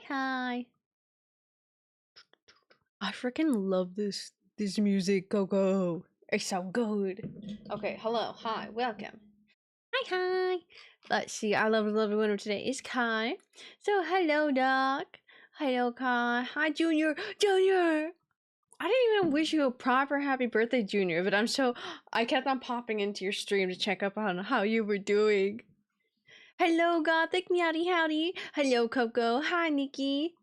Hi. I freaking love this music, Coco. It's so good. Okay, hello, hi, welcome. Hi. Let's see, our lovely winner today is Kai. So hello, Doc. Hello, Kai. Hi, Junior. Junior. I didn't even wish you a proper happy birthday, Junior, but I kept on popping into your stream to check up on how you were doing. Hello, Gothic Meowdy Howdy. Hello, Coco. Hi, Nikki.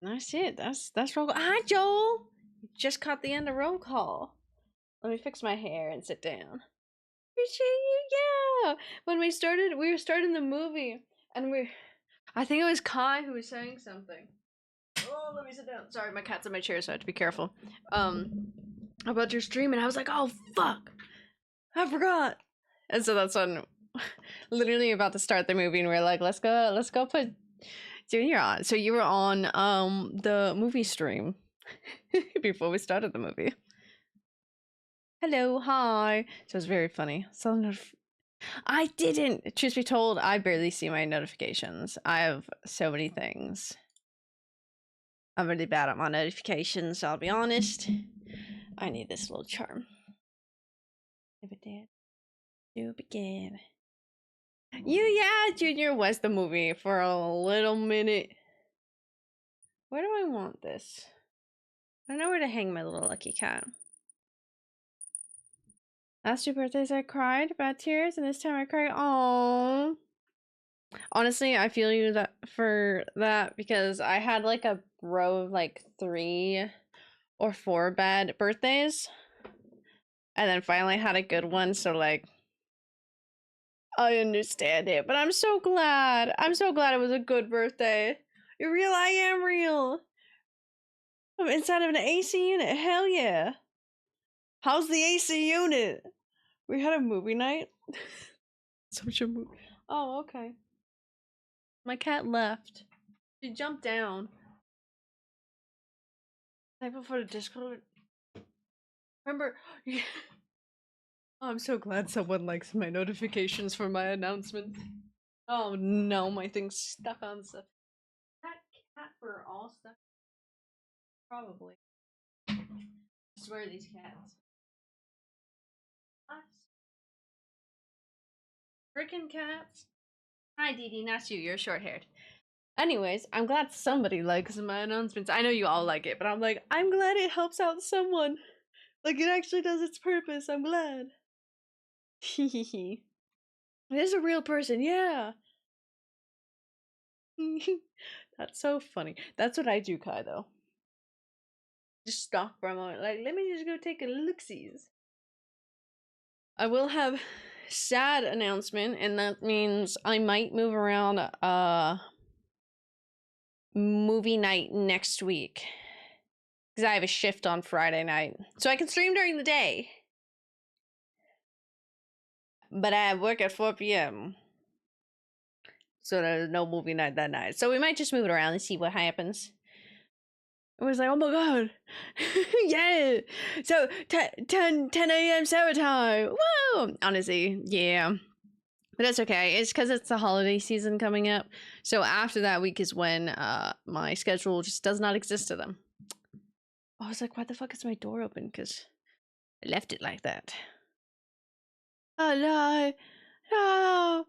That's it. That's roll call. Hi, Joel. Just caught the end of roll call. Let me fix my hair and sit down. Appreciate you. Yeah. When we were starting the movie, and I think it was Kai who was saying something. Oh, let me sit down. Sorry, my cat's in my chair, so I have to be careful. About your stream, and I was like, oh fuck, I forgot. And so that's when, literally about to start the movie, and we're like, let's go put Junior on. So you were on the movie stream before we started the movie. Hello, hi. So it's very funny. So I didn't. Truth be told, I barely see my notifications. I have so many things. I'm really bad at my notifications, I'll be honest. I need this little charm. If it did, do it again. Yeah, Junior was the movie for a little minute. Where do I want this? I don't know where to hang my little lucky cat. Last 2 birthdays I cried bad tears, and this time I cried. Oh, honestly, I feel you for that because I had like a row of like 3 or 4 bad birthdays, and then finally had a good one. So like, I understand it, but I'm so glad. I'm so glad it was a good birthday. You're real. I am real. I'm inside of an AC unit. Hell yeah. How's the AC unit? We had a movie night. Such a movie. Oh, okay. My cat left. She jumped down. Type before the Discord. Remember? Oh, I'm so glad someone likes my notifications for my announcements. Oh no, my thing's stuck on stuff. Cat for all stuff. Probably. I swear these cats. Freaking cats. Hi, Dee Dee, not you. You're short haired. Anyways, I'm glad somebody likes my announcements. I know you all like it, but I'm like, I'm glad it helps out someone. Like, it actually does its purpose. I'm glad. Hehehe. It is a real person, yeah. That's so funny. That's what I do, Kai, though. Just stop for a moment. Like, let me just go take a look-sees. I will have sad announcement, and that means I might move around movie night next week. Because I have a shift on Friday night. So I can stream during the day. But I have work at 4 p.m. So there's no movie night that night. So we might just move it around and see what happens. It was like, oh my god. Yeah. So 10 a.m. Sarah time. Woo! Honestly, yeah. But that's okay. It's because it's the holiday season coming up. So after that week is when my schedule just does not exist to them. I was like, why the fuck is my door open? Because I left it like that. Oh no. No.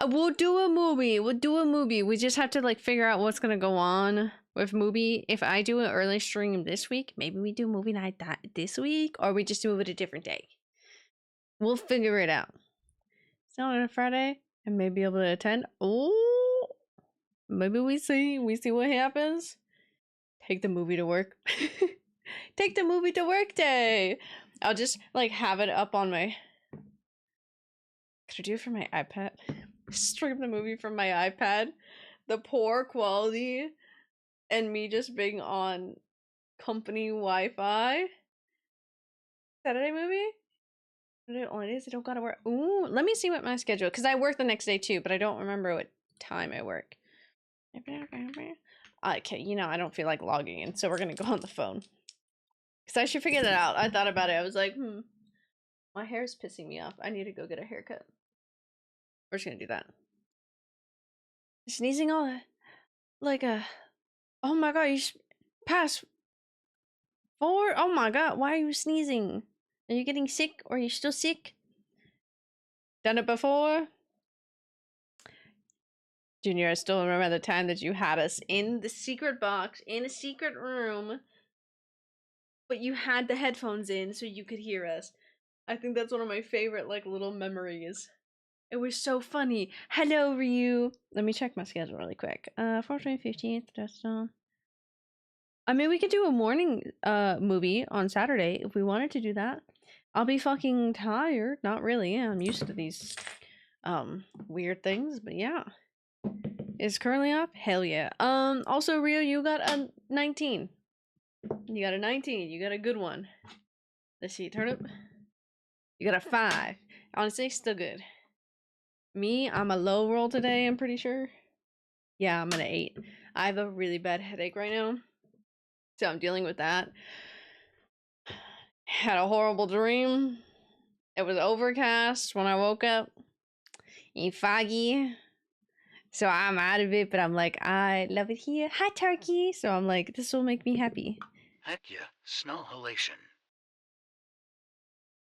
We'll do a movie. We just have to like figure out what's gonna go on with movie. If I do an early stream this week, maybe we do movie night this week, or we just move it a different day. We'll figure it out. It's not on a Friday, and maybe able to attend. Oh, maybe we see what happens. Take the movie to work. Take the movie to work day. I'll just like have it up on my. Could I do it from my iPad? Stream the movie from my iPad. The poor quality and me just being on company Wi-Fi. Saturday movie? It is. I don't gotta work. Ooh, let me see what my schedule. Because I work the next day too, but I don't remember what time I work. Okay, you know I don't feel like logging in, so we're gonna go on the phone. Because I should figure that out. I thought about it. I was like, my hair's pissing me off. I need to go get a haircut. We're just gonna do that. Sneezing all like a. Oh my god, you pass 4. Oh my god, why are you sneezing? Are you getting sick or are you still sick? Done it before? Junior, I still remember the time that you had us in the secret box, in a secret room, but you had the headphones in so you could hear us. I think that's one of my favorite, like, little memories. It was so funny. Hello, Ryu. Let me check my schedule really quick. 4th, 15th, that's on. I mean, we could do a morning movie on Saturday if we wanted to do that. I'll be fucking tired. Not really. Yeah, I'm used to these weird things, but yeah. Is currently up? Hell yeah. Also, Rio, you got a 19. You got a 19. You got a good one. Let's see, turnip. You got a 5. Honestly, still good. Me, I'm a low roll today, I'm pretty sure. Yeah, I'm an 8. I have a really bad headache right now, so I'm dealing with that. Had a horrible dream. It was overcast when I woke up. And foggy. So I'm out of it, but I'm like, I love it here. Hi, turkey. So I'm like, this will make me happy. Heck yeah, snow halation.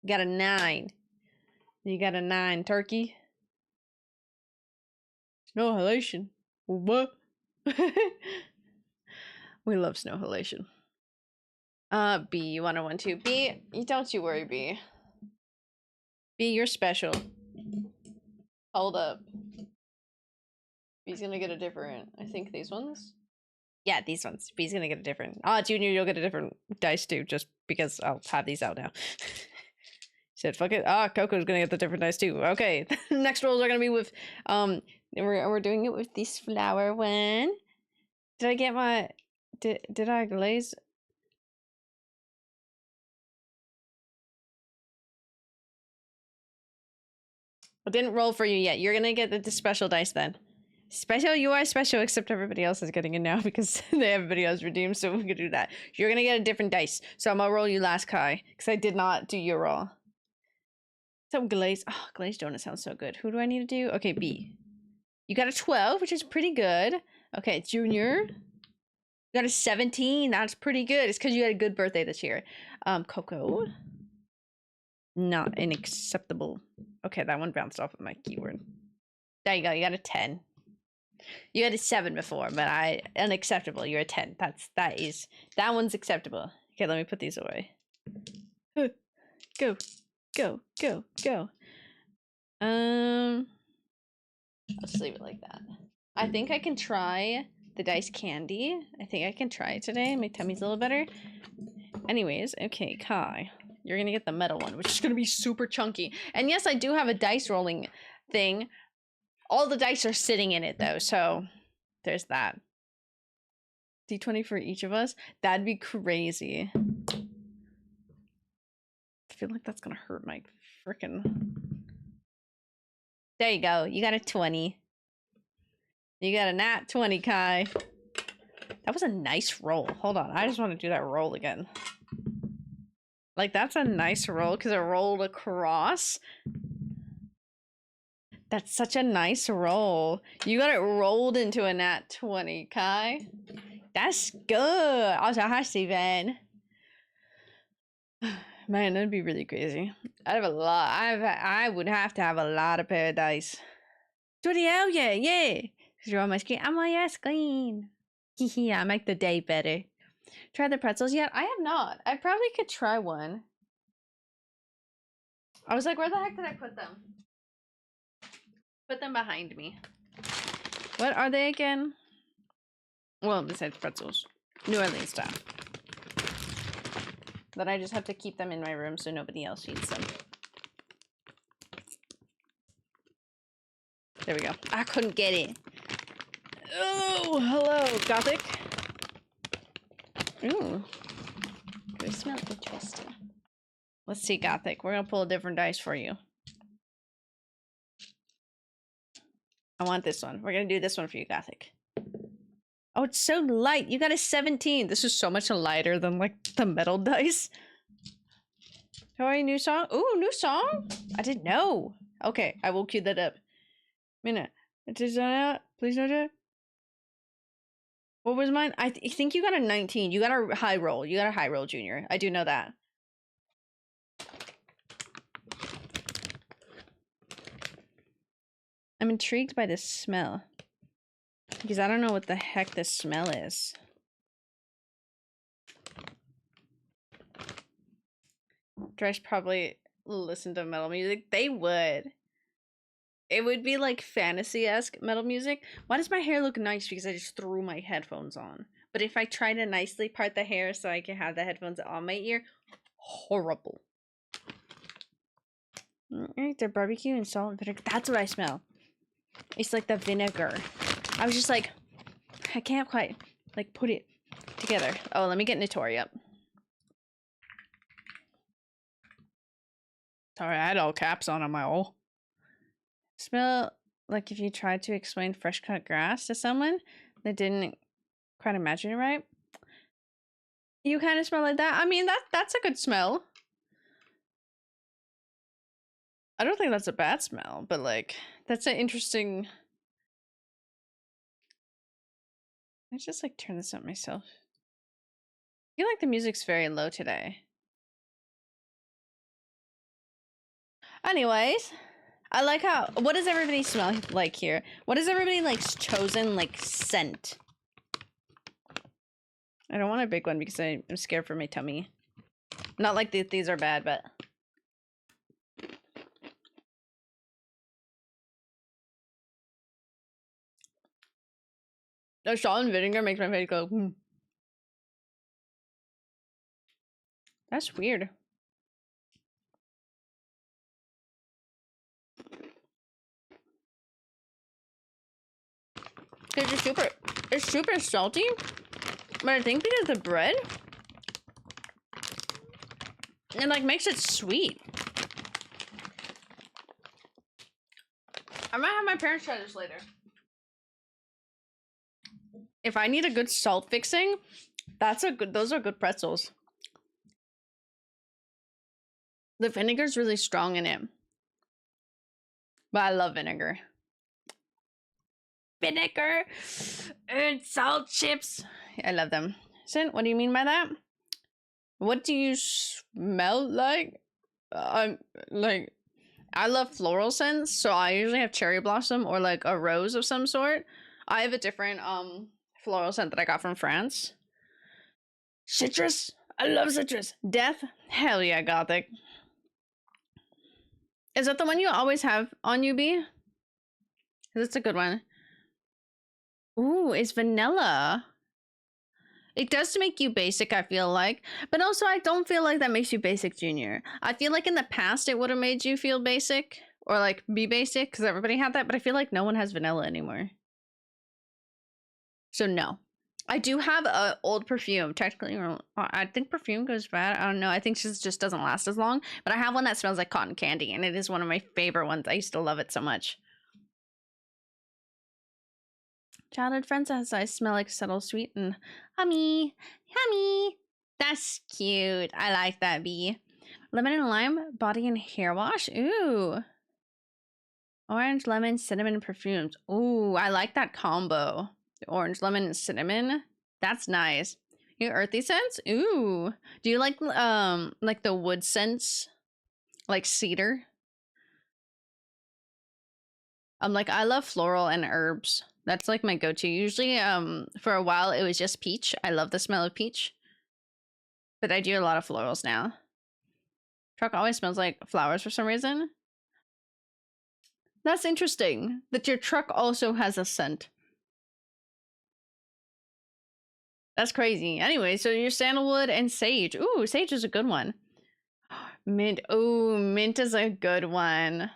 Got a 9. You got a 9, turkey. Snow halation. What? We love snow halation. B, 1012. B, don't you worry, B. B, you're special. Hold up. B's gonna get a different, I think these ones? Yeah, these ones. B's gonna get a different. Junior, you'll get a different dice too, just because I'll have these out now. Said fuck it. Coco's gonna get the different dice too. Okay, next rolls are gonna be with, we're doing it with this flower one. Did I get my, did I glaze? I didn't roll for you yet. You're gonna get the special dice then. Special, you are special, except everybody else is getting it now because they have videos redeemed, so we can do that. You're gonna get a different dice. So I'm gonna roll you last, Kai, because I did not do your roll. Some glaze. Oh, glazed donut sounds so good. Who do I need to do? Okay, B. You got a 12, which is pretty good. Okay, Junior. You got a 17. That's pretty good. It's because you had a good birthday this year. Coco. Not unacceptable. Okay, that one bounced off of my keyword. There you go. You got a 10. You had a 7 before, but unacceptable. You're a 10. That one's acceptable. Okay, let me put these away. Go, go, go, go. Let's leave it like that. I think I can try the dice candy. I think I can try it today. My tummy's a little better. Anyways, okay, Kai. You're gonna get the metal one, which is gonna be super chunky. And yes, I do have a dice rolling thing. All the dice are sitting in it though, so there's that. D20 for each of us? That'd be crazy. I feel like that's gonna hurt my frickin'... There you go. You got a 20. You got a nat 20, Kai. That was a nice roll. Hold on. I just want to do that roll again. Like, that's a nice roll because it rolled across. That's such a nice roll. You got it rolled into a nat 20, Kai. That's good. Also, hi, Steven. Man, that'd be really crazy. I'd have a lot. I would have to have a lot of pair of dice. Bloody hell yeah, yeah. Because you're on my screen. I'm on your screen. Hehe, I make the day better. Try the pretzels yet? I have not. I probably could try one. I was like, where the heck did I put them? Put them behind me. What are they again? Well, besides pretzels. New Orleans stuff. Then I just have to keep them in my room so nobody else eats them. There we go. I couldn't get it. Oh, hello, Gothic. Ooh. They smell interesting. Let's see, Gothic. We're gonna pull a different dice for you. I want this one. We're gonna do this one for you, Gothic. Oh, it's so light. You got a 17. This is so much lighter than, like, the metal dice. How are you? New song? Ooh, new song? I didn't know. Okay, I will cue that up. Minute. It is out. Please note it. What was mine? I think you got a 19. You got a high roll. You got a high roll, Junior. I do know that. I'm intrigued by this smell. Because I don't know what the heck this smell is. Dress probably listen to metal music. They would. It would be like fantasy-esque metal music. Why does my hair look nice? Because I just threw my headphones on. But if I try to nicely part the hair so I can have the headphones on my ear, horrible. Alright, the barbecue and salt and vinegar. That's what I smell. It's like the vinegar. I was just like, I can't quite like put it together. Oh, let me get Notori up. Sorry, I had all caps on my all. Smell like if you tried to explain fresh cut grass to someone that didn't quite imagine it right. You kind of smell like that. I mean, that's a good smell. I don't think that's a bad smell, but like that's an interesting. I just like turn this up myself. I feel like the music's very low today. Anyways, I like how. What does everybody smell like here? What does everybody like chosen like scent? I don't want a big one because I'm scared for my tummy. Not like these are bad, but. The salt and vinegar makes my face go, hmm. That's weird. It's super salty, but I think because the bread, it like makes it sweet. I might have my parents try this later. If I need a good salt fixing, those are good pretzels. The vinegar's really strong in it. But I love vinegar. Vinegar and salt chips. I love them. Sin, what do you mean by that? What do you smell like? I'm like, I love floral scents, so I usually have cherry blossom or like a rose of some sort. I have a different floral scent that I got from France. Citrus. I love citrus. Death. Hell yeah, gothic. Is that the one you always have on you, B? That's a good one. Ooh, it's vanilla. It does make you basic, I feel like. But also, I don't feel like that makes you basic, Junior. I feel like in the past, it would have made you feel basic. Or, like, be basic, because everybody had that. But I feel like no one has vanilla anymore. So, no. I do have a old perfume. Technically, I think perfume goes bad. I don't know. I think it just doesn't last as long. But I have one that smells like cotton candy. And it is one of my favorite ones. I used to love it so much. Childhood friends, as I smell like subtle sweet and hummy. Hummy. That's cute. I like that, bee. Lemon and lime body and hair wash. Ooh. Orange, lemon, cinnamon perfumes. Ooh, I like that combo. The orange, lemon, and cinnamon. That's nice. Your earthy scents? Ooh. Do you like the wood scents? Like cedar? Like I love floral and herbs. That's like my go-to. Usually, for a while it was just peach. I love the smell of peach. But I do a lot of florals now. Truck always smells like flowers for some reason. That's interesting that your truck also has a scent. That's crazy. Anyway, so your sandalwood and sage. Ooh, sage is a good one. Mint. Ooh, mint is a good one.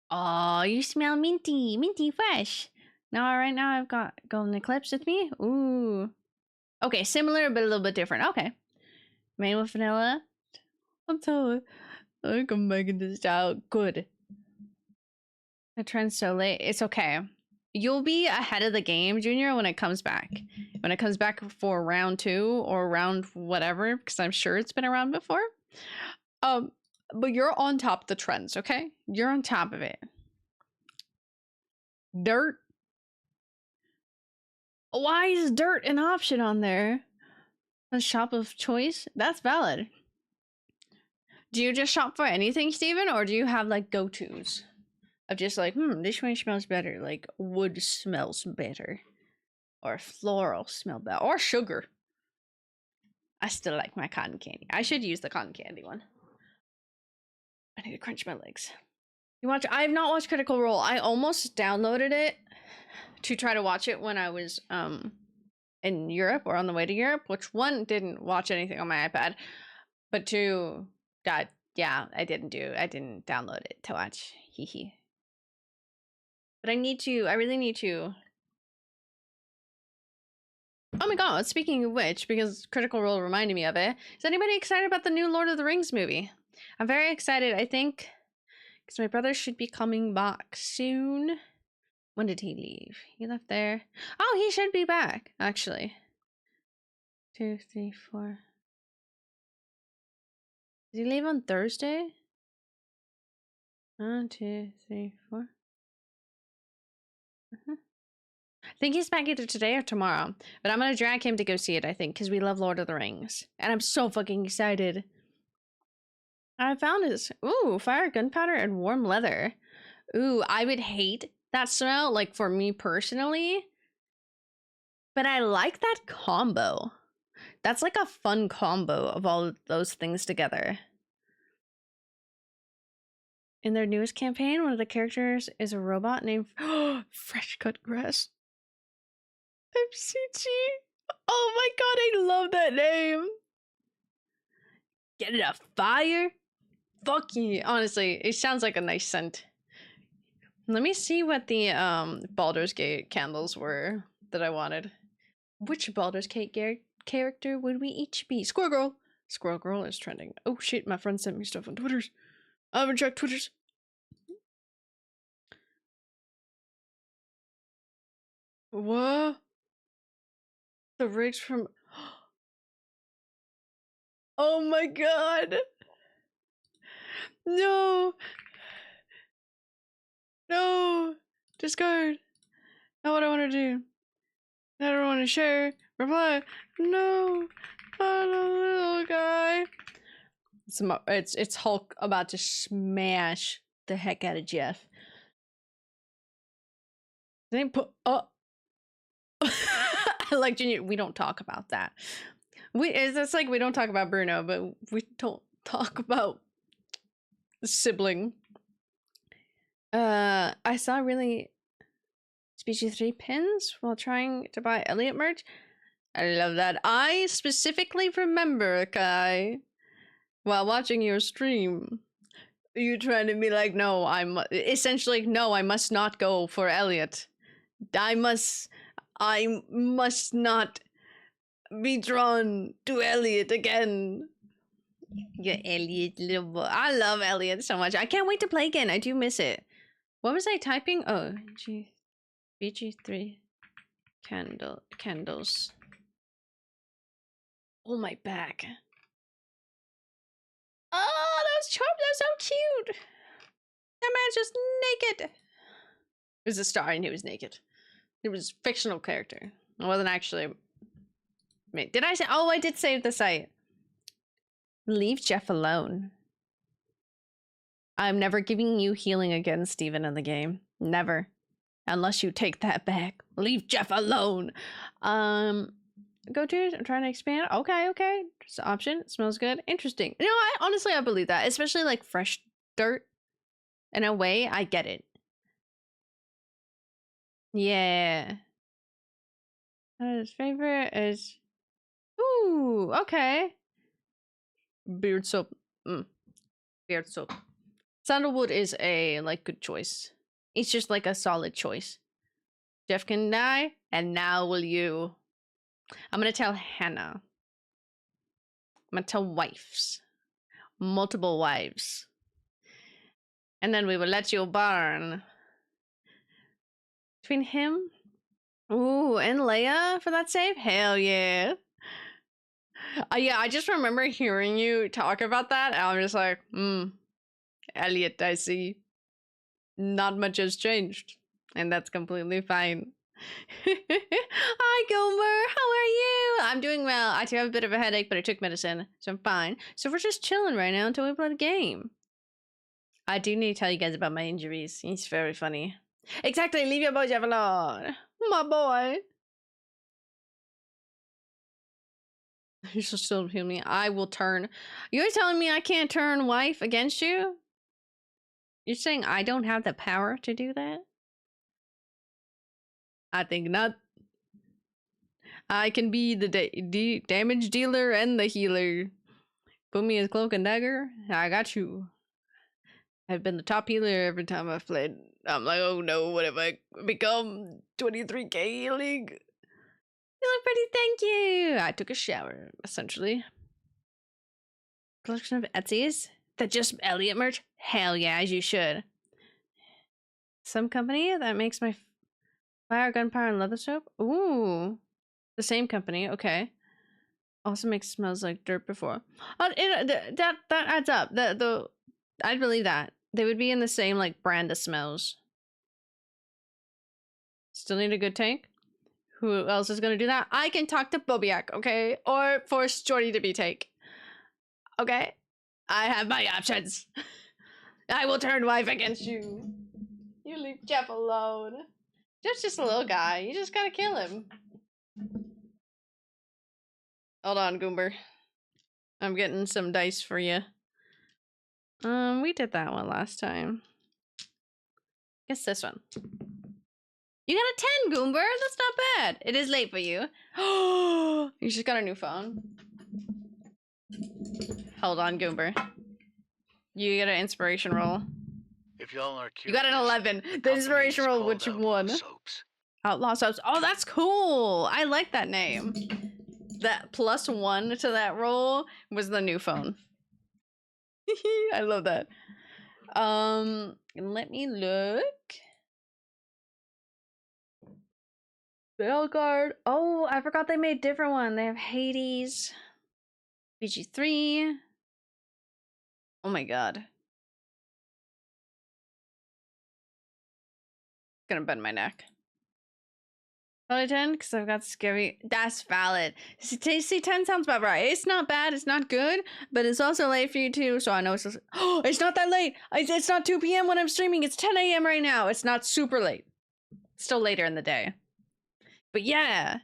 Oh, you smell minty. Minty fresh. Now, right now I've got golden eclipse with me. Ooh. Okay, similar but a little bit different. Okay. Made with vanilla. I'm telling. I think I'm making this out good. The trend's so late. It's okay. You'll be ahead of the game, Junior, when it comes back. When it comes back for round 2 or round whatever, because I'm sure it's been around before. But you're on top of the trends, okay? You're on top of it. Dirt. Why is dirt an option on there? A shop of choice? That's valid. Do you just shop for anything, Steven, or do you have like go-tos? Of just like, this one smells better. Like wood smells better. Or floral smell better. Or sugar. I still like my cotton candy. I should use the cotton candy one. I need to crunch my legs. You watch? I have not watched Critical Role. I almost downloaded it to try to watch it when I was in Europe or on the way to Europe, which one didn't watch anything on my iPad, but two, God, yeah, I didn't download it to watch. Hee. But I really need to. Oh my god, speaking of which, because Critical Role reminded me of it, is anybody excited about the new Lord of the Rings movie? I'm very excited, I think, because my brother should be coming back soon. When did he leave? He left there. Oh, he should be back, actually. 2, 3, 4. Did he leave on Thursday? 1, 2, 3, 4. I think he's back either today or tomorrow. But I'm gonna drag him to go see it, I think, because we love Lord of the Rings. And I'm so fucking excited. I found his... Ooh, fire, gunpowder, and warm leather. Ooh, I would hate that smell, like, for me personally. But I like that combo. That's like a fun combo of all of those things together. In their newest campaign, one of the characters is a robot named Fresh Cut Grass. MCG. Oh my god, I love that name. Get it a fire? Fuck you. Honestly, it sounds like a nice scent. Let me see what the Baldur's Gate candles were that I wanted. Which Baldur's Gate character would we each be? Squirrel Girl. Squirrel Girl is trending. Oh shit, my friend sent me stuff on Twitters. I haven't checked Twitters. What? The rigs from... Oh my god! No! No! Discard! Not what I want to do. I don't want to share. Reply. No! Not a little guy. It's Hulk about to smash the heck out of Jeff. They put up. Like Junior, we don't talk about that. It's like we don't talk about Bruno, but we don't talk about the sibling. I saw really Species 3 pins while trying to buy Elliot merch. I love that. I specifically remember, Kai, while watching your stream, you trying to be like, no, essentially, no, I must not go for Elliot. I must not be drawn to Elliot again. Yeah, Elliot, little boy. I love Elliot so much. I can't wait to play again. I do miss it. What was I typing? Oh, BG3 candles. Oh, my back. Oh, those charms are so cute. That man's just naked. It was a star and he was naked. It was a fictional character. It wasn't actually... Did I say... Oh, I did save the site. Leave Jeff alone. I'm never giving you healing again, Steven, in the game. Never. Unless you take that back. Leave Jeff alone. Go to it. I'm trying to expand. Okay. It's an option. It smells good. Interesting. You know, I believe that. Especially like fresh dirt. In a way, I get it. Yeah. His favorite is... Ooh, okay. Beard soap. Beard soap. Sandalwood is a, like, good choice. It's just, like, a solid choice. Jeff can die, and now will you. I'm gonna tell Hannah. I'm gonna tell wives. Multiple wives. And then we will let you burn. Between him... Ooh, and Leia for that save? Hell yeah. Yeah, I just remember hearing you talk about that, and I'm just like, Elliot, I see. Not much has changed, and that's completely fine. Hi, Gomer. How are you? I'm doing well. I do have a bit of a headache, but I took medicine, so I'm fine. So we're just chilling right now until we play the game. I do need to tell you guys about my injuries. It's very funny. Exactly. Leave your boy Jeff alone. My boy. You should still heal me. I will turn. You're telling me I can't turn wife against you? You're saying I don't have the power to do that? I think not. I can be the damage dealer and the healer. Put me as cloak and dagger. I got you. I've been the top healer every time I've played. I'm like, oh no, what have I become? 23k league. You look pretty, thank you. I took a shower, essentially. Collection of Etsy's? That just Elliot merch? Hell yeah, as you should. Some company that makes my fire, gunpowder, and leather soap? Ooh. The same company, okay. Also makes smells like dirt before. That adds up. I'd believe that. They would be in the same like brand of smells. Still need a good tank? Who else is gonna do that? I can talk to Bobiak, okay? Or force Jordy to be tank. Okay? I have my options. I will turn wife against you. You leave Jeff alone. Jeff's just a little guy. You just gotta kill him. Hold on, Goomber. I'm getting some dice for you. We did that one last time. Guess this one. You got a 10, Goomber. That's not bad. It is late for you. Oh, you just got a new phone. Hold on, Goomber. You get an inspiration roll. If y'all are curious, You got an 11. The inspiration roll, which one? Soaps. Outlaw Soaps. Oh, that's cool. I like that name. That +1 to that roll was the new phone. I love that. Let me look. Belguard. Oh, I forgot they made different one. They have Hades. BG3. Oh my god. Gonna bend my neck. Probably 10 because I've got scary. That's valid. See, 10 sounds about right. It's not bad. It's not good, but it's also late for you too. So I know it's just. Oh, it's not that late. It's not 2 p.m. when I'm streaming. It's 10 a.m. right now. It's not super late. It's still later in the day. But yeah,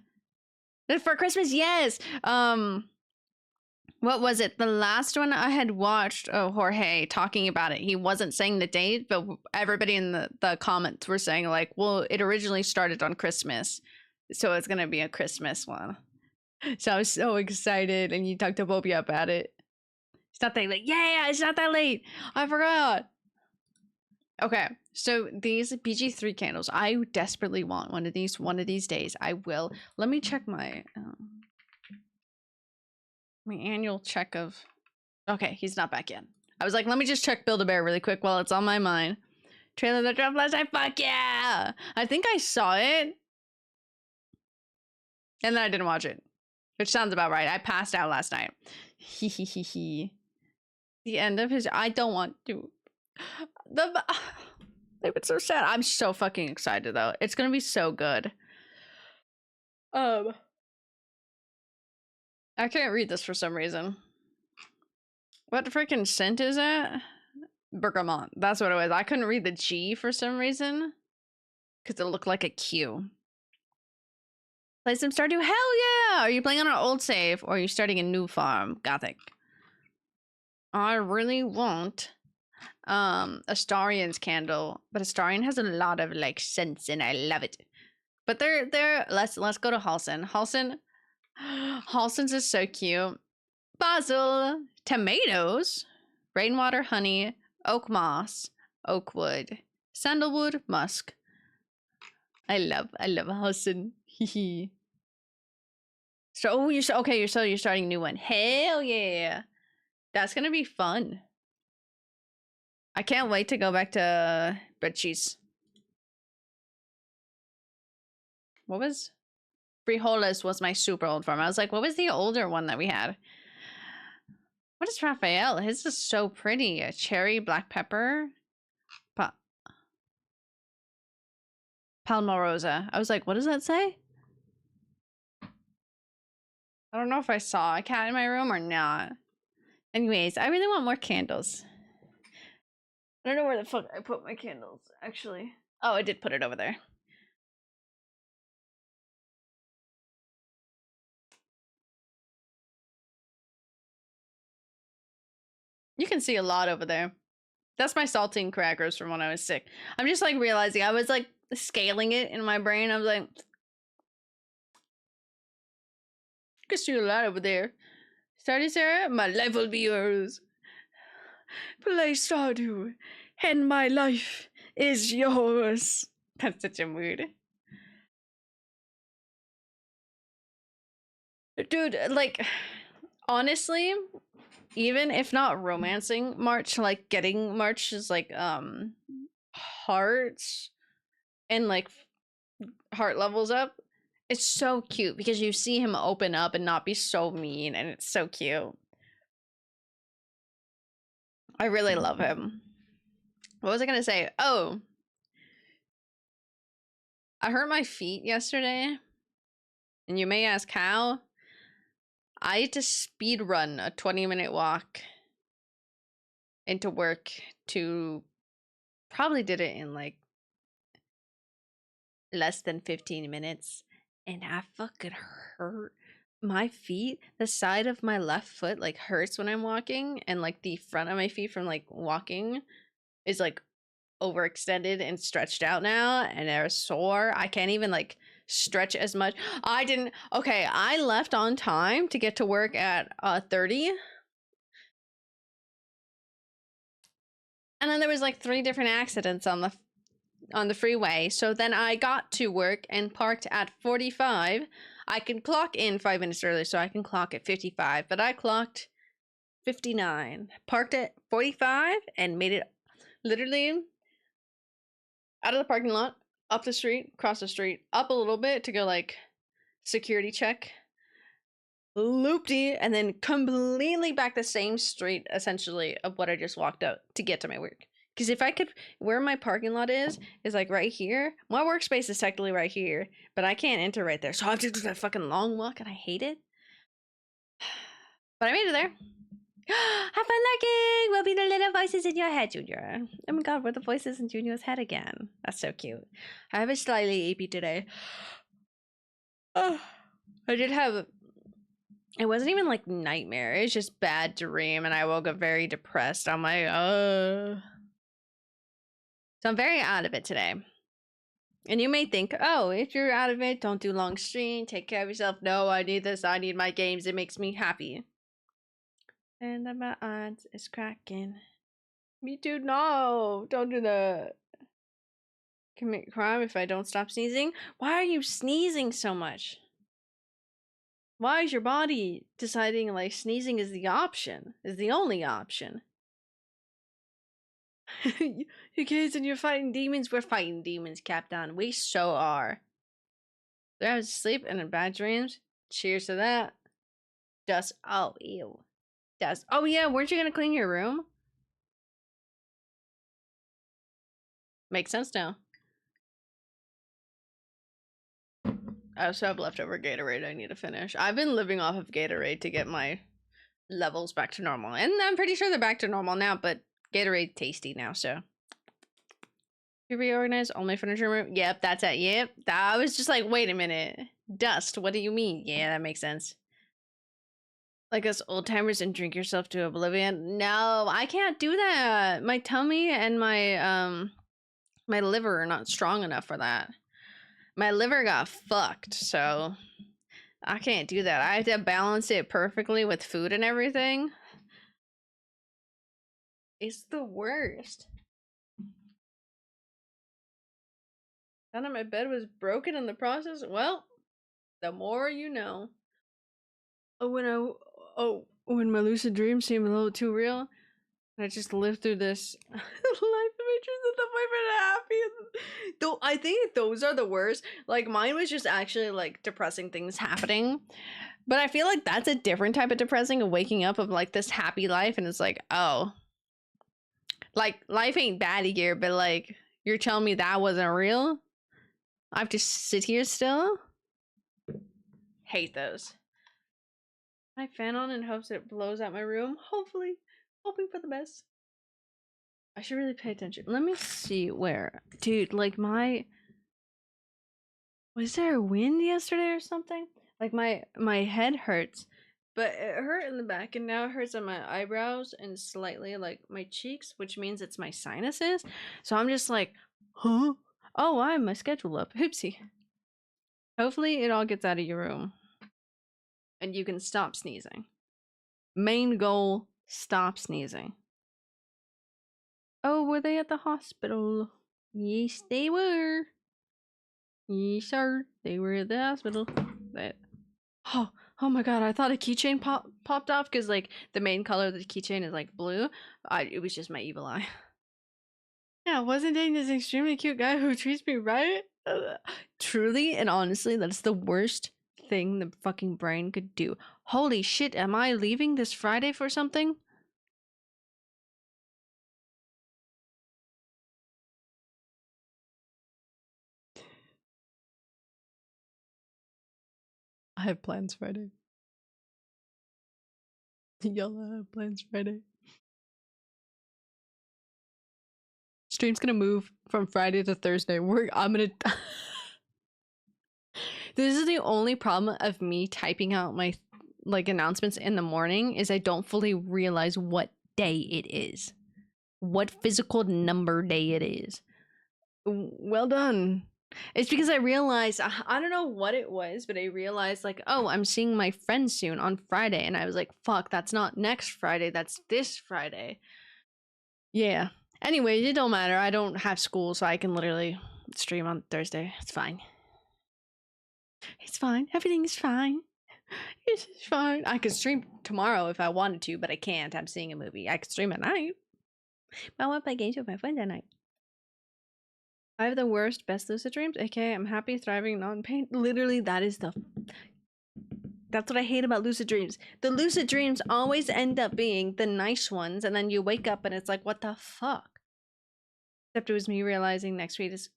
for Christmas, yes. What was it? The last one I had watched, Jorge talking about it. He wasn't saying the date, but everybody in the comments were saying like, well, it originally started on Christmas. So it's going to be a Christmas one. So I was so excited. And you talked to Bobby about it. It's not that late. Yeah, it's not that late. I forgot. Okay, so these BG3 candles. I desperately want one of these days. I will. Let me check my annual check of. Okay, he's not back yet. I was like, let me just check Build-A-Bear really quick while it's on my mind. Trailer that dropped last night. Fuck yeah! I think I saw it, and then I didn't watch it, which sounds about right. I passed out last night. He. The end of his. I don't want to. They've been so sad. I'm so fucking excited though. It's gonna be so good. I can't read this for some reason. What freaking scent is that? Bergamot. That's what it was. I couldn't read the G for some reason. Because it looked like a Q. Play some Stardew? Hell yeah! Are you playing on an old save or are you starting a new farm? Gothic. I really want Astarion's candle, but Astarion has a lot of like scents and I love it. But let's go to Halson. Halson's is so cute. Basil, tomatoes, rainwater, honey, oak moss, oak wood, sandalwood, musk. I love Halson. Hee. So you're starting a new one. Hell yeah. That's gonna be fun. I can't wait to go back to bread cheese. What was Frijoles was my super old farm. I was like, what was the older one that we had? What is Raphael? His is so pretty. A cherry, black pepper. Palmarosa. I was like, what does that say? I don't know if I saw a cat in my room or not. Anyways, I really want more candles. I don't know where the fuck I put my candles, actually. Oh, I did put it over there. You can see a lot over there. That's my saltine crackers from when I was sick. I'm just like realizing I was like scaling it in my brain. I was like, you can see a lot over there. Stardew Sarah, my life will be yours. Play Stardew, and my life is yours. That's such a mood. Dude, like, honestly, even if not romancing March, like getting March is like hearts and like heart levels up. It's so cute because you see him open up and not be so mean, and it's so cute. I really love him. What was I gonna say? Oh, I hurt my feet yesterday, and you may ask how. I had to speed run a 20-minute walk into work to probably did it in like less than 15 minutes, and I fucking hurt my feet. The side of my left foot like hurts when I'm walking, and like the front of my feet from like walking is like overextended and stretched out now, and they're sore. I can't even like stretch as much. I left on time to get to work at 30, and then there was like 3 different accidents on the freeway. So then I got to work and parked at 45. I can clock in 5 minutes early, so I can clock at 55, but I clocked 59. Parked at 45 and made it literally out of the parking lot, up the street, across the street, up a little bit to go like security check, looped-y, and then completely back the same street essentially of what I just walked out to get to my work. Because if I could, where my parking lot is like right here. My workspace is technically right here, but I can't enter right there. So I have to do that fucking long walk, and I hate it. But I made it there. Have fun lurking! We'll be the little voices in your head, Junior. Oh my god, we're the voices in Junior's head again. That's so cute. I have a slightly AP today. Oh, I did have... It wasn't even like nightmare. It was just bad dream, and I woke up very depressed. I'm like, So I'm very out of it today. And you may think, oh, if you're out of it, don't do long stream, take care of yourself. No, I need this. I need my games. It makes me happy. And then my odds is cracking. Me too. No, don't do that. Commit crime if I don't stop sneezing. Why are you sneezing so much? Why is your body deciding like sneezing is the option? Is the only option? You kids and you're fighting demons. We're fighting demons, Captain. We so are. Did I was asleep and in bad dreams? Cheers to that. Dust. Oh, ew. Dust. Oh, yeah. Weren't you going to clean your room? Makes sense now. I also have leftover Gatorade I need to finish. I've been living off of Gatorade to get my levels back to normal. And I'm pretty sure they're back to normal now, but Gatorade tasty now, so. You reorganize all my furniture room? Yep, that's it. Yep. I was just like, wait a minute. Dust, what do you mean? Yeah, that makes sense. Like us old timers and drink yourself to oblivion? No, I can't do that. My tummy and my my liver are not strong enough for that. My liver got fucked, so I can't do that. I have to balance it perfectly with food and everything. It's the worst. None of my bed was broken in the process. Well, the more you know. When my lucid dreams seem a little too real, I just lived through this life pictures of the boyfriend happy. Though I think those are the worst. Like mine was just actually like depressing things happening. But I feel like that's a different type of depressing of waking up of like this happy life, and it's like, oh. Like life ain't bad here, but like you're telling me that wasn't real? I have to sit here still? Hate those. My fan on in hopes it blows out my room. Hopefully. Hoping for the best. I should really pay attention. Let me see where. Dude, like my... Was there a wind yesterday or something? Like my head hurts. But it hurt in the back and now it hurts on my eyebrows and slightly like my cheeks, which means it's my sinuses. So I'm just like, huh? Oh, I have my schedule up. Oopsie. Hopefully it all gets out of your room. And you can stop sneezing. Main goal, stop sneezing. Oh, were they at the hospital? Yes, they were. Yes, sir. They were at the hospital. That. Oh my god! I thought a keychain popped off because like the main color of the keychain is like blue. It was just my evil eye. Yeah, wasn't dating this extremely cute guy who treats me right. Truly and honestly, that's the worst thing the fucking brain could do. Holy shit! Am I leaving this Friday for something? I have plans Friday. Y'all have plans Friday. Stream's gonna move from Friday to Thursday. I'm gonna. This is the only problem of me typing out my like announcements in the morning is I don't fully realize what day it is, what physical number day it is. Well done. It's because I realized I don't know what it was, but I realized like, oh, I'm seeing my friend soon on Friday, and I was like, fuck, that's not next Friday, that's this Friday. Yeah. Anyway, it don't matter. I don't have school, so I can literally stream on Thursday. It's fine. It's fine. Everything's fine. It's fine. I could stream tomorrow if I wanted to, but I can't. I'm seeing a movie. I could stream at night. But I want to play games with my friend at night. I have the worst, best lucid dreams. Okay, I'm happy, thriving, not in pain. Literally, that is the... That's what I hate about lucid dreams. The lucid dreams always end up being the nice ones, and then you wake up and it's like, what the fuck? Except it was me realizing next week is...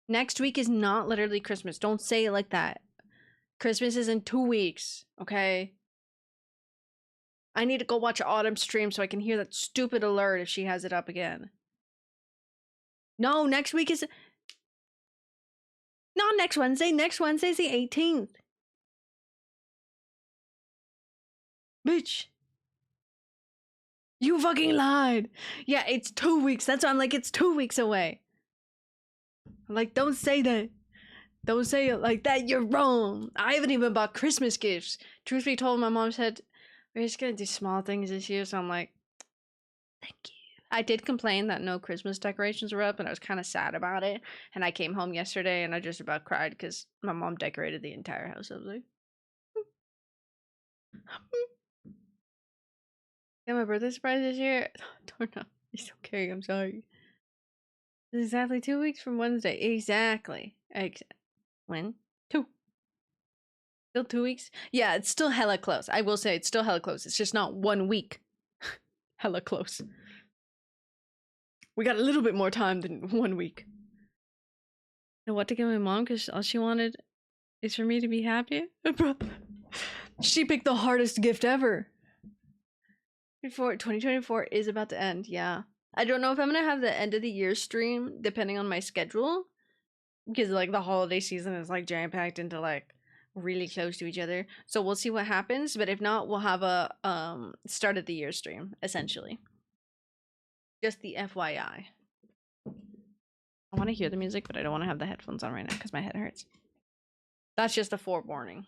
Next week is not literally Christmas. Don't say it like that. Christmas is in 2 weeks, okay? I need to go watch Autumn's stream so I can hear that stupid alert if she has it up again. No, next week is... Not next Wednesday. Next Wednesday's the 18th. Bitch. You fucking lied. Yeah, it's 2 weeks. That's why I'm like, it's 2 weeks away. I'm like, don't say that. Don't say it like that. You're wrong. I haven't even bought Christmas gifts. Truth be told, my mom said, we're just gonna do small things this year. So I'm like, thank you. I did complain that no Christmas decorations were up, and I was kind of sad about it. And I came home yesterday, and I just about cried because my mom decorated the entire house. I was like, yeah, my birthday surprise this year? Don't know. It's okay. I'm sorry. It's exactly 2 weeks from Wednesday. Exactly. When? 2. Still 2 weeks? Yeah, it's still hella close. I will say it's still hella close. It's just not 1 week. Hella close. We got a little bit more time than 1 week. And what to give my mom because all she wanted is for me to be happy? She picked the hardest gift ever. Before 2024 is about to end, yeah. I don't know if I'm gonna have the end of the year stream depending on my schedule. Because like the holiday season is like jam-packed into like really close to each other. So we'll see what happens. But if not, we'll have a start of the year stream, essentially. Just the FYI. I want to hear the music, but I don't want to have the headphones on right now because my head hurts. That's just a forewarning.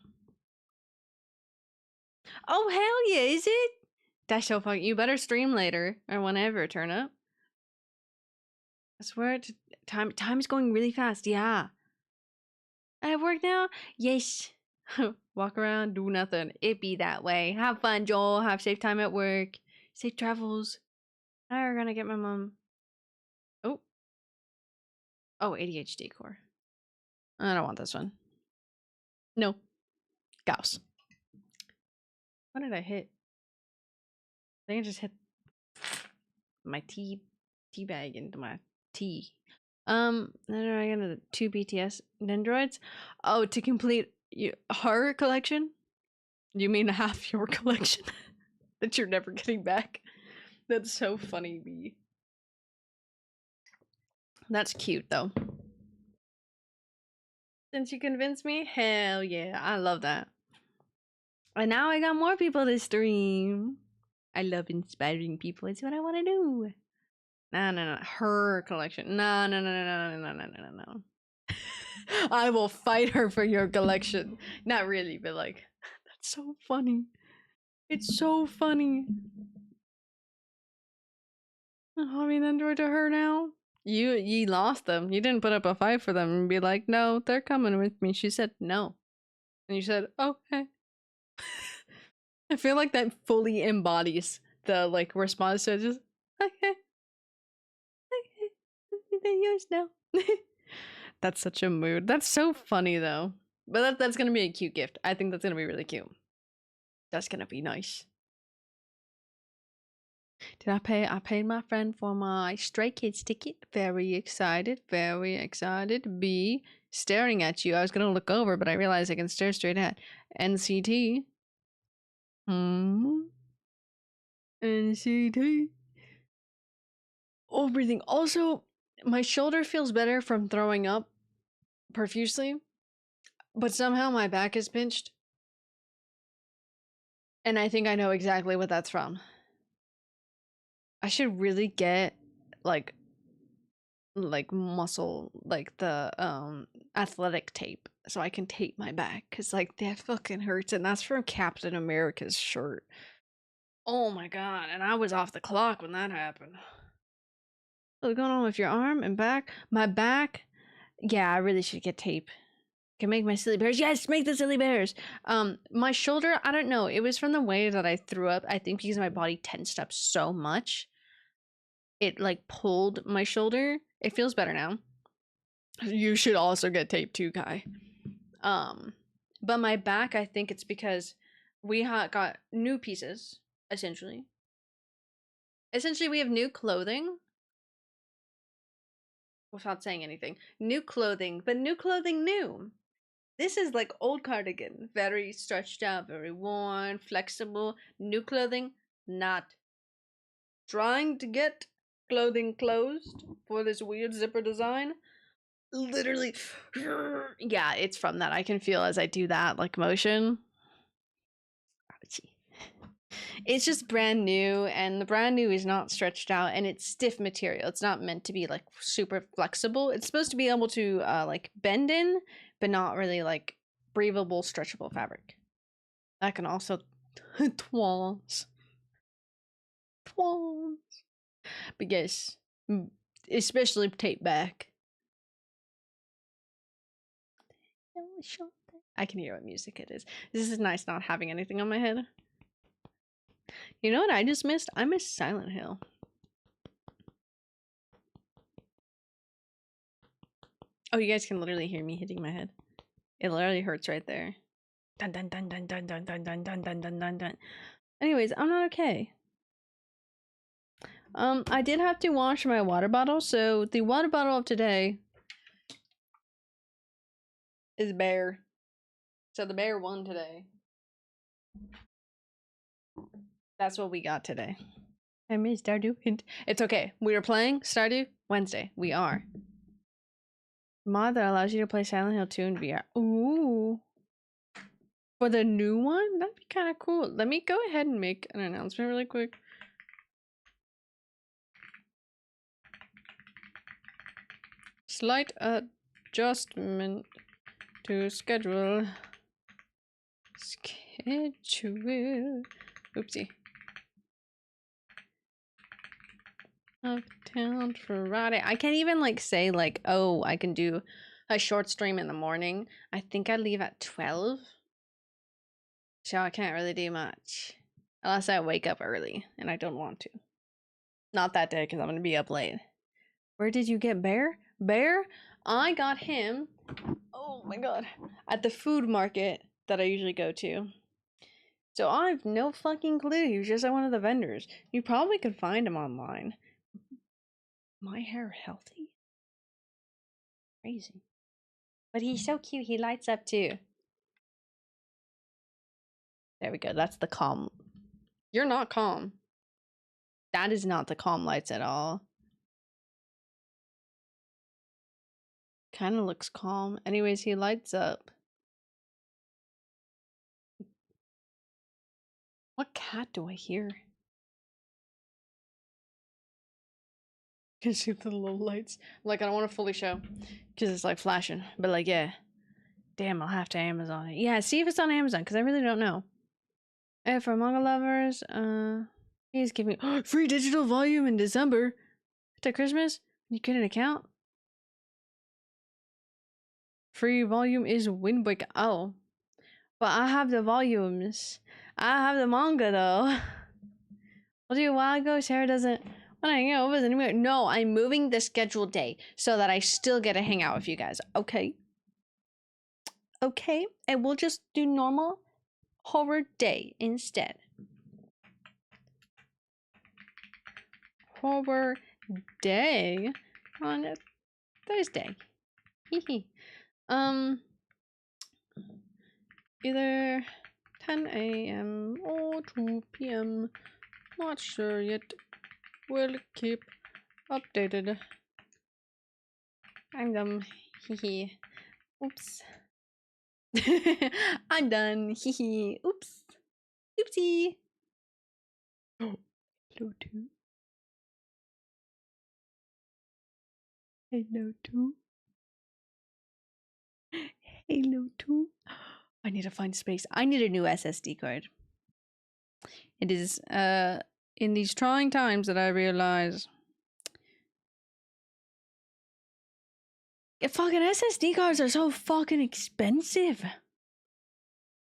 Oh, hell yeah, is it? That's so fucking... You better stream later or whenever, turn up. I swear, time is going really fast, yeah. I have work now? Yes. Walk around, do nothing. It be that way. Have fun, Joel. Have safe time at work. Safe travels. I'm gonna get my mom. Oh. Oh, ADHD core. I don't want this one. No. Gauss. What did I hit? I think I just hit my tea bag into my tea. Then I got the 2 BTS Nendroids. Oh, to complete your horror collection? You mean half your collection that you're never getting back? That's so funny, B. That's cute though. Since you convinced me, hell yeah, I love that. And now I got more people to stream. I love inspiring people. It's what I want to do. No. Her collection. No. I will fight her for your collection. Not really, but like, that's so funny. It's so funny. I mean, Android to her now. You lost them. You didn't put up a fight for them and be like, no, they're coming with me. She said no. And you said, okay. I feel like that fully embodies the like response to it. Just okay. They're yours now. That's such a mood. That's so funny though. But that's gonna be a cute gift. I think that's gonna be really cute. That's gonna be nice. Did I pay? I paid my friend for my Stray Kids ticket. Very excited. Very excited. B, staring at you. I was gonna look over, but I realized I can stare straight at NCT. NCT. Oh, breathing. Also, my shoulder feels better from throwing up profusely, but somehow my back is pinched. And I think I know exactly what that's from. I should really get like muscle, like the athletic tape so I can tape my back, cuz like that fucking hurts, and that's from Captain America's shirt. Oh my god, and I was off the clock when that happened. What's going on with your arm and back? My back? Yeah, I really should get tape. Can make my silly bears. Yes, make the silly bears. My shoulder, I don't know. It was from the way that I threw up. I think because my body tensed up so much, it like pulled my shoulder. It feels better now. You should also get tape too, Kai. But my back, I think it's because we got new pieces, essentially. Essentially, we have new clothing. Without saying anything. New clothing, but new clothing new. This is like old cardigan. Very stretched out, very worn, flexible. New clothing, not. Trying to get clothing closed for this weird zipper design. Literally, yeah, it's from that. I can feel as I do that, like motion. It's just brand new, and the brand new is not stretched out, and it's stiff material. It's not meant to be like super flexible. It's supposed to be able to like bend in, but not really like breathable, stretchable fabric. That can also twals. But yes, especially tape back. I can hear what music it is. This is nice not having anything on my head. You know what I just missed? I missed Silent Hill. Oh, you guys can literally hear me hitting my head. It literally hurts right there. Dun dun dun dun dun dun dun dun dun dun dun dun dun. Anyways, I'm not okay. I did have to wash my water bottle, so the water bottle of today is bare. So the bear won today. That's what we got today. I missed Stardew. It's okay. We are playing Stardew Wednesday. We are. Mod that allows you to play Silent Hill 2 in VR. Ooh. For the new one? That'd be kind of cool. Let me go ahead and make an announcement really quick. Slight adjustment to schedule. Oopsie. Uptown Friday. I can't even like say like, oh, I can do a short stream in the morning. I think I leave at 12. So I can't really do much. Unless I wake up early and I don't want to. Not that day because I'm going to be up late. Where did you get Bear? Bear? I got him. Oh my god. At the food market that I usually go to. So I have no fucking clue. He was just at one of the vendors. You probably could find him online. My hair healthy? Crazy. But he's so cute. He lights up too. There we go. That's the calm. You're not calm. That is not the calm lights at all. Kind of looks calm. Anyways, he lights up. What cat do I hear? Can see the little lights. Like, I don't want to fully show because it's like flashing. But like, yeah. Damn, I'll have to Amazon it. Yeah, see if it's on Amazon because I really don't know. And for manga lovers, he's giving free digital volume in December to Christmas. You get an account. Free volume is Windbreak. Oh, but I have the volumes. I have the manga though. I'll do a while ago. Sarah doesn't. When I hang out with anyway. No, I'm moving the scheduled day so that I still get to hang out with you guys. Okay. Okay, and we'll just do normal horror day instead. Horror day on Thursday. Hehe. Either 10 a.m. or 2 p.m. Not sure yet. We'll keep updated. I'm dumb. Hehe. Oops. I'm done. Hehe. Oops. Oopsie. Hello too. Hello too. Halo 2. I need to find space. I need a new SSD card. It is in these trying times that I realize fucking SSD cards are so fucking expensive.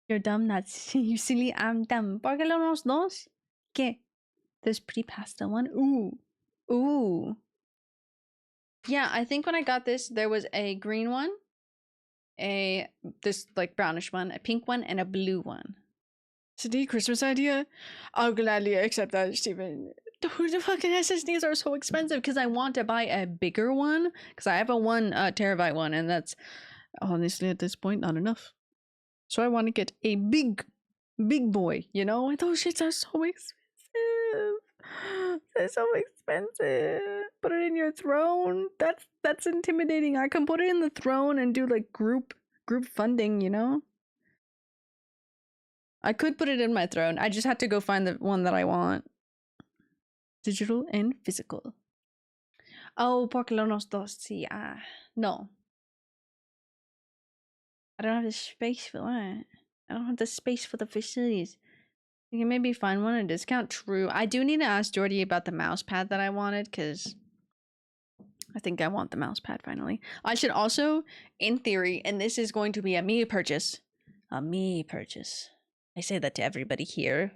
You're dumb, nuts. You silly, I'm dumb. ¿Por qué los dos? ¿Qué? This pretty pasta one. Ooh. Ooh. Yeah, I think when I got this, there was a green one, this like brownish one, a pink one, and a blue one. SD Christmas idea? I'll gladly accept that, Steven. The fucking SSDs are so expensive because I want to buy a bigger one because I have a 1 terabyte one and that's honestly at this point not enough. So I want to get a big boy, you know? And those shits are so expensive. They're so expensive. Put it in your throne. That's intimidating. I can put it in the throne and do like group funding, you know? I could put it in my throne. I just have to go find the one that I want. Digital and physical. Oh, porque los dos, sí. No. I don't have the space for that. I don't have the space for the facilities. You can maybe find one at a discount. True. I do need to ask Jordy about the mouse pad that I wanted, because I think I want the mouse pad finally. I should also, in theory, and this is going to be a me purchase. A me purchase. I say that to everybody here.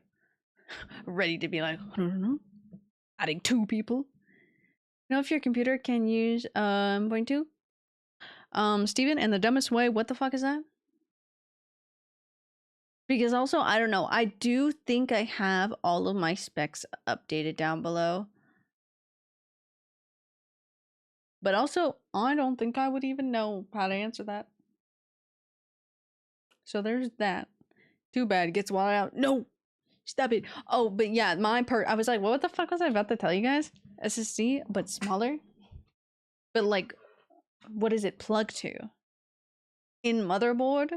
Ready to be like, I don't know. Adding 2 people. Know if your computer can use point 2? Steven, in the dumbest way, what the fuck is that? Because also, I don't know. I do think I have all of my specs updated down below. But also, I don't think I would even know how to answer that. So there's that. Too bad. Gets wild out. No! Stop it. Oh, but yeah, I was like, what the fuck was I about to tell you guys? SSD, but smaller? But like, what is it plugged to? In motherboard?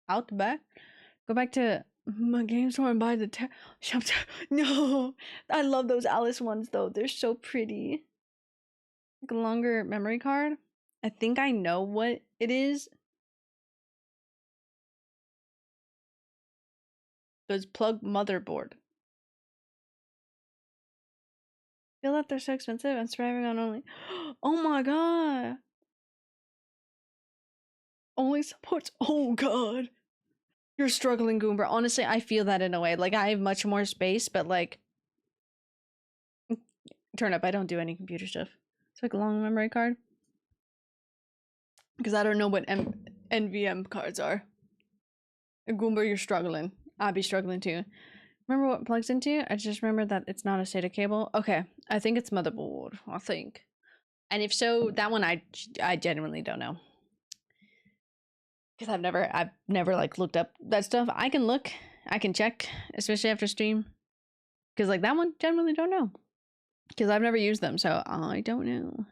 Out the back? Go back to my game store and buy the No! I love those Alice ones though. They're so pretty. Like a longer memory card. I think I know what it is. Those plug motherboard. I feel that they're so expensive. I'm surviving on only. Oh my god! Only supports. Oh god! You're struggling, Goomba. Honestly, I feel that in a way. Like, I have much more space, but like. Turn up, I don't do any computer stuff. It's like a long memory card. Because I don't know what NVM cards are. Goomba, you're struggling. I'd be struggling too. Remember what it plugs into? I just remember that it's not a SATA cable. Okay, I think it's motherboard. I think. And if so, that one I genuinely don't know. Because I've never like looked up that stuff. I can look, I can check, especially after stream. Because like that one, generally don't know. Because I've never used them, so I don't know.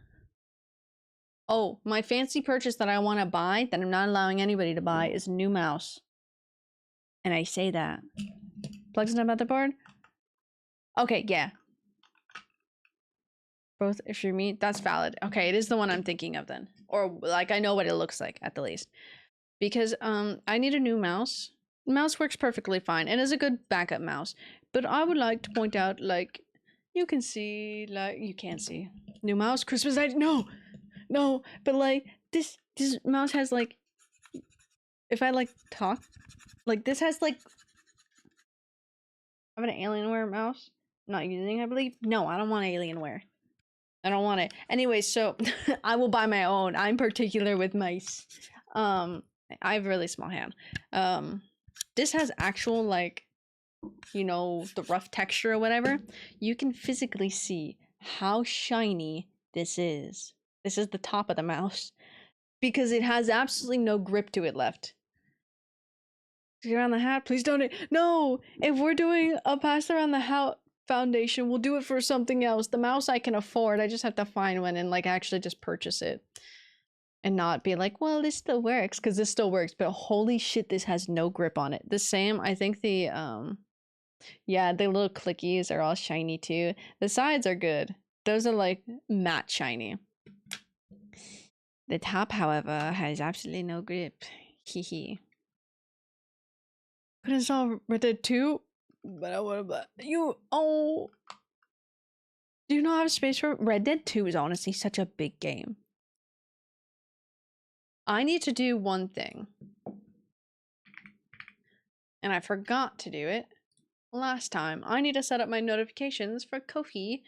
Oh, my fancy purchase that I want to buy, that I'm not allowing anybody to buy, is a new mouse. And I say that. Plugs into motherboard? Okay, yeah. Both if you're me, that's valid. Okay, it is the one I'm thinking of then. Or like I know what it looks like at the least. Because I need a new mouse. The mouse works perfectly fine and is a good backup mouse. But I would like to point out, like, you can see, like, you can't see. New mouse, Christmas night, no, but like, this mouse has like, if I like talk, like this has like, I have an Alienware mouse, I'm not using, I believe. No, I don't want Alienware. I don't want it. Anyway, so I will buy my own. I'm particular with mice. I have a really small hand. This has actual like, you know, the rough texture or whatever. You can physically see how shiny this is. This is the top of the mouse because it has absolutely no grip to it left. Around the hat, please don't. No, if we're doing a pass around the hat foundation, we'll do it for something else. The mouse I can afford. I just have to find one and like actually just purchase it. And not be like, well, this still works, because this still works, but holy shit, this has no grip on it. The same, I think the, yeah, the little clickies are all shiny too. The sides are good. Those are like matte shiny. The top, however, has absolutely no grip. Hee. Could install Red Dead 2, but I would have, you, oh. Do you not have space for Red Dead 2 is honestly such a big game. I need to do one thing. And I forgot to do it last time. I need to set up my notifications for Ko-fi.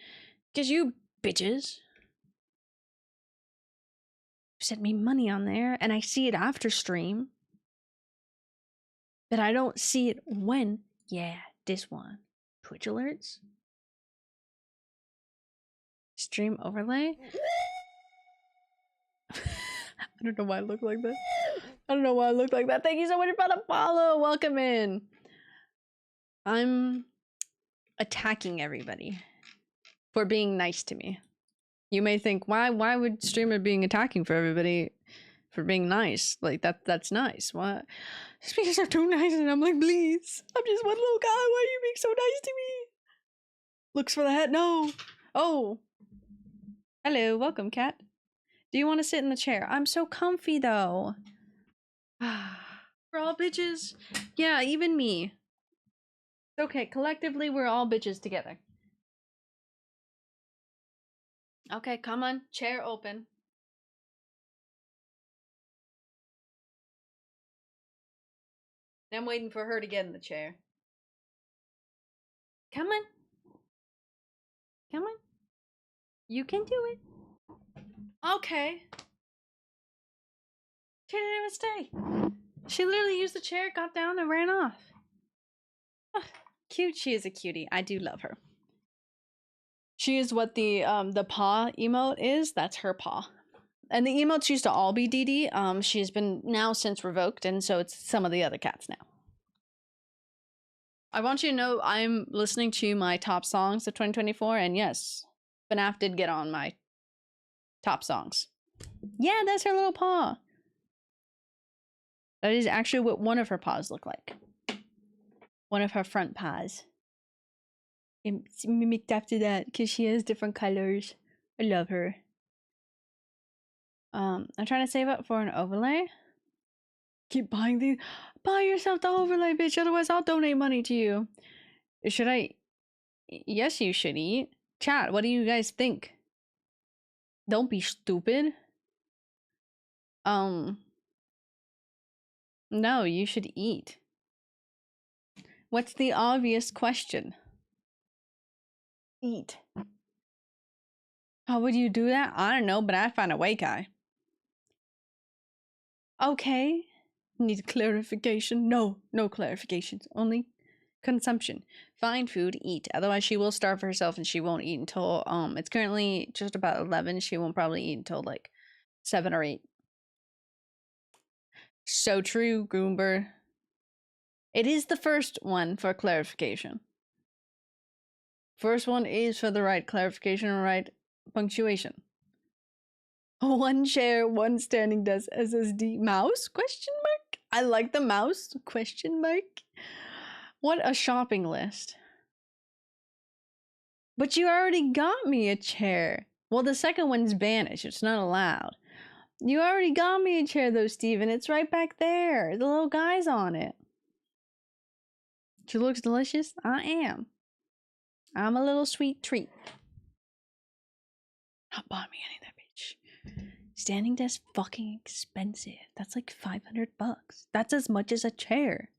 Because you bitches sent me money on there and I see it after stream. But I don't see it when. Yeah, this one. Twitch alerts. Stream overlay. I don't know why I look like that. I don't know why I look like that. Thank you so much for the follow. Welcome in. I'm attacking everybody for being nice to me. You may think, why would streamer being attacking for everybody for being nice? Like that's nice. What? Just because they're too nice and I'm like, please. I'm just one little guy. Why are you being so nice to me? Looks for the hat. No. Oh. Hello, welcome, cat. Do you want to sit in the chair? I'm so comfy though. We're all bitches. Yeah, even me. Okay, collectively we're all bitches together. Okay, come on. Chair open. I'm waiting for her to get in the chair. Come on. Come on. You can do it. Okay. She didn't even stay. She literally used the chair, got down, and ran off. Oh, cute. She is a cutie. I do love her. She is what the paw emote is. That's her paw. And the emotes used to all be DD. She's been now since revoked, and so it's some of the other cats now. I want you to know I'm listening to my top songs of 2024, and yes, FNAF did get on my top songs. Yeah, that's her little paw. That is actually what one of her paws look like. One of her front paws. It's mimicked after that because she has different colors. I love her. I'm trying to save up for an overlay. Keep buying these. Buy yourself the overlay, bitch. Otherwise, I'll donate money to you. Should I? Yes, you should eat. Chat, what do you guys think? Don't be stupid. No, you should eat. What's the obvious question? Eat. How would you do that? I don't know, but I find a way, Kai. Okay. Need clarification? No, no clarifications. Only consumption. Find food, eat. Otherwise, she will starve herself and she won't eat until it's currently just about 11. She won't probably eat until like 7 or 8. So true, Goomber. It is the first one for clarification. First one is for the right clarification and right punctuation. 1 chair, 1 standing desk, SSD, mouse? Question mark? I like the mouse? Question mark? What a shopping list. But you already got me a chair. Well, the second one's banished. It's not allowed. You already got me a chair though, Steven. It's right back there. The little guy's on it. She looks delicious. I am. I'm a little sweet treat. Not bought me any of that bitch. Standing desk fucking expensive. That's like $500. That's as much as a chair.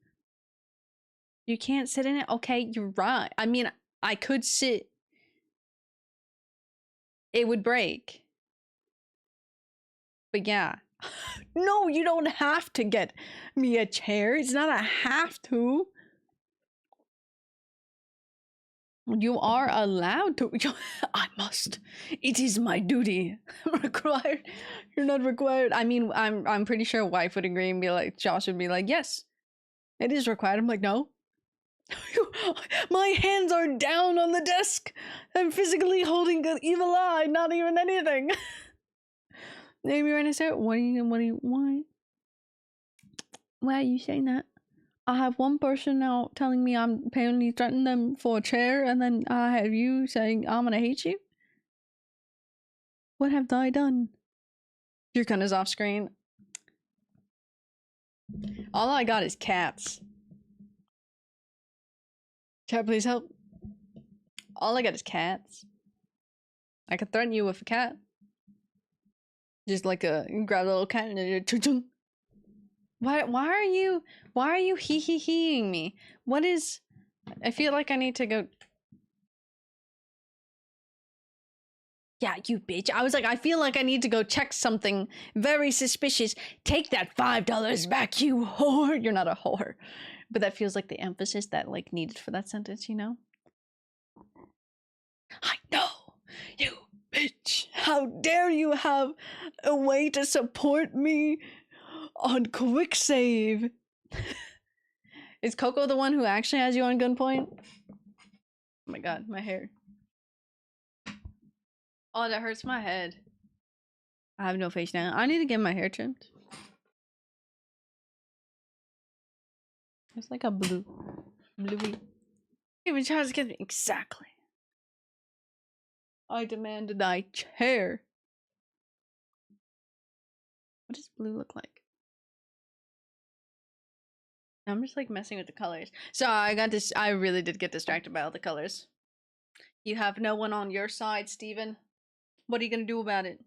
You can't sit in it? Okay, you're right. I mean, I could sit. It would break. But yeah. No, you don't have to get me a chair. It's not a have to. You are allowed to. I must. It is my duty. I'm required. You're not required. I mean, I'm pretty sure wife would agree and be like, Josh would be like, yes, it is required. I'm like, no. My hands are down on the desk. I'm physically holding the evil eye, not even anything. Maybe right now, why? Why are you saying that? I have one person now telling me I'm apparently threatening them for a chair, and then I have you saying I'm gonna hate you? What have I done? Your gun is off screen. All I got is cats. Chat, please help. All I got is cats. I could threaten you with a cat. Just like you grab a little cat and then chung. Why are you hee-hee-heeing me? What is... I feel like I need to go... Yeah, you bitch. I was like, I feel like I need to go check something very suspicious. Take that $5 back, you whore. You're not a whore. But that feels like the emphasis that like needed for that sentence, you know? I know, you bitch. How dare you have a way to support me on quick save? Is Coco the one who actually has you on gunpoint? Oh my god, my hair. Oh, that hurts my head. I have no face now. I need to get my hair trimmed. It's like a bluey. Even tries to get me exactly. I demand thy chair. What does blue look like? I'm just like messing with the colors. So I really did get distracted by all the colors. You have no one on your side, Steven. What are you gonna do about it?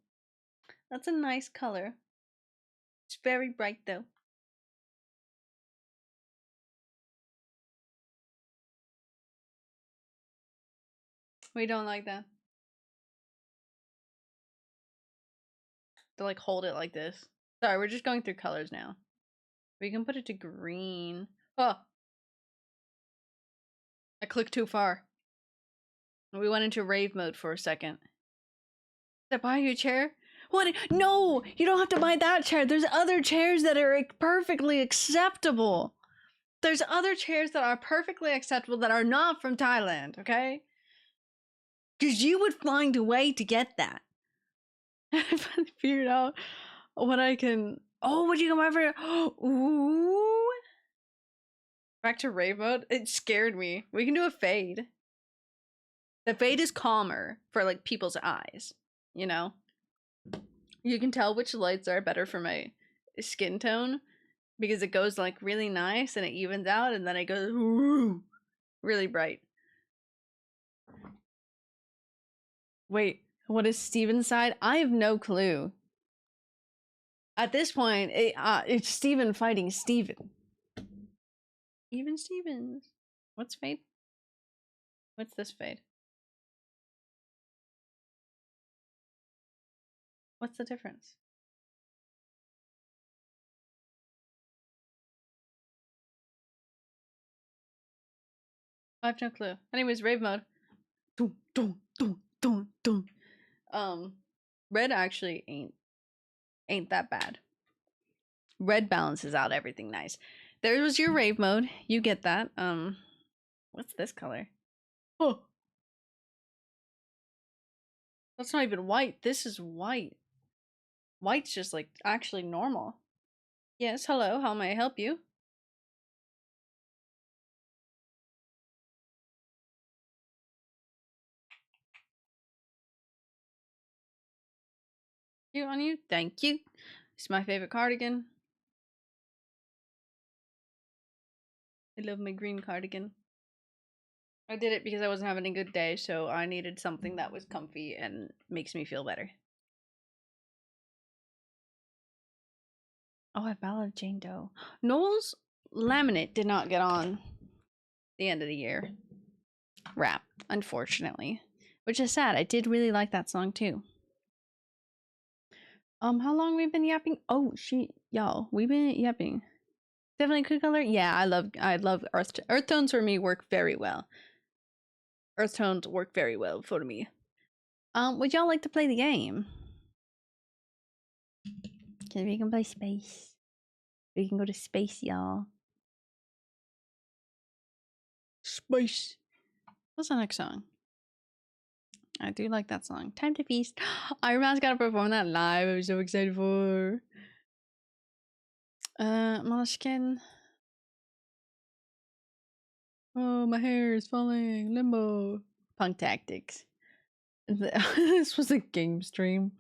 That's a nice color. It's very bright though. We don't like that. To like hold it like this. Sorry, we're just going through colors now. We can put it to green. Oh! I clicked too far. We went into rave mode for a second. Did I buy you a chair? What? No! You don't have to buy that chair. There's other chairs that are perfectly acceptable. There's other chairs that are perfectly acceptable that are not from Thailand, okay? Because you would find a way to get that. I finally figured out what I can... Oh, what you come over? Ooh! Back to rave mode? It scared me. We can do a fade. The fade is calmer for like people's eyes, you know? You can tell which lights are better for my skin tone because it goes like really nice and it evens out, and then it goes ooh, really bright. Wait, what is Steven's side? I have no clue. At this point, it's Steven fighting Steven. Even Stevens. What's fade? What's this fade? What's the difference? I have no clue. Anyways, rave mode. Dun, dun, dun, dun, dun. Red actually ain't that bad. Red balances out everything nice. There was your rave mode. You get that. What's this color? Oh. That's not even white. This is white. White's just like actually normal. Yes, hello. How may I help you? You on you? Thank you. It's my favorite cardigan. I love my green cardigan. I did it because I wasn't having a good day, so I needed something that was comfy and makes me feel better. Oh, I ballad Jane Doe. Noel's laminate did not get on the end of the year rap, unfortunately, which is sad. I did really like that song too. How long we've been yapping? Oh, y'all, we've been yapping. Definitely good color. Yeah, I love earth tones for me work very well. Earth tones work very well for me. Would y'all like to play the game? Cause we can play space. We can go to space, y'all. Space. What's the next song? I do like that song. Time to Feast. Iron Man's gotta perform that live. I'm so excited for. Moleskine. Oh, my hair is falling. Limbo. Punk Tactics. This was a game stream.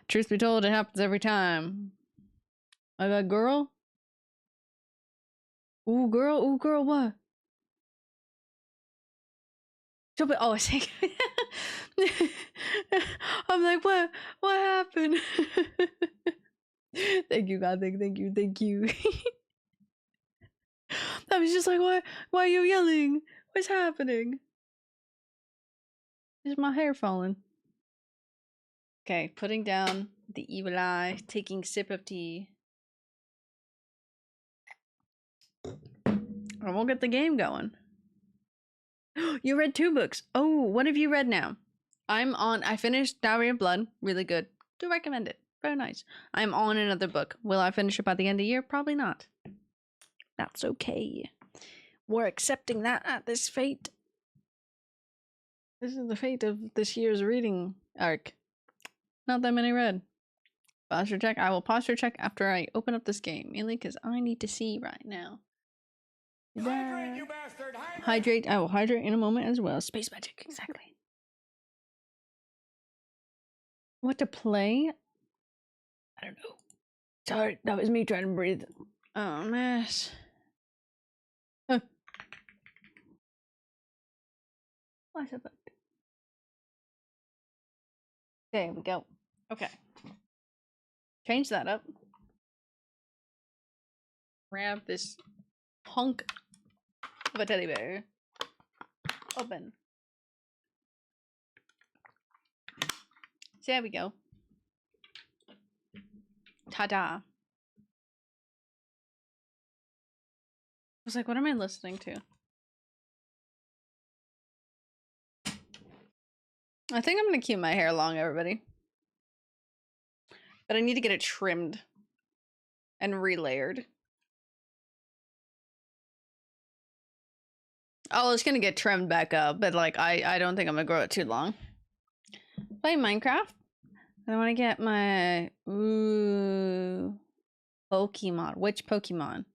Truth be told, it happens every time. I got girl. Ooh, girl, what? Jump it. Oh, I think. I'm like, what happened? Thank you, God. Thank you. I was just like, why are you yelling? What's happening? Is my hair falling? Okay, putting down the evil eye, taking sip of tea. And we'll get the game going. You read 2 books. Oh, what have you read now? I finished Diary of Blood. Really good. Do recommend it. Very nice. I'm on another book. Will I finish it by the end of the year? Probably not. That's okay. We're accepting that at this fate. This is the fate of this year's reading arc. Not that many read. Posture check. I will posture check after I open up this game. Mainly because I need to see right now. Hydrate, you bastard! Hydrate. I will hydrate in a moment as well. Space magic. Exactly. What to play? I don't know. Sorry, that was me trying to breathe. Oh, mess. Huh. What's up? There we go. Okay. Change that up. Grab this hunk of a teddy bear. Open. So there we go. Ta-da. I was like, what am I listening to? I think I'm gonna keep my hair long, everybody. But I need to get it trimmed and relayered. Oh, it's gonna get trimmed back up, but like I don't think I'm gonna grow it too long. Play Minecraft. I want to get my Pokemon. Which Pokemon?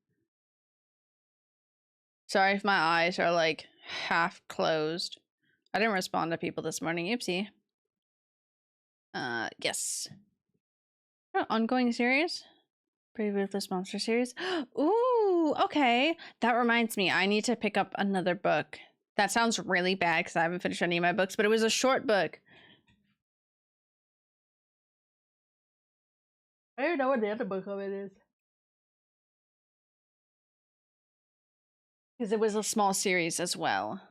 Sorry if my eyes are like half closed. I didn't respond to people this morning. Oopsie. Yes. Oh, ongoing series? Pretty Ruthless Monster series. Ooh, okay. That reminds me, I need to pick up another book. That sounds really bad because I haven't finished any of my books, but it was a short book. I don't know what the other book of it is. Because it was a small series as well.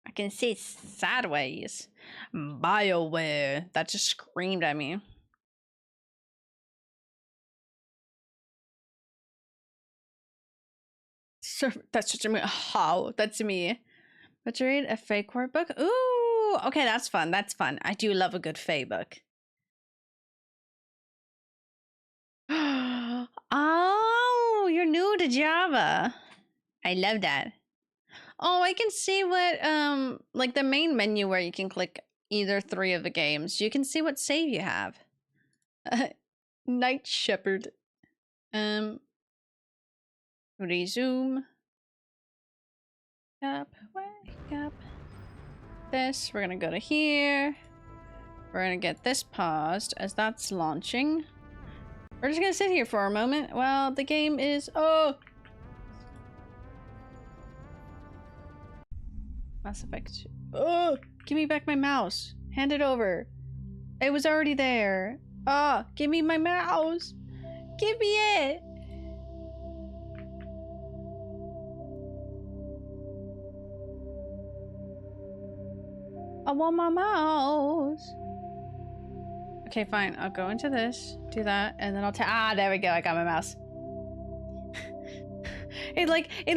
I can see sideways. BioWare. That just screamed at me. That's just me. How? That's me. But you read a Fae Court book? Ooh, okay, that's fun. That's fun. I do love a good Fae book. Oh, you're new to Java. I love that. Oh, I can see what like the main menu where you can click either 3 of the games. You can see what save you have. Night Shepherd. Resume. Up, wake up. This, we're gonna go to here. We're gonna get this paused as that's launching. We're just gonna sit here for a moment while the game is, oh! Mass Effect. Oh! Give me back my mouse. Hand it over. It was already there. Ah! Oh, give me my mouse! Give me it! I want my mouse. Okay, fine. I'll go into this, do that, and then I'll there we go. I got my mouse. It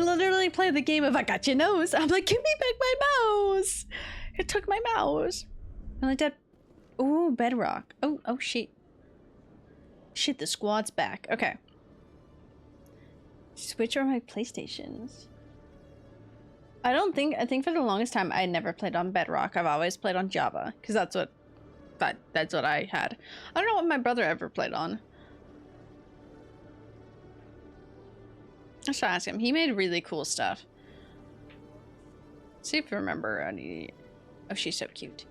literally played the game of I got your nose. I'm like, give me back my mouse. It took my mouse. And I did. Ooh, bedrock. Oh shit. Shit, the squad's back. Okay. Switch over my PlayStations. I think for the longest time I never played on Bedrock. I've always played on Java because that's what I had. I don't know what my brother ever played on. I should ask him. He made really cool stuff. See if I remember any. Oh, she's so cute.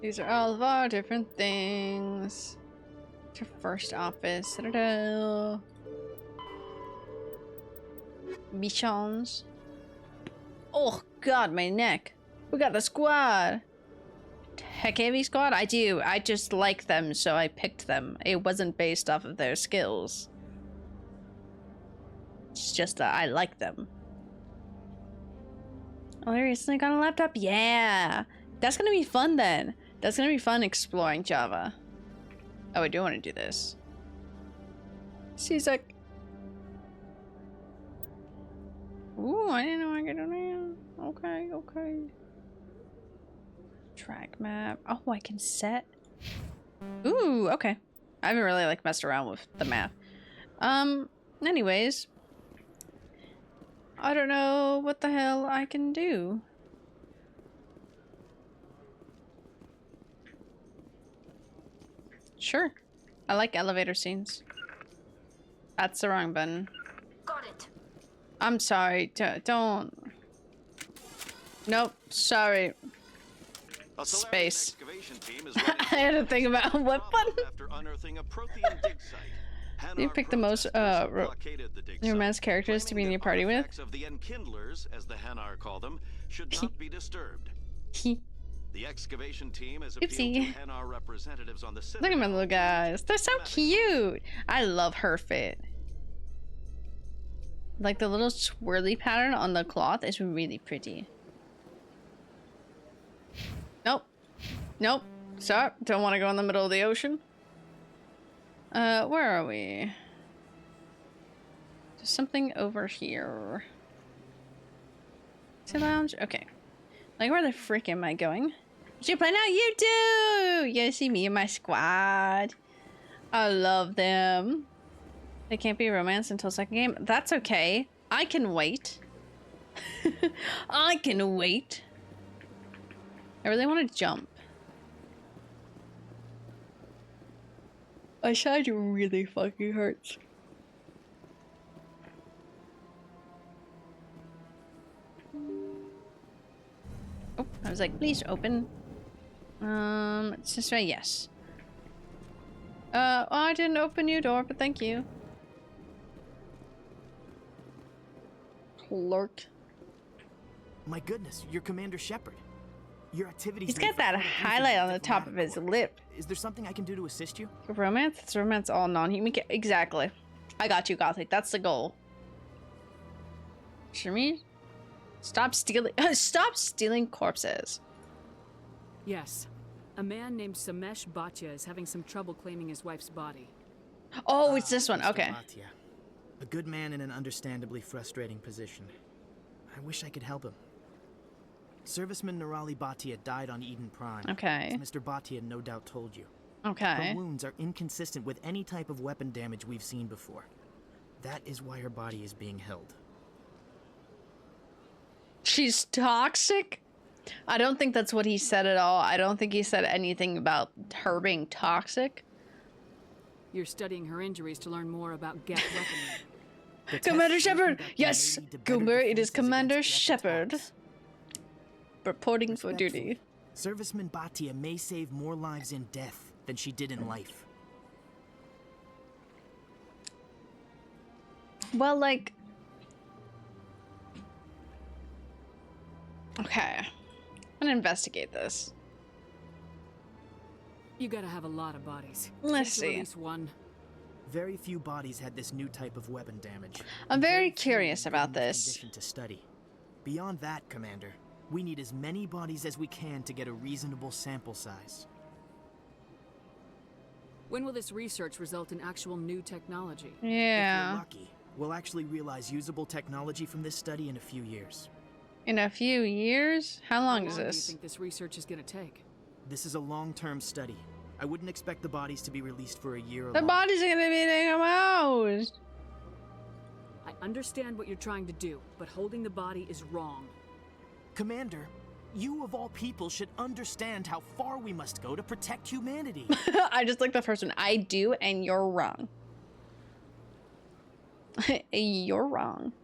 These are all of our different things. Your first office. Da-da-da. Missions. Oh god, my neck. We got the squad. Tech heavy squad? I do. I just like them, so I picked them. It wasn't based off of their skills. It's just that I like them. Oh, they recently got a laptop? Yeah! That's gonna be fun then. That's gonna be fun exploring Java. Oh, I do want to do this. She's like... Ooh, I didn't know I could do that. Okay, okay. Track map. Oh, I can set. Ooh, okay. I haven't really like messed around with the map. Anyways. I don't know what the hell I can do. Sure. I like elevator scenes. That's the wrong button. Got it. I'm sorry. Don't. Nope. Sorry. Space. I had to think about what button. You pick the most romance characters to be in your party with. The enkindlers, as the Hanar call them, should not be disturbed. The excavation team has appealed to Hanar representatives on the city. Look at my little guys. They're so cute. I love her fit. Like the little swirly pattern on the cloth is really pretty. Nope. Nope. Sorry. Don't want to go in the middle of the ocean. Where are we? There's something over here. Is it lounge? Okay. Like, where the frick am I going? Did you play now? You do! You see me and my squad. I love them. They can't be romance until second game. That's okay. I can wait. I can wait. I really want to jump. My side really fucking hurts. Oh, I was like, please open. It's this way, yes. Well, I didn't open your door, but thank you. Clerk. My goodness, you're Commander Shepard. Your activities. He's got that highlight on the top of his lip. Is there something I can do to assist you? Romance? It's romance all non-human. Exactly. I got you, Gothic. That's the goal. Shami? Stop stealing. Stop stealing corpses. Yes. A man named Samesh Bhatia is having some trouble claiming his wife's body. Oh, it's this one. Mr. Okay. Bhatia. A good man in an understandably frustrating position. I wish I could help him. Serviceman Nirali Bhatia died on Eden Prime. Okay. As Mr. Bhatia no doubt told you. Okay. Her wounds are inconsistent with any type of weapon damage we've seen before. That is why her body is being held. She's toxic? I don't think that's what he said at all. I don't think he said anything about her being toxic. You're studying her injuries to learn more about Geth weaponry. The Commander test Shepard! that may Yes! lead to better Goomer, it is defenses Commander against Geth Shepard. attacks. Reporting for Respectfully, duty. Serviceman Bhatia may save more lives in death than she did in life. Well, like... Okay. I'm gonna investigate this. You gotta have a lot of bodies. Let's Take to see. At least one. Very few bodies had this new type of weapon damage. I'm and very few curious were about in the this. condition to study. Beyond that, Commander, we need as many bodies as we can to get a reasonable sample size. When will this research result in actual new technology? If Yeah. we're lucky, we'll actually realize usable technology from this study in a few years. In a few years? How long is do you this? think this research is gonna take? This is a long-term study. I wouldn't expect the bodies to be released for a year or The longer. body's gonna be taken out. I understand what you're trying to do, but holding the body is wrong. Commander, you of all people should understand how far we must go to protect humanity. I just like the first one. I do, and you're wrong. You're wrong.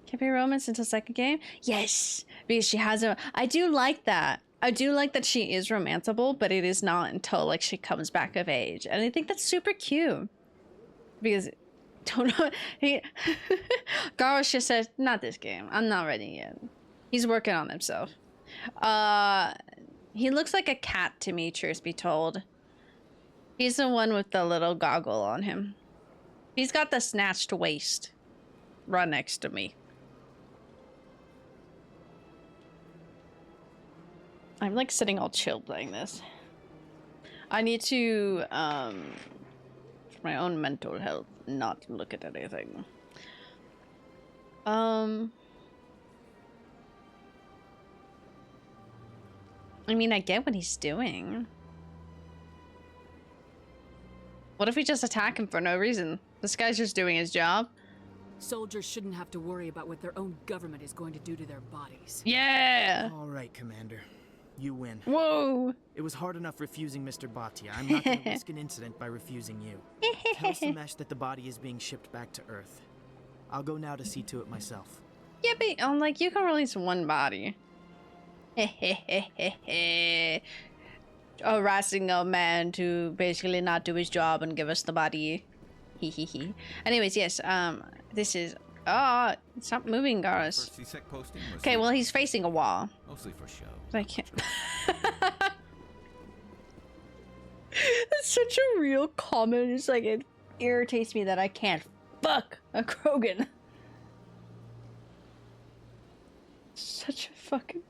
Can't be romance until second game? Yes, because she has a... I do like that. I do like that she is romanceable, but it is not until, like, she comes back of age. And I think that's super cute. Because... Don't know... He... Garros just said, not this game. I'm not ready yet. He's working on himself. He looks like a cat to me, truth be told. He's the one with the little goggle on him. He's got the snatched waist. Right next to me. I'm like sitting all chill playing this. I need to, for my own mental health, not look at anything. I mean, I get what he's doing. What if we just attack him for no reason? This guy's just doing his job. Soldiers shouldn't have to worry about what their own government is going to do to their bodies. Yeah! All right, Commander. You win. Whoa! It was hard enough refusing Mr. Bhatia. I'm not going to risk an incident by refusing you. Tell Samesh that the body is being shipped back to Earth. I'll go now to see to it myself. Yeah, but I'm like, you can release one body. Harassing a man to basically not do his job and give us the body. Anyways, yes, this is... Oh, stop moving, Garros. Okay, well, he's facing a wall. Mostly for show. I can't... That's such a real comment. It's like, it irritates me that I can't fuck a Krogan. Such a fucking...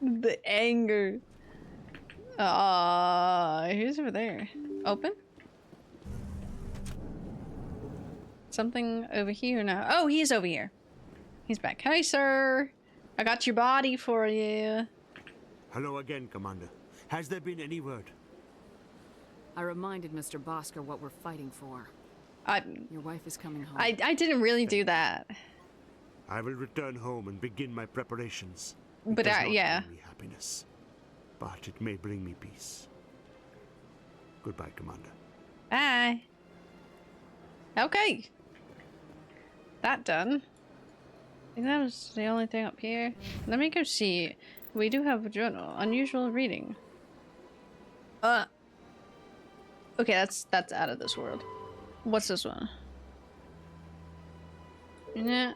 The anger. Who's over there? Open? Something over here now. Oh, he's over here. He's back. Hey, sir. I got your body for you. Hello again, Commander. Has there been any word? I reminded Mr. Bosker what we're fighting for. Your wife is coming home. I didn't really do that. I will return home and begin my preparations. But, It does not yeah. bring me happiness, but it may bring me peace. Goodbye, Commander. Bye. Okay. That done. I think that was the only thing up here. Let me go see. We do have a journal. Unusual reading. Okay, that's out of this world. What's this one? Yeah.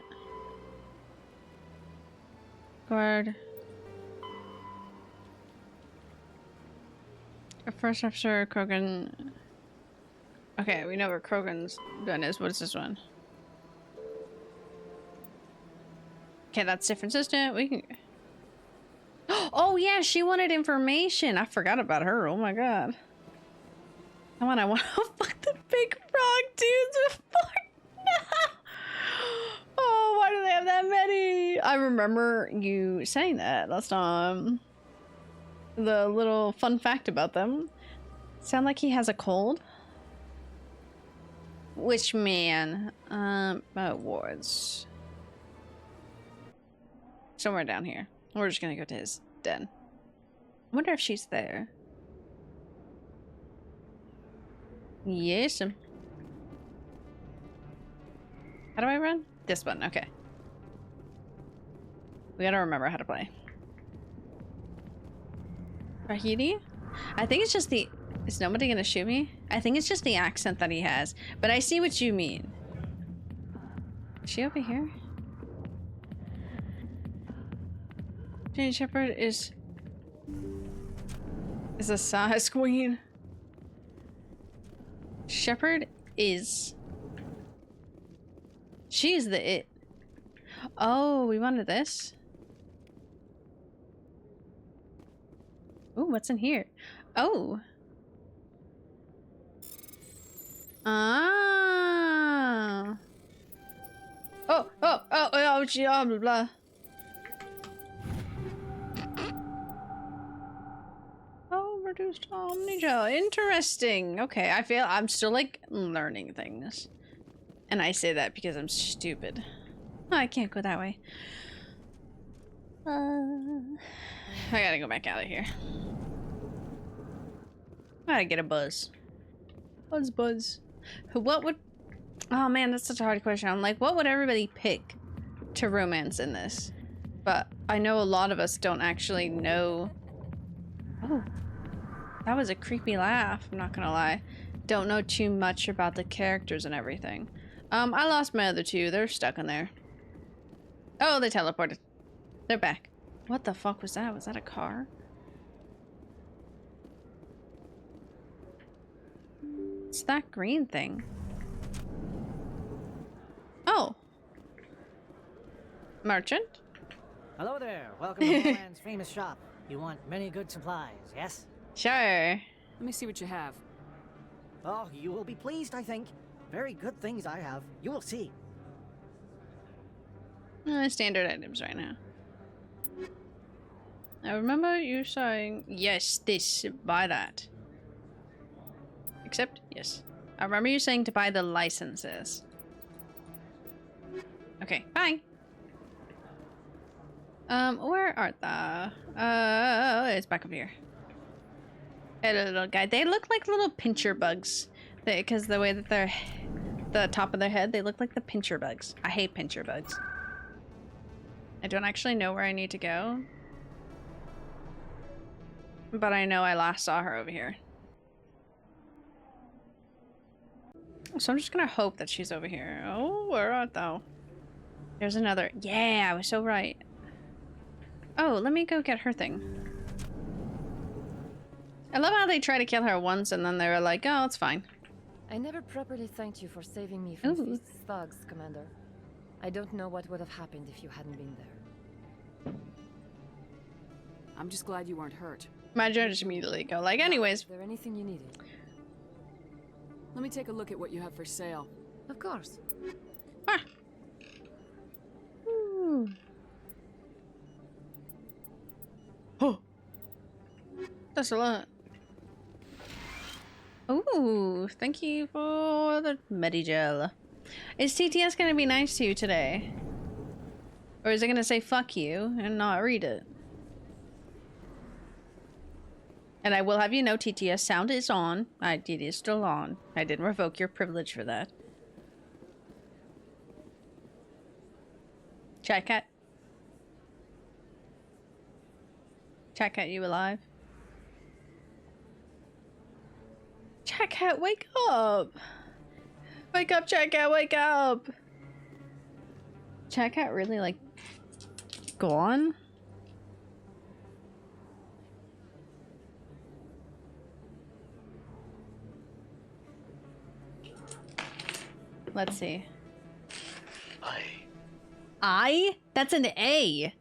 Guard. First officer, Krogan. Okay, we know where Krogan's gun is. What is this one? Okay, that's different system. We can... Oh yeah, she wanted information. I forgot about her. Oh my god. Come on, I want to fuck the big frog dudes before. No. Oh, why do they have that many? I remember you saying that last time. The little fun fact about them. Sound like he has a cold? Which man? Wards. Somewhere down here. We're just gonna go to his den. I wonder if she's there. Yes. How do I run? This button, okay. We gotta remember how to play. Rahidi? I think it's just the... Is nobody gonna shoot me? I think it's just the accent that he has. But I see what you mean. Is she over here? Jane Shepherd is a size queen. Shepherd is... She is the it. Oh, we wanted this? Ooh, what's in here? Oh. Ah. Oh, gee, blah, blah, blah. Oh, reduced omnigel. Interesting. Okay, I feel I'm still like learning things. And I say that because I'm stupid. Oh, I can't go that way. I gotta go back out of here. I gotta get a buzz. Buzz. What would... Oh man, that's such a hard question. I'm like, what would everybody pick to romance in this? But I know a lot of us don't actually know... Oh. That was a creepy laugh, I'm not gonna lie. Don't know too much about the characters and everything. I lost my other two. They're stuck in there. Oh, they teleported. They're back. What the fuck was that? Was that a car? What's that green thing? Oh. Merchant? Hello there. Welcome to Moreland's famous shop. You want many good supplies, yes? Sure. Let me see what you have. Oh, you will be pleased, I think. Very good things I have. You will see. Standard items right now. I remember you saying, yes, this, buy that. Except, yes. I remember you saying to buy the licenses. Okay, bye. Where art thou? It's back up here. Hello, little guy. They look like little pincher bugs. Because the way that they're... The top of their head, they look like the pincher bugs. I hate pincher bugs. I don't actually know where I need to go. But I know I last saw her over here. So I'm just gonna hope that she's over here. Oh, where art thou? There's another. Yeah, I was so right. Oh, let me go get her thing. I love how they try to kill her once and then they were like, oh, it's fine. I never properly thanked you for saving me from Fist's thugs, Commander. I don't know what would have happened if you hadn't been there. I'm just glad you weren't hurt. My judge immediately go like, anyways. Is there anything you needed? Let me take a look at what you have for sale. Of course. Ah. Ooh. Oh. That's a lot. Ooh, thank you for the Medigel. Is TTS gonna be nice to you today? Or is it gonna say fuck you and not read it? And I will have you know TTS sound is on. It is still on. I didn't revoke your privilege for that. Chat cat. Chat cat, you alive? Chat cat, wake up! Wake up, Chat cat, wake up! Chat cat really like gone? Let's see. I? That's an A.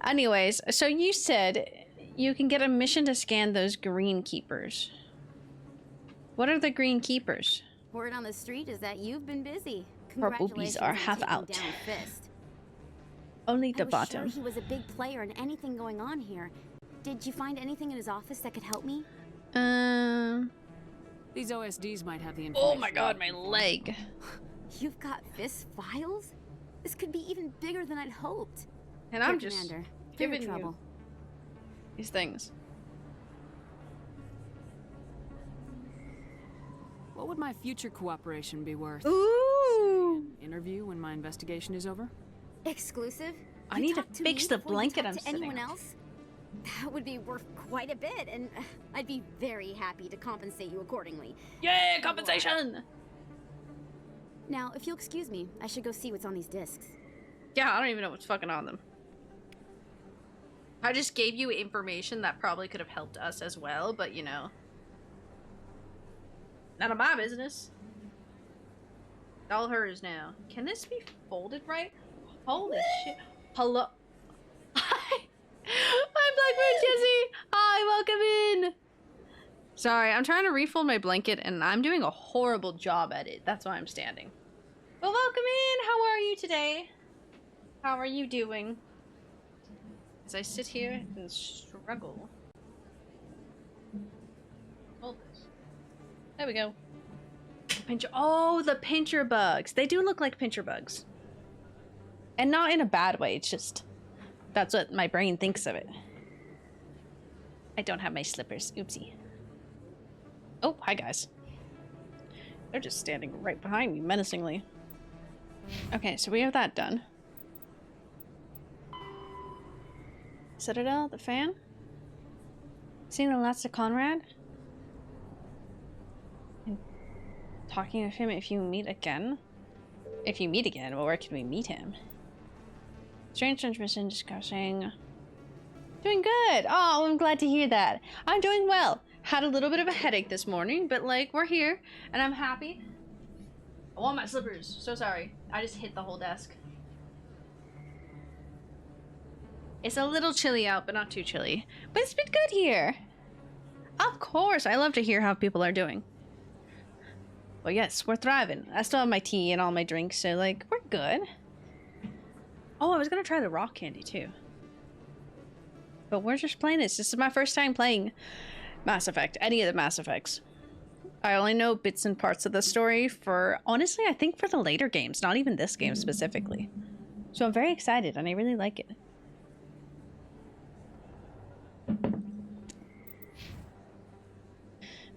Anyways, so you said you can get a mission to scan those green keepers. What are the green keepers? Word on the street is that you've been busy. Our boobies are half out. Only the bottom. Sure he was a big player in anything going on here. Did you find anything in his office that could help me? These OSDs might have the information. Oh my god, my leg. You've got FIS files? This could be even bigger than I'd hoped. And I'm just Commander, giving trouble. you these things. What would my future cooperation be worth? Ooh! Say, an interview when my investigation is over? Exclusive? I need to fix the blanket I'm sitting anyone on. else? That would be worth quite a bit, and I'd be very happy to compensate you accordingly. Yay, compensation! Now, if you'll excuse me, I should go see what's on these discs. Yeah, I don't even know what's fucking on them. I just gave you information that probably could have helped us as well, but you know. None of my business. All hers now. Can this be folded right? Holy shit. Hello. Hi. I'm Blackbird Jesse. Hi, welcome in. Sorry, I'm trying to refold my blanket and I'm doing a horrible job at it. That's why I'm standing. Well, welcome in. How are you today? How are you doing? As I sit here and struggle. Hold this. There we go. Pincher. Oh, the pincher bugs. They do look like pincher bugs. And not in a bad way. It's just... that's what my brain thinks of it. I don't have my slippers. Oopsie. Oh, hi guys. They're just standing right behind me menacingly. Okay, so we have that done. Citadel, the fan? Seeing the last of Conrad? And talking with him if you meet again? If you meet again, well, where can we meet him? Strange transmission discussing... Doing good! Oh, I'm glad to hear that. I'm doing well. Had a little bit of a headache this morning, but like, we're here, and I'm happy. I want my slippers. So sorry. I just hit the whole desk. It's a little chilly out, but not too chilly. But it's been good here. Of course, I love to hear how people are doing. Well, yes, we're thriving. I still have my tea and all my drinks, so like, we're good. Oh, I was gonna try the rock candy too. But we're just playing this. This is my first time playing Mass Effect, any of the Mass Effects. I only know bits and parts of the story for, honestly, I think for the later games, not even this game specifically. So I'm very excited and I really like it.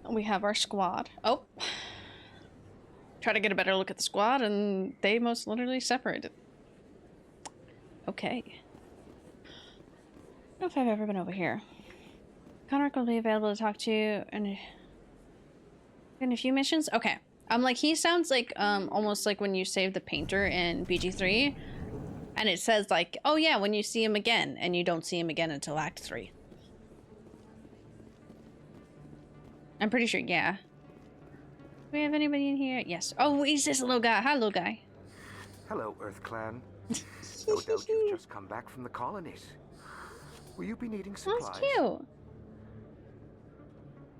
We have our squad. Oh. Try to get a better look at the squad and they most literally separated. Okay. I don't know if I've ever been over here. Connor will be available to talk to you in a few missions. Okay. I'm like, he sounds like almost like when you save the painter in BG3 and it says like, oh yeah, when you see him again, and you don't see him again until Act 3. I'm pretty sure, yeah. Do we have anybody in here? Yes. Oh, he's this little guy. Hi, little guy. Hello, Earth Clan. No doubt you've just come back from the colonies. Will you be needing supplies? That's cute.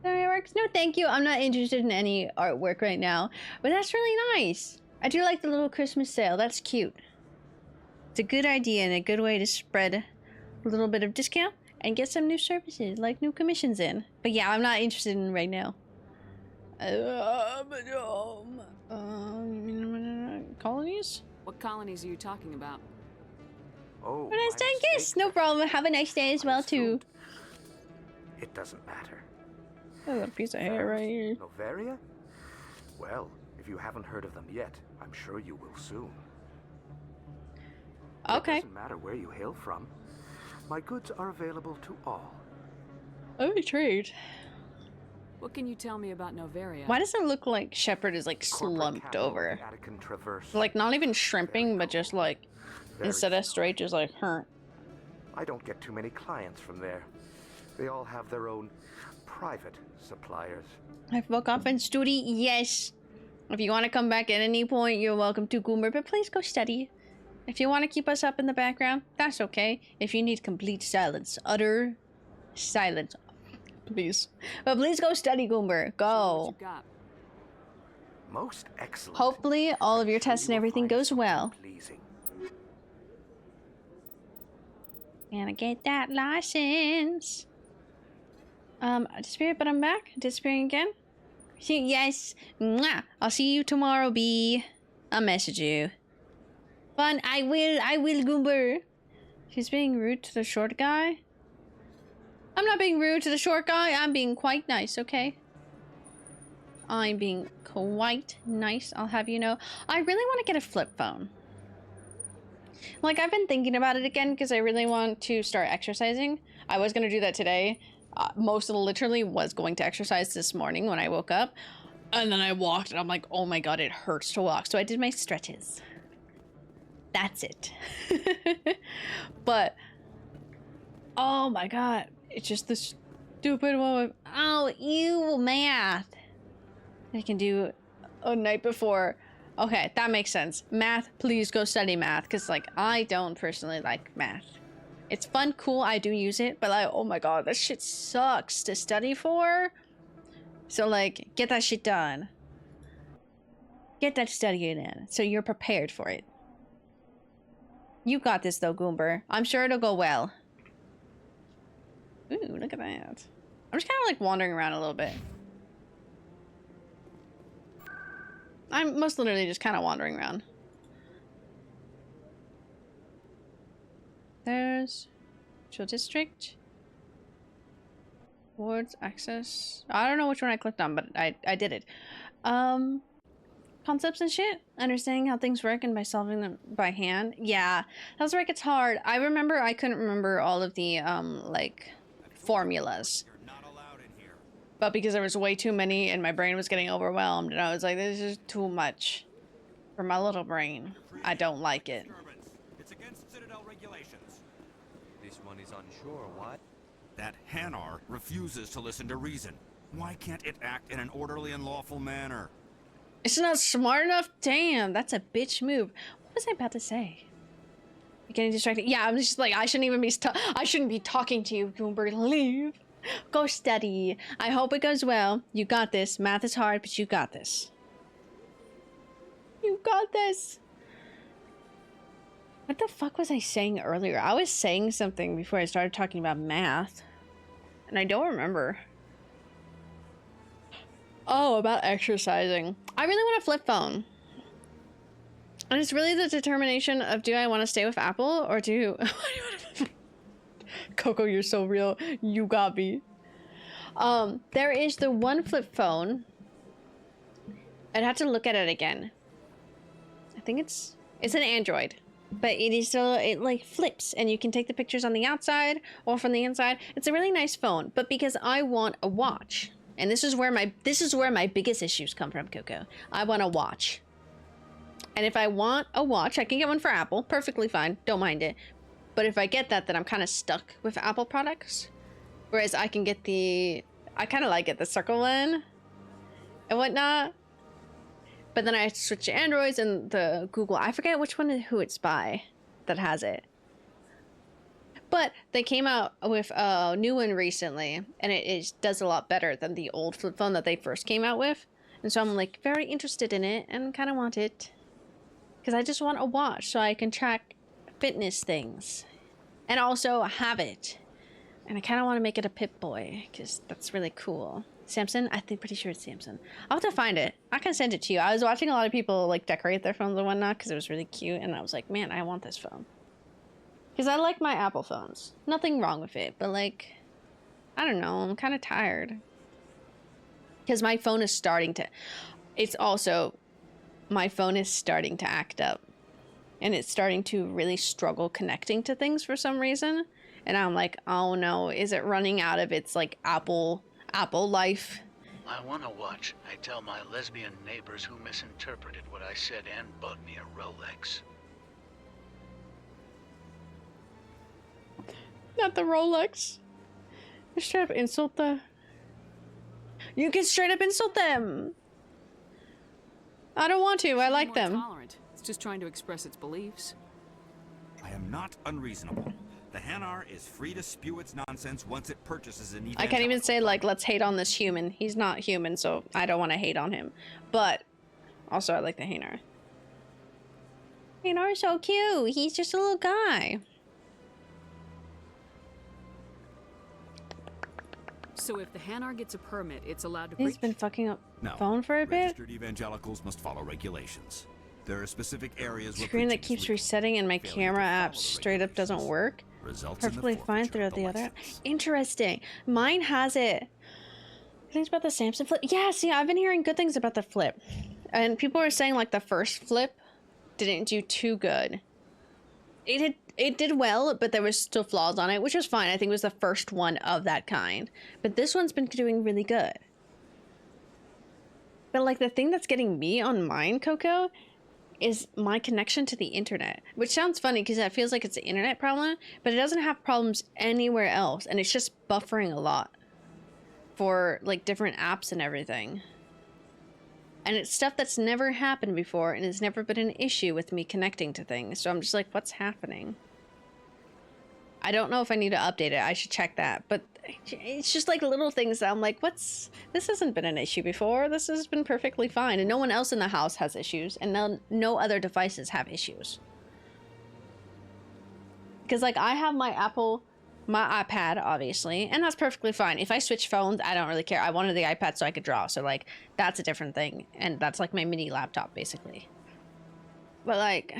Fireworks? No, thank you. I'm not interested in any artwork right now. But that's really nice. I do like the little Christmas sale. That's cute. It's a good idea and a good way to spread a little bit of discount and get some new services, like new commissions in. But yeah, I'm not interested in right now. Colonies? What colonies are you talking about? Oh, Have a nice day, kiss. No problem. Have a nice day as well, too. It doesn't matter. Oh, a piece of hair right here. Novaria? Well, if you haven't heard of them yet, I'm sure you will soon. Okay. It doesn't matter where you hail from. My goods are available to all. Oh, trade. What can you tell me about Novaria? Why does it look like Shepard is like slumped over? Like not even shrimping, but just like instead of straight, just like hurt. I don't get too many clients from there. They all have their own private suppliers. I woke up and study. Yes. If you want to come back at any point, you're welcome to, Goomer. But please go study. If you want to keep us up in the background, that's okay. If you need complete silence, utter silence, please. But please go study, Goomber. Go. Most excellent. Hopefully, all of your tests and everything goes well. Pleasing. Gonna get that license. Disappeared, but I'm back. Disappearing again. Yes. Mwah. I'll see you tomorrow, B. I'll message you. Fun. I will, Goomber. She's being rude to the short guy. I'm not being rude to the short guy. I'm being quite nice, okay? I'm being quite nice, I'll have you know. I really want to get a flip phone. Like, I've been thinking about it again because I really want to start exercising. I was going to do that today. Literally was going to exercise this morning when I woke up. And then I walked and I'm like, oh my god, it hurts to walk. So I did my stretches. That's it. But, oh my god. It's just the stupid one. Oh, ew, math. I can do a night before. Okay, that makes sense. Math, please go study math. Because, like, I don't personally like math. It's fun, cool, I do use it. But, like, oh my god, that shit sucks to study for. So, like, get that shit done. Get that studying in. So you're prepared for it. You got this, though, Goomber. I'm sure it'll go well. Ooh, look at that. I'm just kind of, like, wandering around a little bit. I'm most literally just kind of wandering around. There's Chill District. Wards, access. I don't know which one I clicked on, but I did it. Concepts and shit. Understanding how things work and by solving them by hand. Yeah, that's where it gets hard. I remember I couldn't remember all of the, like, formulas. But because there was way too many and my brain was getting overwhelmed and I was like, this is too much for my little brain. I don't like it. It's against Citadel regulations. This one is unsure why. That Hanar refuses to listen to reason. Why can't it act in an orderly and lawful manner? It's not smart enough? Damn, that's a bitch move. What was I about to say? You're getting distracted. Yeah, I'm just like, I shouldn't be talking to you, Goomber. Leave. Go study. I hope it goes well. You got this. Math is hard, but you got this. You got this. What the fuck was I saying earlier? I was saying something before I started talking about math. And I don't remember. Oh, about exercising. I really want a flip phone. And it's really the determination of, do I want to stay with Apple or do... Coco, you're so real. You got me. There is the one flip phone. I'd have to look at it again. I think it's an Android, but it is still, it like flips and you can take the pictures on the outside or from the inside. It's a really nice phone, but because I want a watch, and this is where my biggest issues come from, Coco. I want a watch. And if I want a watch, I can get one for Apple, perfectly fine, don't mind it. But if I get that, then I'm kind of stuck with Apple products. Whereas I can get I kind of like it, the circle one and whatnot. But then I switch to Androids and the Google. I forget which one, who it's by that has it. But they came out with a new one recently, and it does a lot better than the old flip phone that they first came out with. And so I'm like very interested in it and kind of want it. Because I just want a watch so I can track fitness things and also have it, and I kind of want to make it a Pip-Boy because that's really cool. Samsung? I think pretty sure it's Samsung. I'll have to find it. I can send it to you. I was watching a lot of people like decorate their phones and whatnot because it was really cute, and I was like, man, I want this phone because I like my Apple phones. Nothing wrong with it, but like, I don't know, I'm kind of tired because my phone is starting to act up. And it's starting to really struggle connecting to things for some reason. And I'm like, oh no, is it running out of its like Apple life? I want to watch. I tell my lesbian neighbors who misinterpreted what I said and bought me a Rolex. Not the Rolex. You straight up insult You can straight up insult them. I don't want to. I like them. Tolerant. It's just trying to express its beliefs. I am not unreasonable. The Hanar is free to spew its nonsense once it purchases an I can't even say, like, let's hate on this human. He's not human, so I don't want to hate on him. But, also, I like the Hanar. Hanar's so cute. He's just a little guy. So if the Hanar gets a permit, it's allowed to He's been fucking up No. phone for a bit. Registered evangelicals must follow regulations. There are specific areas where Screen that keeps resetting and my camera app straight up doesn't work. Perfectly fine throughout the other. Interesting. Mine has it. Things about the Samson flip. Yeah, see, I've been hearing good things about the flip. And people are saying like the first flip didn't do too good. It did well, but there was still flaws on it, which was fine. I think it was the first one of that kind. But this one's been doing really good. But like the thing that's getting me on mine, Coco, is my connection to the internet, which sounds funny because it feels like it's an internet problem, but it doesn't have problems anywhere else, and it's just buffering a lot for like different apps and everything. And it's stuff that's never happened before, and it's never been an issue with me connecting to things. So I'm just like, what's happening? I don't know if I need to update it. I should check that. But it's just like little things that I'm like, this hasn't been an issue before. This has been perfectly fine. And no one else in the house has issues. And no other devices have issues. Because like I have my iPad, obviously. And that's perfectly fine. If I switch phones, I don't really care. I wanted the iPad so I could draw. So like, that's a different thing. And that's like my mini laptop, basically. But like...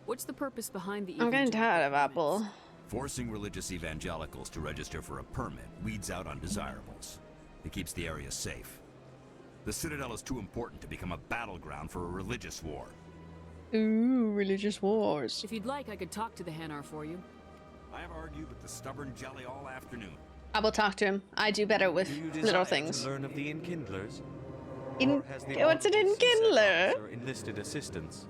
What's the purpose behind the... I'm getting tired of Apple. Forcing religious evangelicals to register for a permit weeds out undesirables. It keeps the area safe. The Citadel is too important to become a battleground for a religious war. Ooh, religious wars. If you'd like, I could talk to the Hanar for you. I have argued with the stubborn jelly all afternoon. I will talk to him. I do better with little things. To learn of the Enkindlers? What's an Enkindler? Enlisted assistance.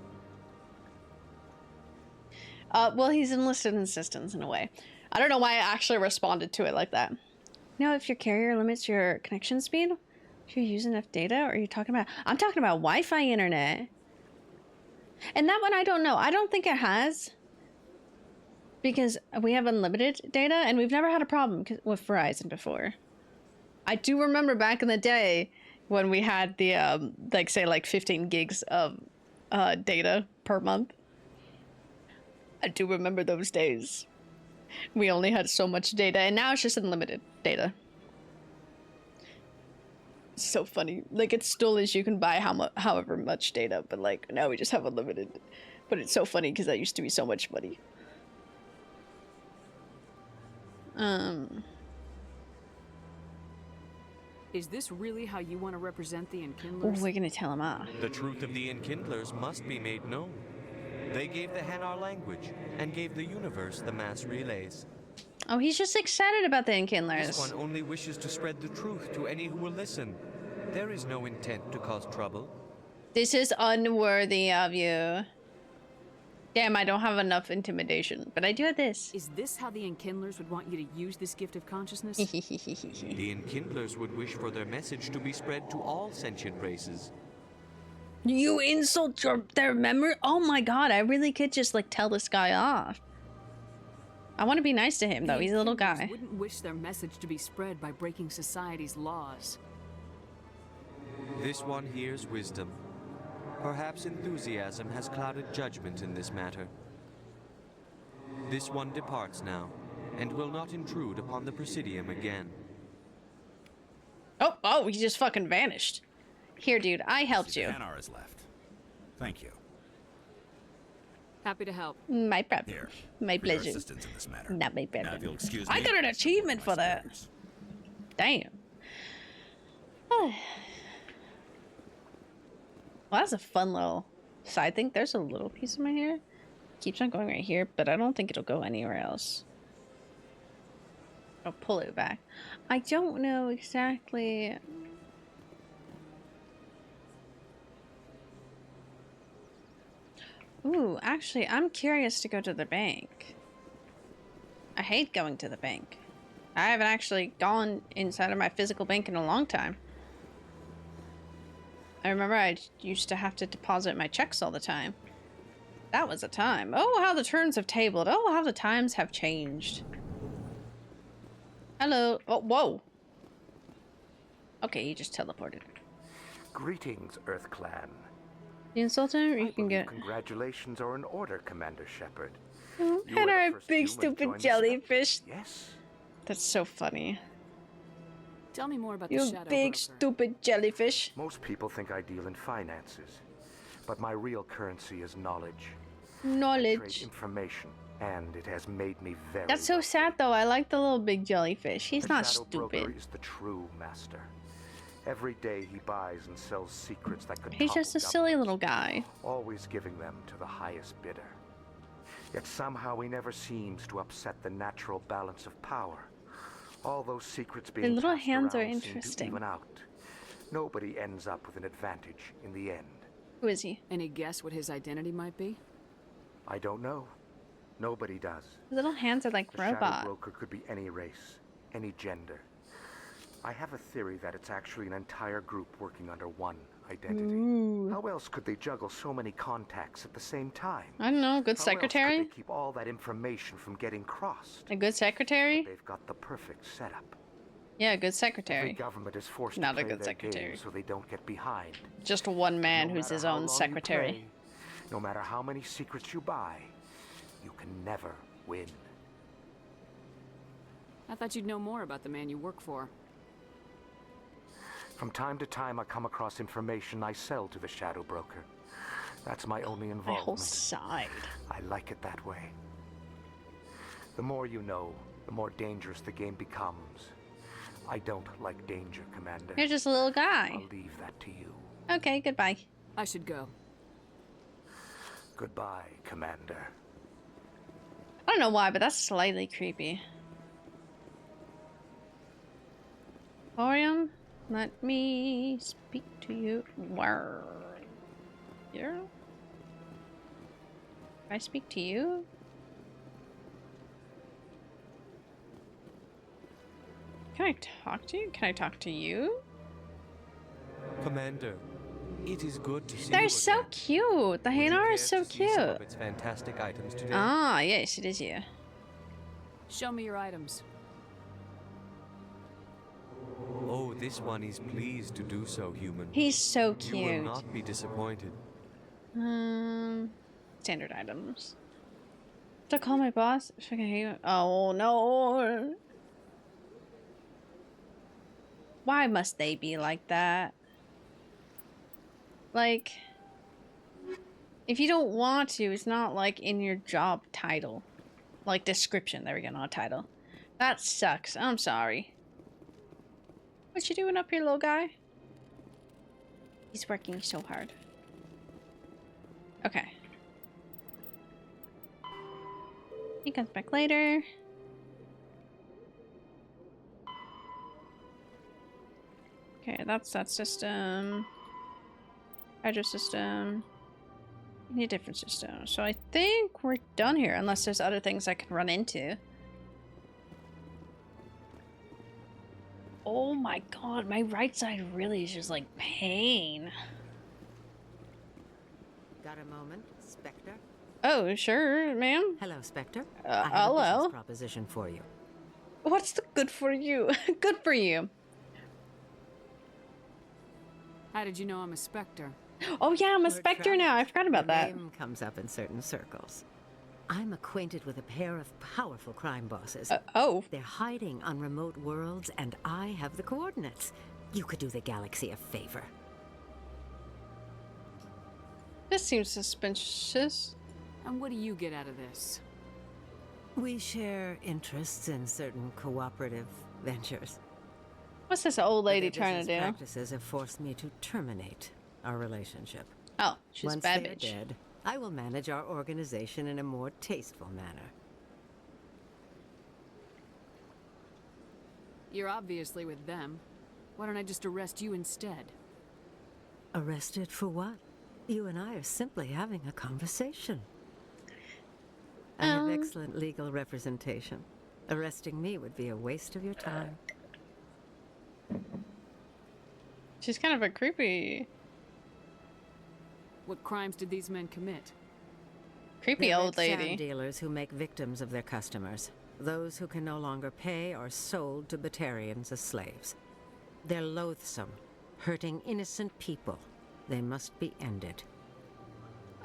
Well, he's enlisted assistance in a way. I don't know why I actually responded to it like that. You know, if your carrier limits your connection speed, if you're using enough data, or are you talking about... I'm talking about Wi-Fi internet. And that one, I don't know. I don't think it has. Because we have unlimited data, and we've never had a problem with Verizon before. I do remember back in the day when we had the, like, say, like 15 gigs of data per month. I do remember those days. We only had so much data, and now it's just unlimited data. It's so funny. Like, it still is, you can buy however much data, but like, now we just have unlimited. But it's so funny because that used to be so much money. Is this really how you want to represent the Enkindlers? We're gonna tell him off. The truth of the Enkindlers must be made known. They gave the Hanar language, and gave the universe the mass relays. Oh, he's just excited about the Enkindlers. This one only wishes to spread the truth to any who will listen. There is no intent to cause trouble. This is unworthy of you. Damn, I don't have enough intimidation, but I do have this. Is this how the Enkindlers would want you to use this gift of consciousness? The Enkindlers would wish for their message to be spread to all sentient races. You insult their memory? Oh my god, I really could just like tell this guy off. I want to be nice to him though, he's a little guy. Wouldn't wish their message to be spread by breaking society's laws. This one hears wisdom. Perhaps enthusiasm has clouded judgment in this matter. This one departs now, and will not intrude upon the Presidium again. Oh, he just fucking vanished. Here, dude, I helped you. Hanar is left. Thank you. Happy to help. My problem. Here, my for your pleasure. assistance in this matter. Not my problem. Now, if you'll excuse me, I got an achievement for that. Damn. Well, that's a fun little side thing. There's a little piece of my hair. Keeps on going right here, but I don't think it'll go anywhere else. I'll pull it back. I don't know exactly. Ooh, actually, I'm curious to go to the bank. I hate going to the bank. I haven't actually gone inside of my physical bank in a long time. I remember I used to have to deposit my checks all the time. That was a time. Oh, how the turns have tabled. Oh, how the times have changed. Hello. Oh, whoa. Okay, he just teleported. Greetings, Earth Clan. The insultant, you I can get. Congratulations are in order, Commander Shepard. And our big stupid jellyfish. Yes. That's so funny. Tell me more about the You Shadow big Broker. stupid jellyfish. Most people think I deal in finances, but my real currency is knowledge. Knowledge. I trade information, and it has made me very. That's so sad, though. I like the little big jellyfish. He's not Shadow stupid. Broker is the true master. Every day he buys and sells secrets that could. He's just a silly little guy. Always giving them to the highest bidder. Yet somehow he never seems to upset the natural balance of power. All those secrets being The little passed hands are around seem to interesting. even out. Nobody ends up with an advantage in the end. Who is he? Any guess what his identity might be? I don't know. Nobody does. The little hands are like The Shadow robot. Broker could be any race, any gender. I have a theory that it's actually an entire group working under one identity. Ooh. How else could they juggle so many contacts at the same time? I don't know. Good How secretary? else could they keep all that information from getting crossed? A good secretary? But they've got the perfect setup. Yeah, good Every secretary. government is forced Not to a play good their secretary. game so they don't get behind. Just one man No who's matter his how own long you secretary. play, no matter how many secrets you buy, you can never win. I thought you'd know more about the man you work for. From time to time, I come across information I sell to the Shadow Broker. That's my only My involvement. whole side. I like it that way. The more you know, the more dangerous the game becomes. I don't like danger, Commander. You're just a little guy. I'll leave that to you. Okay, goodbye. I should go. Goodbye, Commander. I don't know why, but that's slightly creepy. Orion, let me speak to you. Where? Here? I speak to you? Can I talk to you? Can I talk to you? Commander, it is good to see They're you so again. cute. The Would you Hanar care is so to see some cute. of its fantastic items today? Ah, yes, it is here. Show me your items. Oh, this one is pleased to do so, human. He's so You cute. will not be disappointed. Standard items. To call my boss? Oh no. Why must they be like that? Like, if you don't want to, it's not like in your job title. Like description. There we go, not title. That sucks. I'm sorry. What you doing up here, little guy? He's working so hard. Okay. He comes back later. Okay, that's that system. Hydro system. We need a different system. So I think we're done here, unless there's other things I can run into. Oh my god, my right side really is just like pain. Got a moment, Spectre? Oh, sure, ma'am. Hello, Spectre. I have a hello. business proposition for you. What's the good for you? Good for you. How did you know I'm a Spectre? Oh yeah, I'm a Word Spectre now. I forgot about Your that. name comes up in certain circles. I'm acquainted with a pair of powerful crime bosses. Oh. They're hiding on remote worlds, and I have the coordinates. You could do the galaxy a favor. This seems suspicious. And what do you get out of this? We share interests in certain cooperative ventures. What's this old lady But their trying to business do? practices have forced me to terminate our relationship. Oh, she's Once a bad they're bitch. dead, I will manage our organization in a more tasteful manner. You're obviously with them. Why don't I just arrest you instead? Arrested for what? You and I are simply having a conversation. I have excellent legal representation. Arresting me would be a waste of your time. She's kind of a creepy. What crimes did these men commit? Creepy They're old lady. sand dealers who make victims of their customers. Those who can no longer pay are sold to Batarians as slaves. They're loathsome, hurting innocent people. They must be ended.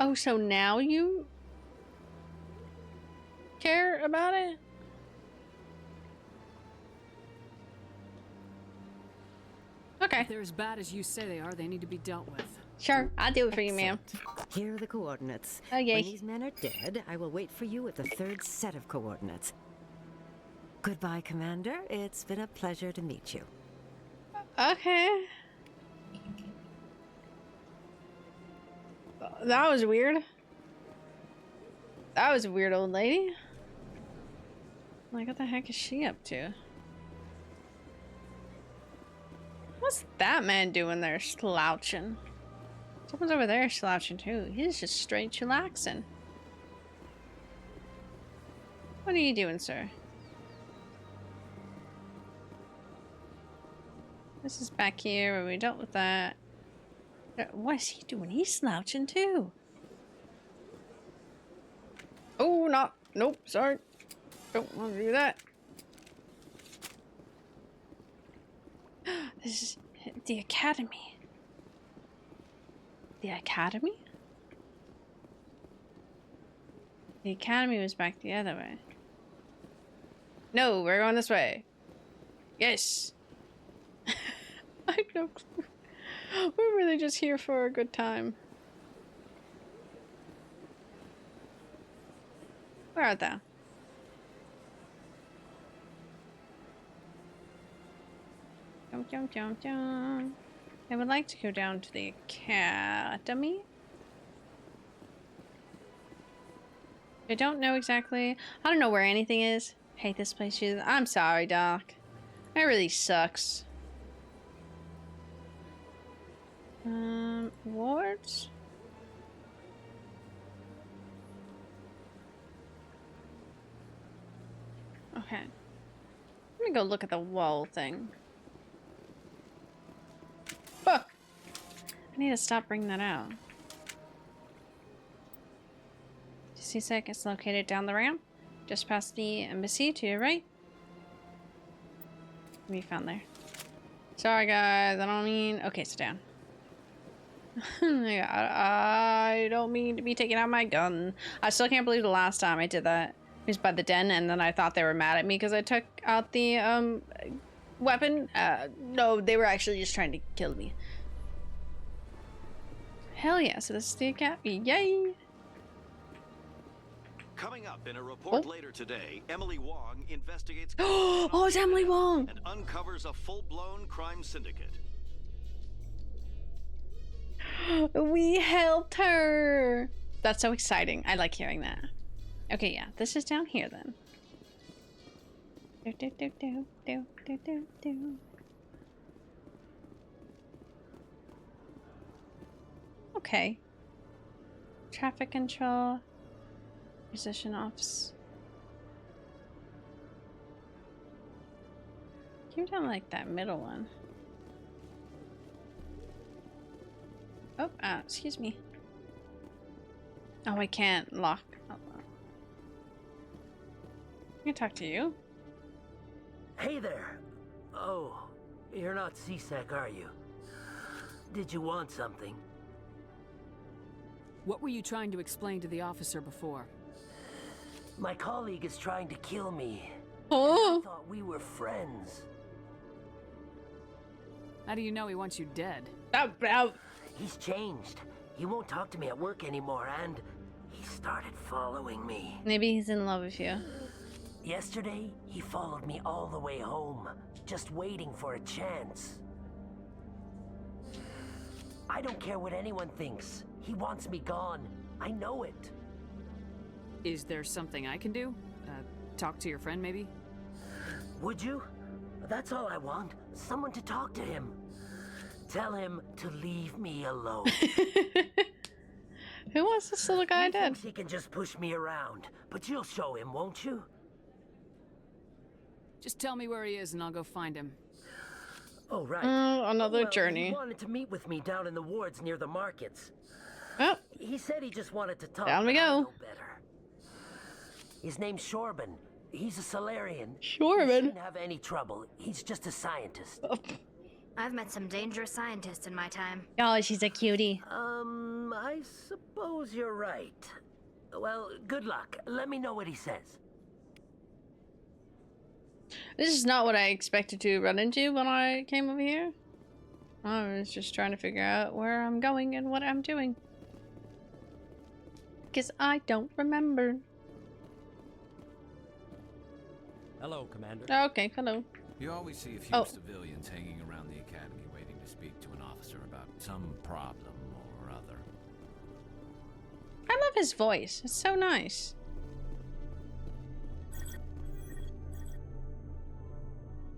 Oh, so now you care about it? Okay. If they're as bad as you say they are, they need to be dealt with. Sure, I'll do it for you, ma'am. Here are the coordinates. Okay. When these men are dead, I will wait for you at the third set of coordinates. Goodbye, Commander. It's been a pleasure to meet you. Okay. That was weird. That was a weird old lady. Like, what the heck is she up to? What's that man doing there slouching? Someone's over there slouching too. He's just straight chillaxing. What are you doing, sir? This is back here where we dealt with that. What is he doing? He's slouching too. Oh, not. Nope, sorry. Don't want to do that. This is the academy. The academy? The academy was back the other way. No, we're going this way. Yes. I have no clue. We're really just here for a good time. Where are they? Jump, jump, jump, jump. I would like to go down to the academy. I don't know exactly. I don't know where anything is. Hate this place. I'm sorry, Doc. It really sucks. Wards? Okay. Let me go look at the wall thing. Oh! I need to stop bringing that out. C-Sec is located down the ramp, just past the embassy to your right. What have you found there? Sorry guys, I don't mean... Okay, sit down. I don't mean to be taking out my gun. I still can't believe the last time I did that. It was by the den, and then I thought they were mad at me because I took out the weapon. No, they were actually just trying to kill me. Hell yeah, so this is the academy. Yay! Coming up in a report later today, Emily Wong investigates... Oh, it's Emily Wong! And uncovers a full-blown crime syndicate. We helped her! That's so exciting. I like hearing that. Okay, yeah, this is down here then. Okay. Traffic control. Position offs. Keep down like that middle one. Oh, excuse me. Oh, I can't lock. Oh, I can talk to you. Hey there. Oh, you're not C-Sec, are you? Did you want something? What were you trying to explain to the officer before? My colleague is trying to kill me. Oh. I thought we were friends. How do you know he wants you dead? He's changed. He won't talk to me at work anymore, and he started following me. Maybe he's in love with you. Yesterday, he followed me all the way home, just waiting for a chance. I don't care what anyone thinks. He wants me gone. I know it. Is there something I can do? Talk to your friend, maybe? Would you? That's all I want. Someone to talk to him. Tell him to leave me alone. Who wants this little guy dead? He can just push me around, but you'll show him, won't you? Just tell me where he is and I'll go find him. Oh, right. Another Well, journey. He wanted to meet with me down in the wards near the markets. Oh. He said he just wanted to talk. Down we but I go. know better. His name's Shorban. He's a Solarian. Shorban? He shouldn't have any trouble. He's just a scientist. Oh. I've met some dangerous scientists in my time. Oh, she's a cutie. I suppose you're right. Well, good luck. Let me know what he says. This is not what I expected to run into when I came over here. I was just trying to figure out where I'm going and what I'm doing. Because I don't remember. Hello, Commander. Okay, hello. You always see a few civilians hanging around the academy waiting to speak to an officer about some problem or other. I love his voice. It's so nice.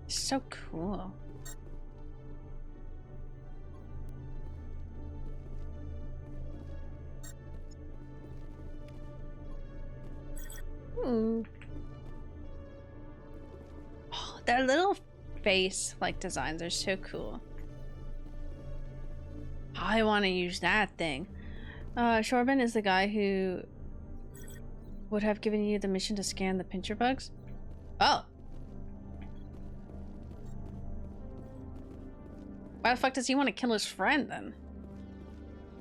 So cool. Ooh. Oh, their little face like designs are so cool. I want to use that thing. Shorban is the guy who would have given you the mission to scan the pincher bugs. Oh. Why the fuck does he want to kill his friend then?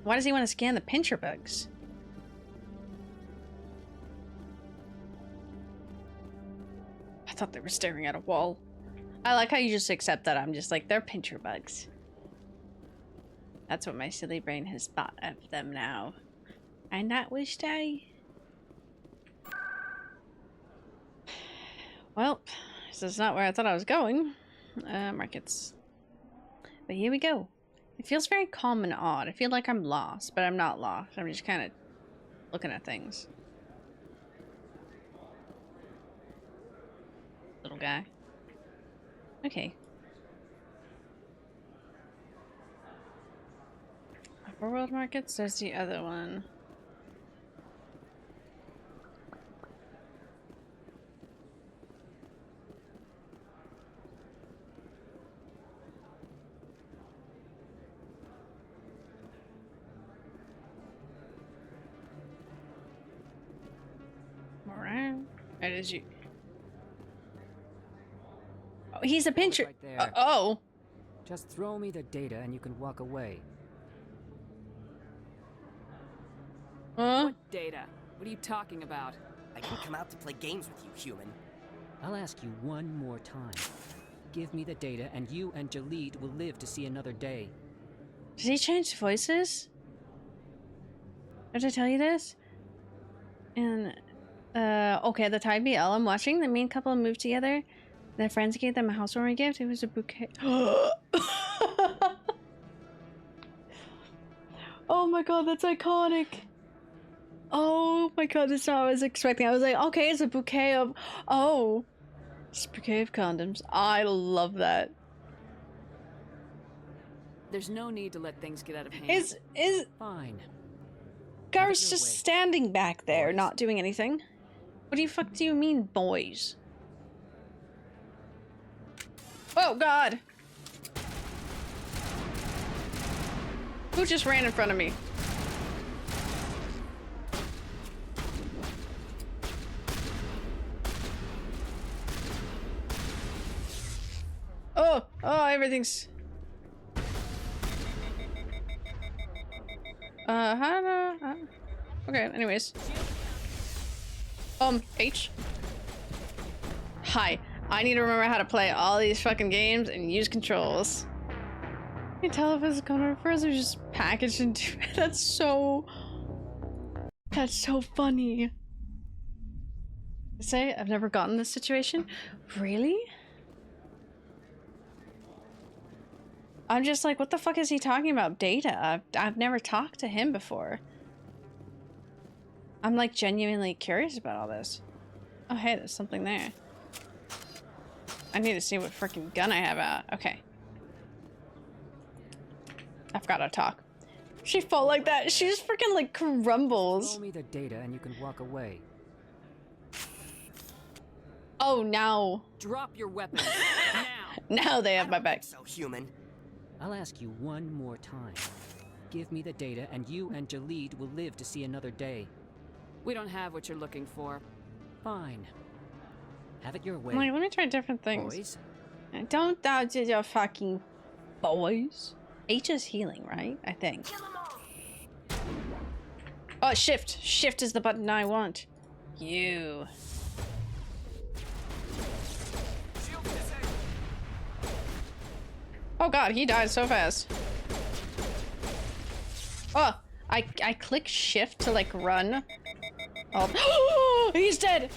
Why does he want to scan the pincher bugs? I thought they were staring at a wall. I like how you just accept that. I'm just like, they're pincher bugs. That's what my silly brain has thought of them now. And that was I. Well, this is not where I thought I was going. Markets. But here we go. It feels very calm and odd. I feel like I'm lost, but I'm not lost. I'm just kind of looking at things. Little guy. Okay. Upper World Markets? There's the other one. Alright. That is you. Oh, he's a pincher. Right there. Oh. Just throw me the data and you can walk away. What data? What are you talking about? I didn't come out to play games with you, human. I'll ask you one more time. Give me the data and you and Jalid will live to see another day. Did he change voices? Did I tell you this? And, okay, at the time BL I'm watching, the main couple moved together. Their friends gave them a housewarming gift. It was a bouquet. Oh my god, that's iconic. Oh my god, that's not what I was expecting. I was like, okay, it's a bouquet of... Oh. It's a bouquet of condoms. I love that. There's no need to let things get out of hand. Is... Fine. Gar's just standing back there, not doing anything. What the fuck do you mean, boys? Oh god! Who just ran in front of me? Oh, everything's... Okay, anyways. H. Hi. I need to remember how to play all these fucking games and use controls. You can tell if it's gonna refers are just packaged into That's so funny. Say, I've never gotten this situation. Really? I'm just like, what the fuck is he talking about? Data? I've never talked to him before. I'm like genuinely curious about all this. Oh hey, there's something there. I need to see what freaking gun I have out. Okay. I forgot how to talk. She fought like that. She just freaking like crumbles. Throw me the data and you can walk away. Oh, now. Drop your weapon. Now. Now they have my back. So human. I'll ask you one more time. Give me the data, and you and Jalid will live to see another day. We don't have what you're looking for. Fine. Have it your way. Wait, let me try different things. Boys? Don't doubt your fucking boys. H is healing, right? I think. Oh, shift. Shift is the button I want. You. Oh god, he died so fast. Oh, I click shift to like run. Oh, he's dead.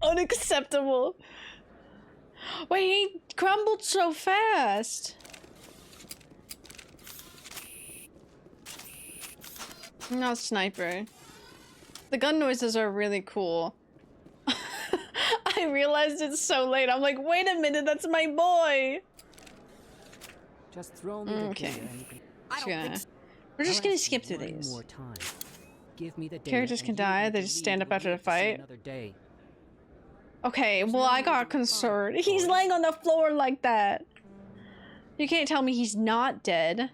Unacceptable. Wait, he crumbled so fast. No sniper. The gun noises are really cool. I realized it so late. I'm like, wait a minute, that's my boy. Just throw me the data and you can... We're just gonna skip through these. More time. Give me the data. Characters can die, they just stand up after the fight. Another day. Okay, well I got concerned. He's laying on the floor like that. You can't tell me he's not dead.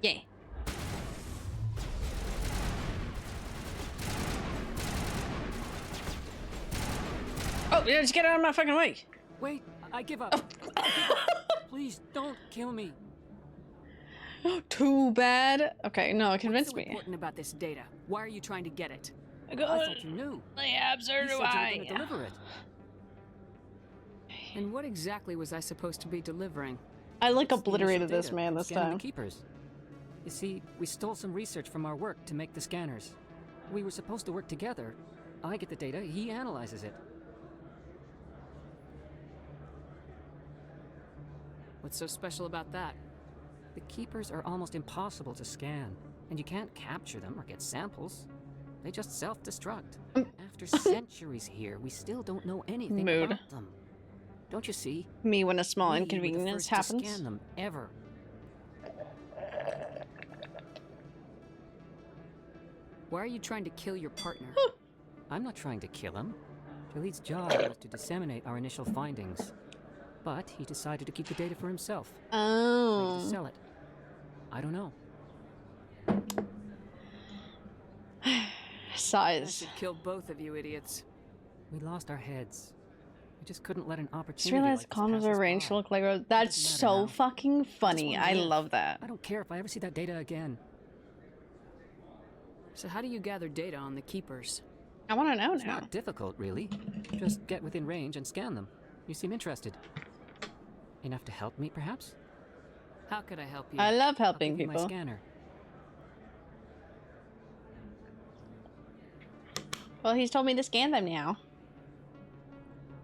Yeah. Oh, yeah, just get out of my fucking way. Wait, I give up. Please don't kill me. Too bad. Okay, no, convince me. What's so important about this data? Why are you trying to get it? I thought you knew. Yeah, so you do said you were I. going to deliver it. And what exactly was I supposed to be delivering? I like obliterated this man this time. The keepers. You see, we stole some research from our work to make the scanners. We were supposed to work together. I get the data, he analyzes it. What's so special about that? The keepers are almost impossible to scan, and you can't capture them or get samples. They just self-destruct. After centuries here, we still don't know anything about them. Don't you see? Me when a small inconvenience happens. To scan them ever. Why are you trying to kill your partner? I'm not trying to kill him. Jalid's job was to disseminate our initial findings. But he decided to keep the data for himself. Oh. Maybe to sell it. I don't know. Size. I should kill both of you idiots. We lost our heads. We just couldn't let an opportunity. Just realized like comms are arranged to look like a... That's so fucking funny. I love that. I don't care if I ever see that data again. So how do you gather data on the keepers? I want to know now. It's not difficult, really. Just get within range and scan them. You seem interested. Enough to help me, perhaps? How could I help you? I love helping I'll give you people. My scanner. Well, he's told me to scan them now.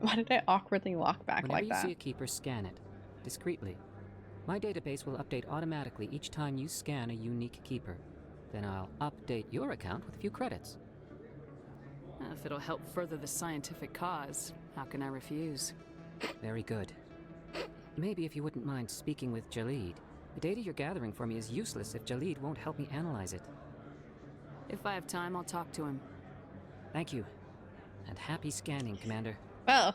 Why did I awkwardly walk back Whenever like that? you see a keeper, scan it. Discreetly. My database will update automatically each time you scan a unique keeper. Then I'll update your account with a few credits. If it'll help further the scientific cause, how can I refuse? Very good. Maybe if you wouldn't mind speaking with Jalid. The data you're gathering for me is useless if Jalid won't help me analyze it. If I have time, I'll talk to him. Thank you. And happy scanning, Commander. Well.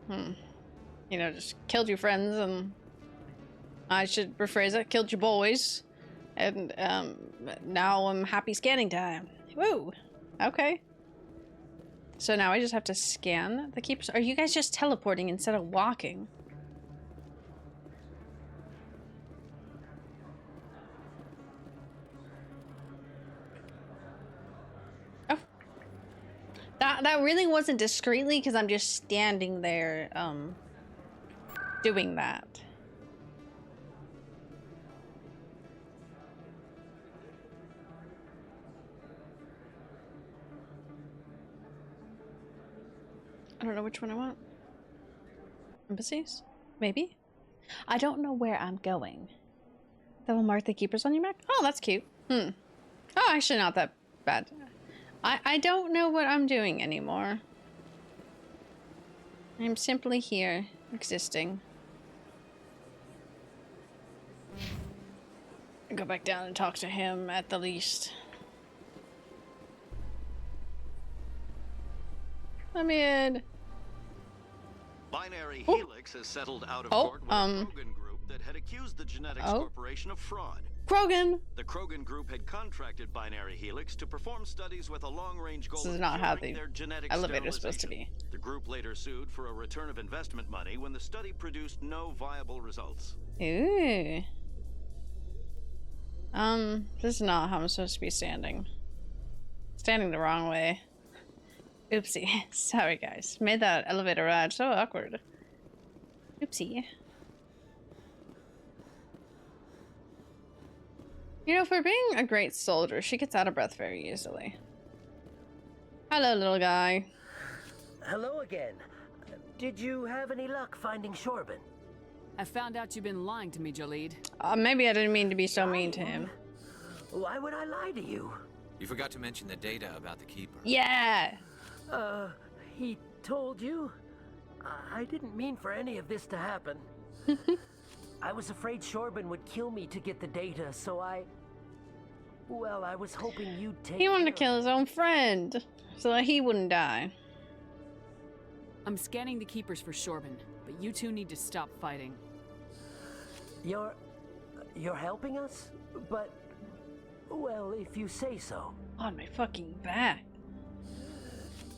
You know, just killed your friends and... I should rephrase it, killed your boys. And, now I'm happy scanning time. Woo! Okay. So now I just have to scan the keepers. Are you guys just teleporting instead of walking? Oh. That really wasn't discreetly because I'm just standing there, doing that. I don't know which one I want. Embassies? Maybe? I don't know where I'm going. That will mark the keepers on your map? Oh, that's cute. Oh, actually not that bad. I don't know what I'm doing anymore. I'm simply here, existing. Go back down and talk to him at the least. I'm in. Binary Helix has settled out of court with a Krogan group that had accused the Genetics Corporation of fraud. Krogan! The Krogan group had contracted Binary Helix to perform studies with a long-range goal this is of not how curing the their genetic elevator is supposed to be. The group later sued for a return of investment money when the study produced no viable results. Ooh. This is not how I'm supposed to be standing. Standing the wrong way. Oopsie. Sorry, guys. Made that elevator ride so awkward. Oopsie. You know, for being a great soldier, she gets out of breath very easily. Hello, little guy. Hello again. Did you have any luck finding Shorben? I found out you've been lying to me, Jalid. Maybe I didn't mean to be so mean to him. Why would I lie to you? You forgot to mention the data about the Keeper. Yeah! He told you? I didn't mean for any of this to happen. I was afraid Shorben would kill me to get the data, so well, I was hoping you'd take He wanted to kill his own friend, so that he wouldn't die. I'm scanning the Keepers for Shorben, but you two need to stop fighting. You're helping us? But, well, if you say so. On my fucking back.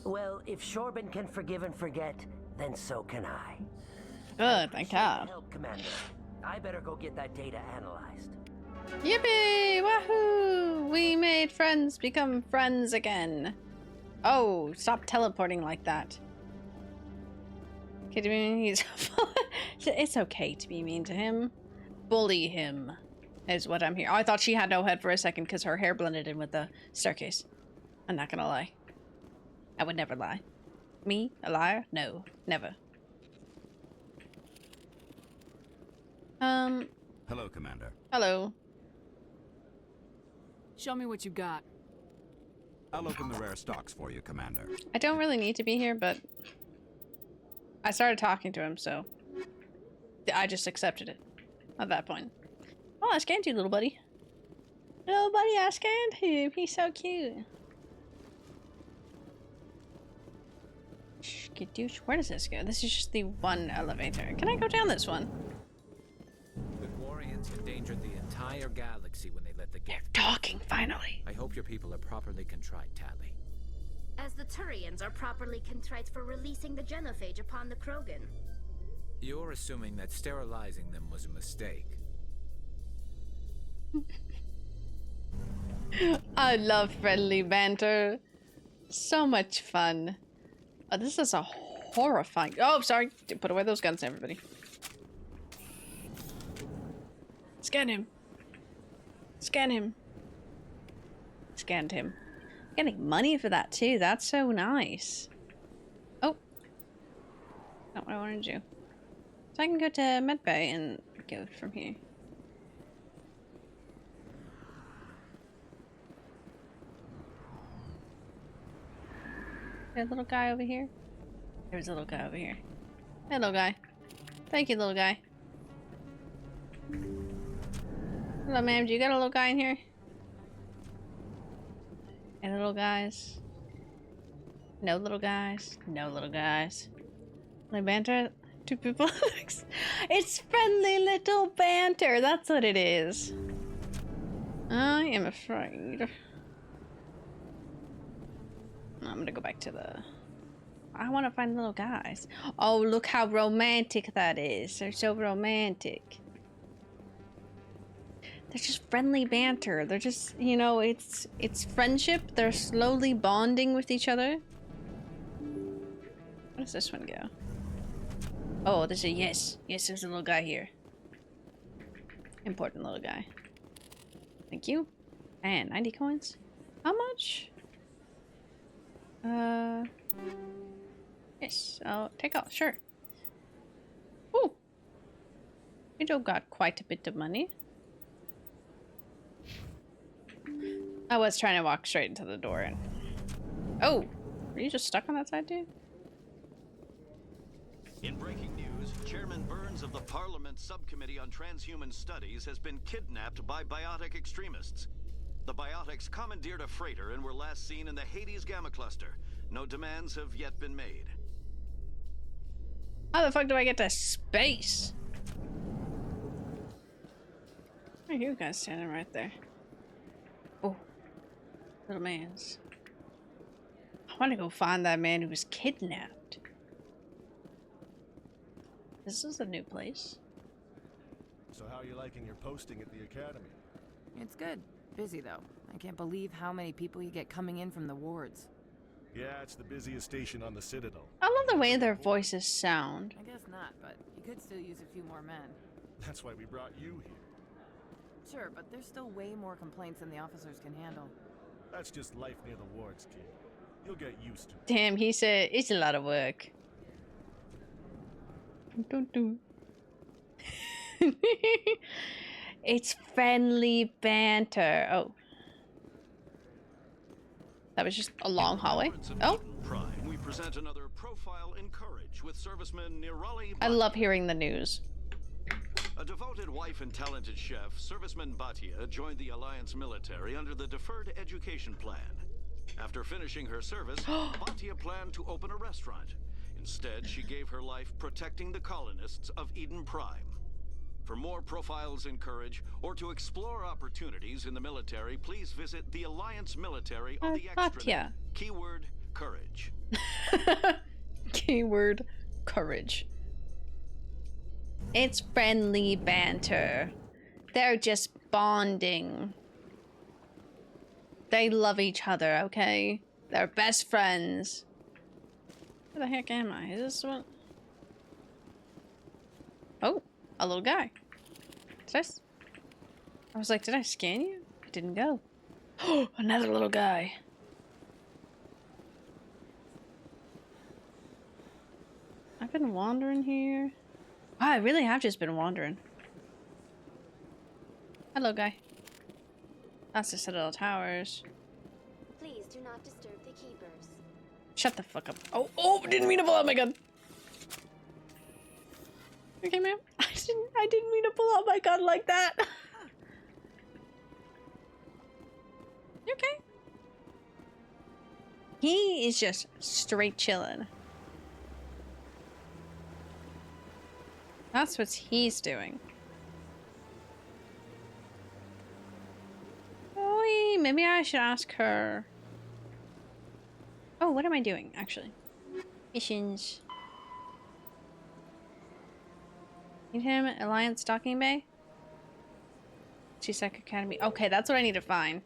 Well, if Shorben can forgive and forget, then so can I. Good, thank God. Help, Commander. I better go get that data analyzed. Yippee! Wahoo! We made friends become friends again. Oh, stop teleporting like that. Kidding me? It's okay to be mean to him. Bully him is what I'm here. Oh, I thought she had no head for a second because her hair blended in with the staircase. I'm not gonna lie. I would never lie. Me? A liar? No, never. Hello, Commander. Hello. Show me what you got. I'll open the rare stocks for you, Commander. I don't really need to be here, but I started talking to him, so I just accepted it at that point. Oh, I scanned you, little buddy. Little buddy, I scanned him. He's so cute. Where does this go? This is just the one elevator. Can I go down this one? The Quarians endangered the entire galaxy when they let the gift. They're talking, finally. I hope your people are properly contrite, Tally. As the Turians are properly contrite for releasing the genophage upon the Krogan. You're assuming that sterilizing them was a mistake. I love friendly banter. So much fun. Oh, this is a horrifying... Oh, sorry. Put away those guns, everybody. Scan him. Scan him. Scanned him. Getting money for that, too. That's so nice. Oh. Not what I wanted to do. So I can go to medbay and go from here. There's a little guy over here. There's a little guy over here. Hey, little guy. Thank you, little guy. Hello, ma'am. Do you got a little guy in here? Any little guys? No little guys? No little guys. Friendly banter? Two people? It's friendly little banter. That's what it is. I am afraid. I'm gonna go back to the... I want to find little guys. Oh, look how romantic that is. They're so romantic. They're just friendly banter. They're just, you know, it's friendship. They're slowly bonding with each other. Where does this one go? Oh, there's a yes. Yes, there's a little guy here. Important little guy. Thank you. And 90 coins. How much? Yes, I'll take out, sure. Ooh. We do got quite a bit of money. I was trying to walk straight into the door and... Oh! Are you just stuck on that side, dude? In breaking news, Chairman Burns of the Parliament Subcommittee on Transhuman Studies has been kidnapped by biotic extremists. The biotics commandeered a freighter and were last seen in the Hades Gamma Cluster. No demands have yet been made. How the fuck do I get to space? Why are you guys standing right there? Oh. Little man's. I want to go find that man who was kidnapped. This is a new place. So how are you liking your posting at the academy? It's good. Busy though. I can't believe how many people you get coming in from the wards. Yeah, it's the busiest station on the Citadel. I love the way their voices sound. I guess not, but you could still use a few more men. That's why we brought you here. Sure, but there's still way more complaints than the officers can handle. That's just life near the wards, kid. You'll get used to it. Damn, he said it's a lot of work. It's friendly banter. Oh. That was just a long hallway. Oh. Prime, we present another profile in courage with serviceman Nirali. I love hearing the news. A devoted wife and talented chef, serviceman Bhatia joined the Alliance military under the Deferred Education Plan. After finishing her service, Bhatia planned to open a restaurant. Instead, she gave her life protecting the colonists of Eden Prime. For more profiles in courage, or to explore opportunities in the military, please visit the Alliance Military on the extranet. Keyword, courage. Keyword, courage. It's friendly banter. They're just bonding. They love each other, okay? They're best friends. Where the heck am I? Is this one? Oh, a little guy. I was like, did I scan you? It didn't go. Oh, another little guy. I've been wandering here. Wow, I really have just been wandering. Hello, guy. That's the Citadel Towers. Please do not disturb the keepers. Shut the fuck up. Oh, oh, didn't mean to pull out my gun. Okay, ma'am. I didn't mean to pull out my gun like that. You okay? He is just straight chilling. That's what he's doing. Oh, maybe I should ask her. Oh, what am I doing, actually? Missions. Need him, Alliance Docking Bay? CSEC Academy. Okay, that's what I need to find.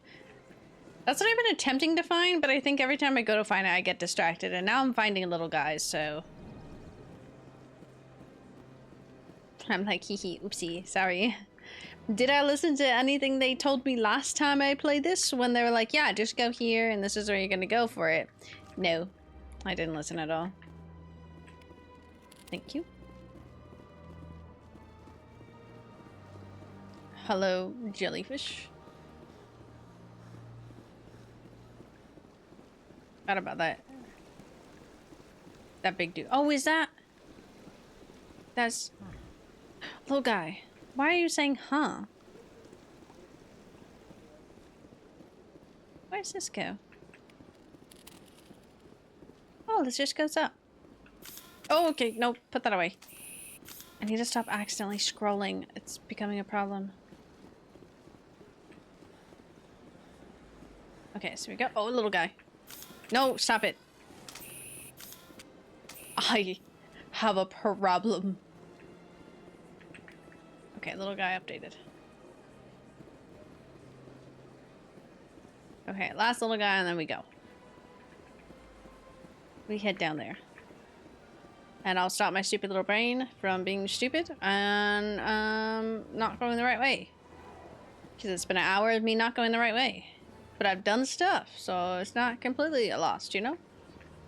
That's what I've been attempting to find, but I think every time I go to find it, I get distracted. And now I'm finding little guys, so... I'm like, hee hee, oopsie, sorry. Did I listen to anything they told me last time I played this? When they were like, yeah, just go here and this is where you're gonna go for it. No, I didn't listen at all. Thank you. Hello, jellyfish. Forgot about that. That big dude. Oh, is that? That's... Little guy. Why are you saying, huh? Where's this go? Oh, this just goes up. Oh, okay. No, put that away. I need to stop accidentally scrolling. It's becoming a problem. Okay, so we go. Oh, little guy. No, stop it. I have a problem. Okay, little guy updated. Okay, last little guy and then we go. We head down there. And I'll stop my stupid little brain from being stupid and not going the right way. Because it's been an hour of me not going the right way. But I've done stuff, so it's not completely lost, you know?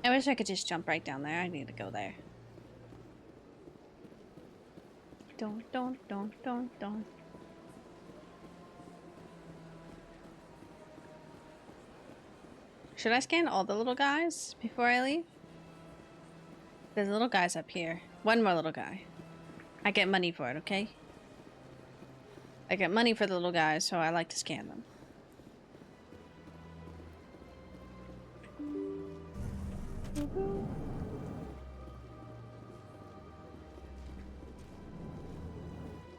I wish I could just jump right down there. I need to go there. Don't. Should I scan all the little guys before I leave? There's little guys up here. One more little guy. I get money for it, okay? I get money for the little guys, so I like to scan them.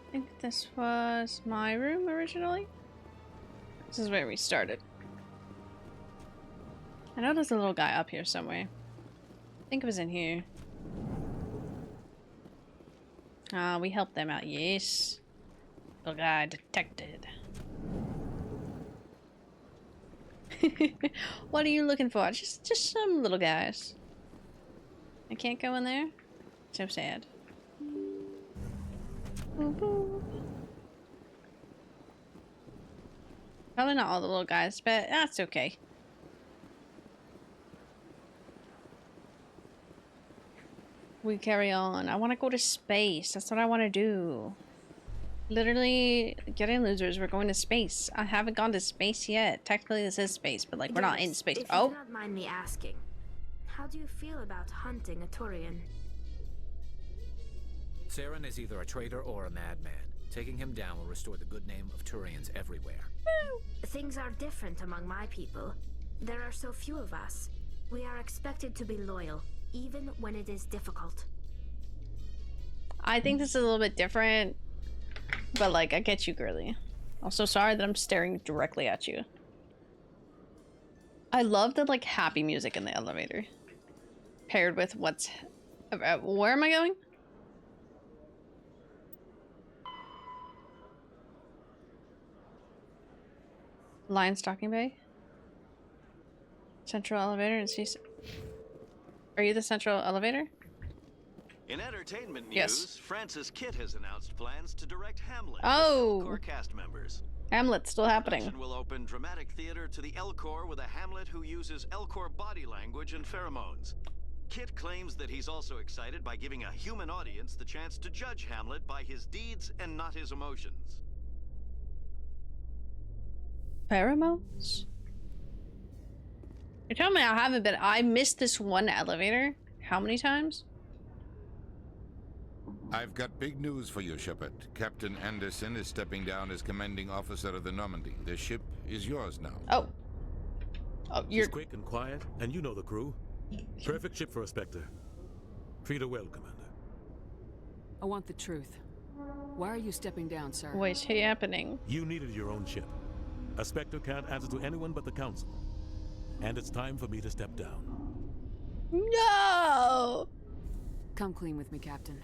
I think this was my room originally. This is where we started. I know there's a little guy up here somewhere. I think it was in here. Ah, we helped them out, yes. Little guy detected. What are you looking for? Just some little guys. I can't go in there? So sad. Boop, boop. Probably not all the little guys, but that's okay. We carry on. I want to go to space. That's what I want to do. Literally, getting losers. We're going to space. I haven't gone to space yet. Technically, this is space, but like we're not in space. If you do not mind me asking, how do you feel about hunting a Turian? Saren is either a traitor or a madman. Taking him down will restore the good name of Turians everywhere. Things are different among my people. There are so few of us. We are expected to be loyal, even when it is difficult. I think this is a little bit different, but like, I get you, girly. Also, sorry that I'm staring directly at you. I love the like happy music in the elevator, paired with what's... where am I going? Lion Stalking Bay? Central elevator and see... Are you the central elevator? In entertainment news, yes. Francis Kitt has announced plans to direct Hamlet. Oh, with Elcor cast members. Hamlet's still happening. Production will open dramatic theater to the Elcor with a Hamlet who uses Elcor body language and pheromones. Kitt claims that he's also excited by giving a human audience the chance to judge Hamlet by his deeds and not his emotions. Pheromones? You're telling me I haven't been... I missed this one elevator? How many times? I've got big news for you, Shepard. Captain Anderson is stepping down as commanding officer of the Normandy. The ship is yours now. Oh. Oh, you're... She's quick and quiet, and you know the crew. Perfect ship for a Spectre. Treat her well, Commander. I want the truth. Why are you stepping down, sir? What's happening? You needed your own ship. A Spectre can't answer to anyone but the Council. And it's time for me to step down. No! Come clean with me, Captain.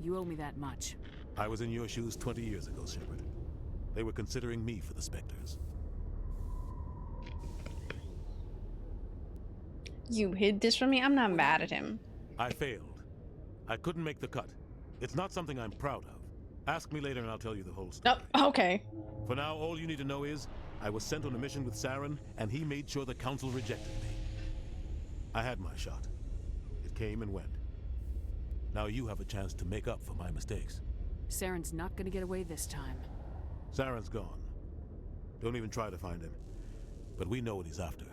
You owe me that much. I was in your shoes 20 years ago, Shepard. They were considering me for the Spectres. You hid this from me? I'm not mad at him. I failed. I couldn't make the cut. It's not something I'm proud of. Ask me later and I'll tell you the whole story. Oh, okay. For now, all you need to know is I was sent on a mission with Saren, and he made sure the Council rejected me. I had my shot. It came and went. Now you have a chance to make up for my mistakes. Saren's not gonna get away this time. Saren's gone. Don't even try to find him. But we know what he's after.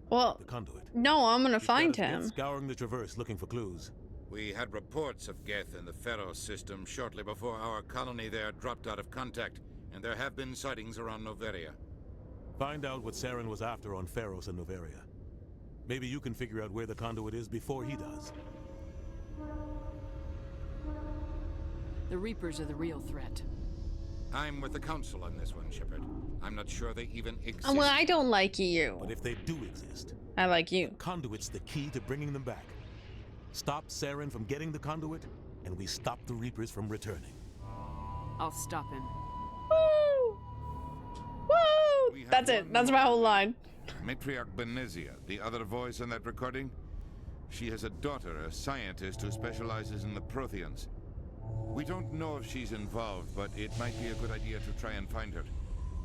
Well, the conduit. No, I'm gonna find him. Scouring the Traverse looking for clues. We had reports of Geth in the Pharaoh system shortly before our colony there dropped out of contact, and there have been sightings around Noveria. Find out what Saren was after on Pharos and Noveria. Maybe you can figure out where the conduit is before he does. The Reapers are the real threat. I'm with the Council on this one, Shepard. I'm not sure they even exist. Well, I don't like you. But if they do exist, I like you. The conduit's the key to bringing them back. Stop Saren from getting the conduit, and we stop the Reapers from returning. I'll stop him. Woo! Woo! That's it. That's my whole line. Matriarch Benezia, the other voice in that recording. She has a daughter, a scientist who specializes in the Protheans. We don't know if she's involved, but it might be a good idea to try and find her.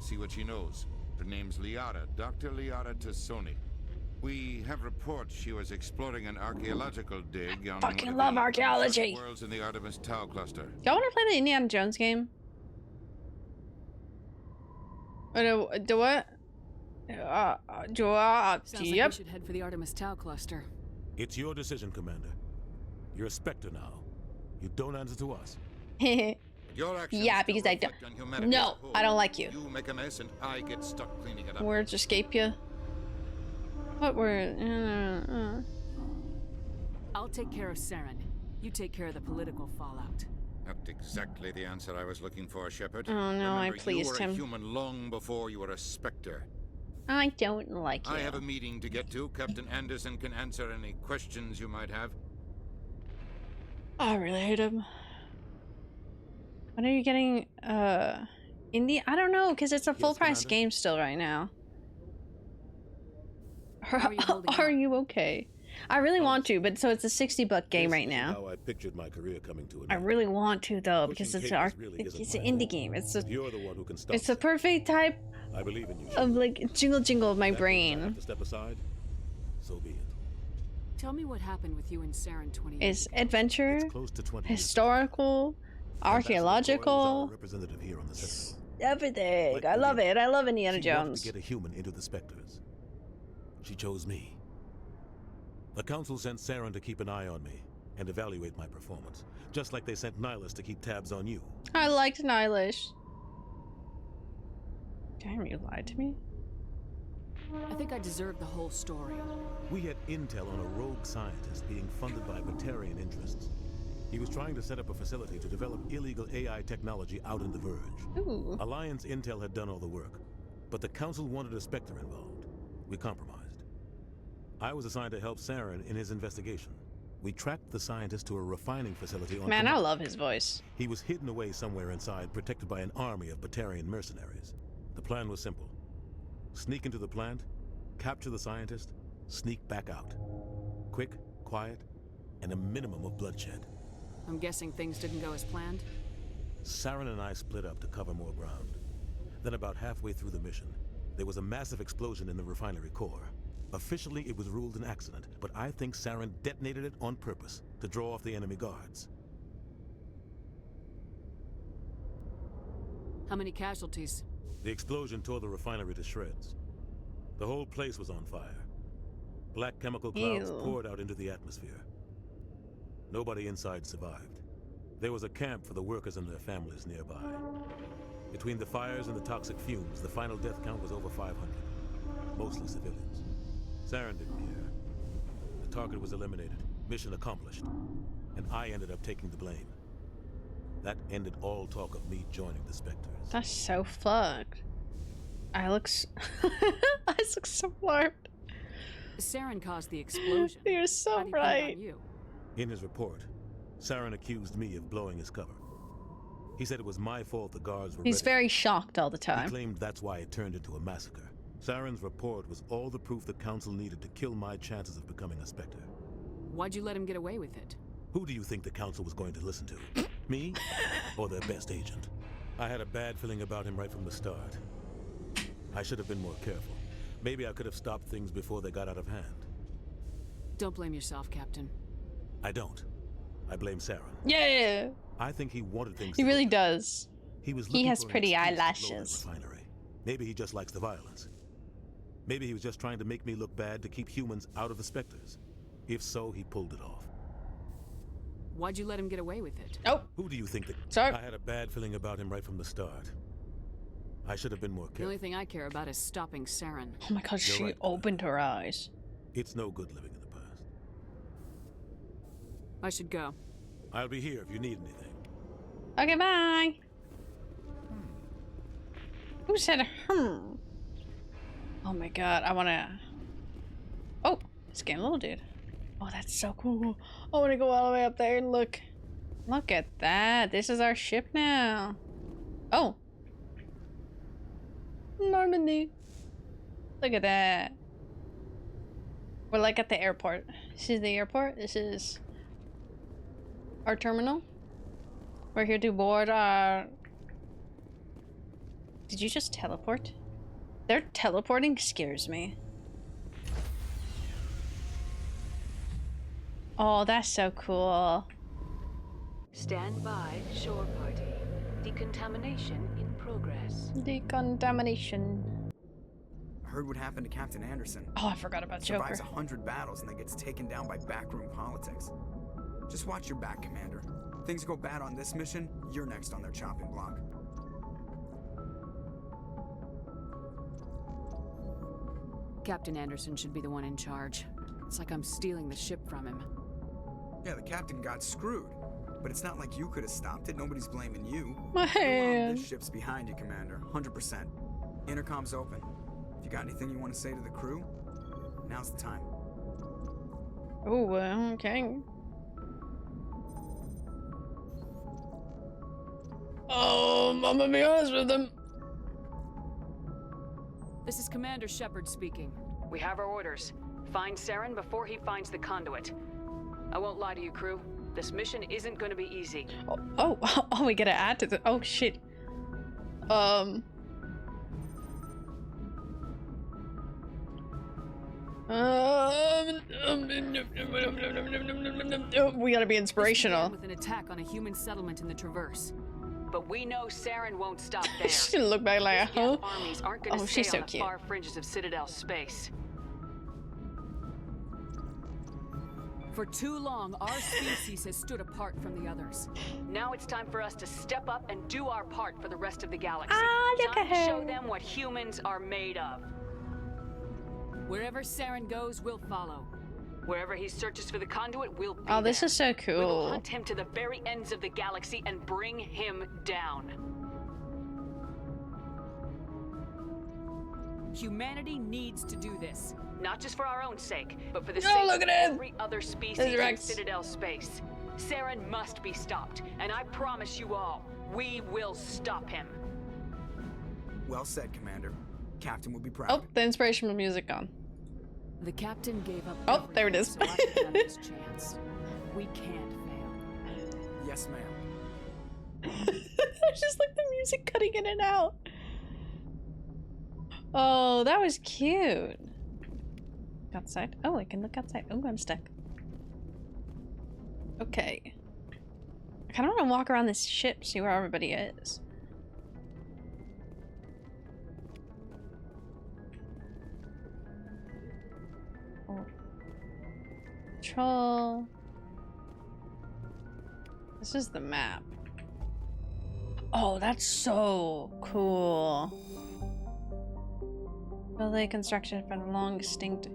See what she knows. Her name's Liara, Dr. Liara Tassoni. We have reports she was exploring an archaeological dig on fucking love archaeology. Worlds in the Artemis Tau cluster. Y'all want to play the Indiana Jones game? Or the what? Sounds like we should head for the Artemis Tau cluster. It's your decision, Commander. You're a Spectre now. You don't answer to us. Yeah, because I don't. No, I don't like you. You make a mess and I get stuck cleaning it up. Words escape you. What word? I'll take care of Saren. You take care of the political fallout. Not exactly the answer I was looking for, Shepard. Oh no, Remember, I pleased him. You were a human long before you were a Spectre. I don't like you. I have a meeting to get to. Captain Anderson can answer any questions you might have. I really hate him. When are you getting indie? I don't know, because it's a full price game still right now. Are you okay? I really want to, but so it's a $60 game right now. How I pictured my career coming to an end. I really want to though, because it's it's an indie game. It's a You're the one who can stop. It's the perfect type I believe in you, of like jingle of my brain. Have to step aside. So be it. Tell me what happened with you and Saren 20 years Is ago. adventure, Close to 20 historical, archaeological, representative here on the sector. everything. I love it. I love Indiana She wanted Jones. to get a human into the Spectres. She chose me. The Council sent Saren to keep an eye on me and evaluate my performance, just like they sent Nihilus to keep tabs on you. I liked Nihilus. Damn, you lied to me? I think I deserve the whole story. We had intel on a rogue scientist being funded by Batarian interests. He was trying to set up a facility to develop illegal AI technology out in the Verge. Ooh. Alliance intel had done all the work, but the Council wanted a Spectre involved. We compromised. I was assigned to help Saren in his investigation. We tracked the scientist to a refining facility on Man, I Command. love his voice. He was hidden away somewhere inside, protected by an army of Batarian mercenaries. The plan was simple. Sneak into the plant, capture the scientist, sneak back out. Quick, quiet, and a minimum of bloodshed. I'm guessing things didn't go as planned? Saren and I split up to cover more ground. Then about halfway through the mission, there was a massive explosion in the refinery core. Officially, it was ruled an accident, but I think Saren detonated it on purpose to draw off the enemy guards. How many casualties? The explosion tore the refinery to shreds. The whole place was on fire. Black chemical clouds poured out into the atmosphere. Nobody inside survived. There was a camp for the workers and their families nearby. Between the fires and the toxic fumes, the final death count was over 500, mostly civilians. Saren didn't care. The target was eliminated, mission accomplished, and I ended up taking the blame. That ended all talk of me joining the Spectres. That's so fucked. I look so warped. Saren caused the explosion. You're so right. In his report, Saren accused me of blowing his cover. He said it was my fault the guards were He's ready. very shocked all the time. He claimed that's why it turned into a massacre. Saren's report was all the proof the Council needed to kill my chances of becoming a Spectre. Why'd you let him get away with it? Who do you think the Council was going to listen to? Me? Or their best agent? I had a bad feeling about him right from the start. I should have been more careful. Maybe I could have stopped things before they got out of hand. Don't blame yourself, Captain. I don't. I blame Saren. Yeah. I think he wanted things. He really does. He has pretty eyelashes. Maybe he just likes the violence. Maybe he was just trying to make me look bad to keep humans out of the Spectres. If so, he pulled it off. Why'd you let him get away with it? Oh. Who do you think that? Sorry. I had a bad feeling about him right from the start. I should have been more The careful. only thing I care about is stopping Saren. Oh my god, she opened her eyes. It's no good living in the past. I should go. I'll be here if you need anything. Okay, bye. Who said hmm? Oh my god, I wanna... Oh, it's getting a little dude. Oh, that's so cool. I wanna go all the way up there and look. Look at that. This is our ship now. Oh. Normandy. Look at that. We're like at the airport. This is the airport. This is our terminal. We're here to board our... Did you just teleport? Their teleporting scares me. Oh, that's so cool. Stand by, shore party. Decontamination in progress. Decontamination. heard what happened to Captain Anderson. Oh, I forgot about Joker. Survives 100 battles and then gets taken down by backroom politics. Just watch your back, Commander. Things go bad on this mission, you're next on their chopping block. Captain Anderson should be the one in charge. It's like I'm stealing the ship from him. Yeah, the captain got screwed. But it's not like you could have stopped it. Nobody's blaming you. My hand. This ship's behind you, Commander. 100%. Intercom's open. If you got anything you want to say to the crew, now's the time. Oh, okay. I'm gonna be honest with them. This is Commander Shepard speaking. We have our orders. Find Saren before he finds the conduit. I won't lie to you, crew. This mission isn't going to be easy. Oh, we gotta add to the. Oh shit. We gotta be inspirational. With an attack on a human settlement in the Traverse. But we know Saren won't stop there. She look back like, huh? Armies aren't going to stay on the far fringes of Citadel space. For too long, our species has stood apart from the others. Now it's time for us to step up and do our part for the rest of the galaxy. Look at her. Show them what humans are made of. Wherever Saren goes, we'll follow. Wherever he searches for the conduit, we'll be Oh, this there. is so We will cool. hunt him to the very ends of the galaxy and bring him down. Humanity needs to do this. Not just for our own sake, but for the sake of every other species in Citadel space. Saren must be stopped, and I promise you all, we will stop him. Well said, Commander. Captain will be proud. Oh, the inspirational music gone. The captain gave up. Oh, there it is. So I can have this chance. We can't fail. Yes, ma'am. It's just like the music cutting in and out. Oh, that was cute. Outside. Oh, I can look outside. Oh, I'm stuck. Okay. I kind of want to walk around this ship, see where everybody is. Oh. Control. This is the map. Oh, that's so cool. Building construction from long extinct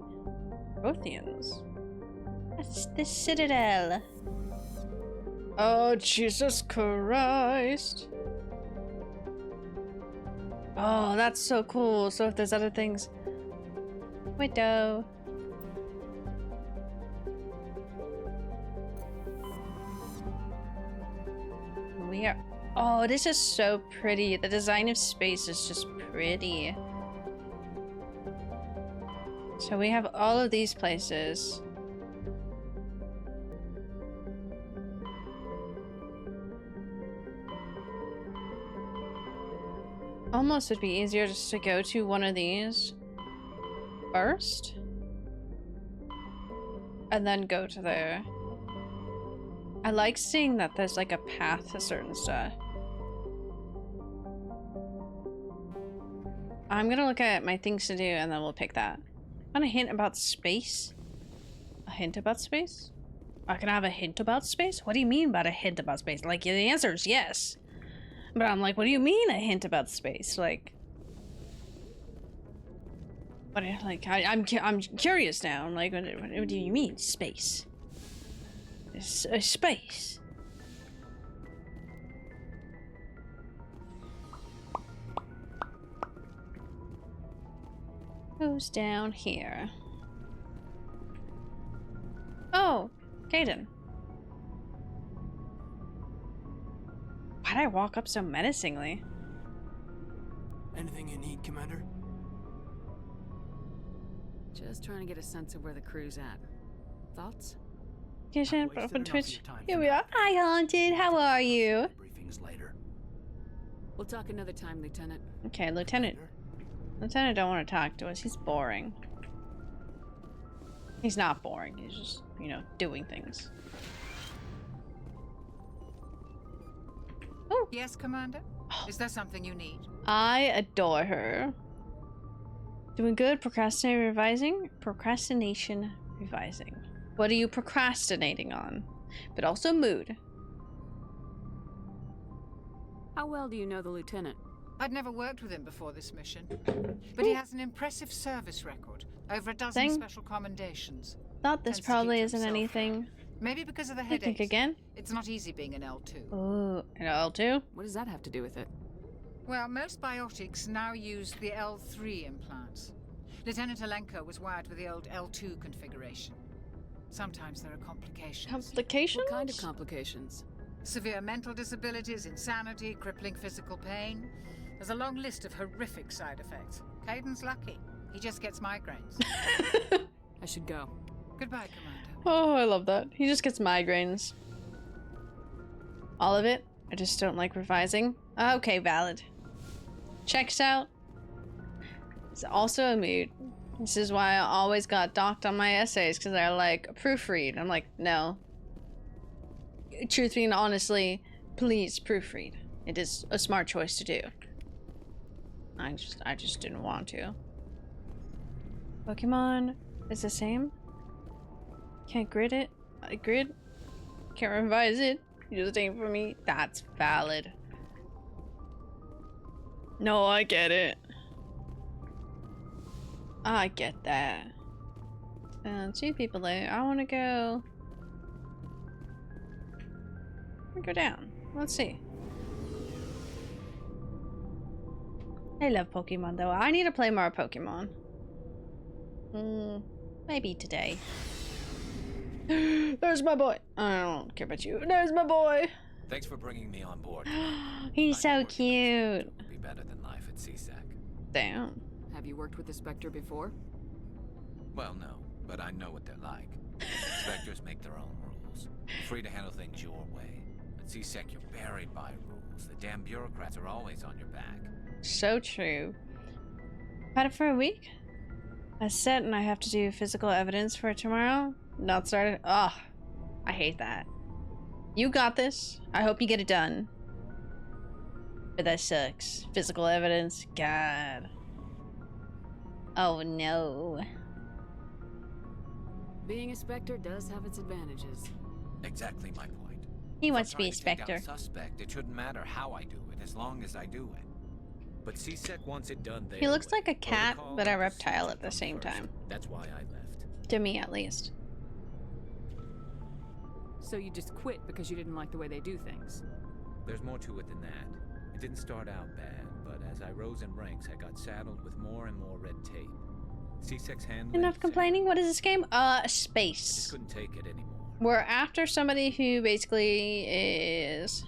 Protheans. That's the Citadel. Oh, Jesus Christ. Oh, that's so cool. So if there's other things. Widow. We are. Oh, this is so pretty. The design of space is just pretty. So we have all of these places. Almost would be easier just to go to one of these first. And then go to there. I like seeing that there's like a path to certain stuff. I'm gonna look at my things to do and then we'll pick that. Want a hint about space? A hint about space? I can have a hint about space? What do you mean about a hint about space? Like, the answer is yes. But I'm like, what do you mean a hint about space? Like, what? Like, I'm curious now. I'm like, what do you mean space? Space. Who's down here? Oh, Caden. Why'd I walk up so menacingly? Anything you need, Commander? Just trying to get a sense of where the crew's at. Thoughts? Up on Twitch. Here we are. Hi, Haunted. How are you? Briefings later. We'll talk another time, Lieutenant. Okay, Lieutenant. Lieutenant don't want to talk to us. He's boring. He's not boring. He's just, you know, doing things. Oh. Yes, Commander? Is there something you need? I adore her. Doing good. Procrastinating, revising. Procrastination, revising. What are you procrastinating on? But also mood. How well do you know the lieutenant? I'd never worked with him before this mission, but he has an impressive service record. Over a dozen special commendations. Thought this probably isn't anything. Maybe because of the Think headaches. again? It's not easy being an L2. Ooh, an L2? What does that have to do with it? Well, most biotics now use the L3 implants. Lieutenant Alenko was wired with the old L2 configuration. Sometimes there are complications. Complications? What kind of complications? Severe mental disabilities, insanity, crippling physical pain. There's a long list of horrific side effects. Caden's lucky. He just gets migraines. I should go. Goodbye, Commander. Oh, I love that. He just gets migraines. All of it? I just don't like revising. Okay, valid. Checks out. It's also a mood. This is why I always got docked on my essays, because I like proofread. I'm like, no. Truthfully and honestly, please proofread. It is a smart choice to do. I just didn't want to. Pokemon is the same. Can't grid it. I grid. Can't revise it. You just ain't for me. That's valid. No, I get it. I get that. Two people there. I want to go. Go down. Let's see. I love Pokemon though. I need to play more Pokemon. Maybe today. There's my boy. I don't care about you. There's my boy. Thanks for bringing me on board. He's so cute. Would be better than life at CSEC. Damn. Have you worked with the Spectre before? Well, no, but I know what they're like. Spectres make their own rules. You're free to handle things your way. At CSEC, you're buried by rules. The damn bureaucrats are always on your back. So true. Had it for a week. I set and I have to do physical evidence for tomorrow. Not started. Ugh. I hate that. You got this. I hope you get it done. But that sucks. Physical evidence. God. Oh no. Being a Spectre does have its advantages. Exactly my point. He wants to be a If I'm trying to take Spectre. down a suspect, it shouldn't matter how I do it, as long as I do it. But CSEC wants it done there. He looks like a cat, but a reptile at the same time. That's why I left. To me, at least. So you just quit because you didn't like the way they do things? There's more to it than that. It didn't start out bad, but as I rose in ranks, I got saddled with more and more red tape. CSEC's handling Enough complaining. What is this game? Space. just couldn't take it anymore. We're after somebody who basically is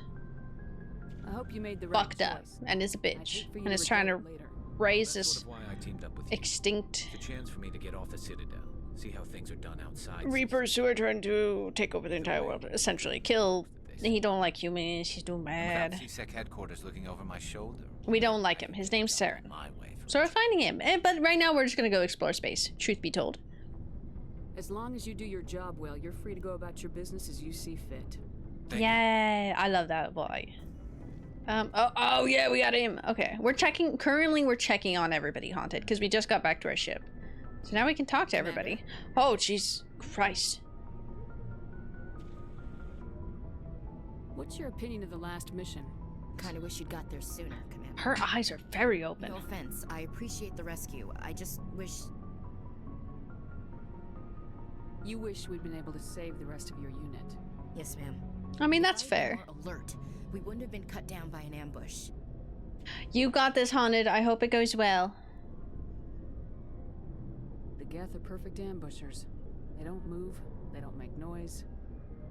I hope you made the right fucked up choice. and is a I'd bitch hate for you and is regret trying to it later. raise That's this sort of why I teamed up with you. extinct It's a chance for me to get off the Citadel, see how things are done outside. Reapers who are trying to take over the entire world. Essentially, kill. He don't like humans. He's doing Without bad. CSEC headquarters looking over my shoulder. We don't like him. His name's Saren. My way. So we're finding him. But right now we're just gonna go explore space. Truth be told. As long as you do your job well, you're free to go about your business as you see fit. Yeah, I love that boy. Oh yeah, we got him. Okay, we're checking. Currently, we're checking on everybody haunted because we just got back to our ship. So now we can talk to everybody. Oh, jeez, Christ. What's your opinion of the last mission? Kinda wish you'd got there sooner, Commander. Her eyes are very open. No offense, I appreciate the rescue. I just wish... You wish we'd been able to save the rest of your unit. Yes, ma'am. I mean, that's If I had fair. been more alert, we wouldn't have been cut down by an ambush. You got this, haunted. I hope it goes well. The Geth are perfect ambushers. They don't move, they don't make noise,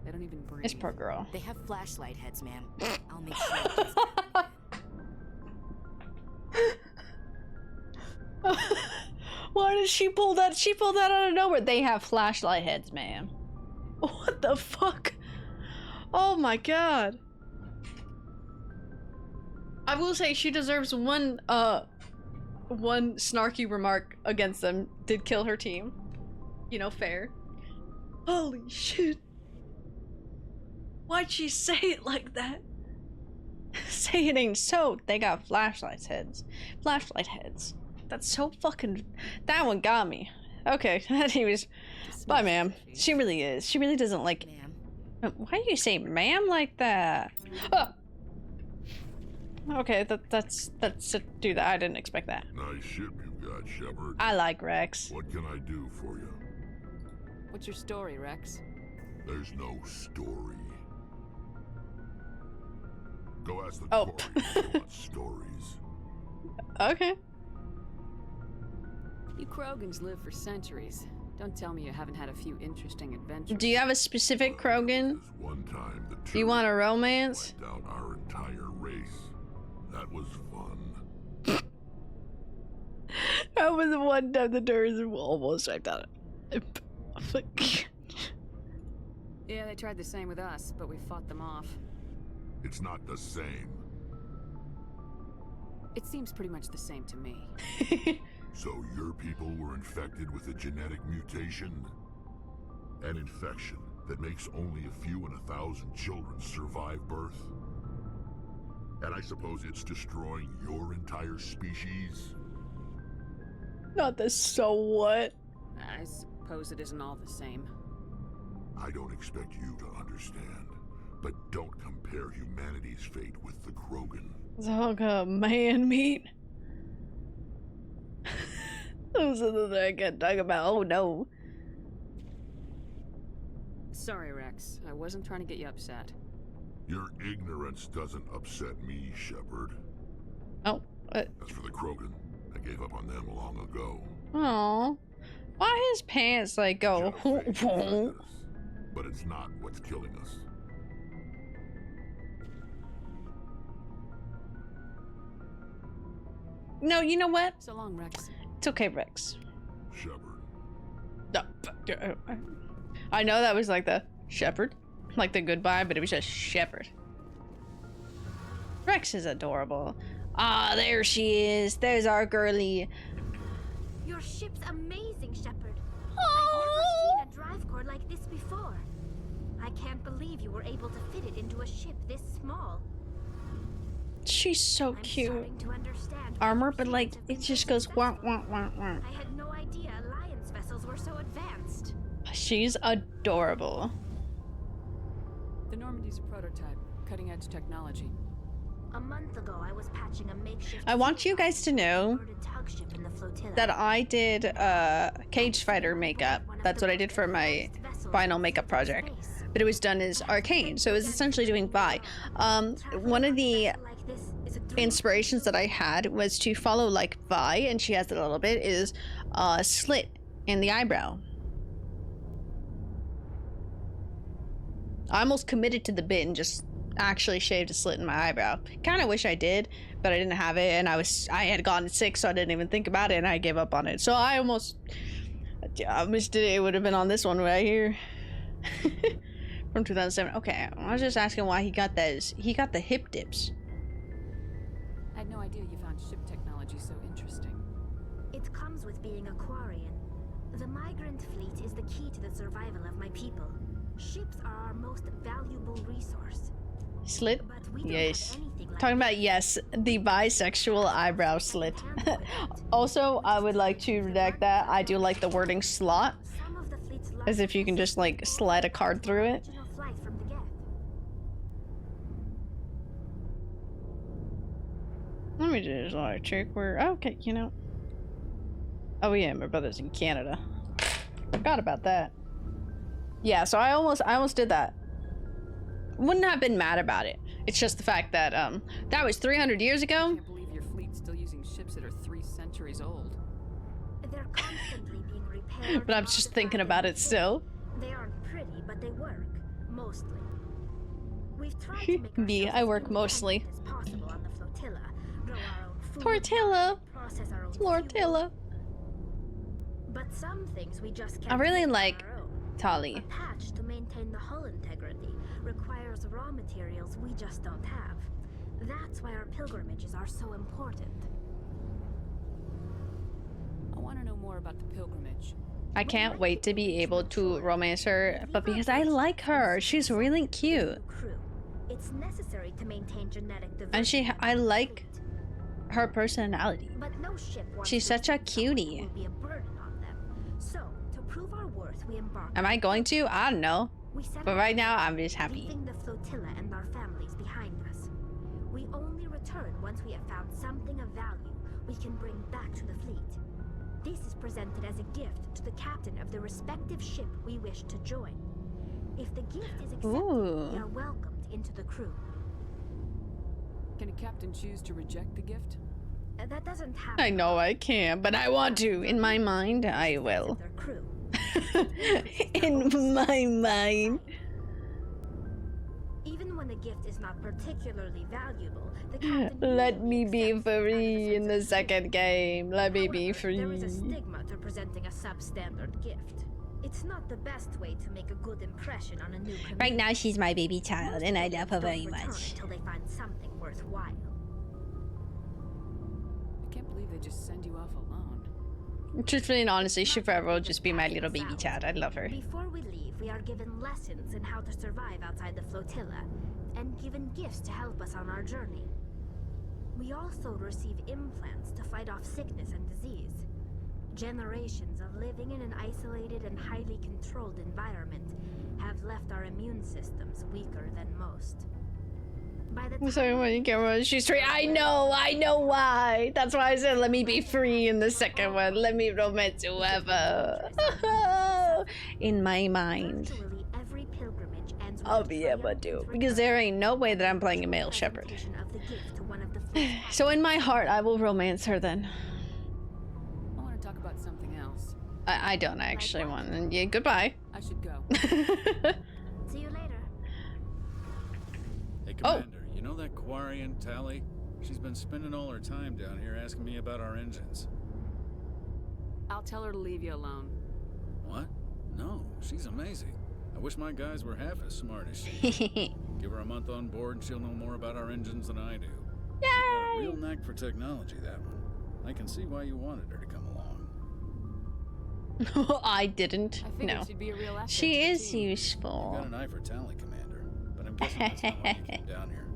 they don't even breathe. This poor girl. They have flashlight heads, ma'am. I'll make sure it doesn't happen. Why did she pull that? She pulled that out of nowhere. They have flashlight heads, ma'am. What the fuck? Oh my god. I will say she deserves one snarky remark against them. Did kill her team. You know, fair. Holy shit. Why'd she say it like that? Say it ain't so. They got flashlight heads. Flashlight heads. that's so fucking... That one got me. Okay, he was... Bye, ma'am. She really is. She really doesn't like... Why do you say ma'am like that? Oh! Okay, that's do that. I didn't expect that. Nice ship you've got, Shepard. I like Rex. What can I do for you? What's your story, Rex? There's no story. Go ask the Quarry if you want stories. Okay. You Krogans live for centuries. Don't tell me you haven't had a few interesting adventures. Do you have a specific Krogan? One time the Do you want a romance? wiped out our entire race. That was fun. That was the one time the tourism almost wiped out. Yeah, they tried the same with us, but we fought them off. It's not the same. It seems pretty much the same to me. So your people were infected with a genetic mutation? An infection that makes only a few in 1,000 children survive birth? And I suppose it's destroying your entire species? Not the so what? I suppose it isn't all the same. I don't expect you to understand, but don't compare humanity's fate with the Krogan. It's all got man meat. Those are the I can't talk about. Oh no. Sorry, Rex. I wasn't trying to get you upset. Your ignorance doesn't upset me, Shepard. Oh. As for the Krogan, I gave up on them long ago. Oh. Why his pants like go? But it's not what's killing us. No, you know what? So long, Rex. It's okay, Rex. Shepard. No, I know that was like the Shepard, like the goodbye, but it was just Shepard. Rex is adorable. Ah, there she is. There's our girly. Your ship's amazing, Shepard. I've never seen a drive core like this before. I can't believe you were able to fit it into a ship this small. She's so cute. I'm starting to understand Armor, but like it just goes wah wah wah wah. I had no idea Alliance vessels were so advanced. She's adorable. The Normandy's a prototype, cutting-edge technology. A month ago, I was patching a makeshift. I want you guys to know that I did cage fighter makeup. That's what I did for my final makeup project. But it was done as arcane, so it was essentially doing Vi. One of the inspirations that I had was to follow like Vi, and she has it a little bit, is a slit in the eyebrow. I almost committed to the bit and just actually shaved a slit in my eyebrow. Kind of wish I did, but I didn't have it, and I had gotten sick, so I didn't even think about it, and I gave up on it. So I almost did it. It would have been on this one right here. From 2007. Okay, I was just asking why he got those. He got the hip dips. I had no idea you found ship technology so interesting. It comes with being a Quarian. The migrant fleet is the key to the survival of my people. Ships are our most valuable resource. Slit? Yes. Talking about, yes, the bisexual eyebrow slit. Also, I would like to redact that. I do like the wording slot. As if you can just like slide a card through it. Let me just like check where. Okay, you know. Oh yeah, my brother's in Canada. Forgot about that. Yeah, so I almost did that. Wouldn't have been mad about it. It's just the fact that that was 300 years ago. I can't believe your fleet's still using ships that are 3 centuries old. They're constantly being repaired. But I'm just thinking about it still. They aren't pretty, but they work mostly. We've tried to make Me, I work mostly. as possible on the flotilla, grow our own food, Tortilla. process our own Flortilla. But some things we just can't. I really do on like our own. Tali. A patch to maintain the hull integrity requires raw materials we just don't have. That's why our pilgrimages are so important. I want to know more about the pilgrimage. I can't wait to be able to romance her, but because I like her, she's really cute. It's necessary to maintain genetic diversity. And I like her personality. But no ship wants She's to such a accept someone who cutie. will be a burden on them. So, to prove our worth, we embark. Am I going to? I don't know. We set But out right now, I'm just happy. leaving the flotilla and our families behind us. We only return once we have found something of value we can bring back to the fleet. This is presented as a gift to the captain of the respective ship we wish to join. If the gift is accepted, we are welcomed into the crew. Can a captain choose to reject the gift? That doesn't happen. I know I can't, but I want to. In my mind, I will. Their crew. In my mind. Even when the gift is not particularly valuable, the captain Let me be free in the second game. Let me be free. There is a stigma to presenting a substandard gift. It's not the best way to make a good impression on a new community. Right now, she's my baby child, and I love her very Don't return much. until they find something worthwhile. I can't believe they just send you off alone. Truthfully and honestly, she forever will just be my little baby child. I love her. Before we leave, we are given lessons in how to survive outside the flotilla, and given gifts to help us on our journey. We also receive implants to fight off sickness and disease. Generations of living in an isolated and highly controlled environment have left our immune systems weaker than most. By the time Sorry, when you get one, she's free. I know why. That's why I said let me be free in the second one. Let me romance whoever. In my mind, virtually every pilgrimage ends with I'll a be able to. triumphant Because there ain't no way that I'm playing a male shepherd. presentation of the gift to one of the fleet's So in my heart, I will romance her then. I want to talk about something else. I don't actually want. And yeah, goodbye. I should go. See you later. Hey, Commander, you know that Quarian Tally? She's been spending all her time down here asking me about our engines. I'll tell her to leave you alone. What? No, she's amazing. I wish my guys were half as smart as she is. Give her a month on board and she'll know more about our engines than I do. She's got a real knack for technology, that one. I can see why you wanted her to come along. I didn't. I figured No. she'd be a real asset to She the is team. You useful. got an eye for Tally, Commander, but I'm guessing that's not why you came down here.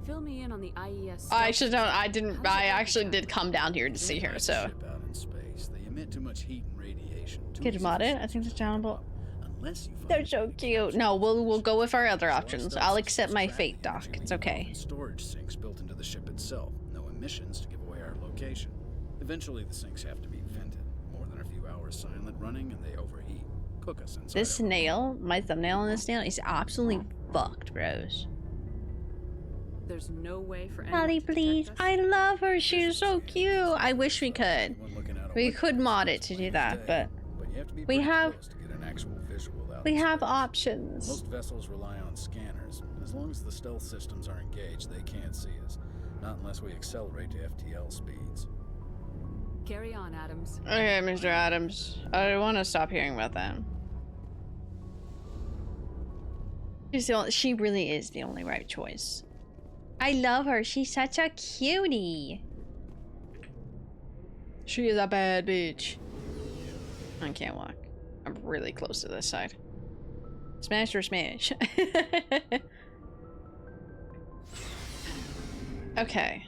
Fill me in on the IES. I actually don't. I didn't. I actually did come down here to see her. So Ship out in space. They emit too much heat and radiation. Too get easy mod for it. I think it's downable. Unless you find They're so cute. No, we'll go with our other options. stuff's I'll accept my tracking fate, Doc. energy It's we develop okay. in storage sinks built into the ship itself. No emissions to give away our location. Eventually, the sinks have to be vented. More than a few hours silent running, and they overheat. Cook us inside. This nail, my thumbnail on this nail, is absolutely fucked, bros. There's no way for anyone Tally, to detect please. us? I love her. She's so cute. I wish we could. We could mod it to do that, but But you have to be we pretty have close to get an actual visual out we in have space. options. Most vessels rely on scanners. As long as the stealth systems are engaged, they can't see us. Not unless we accelerate to FTL speeds. Carry on, Adams. Okay, Mr. Adams. I want to stop hearing about that. She really is the only right choice. I love her. She's such a cutie. She is a bad bitch. I can't walk. I'm really close to this side. Smash or smash. Okay.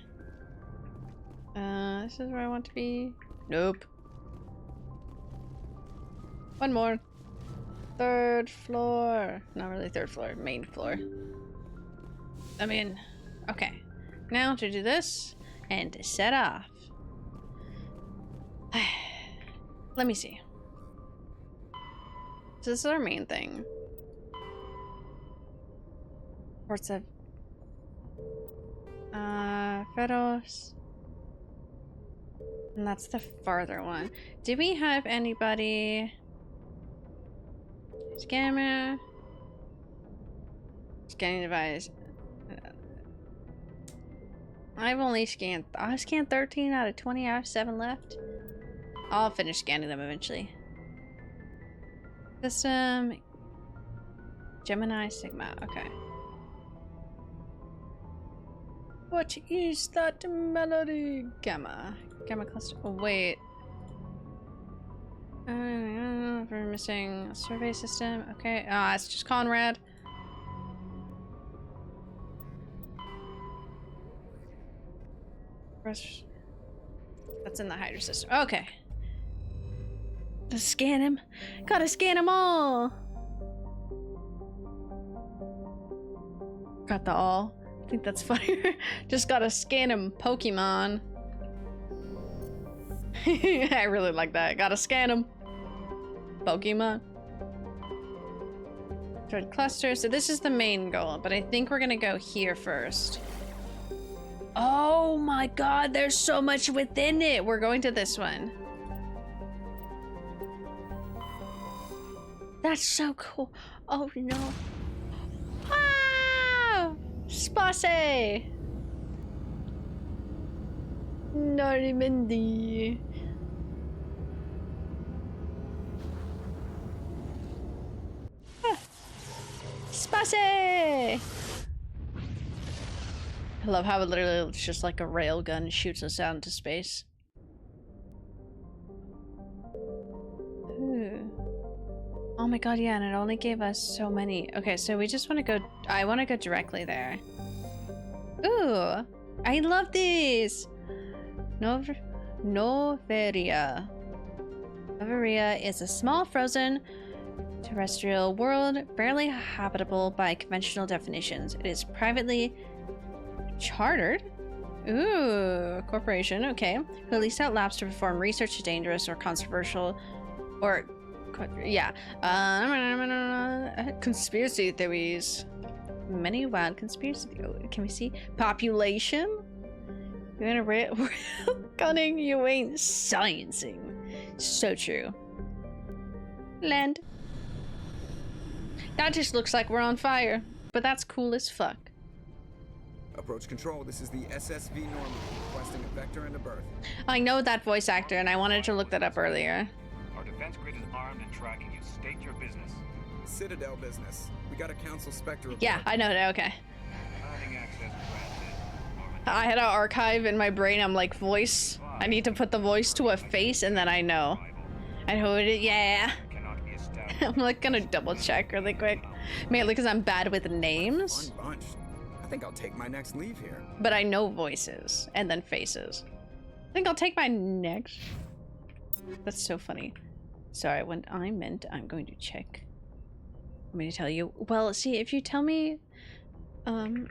This is where I want to be. Nope. One more. Third floor. Not really third floor, main floor. I mean, okay. Now to do this and to set off. Let me see. So this is our main thing. Ports of Fedos. And that's the farther one. Do we have anybody? Scammer. Scanning device. I've only scanned. I scanned 13 out of 20. I have 7 left. I'll finish scanning them eventually. System. Gemini Sigma. Okay. What is that melody? Gamma. Gamma cluster. Oh, wait. We're missing a survey system. Okay. Ah, it's just Conrad. That's in the hydro system. Okay. Let's scan him. Gotta scan them all. Got the all. I think that's funnier. Just gotta scan him, Pokemon. I really like that. Gotta scan him, Pokemon. Thread cluster. So this is the main goal, but I think we're gonna go here first. Oh my god, there's so much within it. We're going to this one. That's so cool. Oh no. Ah! Space! Normandy. Ah. Space! I love how it literally looks just like a railgun shoots us out into space. Ooh. Oh my god, yeah, and it only gave us so many. Okay, so we just want to go... I want to go directly there. Ooh! I love these! Noveria. Noveria is a small frozen terrestrial world, barely habitable by conventional definitions. It is privately chartered. Ooh, corporation, okay. Who lease out labs to perform research to dangerous or controversial or yeah. Conspiracy theories. Many wild conspiracy theories. Can we see? Population? You're gonna real cunning, you ain't sciencing. So true. Land. That just looks like we're on fire, but that's cool as fuck. Approach control, this is the SSV Normandy, requesting a vector and a berth. I know that voice actor, and I wanted to look that up earlier. Our defense grid is armed and tracking you. State your business. Citadel business. We got a council specter. Yeah, I know that, okay. Having access granted. I had an archive in my brain, I'm like, voice. I need to put the voice to a face, and then I know. And who it is, yeah. I'm like gonna double check really quick. Mainly because I'm bad with names. Fun bunch. I think I'll take my next leave here. But I know voices and then faces. I think I'll take my next. That's so funny. Sorry, when I meant I'm going to check. I'm going to tell you. Well, see, if you tell me, I'm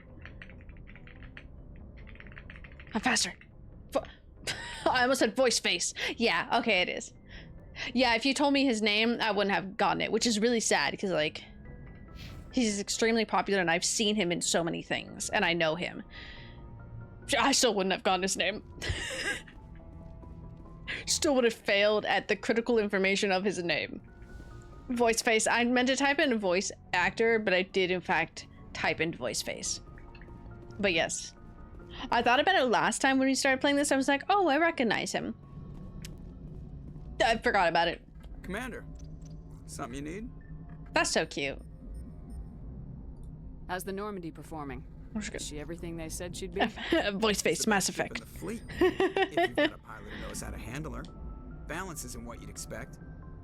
faster. I almost said voice face. Yeah, okay, it is. Yeah, if you told me his name, I wouldn't have gotten it, which is really sad because, like, he's extremely popular and I've seen him in so many things and I know him. I still wouldn't have gotten his name. Still would have failed at the critical information of his name. Voice face. I meant to type in voice actor, but I did in fact type in voice face. But yes. I thought about it last time when we started playing this. I was like, oh, I recognize him. I forgot about it. Commander, something you need? That's so cute. How's the Normandy performing? Is she everything they said she'd be? Voice face, Mass Effect. In the fleet. If you've got a pilot who knows how to handle her. Balance isn't what you'd expect.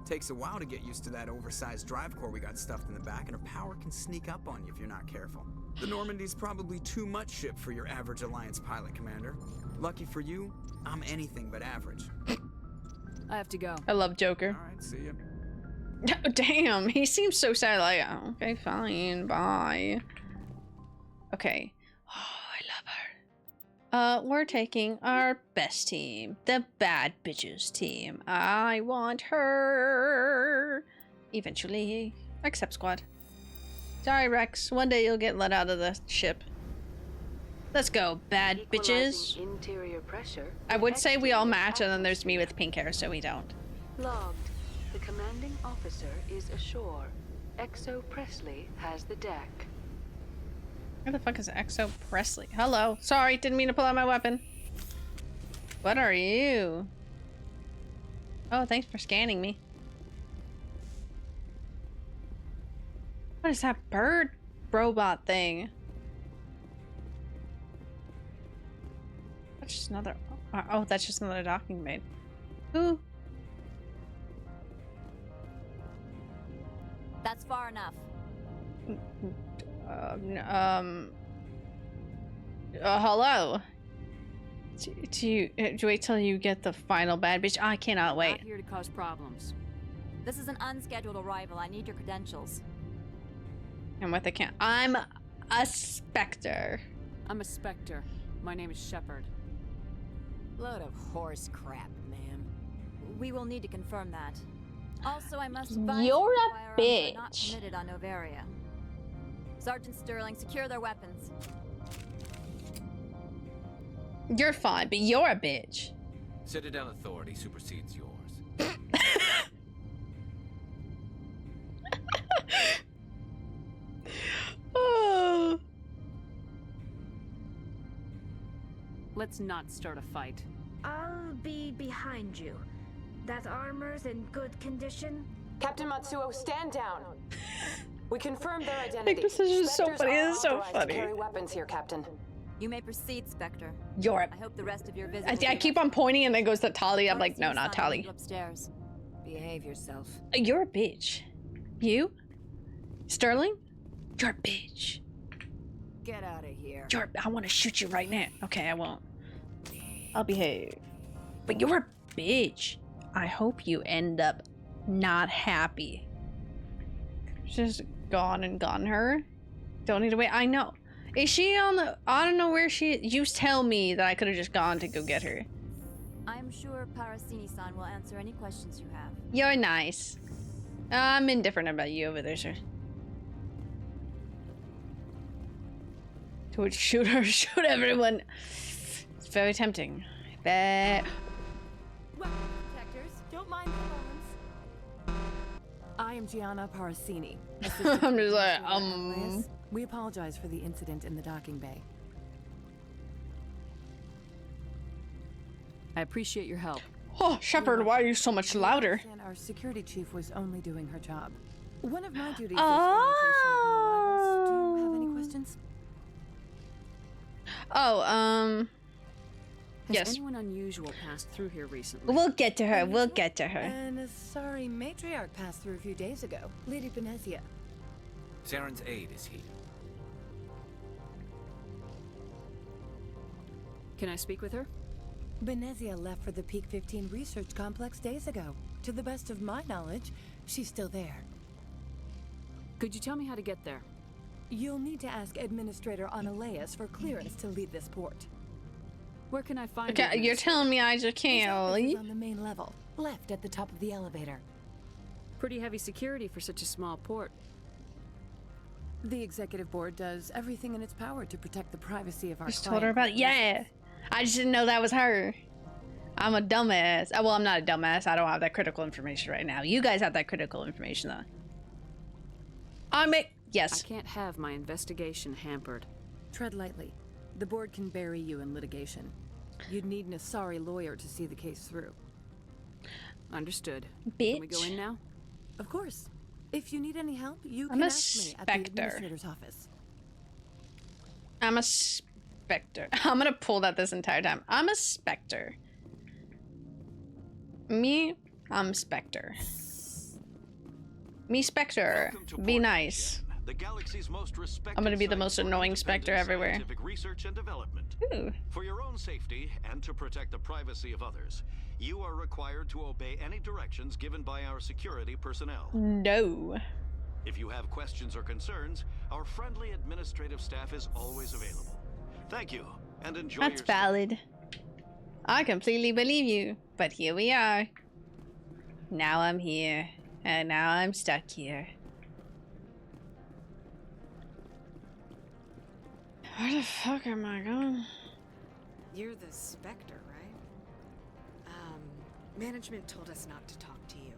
Takes a while to get used to that oversized drive core we got stuffed in the back, and her power can sneak up on you if you're not careful. The Normandy's probably too much ship for your average Alliance pilot, Commander. Lucky for you, I'm anything but average. I have to go. I love Joker. All right, see ya. Damn, he seems so sad. Like, oh, okay, fine, bye. Okay. Oh, I love her. We're taking our best team, the bad bitches team. I want her. Eventually, accept squad. Sorry, Rex. One day you'll get let out of the ship. Let's go, bad bitches. Interior pressure. I would say we all match, and then there's me with pink hair, so we don't. Logged. The commanding officer is ashore. Exo Presley has the deck. Where the fuck is Exo Presley? Hello. Sorry, didn't mean to pull out my weapon. What are you? Oh, thanks for scanning me. What is that bird robot thing? That's just another... Oh, that's just another docking maid. Who? That's far enough. Hello. Do you wait till you get the final bad bitch? I cannot I'm wait. not here to cause problems. This is an unscheduled arrival. I need your credentials. And what they can't. I'm a Spectre. I'm a Spectre. My name is Shepard. Load of horse crap, ma'am. We will need to confirm that. Also, I must advise You're you a firearms are not bitch. permitted on Novaria. Sergeant Sterling, secure their weapons. You're fine, but you're a bitch. Citadel authority supersedes yours. Oh. Let's not start a fight. I'll be behind you. That armor's in good condition? Captain Matsuo, stand down. We confirmed their identity. Like, this is just so Spectres funny. are It's so authorized to funny. carry weapons here, Captain. You may proceed, Spectre. You're a... I hope the rest of your visit. I keep on pointing and then goes to Tali. I'm like, no, not Tali. Upstairs. Behave yourself. You're a bitch. You? Sterling? You're a bitch. Get out of here. I want to shoot you right now. Okay, I won't. I'll behave. But you're a bitch. I hope you end up not happy. Just gone and gotten her. Don't need to wait. I know. Is she on the... I don't know where she is. You tell me that I could have just gone to go get her. I'm sure Parasini-san will answer any questions you have. You're nice. I'm indifferent about you over there, sir. To shoot her, shoot everyone. It's very tempting. Weapon detectors, don't mind the alarms. I am Gianna Parasini. I'm just like, We apologize for the incident in the docking bay. I appreciate your help. Oh, Shepard, why are you so much louder? Our security chief was only doing her job. One of my duties Oh. is orientation of new arrivals. Do you have any questions? Oh, Has yes. anyone unusual passed through here recently? We'll get to her. We'll get to her. And a sorry matriarch passed through a few days ago. Lady Benezia. Saren's aide is here. Can I speak with her? Benezia left for the Peak 15 research complex days ago. To the best of my knowledge, she's still there. Could you tell me how to get there? You'll need to ask Administrator Analeas for clearance to leave this port. Where can I find Okay, you're telling me I just can't leave? On the main level, left at the top of the elevator. Pretty heavy security for such a small port. The executive board does everything in its power to protect the privacy of our Just told her about it. Yeah. I just didn't know that was her. I'm a dumbass. Well, I'm not a dumbass. I don't have that critical information right now. You guys have that critical information, though. Yes. I can't have my investigation hampered. Tread lightly. The board can bury you in litigation. You'd need an Asari lawyer to see the case through. Understood. Bitch. Can we go in now? Of course. If you need any help, you I'm can a ask me at the Spectre. administrator's office. I'm a Spectre. I'm gonna pull that this entire time. I'm a Spectre. Me, I'm Spectre. Me, Spectre. Be nice. The galaxy's most respected I'm gonna be the most site for annoying Spectre everywhere. scientific research and development. Ooh. For your own safety and to protect the privacy of others, you are required to obey any directions given by our security personnel. No. If you have questions or concerns, our friendly administrative staff is always available. Thank you, and enjoy That's your valid. I completely believe you, but here we are. Now I'm here, and now I'm stuck here. Where the fuck am I going? You're the Spectre, right? Management told us not to talk to you.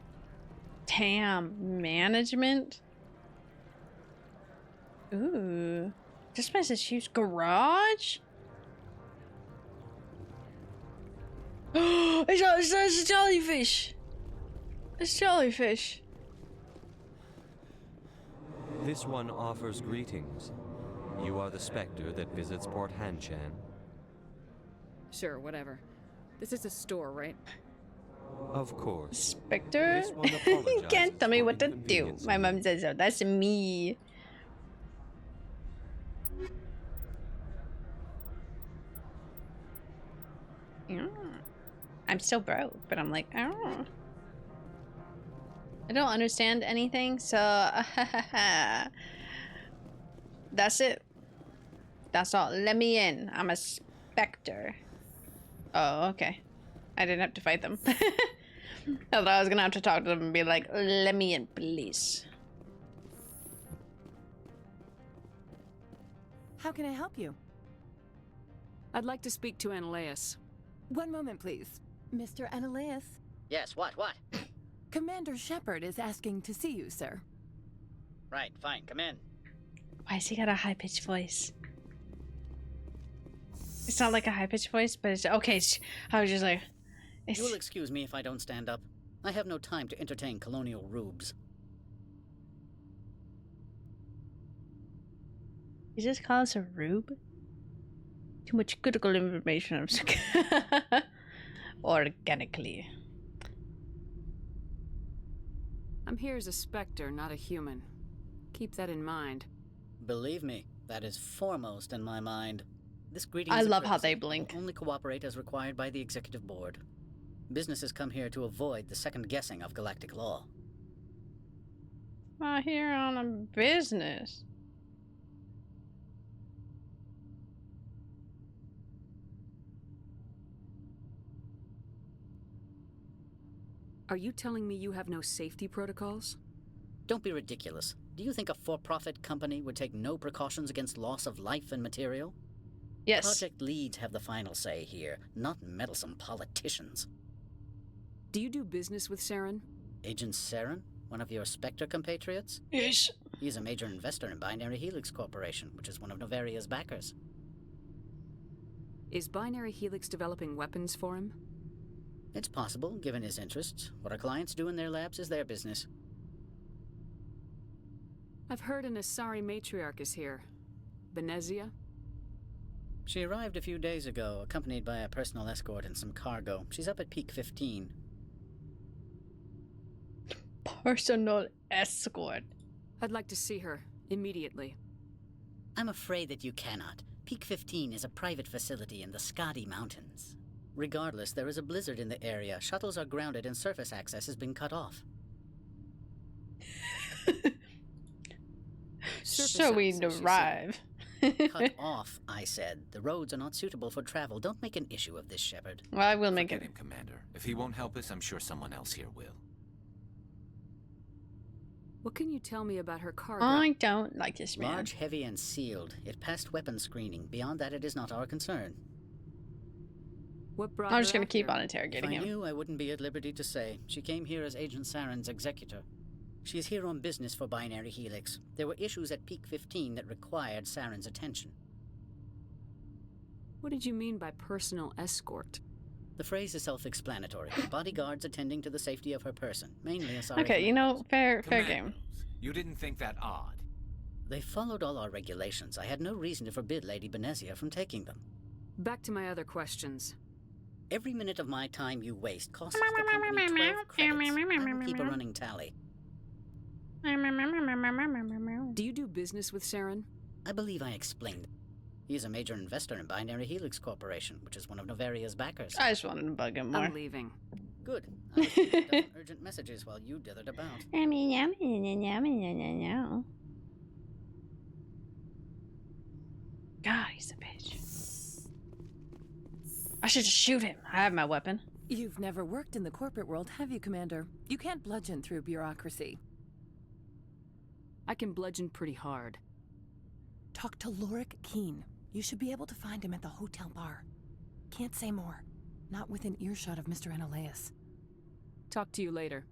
Damn, management? Ooh. This place is huge. Garage? It's a jellyfish. It's jellyfish. This one offers greetings. You are the Spectre that visits Port Hanshan. Sure, whatever. This is a store, right? Of course. Spectre? This one You apologizes can't tell me for what to do. inconveniencing My mom says so. That's me. I'm still broke, but I'm like, oh. I don't understand anything, so that's it. That's all. Let me in. I'm a specter. Oh, okay. I didn't have to fight them. I thought I was gonna have to talk to them and be like, let me in, please. How can I help you? I'd like to speak to Ananias. One moment, please. Mr. Ananias? Yes, what? Commander Shepard is asking to see you, sir. Right, fine, come in. Why has he got a high-pitched voice? It's not like a high-pitched voice, but it's okay. I was just like... You will excuse me if I don't stand up. I have no time to entertain colonial rubes. You just call us a rube? Too much critical information. Organically. I'm here as a specter, not a human. Keep that in mind. Believe me, that is foremost in my mind. This greeting I is a love how courtesy. they blink. I will only cooperate as required by the executive board. Businesses come here to avoid the second guessing of galactic law. I'm here on a business. Are you telling me you have no safety protocols? Don't be ridiculous. Do you think a for-profit company would take no precautions against loss of life and material? Yes. Project leads have the final say here, not meddlesome politicians. Do you do business with Saren? Agent Saren? One of your Spectre compatriots? Yes. He's a major investor in Binary Helix Corporation, which is one of Novaria's backers. Is Binary Helix developing weapons for him? It's possible, given his interests. What our clients do in their labs is their business. I've heard an Asari matriarch is here. Benezia? She arrived a few days ago, accompanied by a personal escort and some cargo. She's up at Peak 15. Personal escort. I'd like to see her, immediately. I'm afraid that you cannot. Peak 15 is a private facility in the Skadi Mountains. Regardless, there is a blizzard in the area. Shuttles are grounded and surface access has been cut off. So we arrive. Cut off, I said. The roads are not suitable for travel. Don't make an issue of this, Shepard. Well, I will make Forget it. him, Commander. If he won't help us, I'm sure someone else here will. What can you tell me about her cargo? I don't like this man. Large, heavy, and sealed. It passed weapons screening. Beyond that, it is not our concern. What brought I'm just her gonna out keep here? on interrogating If I him. knew, I wouldn't be at liberty to say. She came here as Agent Saren's executor. She is here on business for Binary Helix. There were issues at Peak 15 that required Saren's attention. What did you mean by personal escort? The phrase is self-explanatory. Bodyguards attending to the safety of her person, mainly Asari. Okay, you know, fair Commandos, game. You didn't think that odd? They followed all our regulations. I had no reason to forbid Lady Benezia from taking them. Back to my other questions. Every minute of my time you waste costs the company 12 credits. I will keep a running tally. Do you do business with Saren? I believe I explained. He is a major investor in Binary Helix Corporation, which is one of Novaria's backers. I just wanted to bug him more. I'm leaving. Good. I received a dozen urgent messages while you dithered about. God, he's a bitch. I should just shoot him. I have my weapon. You've never worked in the corporate world, have you, Commander? You can't bludgeon through bureaucracy. I can bludgeon pretty hard. Talk to Lorik Keen. You should be able to find him at the hotel bar. Can't say more. Not within earshot of Mr. Ananias. Talk to you later.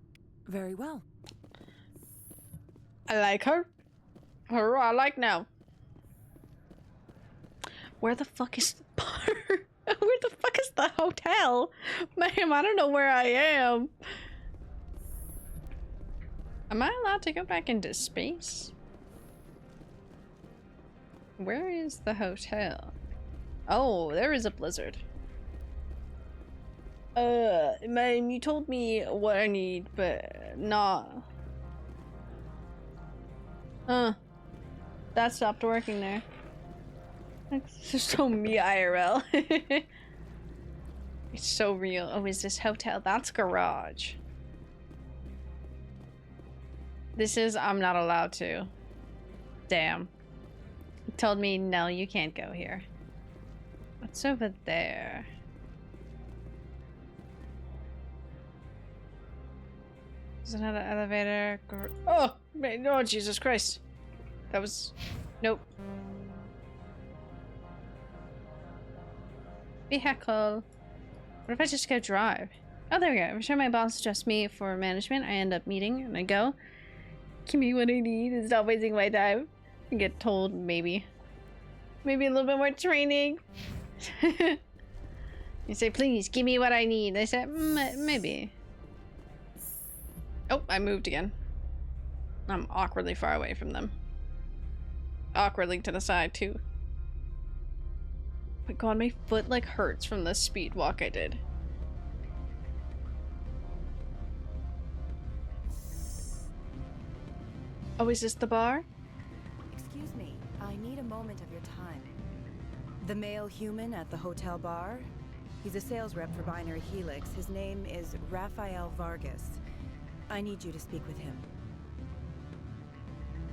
Very well. I like her. Her I like now. Where the fuck is the bar? Where the fuck is the hotel? Ma'am, I don't know where I am. Am I allowed to go back into space? Where is the hotel? Oh, there is a blizzard. Man, you told me what I need, but not. That stopped working there. It's just so me IRL. It's so real. Oh, is this hotel? That's garage. This is, I'm not allowed to. Damn. He told me, no, you can't go here. What's over there? There's another elevator. Oh, man, oh, Jesus Christ. That was, nope. Vehicle. What if I just go drive? Oh, there we go. Every time my boss suggests me for management, I end up meeting and I go, give me what I need and stop wasting my time. I get told maybe a little bit more training. You say, please give me what I need. I say, maybe. Oh, I moved again. I'm awkwardly far away from them. Awkwardly to the side too. Oh my god, my foot like hurts from the speed walk I did. Oh, is this the bar? Excuse me, I need a moment of your time. The male human at the hotel bar? He's a sales rep for Binary Helix. His name is Rafael Vargas. I need you to speak with him.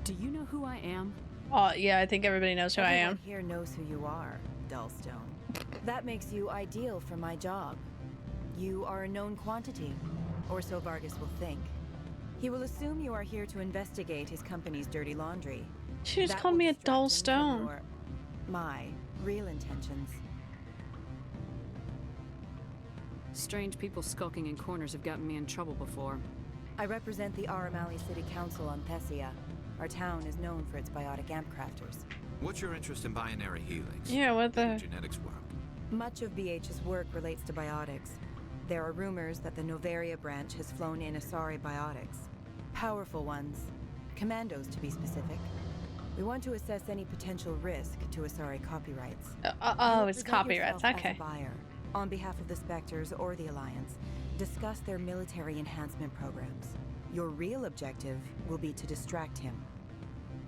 Do you know who I am? Oh, yeah, I think everybody knows who I am. Everyone here knows who you are, Dullstone. That makes you ideal for my job. You are a known quantity, or so Vargas will think. He will assume you are here to investigate his company's dirty laundry. She just called me a Dullstone. My real intentions. Strange people skulking in corners have gotten me in trouble before. I represent the Aramali City Council on Thessia. Our town is known for its biotic amp crafters. What's your interest in Binary Helix? Yeah, what the... genetics work. Much of BH's work relates to biotics. There are rumors that the Novaria branch has flown in Asari biotics. Powerful ones. Commandos, to be specific. We want to assess any potential risk to Asari copyrights. Oh, it's copyrights, okay. As a buyer, on behalf of the Spectres or the Alliance, discuss their military enhancement programs. Your real objective will be to distract him.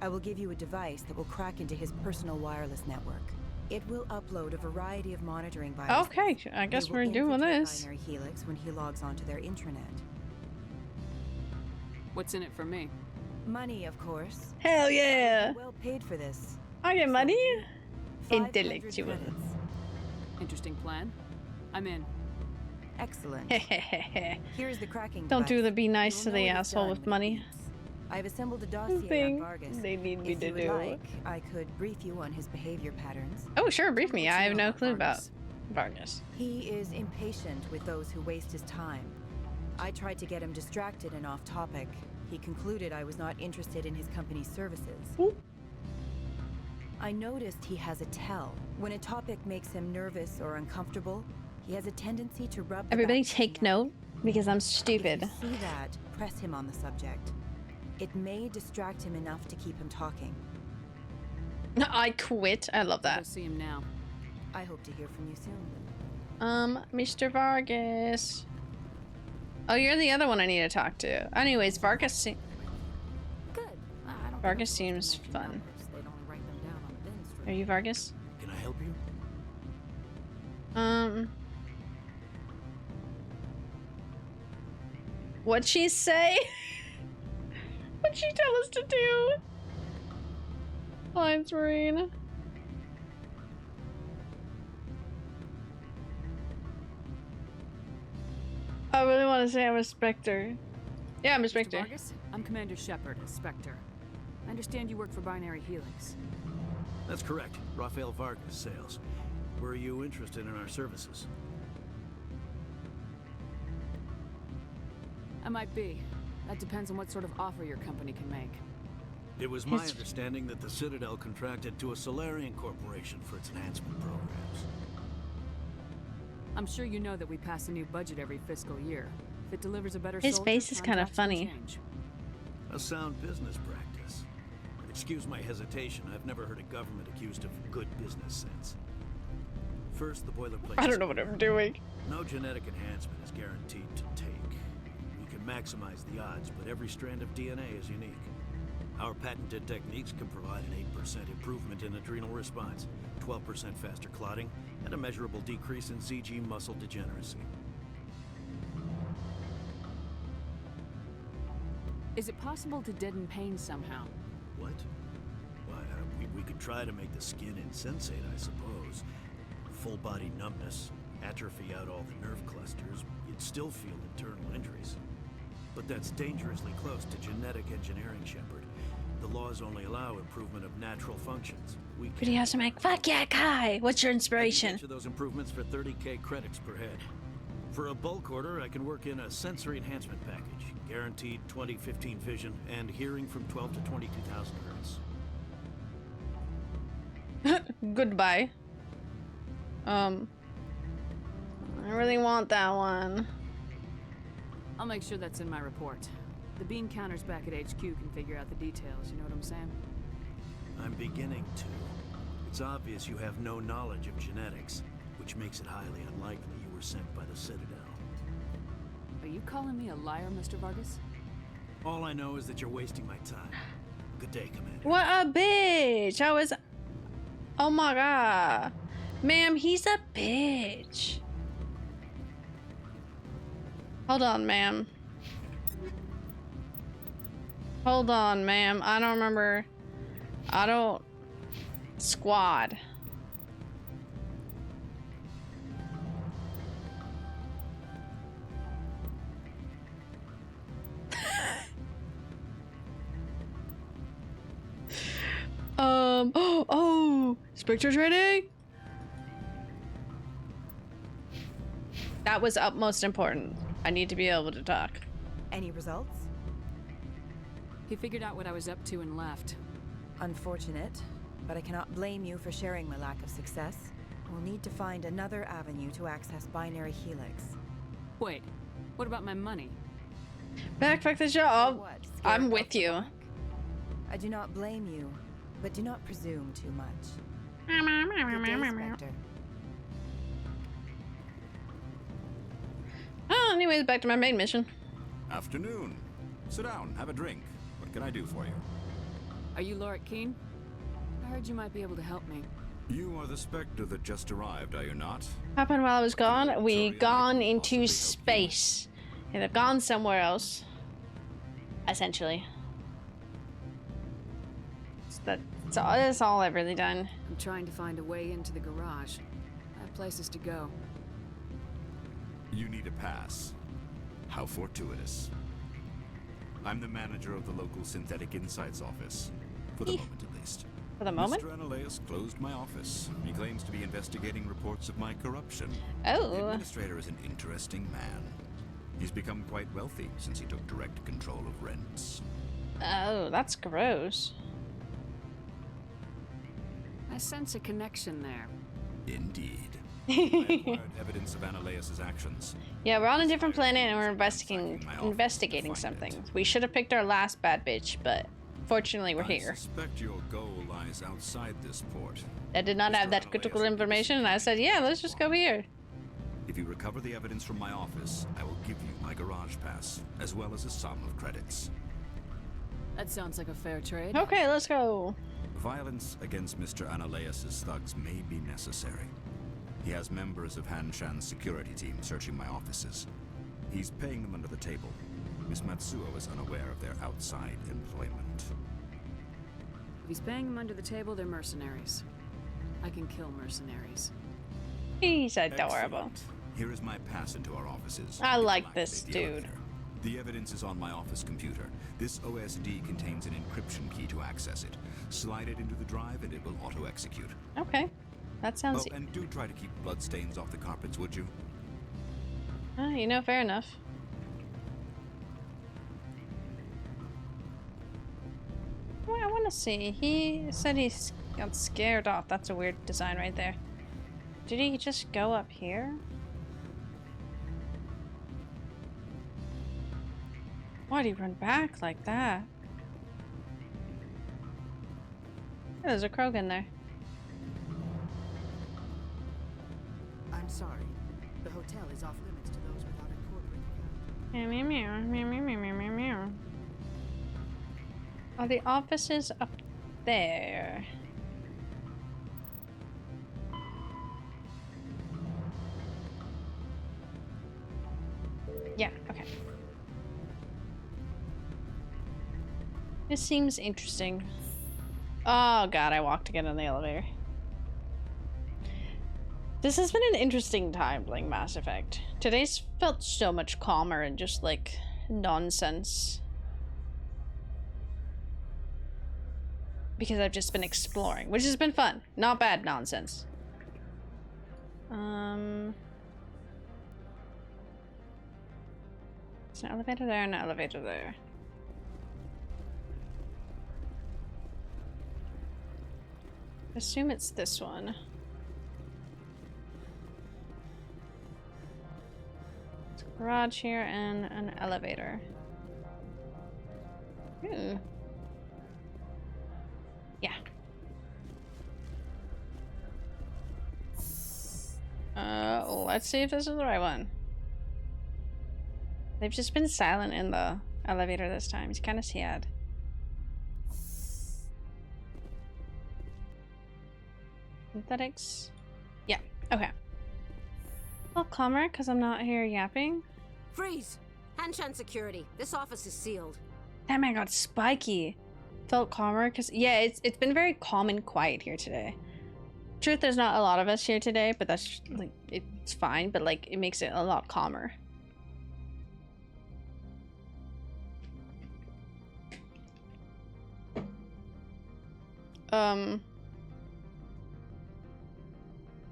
I will give you a device that will crack into his personal wireless network. It will upload a variety of monitoring viruses. Okay, I guess we're doing this. Binary Helix when he logs onto their intranet. What's in it for me? Money, of course. Hell yeah! Well paid for this. I get money? 500 Intellectual. credits. Interesting plan. I'm in. Excellent. Here's the cracking Don't do device. the be nice to You'll know the what it's asshole done with when it money. beeps. I've assembled a dossier Thing on Vargas. they need me If to you would do. like, I could brief you on his behavior patterns. Oh, sure, brief me. I have no clue Vargas? about Vargas. He is impatient with those who waste his time. I tried to get him distracted and off topic. He concluded I was not interested in his company's services. Ooh. I noticed he has a tell. When a topic makes him nervous or uncomfortable, he has a tendency to rub the Everybody back of take his note, because I'm If stupid. you see that, press him on the subject. It may distract him enough to keep him talking. I quit. I love Go that. see him now. I hope to hear from you soon. Mr. Vargas. Oh, you're the other one I need to talk to. Anyways, Vargas Vargas seems fun. Are you Vargas? Can I help you? What'd she say? What'd she tell us to do? Lines Marine. I really want to say I'm a Spectre. Yeah, I'm a Spectre. Vargas, I'm Commander Shepard, a Spectre. I understand you work for Binary Helix. That's correct. Rafael Vargas, sales. Were you interested in our services? I might be. That depends on what sort of offer your company can make. It was my understanding that the Citadel contracted to a Solarian corporation for its enhancement programs. I'm sure you know that we pass a new budget every fiscal year. If it delivers a better His soldier, face is kind of contracts will funny. change. A sound business practice. Excuse my hesitation, I've never heard a government accused of good business sense. First, the boilerplate. I don't know what I'm doing. No genetic enhancement is guaranteed to take. We can maximize the odds, but every strand of DNA is unique. Our patented techniques can provide an 8% improvement in adrenal response, 12% faster clotting, and a measurable decrease in ZG muscle degeneracy. Is it possible to deaden pain somehow? What? Why, we could try to make the skin insensate, I suppose. Full body numbness, atrophy out all the nerve clusters, you'd still feel internal injuries. But that's dangerously close to genetic engineering, Shepard. The laws only allow improvement of natural functions. But he has to make. Fuck yeah, Kai! What's your inspiration? I can get you those improvements for 30k credits per head. For a bulk order, I can work in a sensory enhancement package. Guaranteed 20/15 vision and hearing from 12 to 22,000 hertz. Goodbye. I really want that one. I'll make sure that's in my report. The bean counters back at HQ can figure out the details, you know what I'm saying? I'm beginning to. It's obvious you have no knowledge of genetics, which makes it highly unlikely you were sent by the Citadel. Are you calling me a liar, Mr. Vargas? All I know is that you're wasting my time. Good day, Commander. What a bitch! I was... Oh my god. Ma'am, he's a bitch. Hold on, ma'am. Hold on, ma'am. I don't remember. I don't... Squad. Oh, Spectre training? That was utmost important. I need to be able to talk. Any results? He figured out what I was up to and left. Unfortunate, but I cannot blame you for sharing my lack of success. We'll need to find another avenue to access Binary Helix. Wait, what about my money? Backpack the job. I'm with you. I do not blame you, but do not presume too much. Good day, Spectre. Oh, anyways, back to my main mission. Afternoon. Sit down, have a drink. What can I do for you? Are you Lorik Keene? I heard you might be able to help me. You are the Spectre that just arrived, are you not? Happened while I was gone? We gone into space. And have gone somewhere else. Essentially. That's all I've really done. I'm trying to find a way into the garage. I have places to go. You need a pass. How fortuitous. I'm the manager of the local Synthetic Insights office. For the moment, at least. For the moment? Mr. Analeas closed my office. He claims to be investigating reports of my corruption. Oh. The administrator is an interesting man. He's become quite wealthy since he took direct control of rents. Oh, that's gross. I sense a connection there. Indeed. I acquired evidence of Analeas' actions. Yeah, we're on a different planet and we're investigating something. We should have picked our last bad bitch, but fortunately we're here. I suspect your goal lies outside this port. I did not have that critical information, and I said, yeah, let's just go here. If you recover the evidence from my office, I will give you my garage pass, as well as a sum of credits. That sounds like a fair trade. Okay, let's go. Violence against Mr. Analeas' thugs may be necessary. He has members of Han Shan's security team searching my offices. He's paying them under the table. Miss Matsuo is unaware of their outside employment. If he's paying them under the table, they're mercenaries. I can kill mercenaries. He's adorable. Excellent. Here is my pass into our offices. I like this dude. The evidence is on my office computer. This OSD contains an encryption key to access it. Slide it into the drive and it will auto-execute. Okay. That sounds... Oh, and do try to keep bloodstains off the carpets, would you? You know, fair enough. Well, I want to see. He said he got scared off. That's a weird design right there. Did he just go up here? Why'd he run back like that? Oh, there's a Krogan there. I'm sorry. The hotel is off limits to those without a corporate account. Meow, meow, meow, meow, meow, meow, meow, meow. Are the offices up there? Yeah, okay. This seems interesting. Oh god, I walked again in the elevator. This has been an interesting time playing Mass Effect. Today's felt so much calmer and just like nonsense. Because I've just been exploring, which has been fun. Not bad nonsense. There's an elevator there and an elevator there. Assume it's this one. It's a garage here and an elevator. Ooh. Yeah. Let's see if this is the right one. They've just been silent in the elevator this time. It's kind of sad. Synthetics. Yeah, okay. A little calmer because I'm not here yapping. Freeze! Hanshan security. This office is sealed. That man got spiky. Felt calmer because, yeah, it's been very calm and quiet here today. Truth, there's not a lot of us here today, but that's like, it's fine, but like it makes it a lot calmer.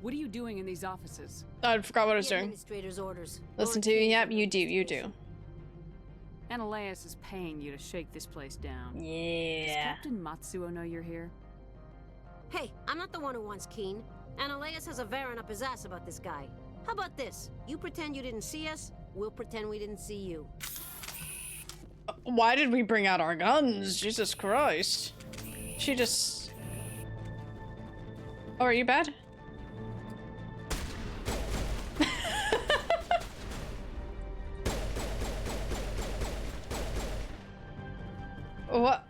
What are you doing in these offices? I forgot what I was doing. Administrator's orders. Listen to you. Yep, you do. Analeus is paying you to shake this place down. Yeah. Does Captain Matsuo know you're here? Hey, I'm not the one who wants Keen. Analeus has a Varen up his ass about this guy. How about this? You pretend you didn't see us, we'll pretend we didn't see you. Why did we bring out our guns? Jesus Christ. She just... Oh, are you bad? What?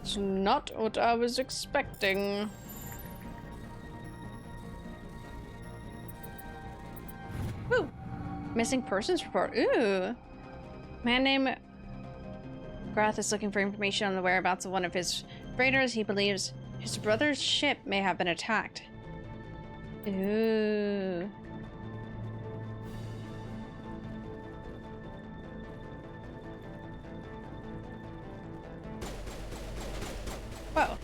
It's not what I was expecting. Ooh. Missing persons report. Ooh. Man named Grath is looking for information on the whereabouts of one of his freighters. He believes his brother's ship may have been attacked. Ooh. Whoa.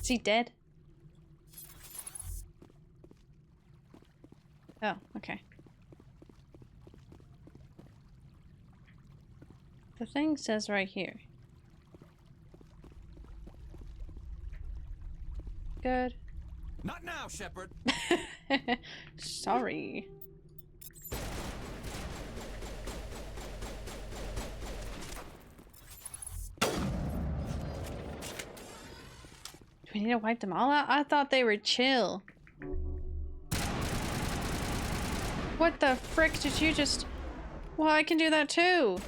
Is he dead? Oh, okay. The thing says right here. Good. Not now, Shepard. Sorry. Do we need to wipe them all out? I thought they were chill. What the frick did you just... Well, I can do that too.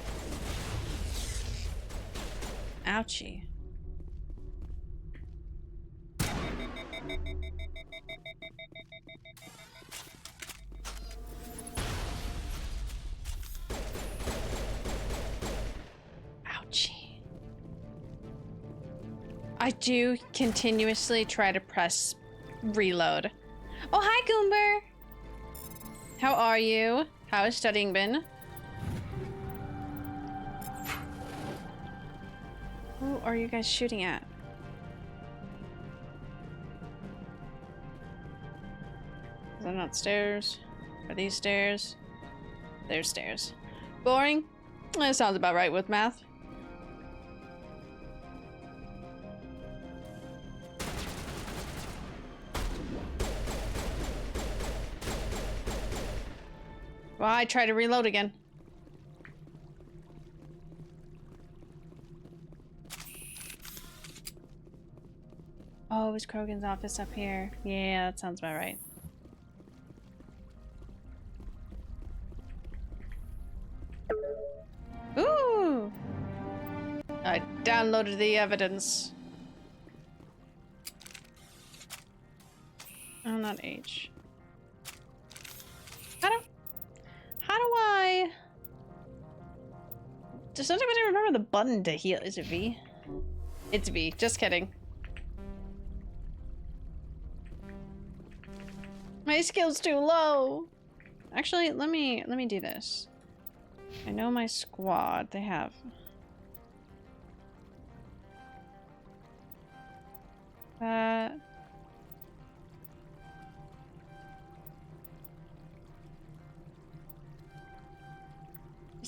Ouchie. Ouchie. I do continuously try to press reload. Oh, hi, Goomber! How are you? How has studying been? Who are you guys shooting at? Is that not stairs? Are these stairs? There's stairs. Boring? That sounds about right with math. Well, I try to reload again. Oh, is Krogan's office up here? Yeah, that sounds about right. Ooh! I downloaded the evidence. Oh, not H. How do I... Does anybody remember the button to heal? Is it V? It's V. Just kidding. My skill's too low. Actually, let me do this. I know my squad. They have...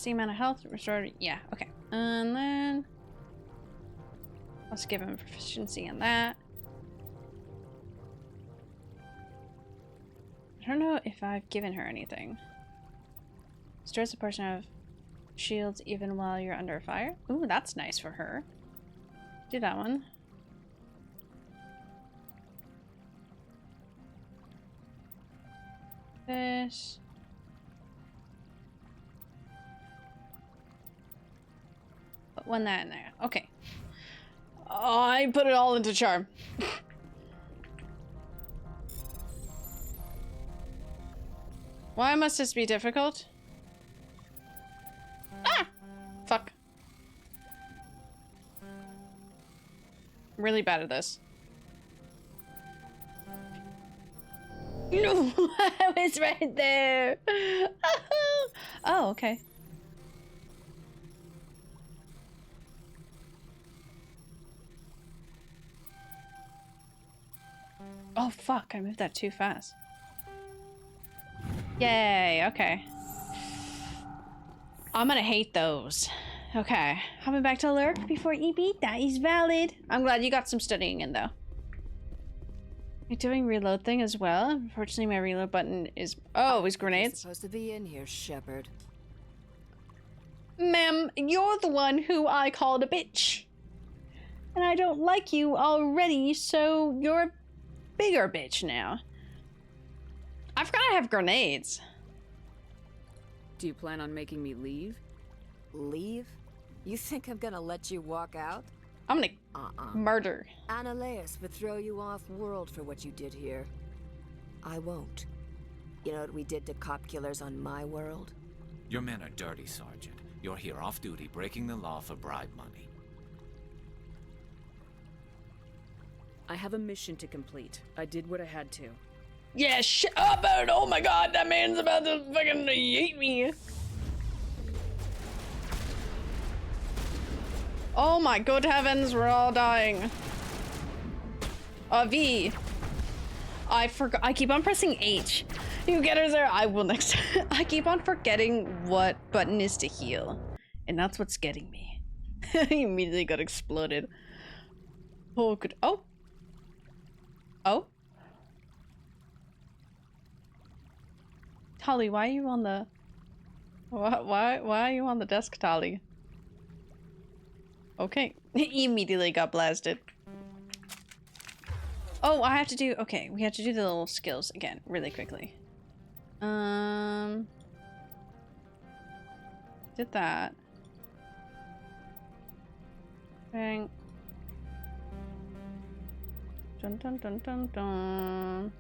the amount of health restored. Yeah, okay. And then let's give him proficiency in that. I don't know if I've given her anything. Restores a portion of shields even while you're under fire. Ooh, that's nice for her. Do that one. This. Put one that in there. Okay. Oh, I put it all into charm. Why must this be difficult? Ah! Fuck. I'm really bad at this. No, I was right there. Oh, okay. Oh, fuck. I moved that too fast. Yay, okay. I'm gonna hate those. Okay. Coming back to lurk before EB? That is valid. I'm glad you got some studying in, though. You're doing reload thing as well? Unfortunately, my reload button is... Oh, is grenades? You're supposed to be in here, Shepard. Ma'am, you're the one who I called a bitch. And I don't like you already, so you're a bigger bitch now. I forgot I have grenades. Do you plan on making me leave? Leave? You think I'm gonna let you walk out? I'm gonna murder. Annaleus would throw you off world for what you did here. I won't. You know what we did to cop killers on my world? Your men are dirty, Sergeant. You're here off duty, breaking the law for bribe money. I have a mission to complete. I did what I had to. Yeah, shut up, and oh my god, that man's about to fucking yeet me. Oh my good heavens, we're all dying. V. I forgot. I keep on pressing H. You get her there. I will next. I keep on forgetting what button is to heal, and that's what's getting me. He immediately got exploded. Oh, good. Oh. Oh. Tali, why are you on the... Why are you on the desk, Tali? Okay. He immediately got blasted. Oh, I have to do... Okay, we have to do the little skills again, really quickly. Did that. Bang. Dun dun dun dun dun.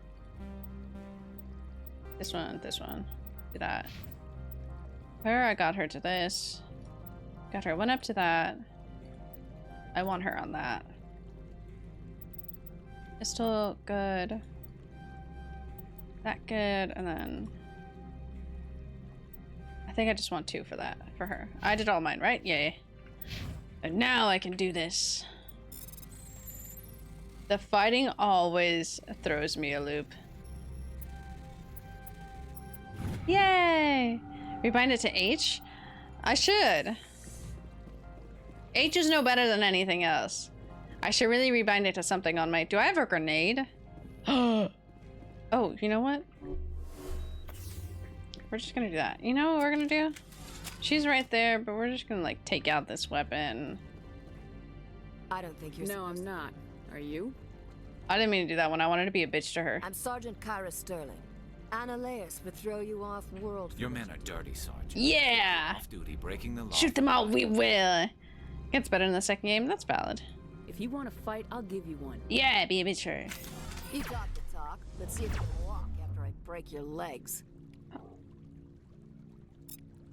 This one. Do that. Her, I got her to this. Got her one up to that. I want her on that. It's still good. That good, and then... I think I just want 2 for that, for her. I did all mine, right? Yay. And now I can do this. The fighting always throws me a loop. Yay! Rebind it to H? I should. H is no better than anything else. I should really rebind it to something on my... Do I have a grenade? Oh, you know what? We're just gonna do that. You know what we're gonna do? She's right there, but we're just gonna, like, take out this weapon. I don't think you're... No, I'm not. Are you? I didn't mean to do that one. I wanted to be a bitch to her. I'm Sergeant Kyra Sterling. Annaleus would throw you off world. Your men are dirty, Sergeant. Yeah! Off duty, breaking the law. Shoot them out, we will! Gets better in the second game. That's valid. If you want to fight, I'll give you one. Yeah, be a bitch to her. You got the talk. talk. Let's see if you can walk after I break your legs.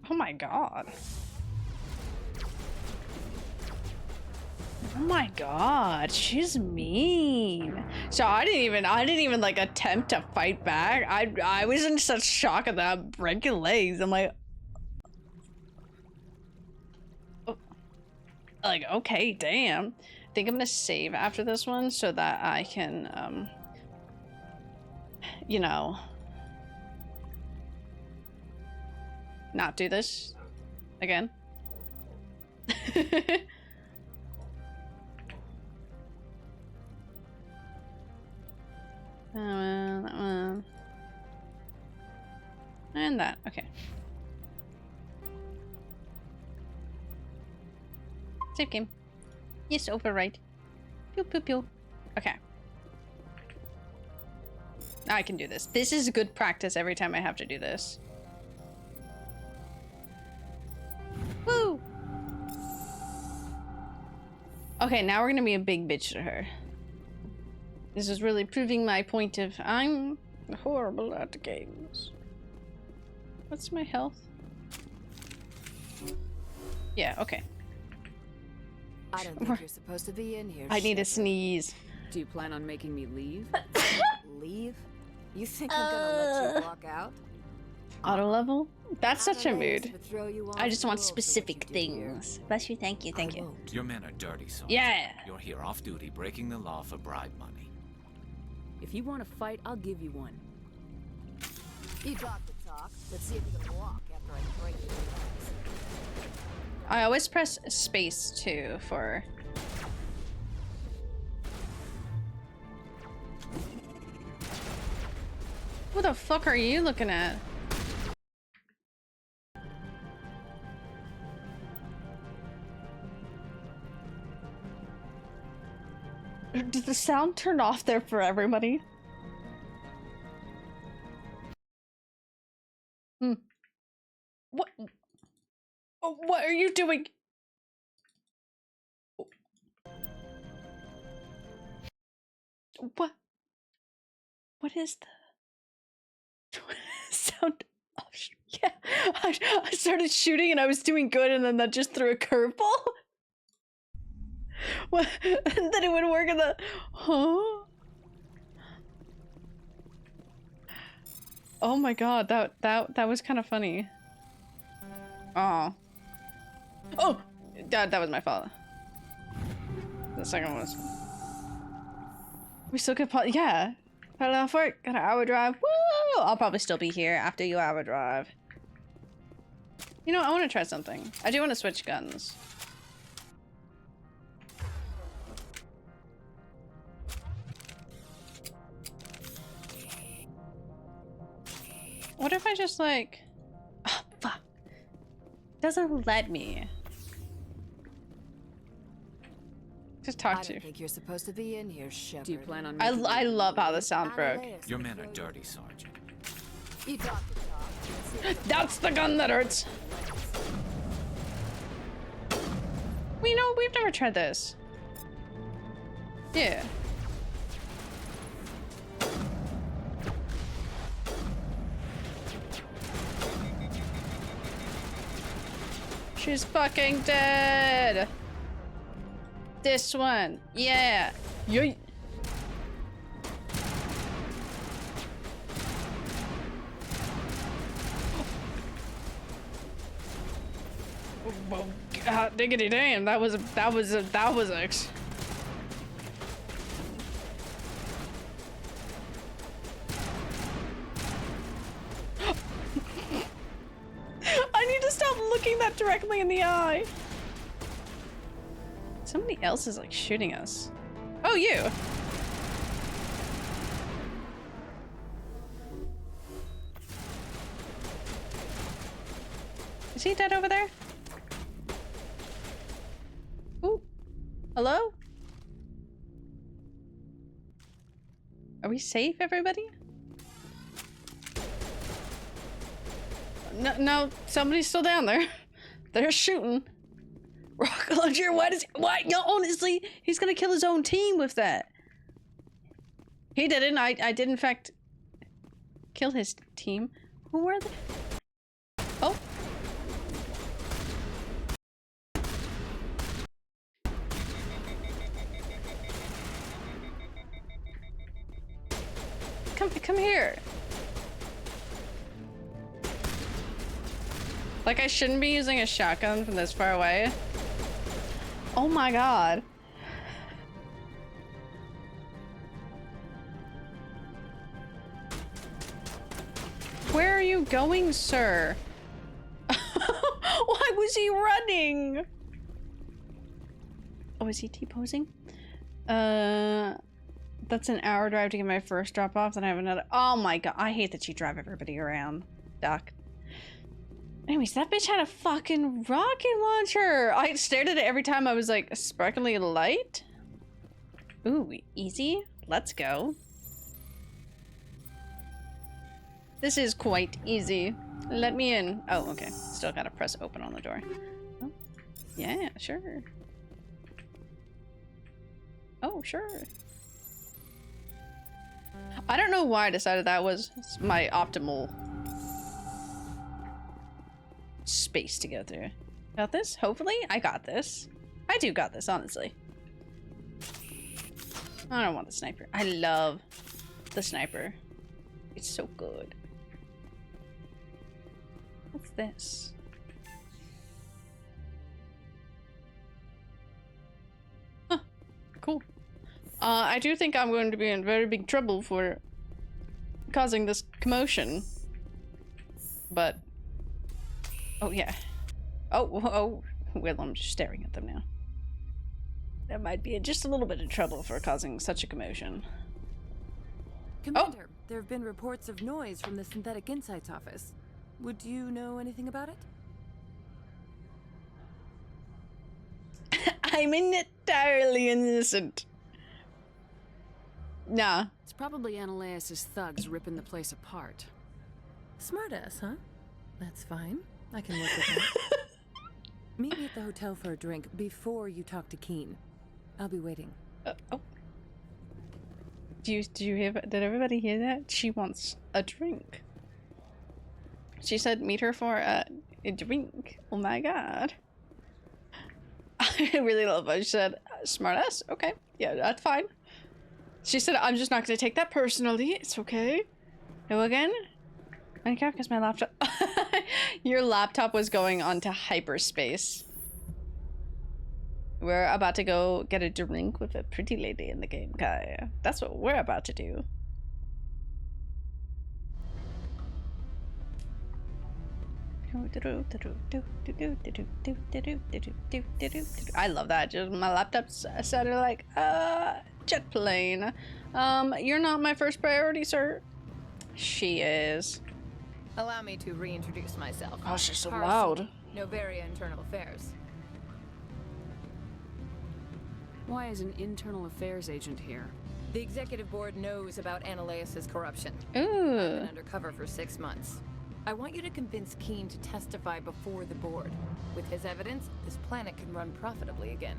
Oh my god. Oh my god, she's mean. So I didn't even like attempt to fight back. I was in such shock at that breaking legs. I'm like, oh, like okay, damn. I think I'm gonna save after this one so that I can you know, not do this again. That one. And that, okay. Save game. Yes, overwrite. Pew pew pew. Okay. Now I can do this. This is good practice every time I have to do this. Woo! Okay, now we're gonna be a big bitch to her. This is really proving my point of I'm horrible at games. What's my health? Yeah, okay. I don't think you're supposed to be in here. I need a sneeze. Do you plan on making me leave? Leave? You think I'm gonna let you walk out? Auto level? That's such a mood. Throw you off I just the want world for specific what you did here. things. Bless you, thank you, thank you. Your men are dirty, Sergeant. Yeah. You're here off duty, breaking the law for bribe money. If you want to fight, I'll give you one. You talk the talk. Let's see if you can walk after I break your legs. I always press space too for. What the fuck are you looking at? Did the sound turn off there for everybody? What? Oh, what are you doing? What? What is the sound? Oh, yeah, I started shooting and I was doing good, and then that just threw a curveball. What? And then it would work in the. Huh? Oh my god, that was kind of funny. Oh. Oh, that was my fault. The second one was. We still could yeah. Got enough work. Got an hour drive. Woo! I'll probably still be here after your hour drive. You know, I want to try something. I do want to switch guns. What if I just like... Oh, fuck. Doesn't let me. Just talk to you. I don't think you're supposed to be in here, Shepard. Do you plan on I love how the sound broke. Your men are dirty, Sergeant. You talk the talk. That's the gun that hurts. Well, you know, we've never tried this. Yeah. She's fucking dead. This one. Yeah. You. Oh, God, diggity damn. That was I need to stop looking that directly in the eye. Somebody else is like shooting us. Oh, you. Is he dead over there? Ooh. Hello? Are we safe, everybody? No, somebody's still down there. They're shooting. Rock launcher, what? Yo, honestly, he's gonna kill his own team with that. He didn't. I did in fact kill his team. Who were they? Oh. Come here. Like, I shouldn't be using a shotgun from this far away. Oh my god. Where are you going, sir? Why was he running? Oh, is he T-posing? That's an hour drive to get my first drop off, then I have another. Oh my god, I hate that you drive everybody around, Doc. Anyways, that bitch had a fucking rocket launcher. I stared at it every time I was like, sparkly light? Ooh, easy. Let's go. This is quite easy. Let me in. Oh, okay. Still gotta press open on the door. Oh, yeah, sure. Oh, sure. I don't know why I decided that was my optimal space to go through. Got this? Hopefully? I got this. I do got this, honestly. I don't want the sniper. I love the sniper. It's so good. What's this? Huh. Cool. I do think I'm going to be in very big trouble for causing this commotion. But... oh, yeah. Oh, well, I'm just staring at them now. There might be just a little bit of trouble for causing such a commotion. Commander, there have been reports of noise from the Synthetic Insights office. Would you know anything about it? I'm entirely innocent. Nah. It's probably Ananias' thugs ripping the place apart. Smartass, huh? That's fine. I can work with that. Meet me at the hotel for a drink before you talk to Keen. I'll be waiting. Oh. Did you hear? Did everybody hear that? She wants a drink. She said meet her for a drink. Oh my god. I really love it. She said, smartass? Okay. Yeah, that's fine. She said, I'm just not going to take that personally. It's okay. Go again? Minecraft, because my laptop... Your laptop was going onto hyperspace. We're about to go get a drink with a pretty lady in the game, Kai. That's what we're about to do. I love that. Just my laptop sounded like a jet plane. You're not my first priority, sir. She is. Allow me to reintroduce myself. Oh, she's so Carson, loud. Novaria Internal Affairs. Why is an internal affairs agent here? The executive board knows about Ananias' corruption. Ooh. I've been undercover for 6 months. I want you to convince Keen to testify before the board. With his evidence, this planet can run profitably again.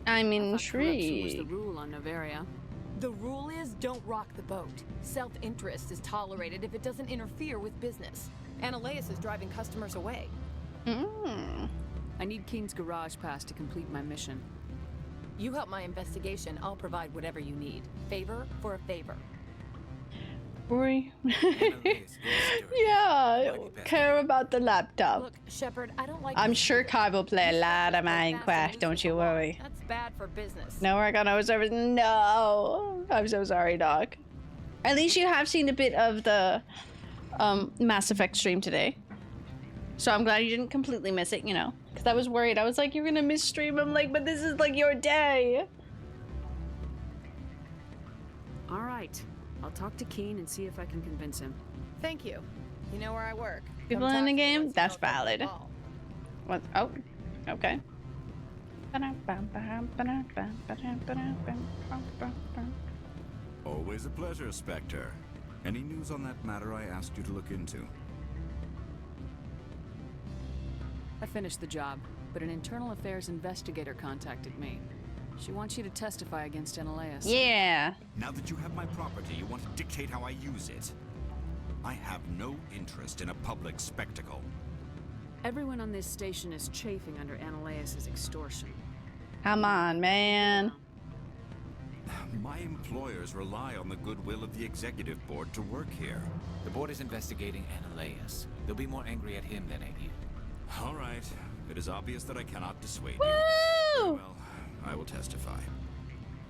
I'm Corruption was intrigued. the rule on Novaria. The rule is don't rock the boat. Self-interest is tolerated if it doesn't interfere with business. Ananias is driving customers away. I need Keen's garage pass to complete my mission. You help my investigation, I'll provide whatever you need. Favor for a favor. Rory. Yeah, care about the laptop. Look, Shepard, I don't like... I'm sure Kai will play a lot of Minecraft, don't you worry. That's bad for business. No work on no service. No! I'm so sorry, Doc. At least you have seen a bit of the Mass Effect stream today. So I'm glad you didn't completely miss it, you know. Because I was worried. I was like, you're gonna miss stream. I'm like, but this is like your day. Alright. I'll talk to Keen and see if I can convince him. Thank you. You know where I work. People in the game? That's valid. What? Oh, okay. Always a pleasure, Spectre. Any news on that matter I asked you to look into? I finished the job. but an internal affairs investigator contacted me. She wants you to testify against Analeas. Yeah. Now that you have my property, you want to dictate how I use it. I have no interest in a public spectacle. Everyone on this station is chafing under Analeas' extortion. Come on, man. My employers rely on the goodwill of the executive board to work here. The board is investigating Analeas. They'll be more angry at him than at you. All right. It is obvious that I cannot dissuade Woo! you. Very well, I will testify.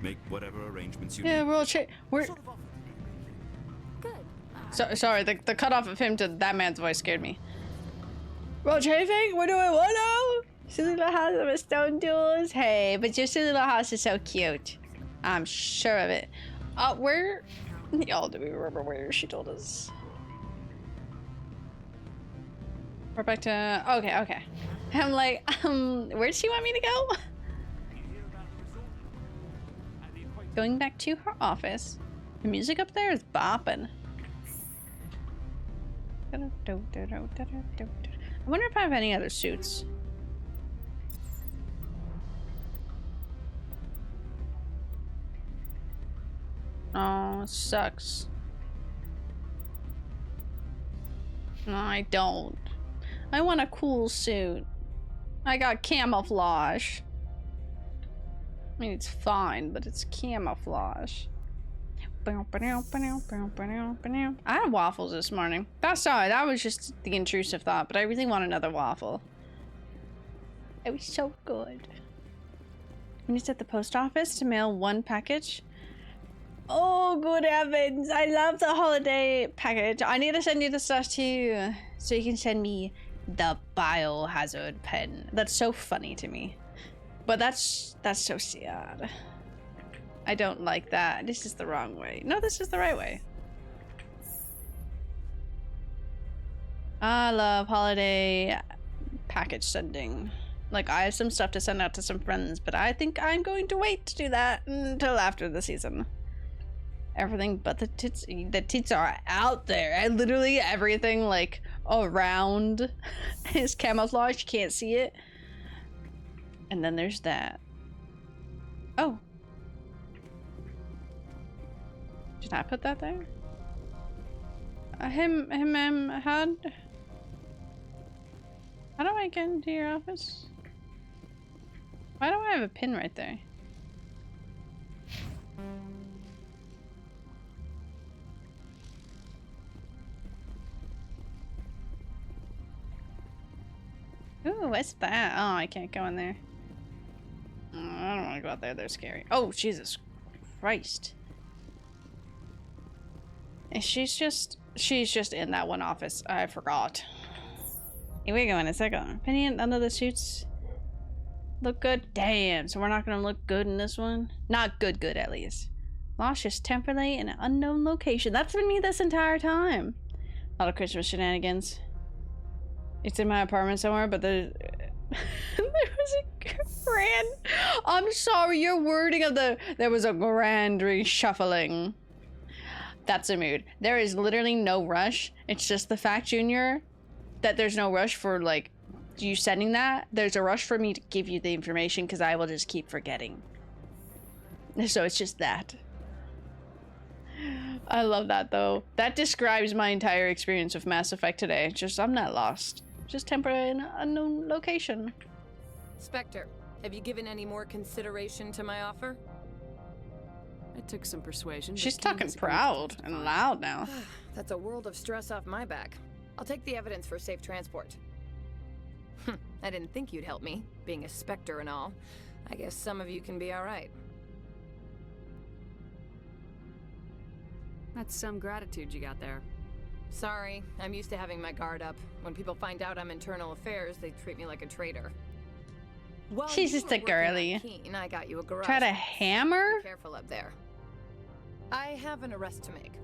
Make whatever arrangements you need. We're Good. so sorry. The cutoff of him to that man's voice scared me. Roll chafing? We're doing what now? Silly little house of stone duels. Hey, but your silly little house is so cute. I'm sure of it. Where? Y'all, do we remember where she told us? We're back to. Okay. I'm like, where does she want me to go? Going back to her office. The music up there is bopping. I wonder if I have any other suits. Oh, it sucks. No, I don't. I want a cool suit. I got camouflage. I mean, it's fine, but it's camouflage. I had waffles this morning. Sorry, that was just the intrusive thought, but I really want another waffle. It was so good. I'm just at the post office to mail one package. Oh, good heavens. I love the holiday package. I need to send you the stuff too, so you can send me the biohazard pen. That's so funny to me. But that's so sad. I don't like that. This is the wrong way. No, this is the right way. I love holiday package sending. Like, I have some stuff to send out to some friends, but I think I'm going to wait to do that until after the season. Everything but the tits. The tits are out there. And literally everything, like, around is camouflage. You can't see it. And then there's that. Oh. Did I put that there? How do I get into your office? Why do I have a pin right there? Ooh, what's that? Oh, I can't go in there. I don't want to go out there. They're scary. Oh, Jesus Christ. And she's just in that one office. I forgot. Here we go in a second. Opinion, none of the suits look good. Damn, so we're not gonna look good in this one? Not good at least. Lost just temporarily in an unknown location. That's been me this entire time. A lot of Christmas shenanigans. It's in my apartment somewhere, but there was a grand... I'm sorry, your wording of there was a grand reshuffling. That's a mood. There is literally no rush. It's just the fact, Junior, that there's no rush for, like, you sending that. There's a rush for me to give you the information because I will just keep forgetting. So it's just that. I love that, though. That describes my entire experience of Mass Effect today. Just, I'm not lost. Just temporary in an unknown location. Spectre, have you given any more consideration to my offer? It took some persuasion. She's talking proud and loud now. That's a world of stress off my back. I'll take the evidence for safe transport. I didn't think you'd help me, being a Spectre and all. I guess some of you can be alright. That's some gratitude you got there. Sorry, I'm used to having my guard up. When people find out I'm internal affairs, they treat me like a traitor. While She's just a girly. Keen, I got you a garage. Try to hammer? Be careful up there. I have an arrest to make.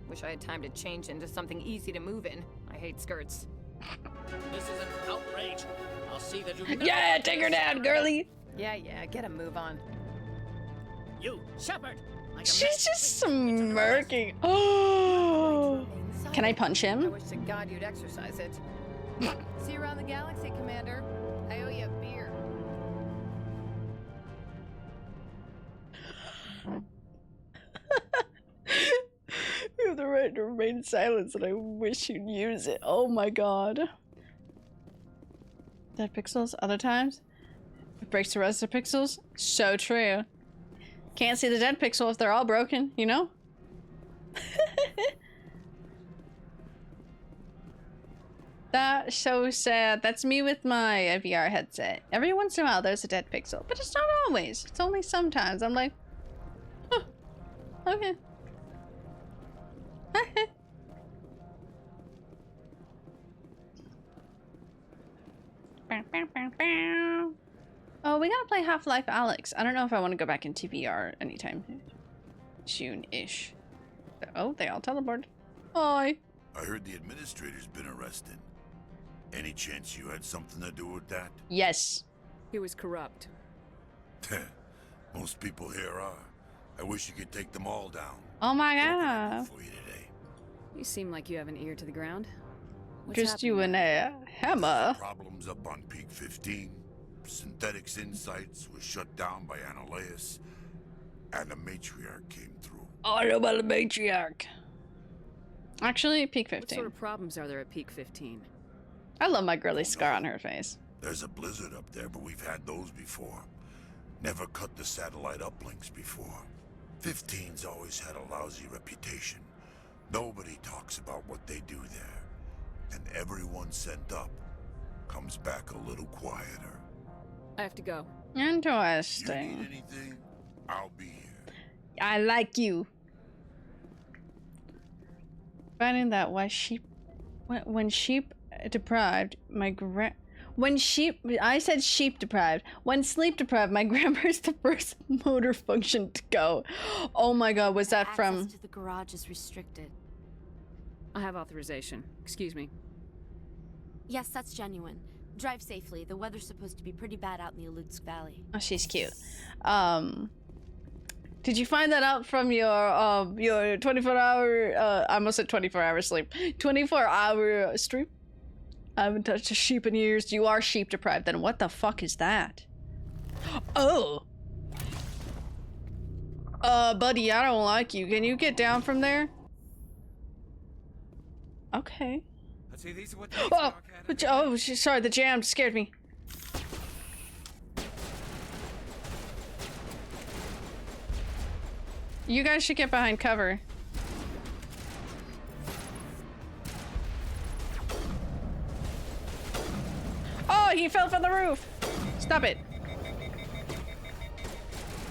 Wish I had time to change into something easy to move in. I hate skirts. This is an outrage. I'll see that you Yeah, take her down, girly. Yeah, get a move on. You, Shepard. She's just smirking. Oh. Can I punch I him? wish to God you'd exercise it. See you around the galaxy, Commander. I owe you a beer. to remain silent, and I wish you'd use it. Oh my god. Dead pixels other times? It breaks the rest of the pixels? So true. Can't see the dead pixel if they're all broken, you know? That's so sad. That's me with my VR headset. Every once in a while there's a dead pixel, but it's not always. It's only sometimes. I'm like, huh, okay. Oh, we gotta play Half-Life Alyx. I don't know if I want to go back into VR anytime soon-ish. Oh, they all teleported. Hi. I heard the administrator's been arrested. Any chance you had something to do with that? Yes. He was corrupt. Most people here are. I wish you could take them all down. Oh my god. You seem like you have an ear to the ground. What's Just you and a hammer. Problems up on Peak 15. Synthetics Insights was shut down by Analeus. And the matriarch came through. Oh, I know about the matriarch. Actually, Peak 15. What sort of problems are there at Peak 15? I love my girly scar on her face. There's a blizzard up there, but we've had those before. Never cut the satellite uplinks before. 15's always had a lousy reputation. Nobody talks about what they do there. And everyone sent up comes back a little quieter. I have to go. Interesting. You need anything? I'll be here. I like you. Finding that when sheep deprived, I said sheep deprived. When sleep deprived, my grandma's the first motor function to go. Oh my god, was that from? Access to the garage is restricted. I have authorization. Excuse me. Yes, that's genuine. Drive safely. The weather's supposed to be pretty bad out in the Alutsk Valley. Oh, she's cute. Did you find that out from your 24-hour? I almost said 24-hour sleep. 24-hour stream. I haven't touched a sheep in years. You are sheep deprived. Then what the fuck is that? Oh. Buddy, I don't like you. Can you get down from there? Okay. See, these are what oh, sorry, the jam scared me. You guys should get behind cover. Oh, he fell from the roof. Stop it.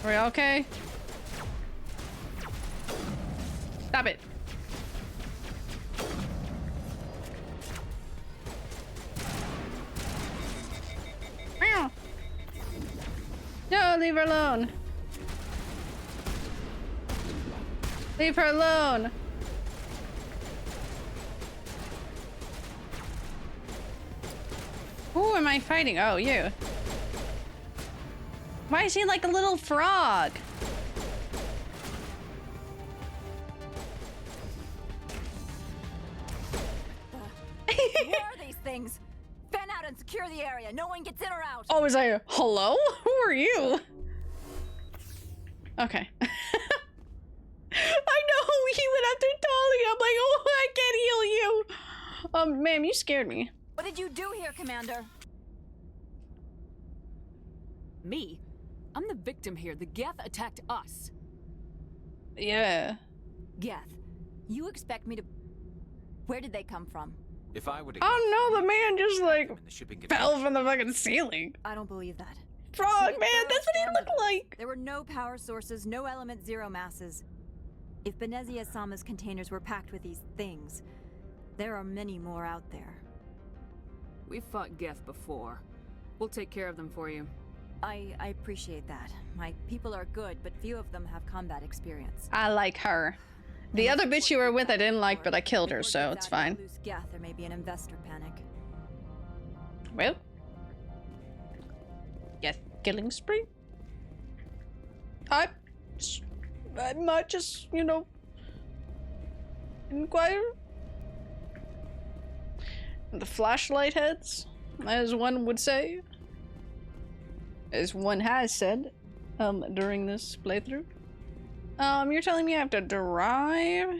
Are we okay? Stop it. No, leave her alone. Leave her alone. Who am I fighting? Oh, you. Why is he like a little frog? What are these things? Fan out and secure the area. No one gets in or out. Oh, was I? Hello? Who are you? Okay. I know he went after Tali. I'm like, oh, I can't heal you. Ma'am, you scared me. What did you do here, Commander? Me? I'm the victim here. The Geth attacked us. Yeah. Geth, you expect me to... Where did they come from? If I would. Oh no, the man just like fell from the fucking ceiling. I don't believe that. Frog man, that's what he looked like. There were no power sources, no element zero masses. If Benezia Sama's containers were packed with these things, there are many more out there. We've fought Geth before. We'll take care of them for you. I appreciate that. My people are good, but few of them have combat experience. I like her. The other bitch you were with I didn't like, but I killed her, so it's fine. Geth, there may be an investor panic. Well, yes, killing spree. I might just, you know, inquire. The flashlight heads, as one would say, as one has said, during this playthrough. You're telling me I have to drive?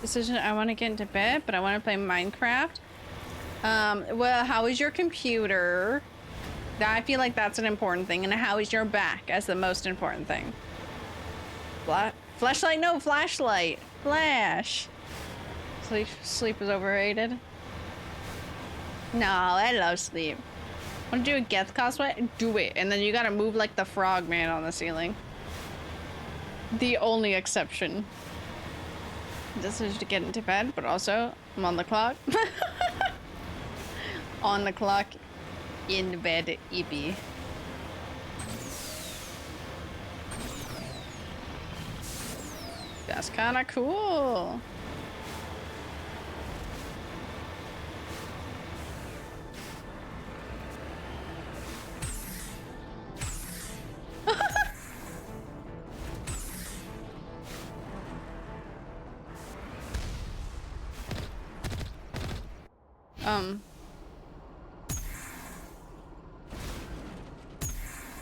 Decision, I want to get into bed, but I want to play Minecraft. Well, how is your computer? I feel like that's an important thing. And how is your back as the most important thing? Flashlight? No, flashlight. Flash. Sleep is overrated. No, I love sleep. Want to do a Geth cosplay? Do it. And then you gotta move like the frog man on the ceiling. The only exception. This is to get into bed, but also I'm on the clock. On the clock, in bed, EB. That's kind of cool.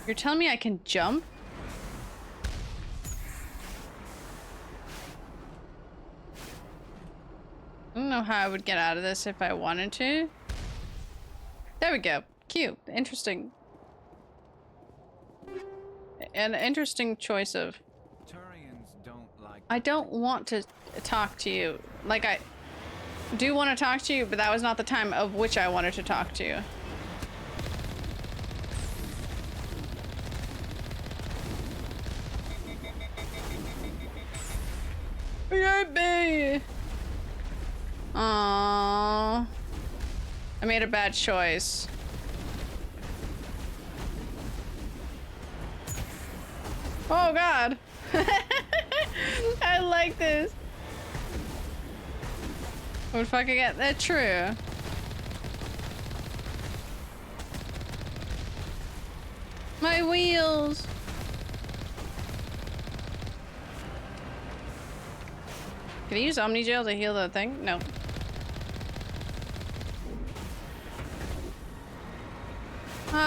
You're telling me I can jump? I don't know how I would get out of this if I wanted to. There we go. Cute. Interesting. An interesting choice of... I don't want to talk to you. Like, I do want to talk to you, but that was not the time of which I wanted to talk to you. Baby. Aww. I made a bad choice. Oh god. I like this. Would fucking get that true. My wheels. Can I use Omni Gel to heal the thing? No.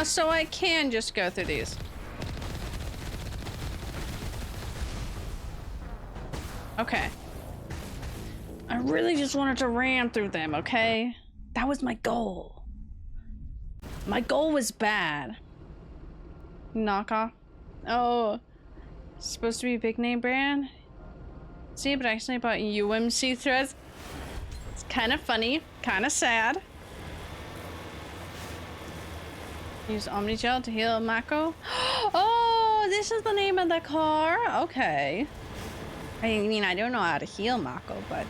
So I can just go through these. Okay. I really just wanted to ram through them, okay? That was my goal. My goal was bad. Knockoff. Oh. Supposed to be a big name brand? See, but I actually bought UMC threads. It's kind of funny, kind of sad. Use Omni Gel to heal Mako. Oh, this is the name of the car? Okay. I mean, I don't know how to heal Mako, but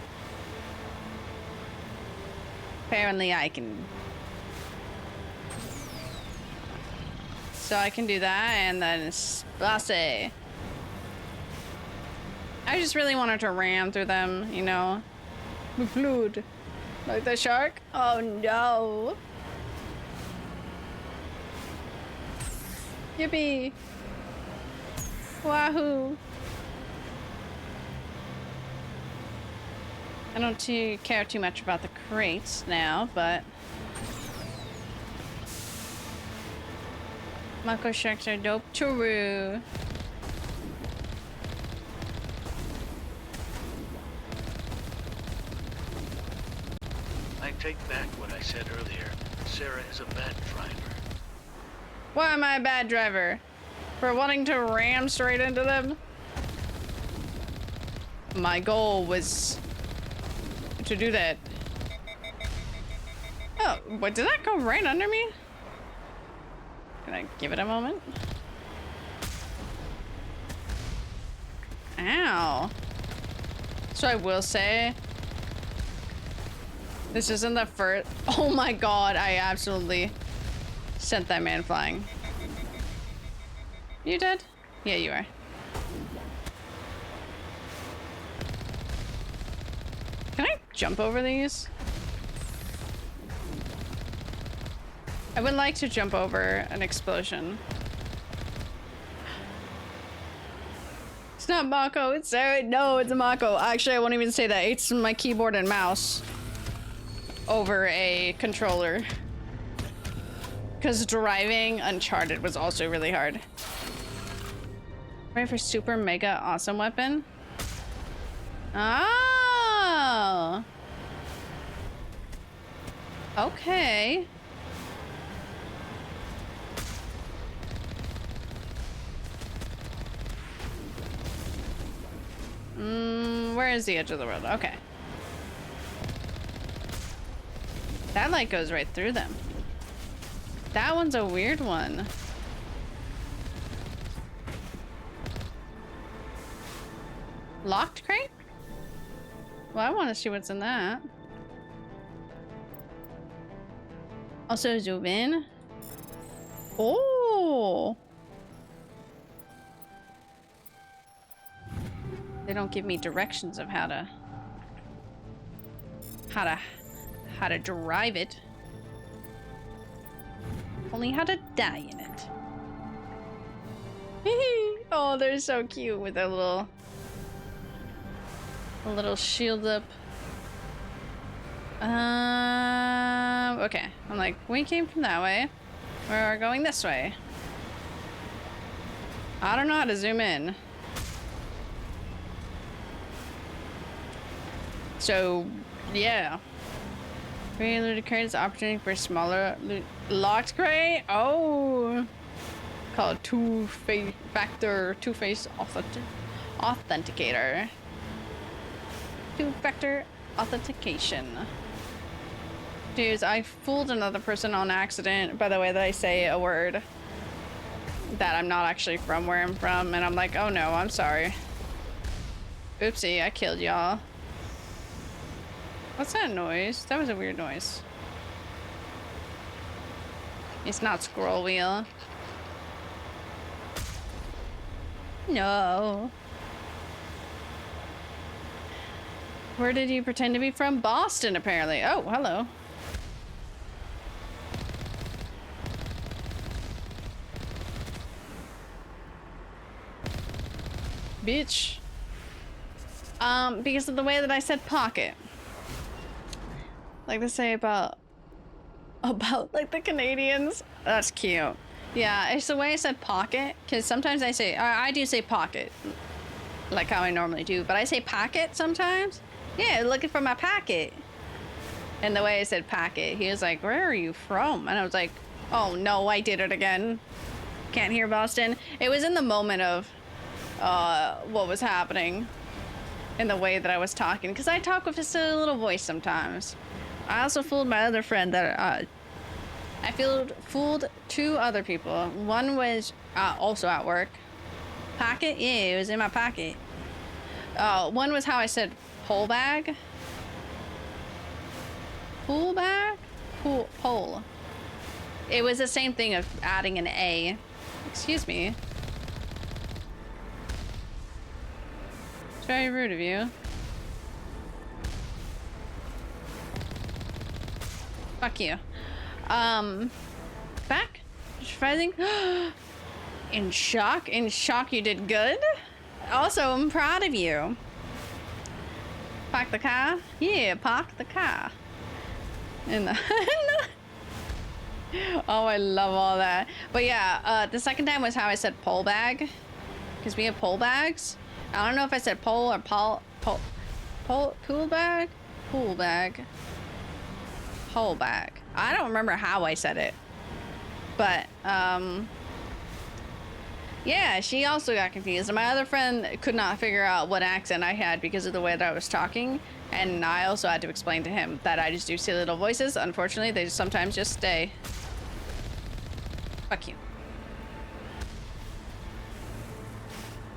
apparently I can. So I can do that, and then Spase. I just really wanted to ram through them, you know. Blood. Like the shark? Oh no. Yippee. Wahoo. I don't care too much about the crates now, but Mako sharks are dope. True. I take back what I said earlier. Sarah is a bad driver. Why am I a bad driver? For wanting to ram straight into them? My goal was to do that. Oh, what, did that go right under me? Can I give it a moment? Ow. So I will say, this isn't the first. Oh my god, I absolutely sent that man flying. You dead? Yeah, you are. Can I jump over these? I would like to jump over an explosion. It's not Mako, it's Sarah. No, it's a Mako. Actually, I won't even say that. It's my keyboard and mouse over a controller. Because driving Uncharted was also really hard. Ready for super mega awesome weapon? Oh! Okay. Where is the edge of the world? Okay. That light goes right through them. That one's a weird one. Locked crate? Well, I want to see what's in that. Also zoom in. Oh! They don't give me directions of how to drive it. Only how to die in it. Oh, they're so cute with their little shield up. Okay. I'm like, we came from that way. We're going this way. I don't know how to zoom in. So, yeah. Free looted crates, opportunity for smaller locked crate. Oh, called two-factor authenticator. Two-factor authentication. Dudes, I fooled another person on accident by the way that I say a word that I'm not actually from where I'm from, and I'm like, oh no, I'm sorry. Oopsie, I killed y'all. What's that noise? That was a weird noise. It's not scroll wheel. No. Where did you pretend to be from? Boston, apparently. Oh, hello. Bitch. Because of the way that I said pocket. Like they say about like the Canadians. That's cute. Yeah, it's the way I said pocket, because sometimes I do say pocket, like how I normally do, but I say pocket sometimes. Yeah, looking for my packet. And the way I said packet, he was like, where are you from? And I was like, oh no, I did it again. Can't hear Boston. It was in the moment of what was happening in the way that I was talking, because I talk with just a little voice sometimes. I also fooled my other friend that I fooled two other people. One was also at work. Pocket? Yeah, it was in my pocket. One was how I said pole bag. Pool bag? Pole. It was the same thing of adding an A. Excuse me. It's very rude of you. Fuck you. Back? Surprising? In shock? In shock you did good? Also, I'm proud of you. Park the car? Yeah, park the car. In the oh, I love all that. But yeah, the second time was how I said pole bag. Because we have pole bags. I don't know if I said pole or pool bag? Pool bag. Pole bag. I don't remember how I said it. But, yeah, she also got confused. And my other friend could not figure out what accent I had because of the way that I was talking. And I also had to explain to him that I just do silly little voices. Unfortunately, they sometimes just stay. Fuck you.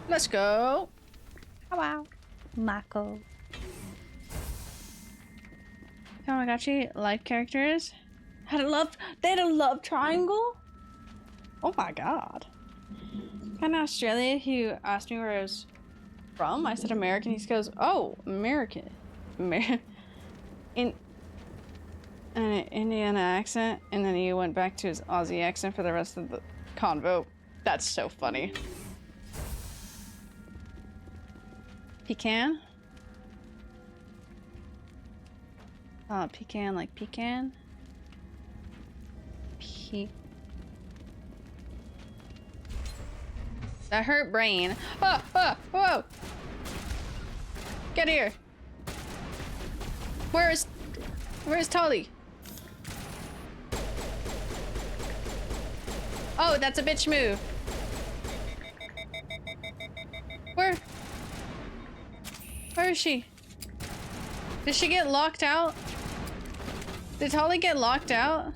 Let's go. Wow. Mako. Tamagotchi life characters. They had a love triangle? Oh my god. Kind of Australia, he asked me where I was from. I said American. He goes, oh, American. In an Indiana accent, and then he went back to his Aussie accent for the rest of the convo. That's so funny. Pecan? Pecan like pecan? That hurt brain. Oh, oh, whoa! Get here. Where's Tolly? Oh, that's a bitch move. Where is she? Did she get locked out? Did Tolly get locked out?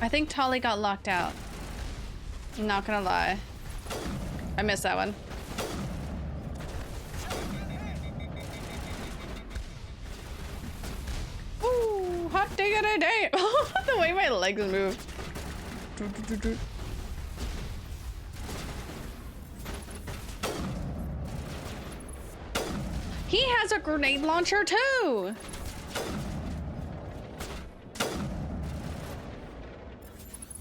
I think Tolly got locked out. I'm not gonna lie. I missed that one. Ooh, hot diggity day! The way my legs move. He has a grenade launcher too!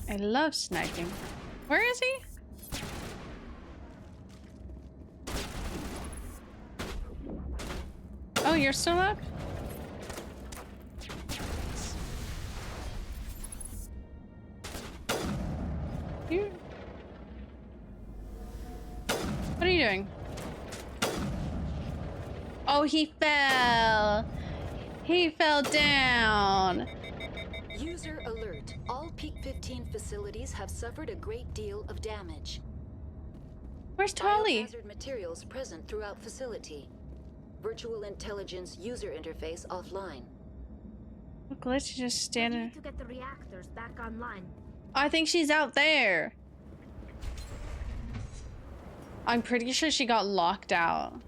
I love sniping. Where is he? Oh, you're still up? What are you doing? Oh, he fell. He fell down. User alert. All Peak 15 facilities have suffered a great deal of damage. Where's Tolly? Biohazard materials present throughout facility. Virtual intelligence user interface offline. Look, let's just stand We there. need to get the reactors back online. I think she's out there. I'm pretty sure she got locked out.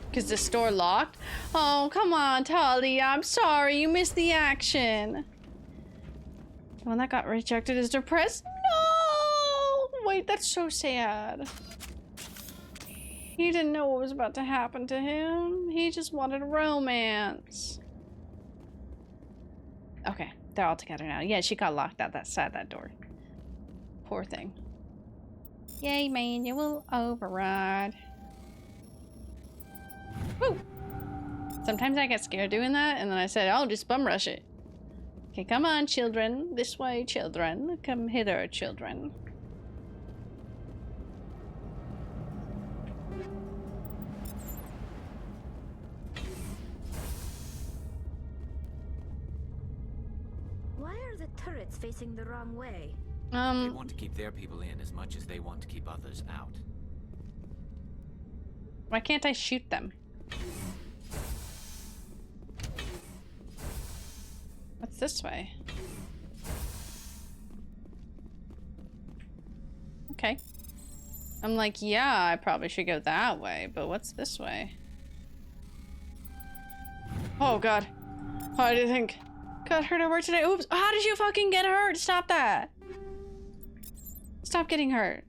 Because the store locked? Oh, come on, Tolly. I'm sorry. You missed the action. The one that got rejected is depressed? No! Wait, that's so sad. He didn't know what was about to happen to him. He just wanted romance. Okay, they're all together now. Yeah, she got locked out that door. Poor thing. Yay, manual override. Woo! Sometimes I get scared doing that, and then I said, "Oh, just bum rush it." Okay, come on, children. This way, children. Come hither, children. Why are the turrets facing the wrong way? They want to keep their people in as much as they want to keep others out. Why can't I shoot them? What's this way? Okay. I'm like, yeah, I probably should go that way, but what's this way? Oh, God. Oh, I didn't think. Got hurt at work today. Oops. How did you fucking get hurt? Stop that. Stop getting hurt.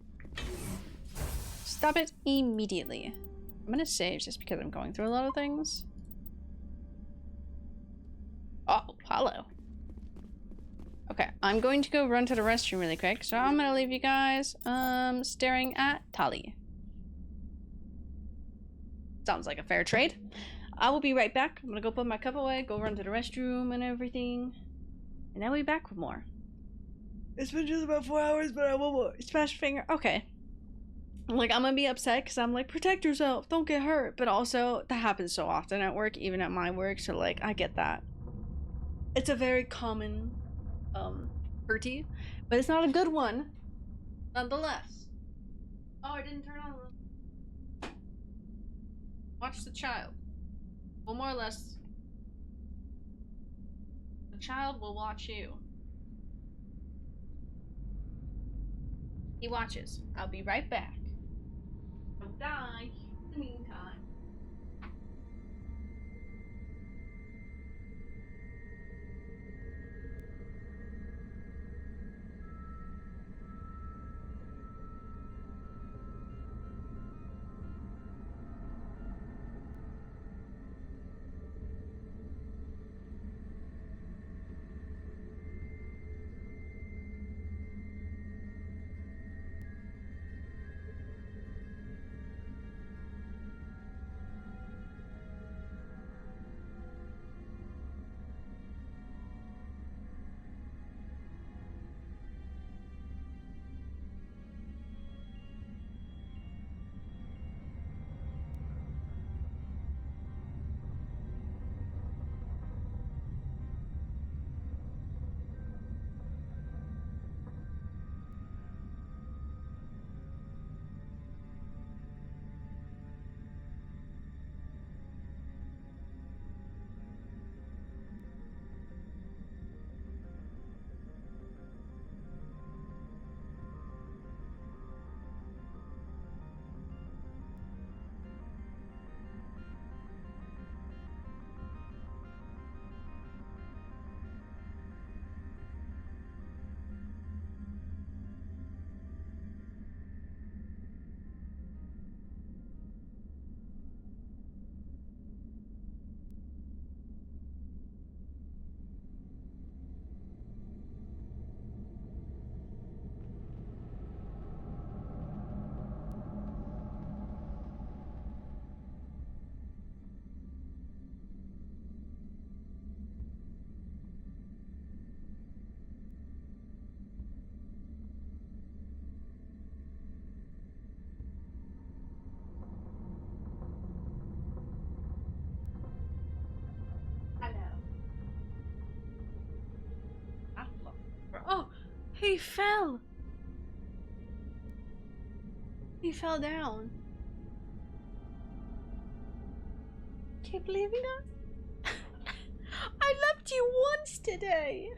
Stop it immediately. I'm gonna save just because I'm going through a lot of things. Oh, hello. Okay, I'm going to go run to the restroom really quick, so I'm gonna leave you guys staring at Tali. Sounds like a fair trade. I will be right back. I'm gonna go put my cup away, go run to the restroom and everything. And then we'll be back with more. It's been just about 4 hours, but I want more. Smash finger. Okay. Like, I'm gonna be upset because I'm like, protect yourself, don't get hurt. But also, that happens so often at work, even at my work, so like, I get that. It's a very common, hurty, but it's not a good one, nonetheless. Oh, I didn't turn on the... Watch the child. Well, more or less, the child will watch you. He watches. I'll be right back. Don't die in the meantime. He fell. He fell down. Keep leaving us? I left you once today.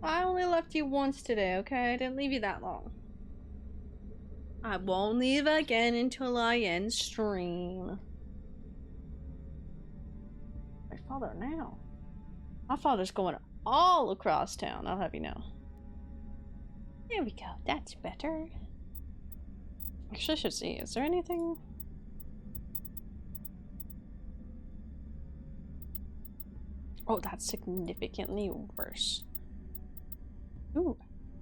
I only left you once today, okay? I didn't leave you that long. I won't leave again until I end stream. My father now. My father's going all across town, I'll have you know. There we go, that's better. Actually, I should see, is there anything? Oh, that's significantly worse. Ooh,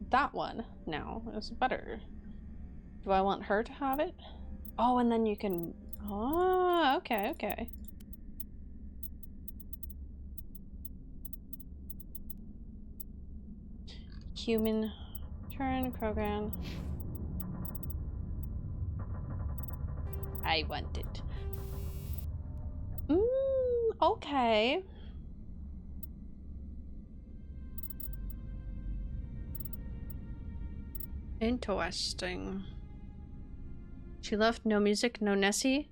that one now is better. Do I want her to have it? Oh, and then you can... Oh, okay, okay. Human turn program. I want it. Okay. Interesting. She left no music, no Nessie.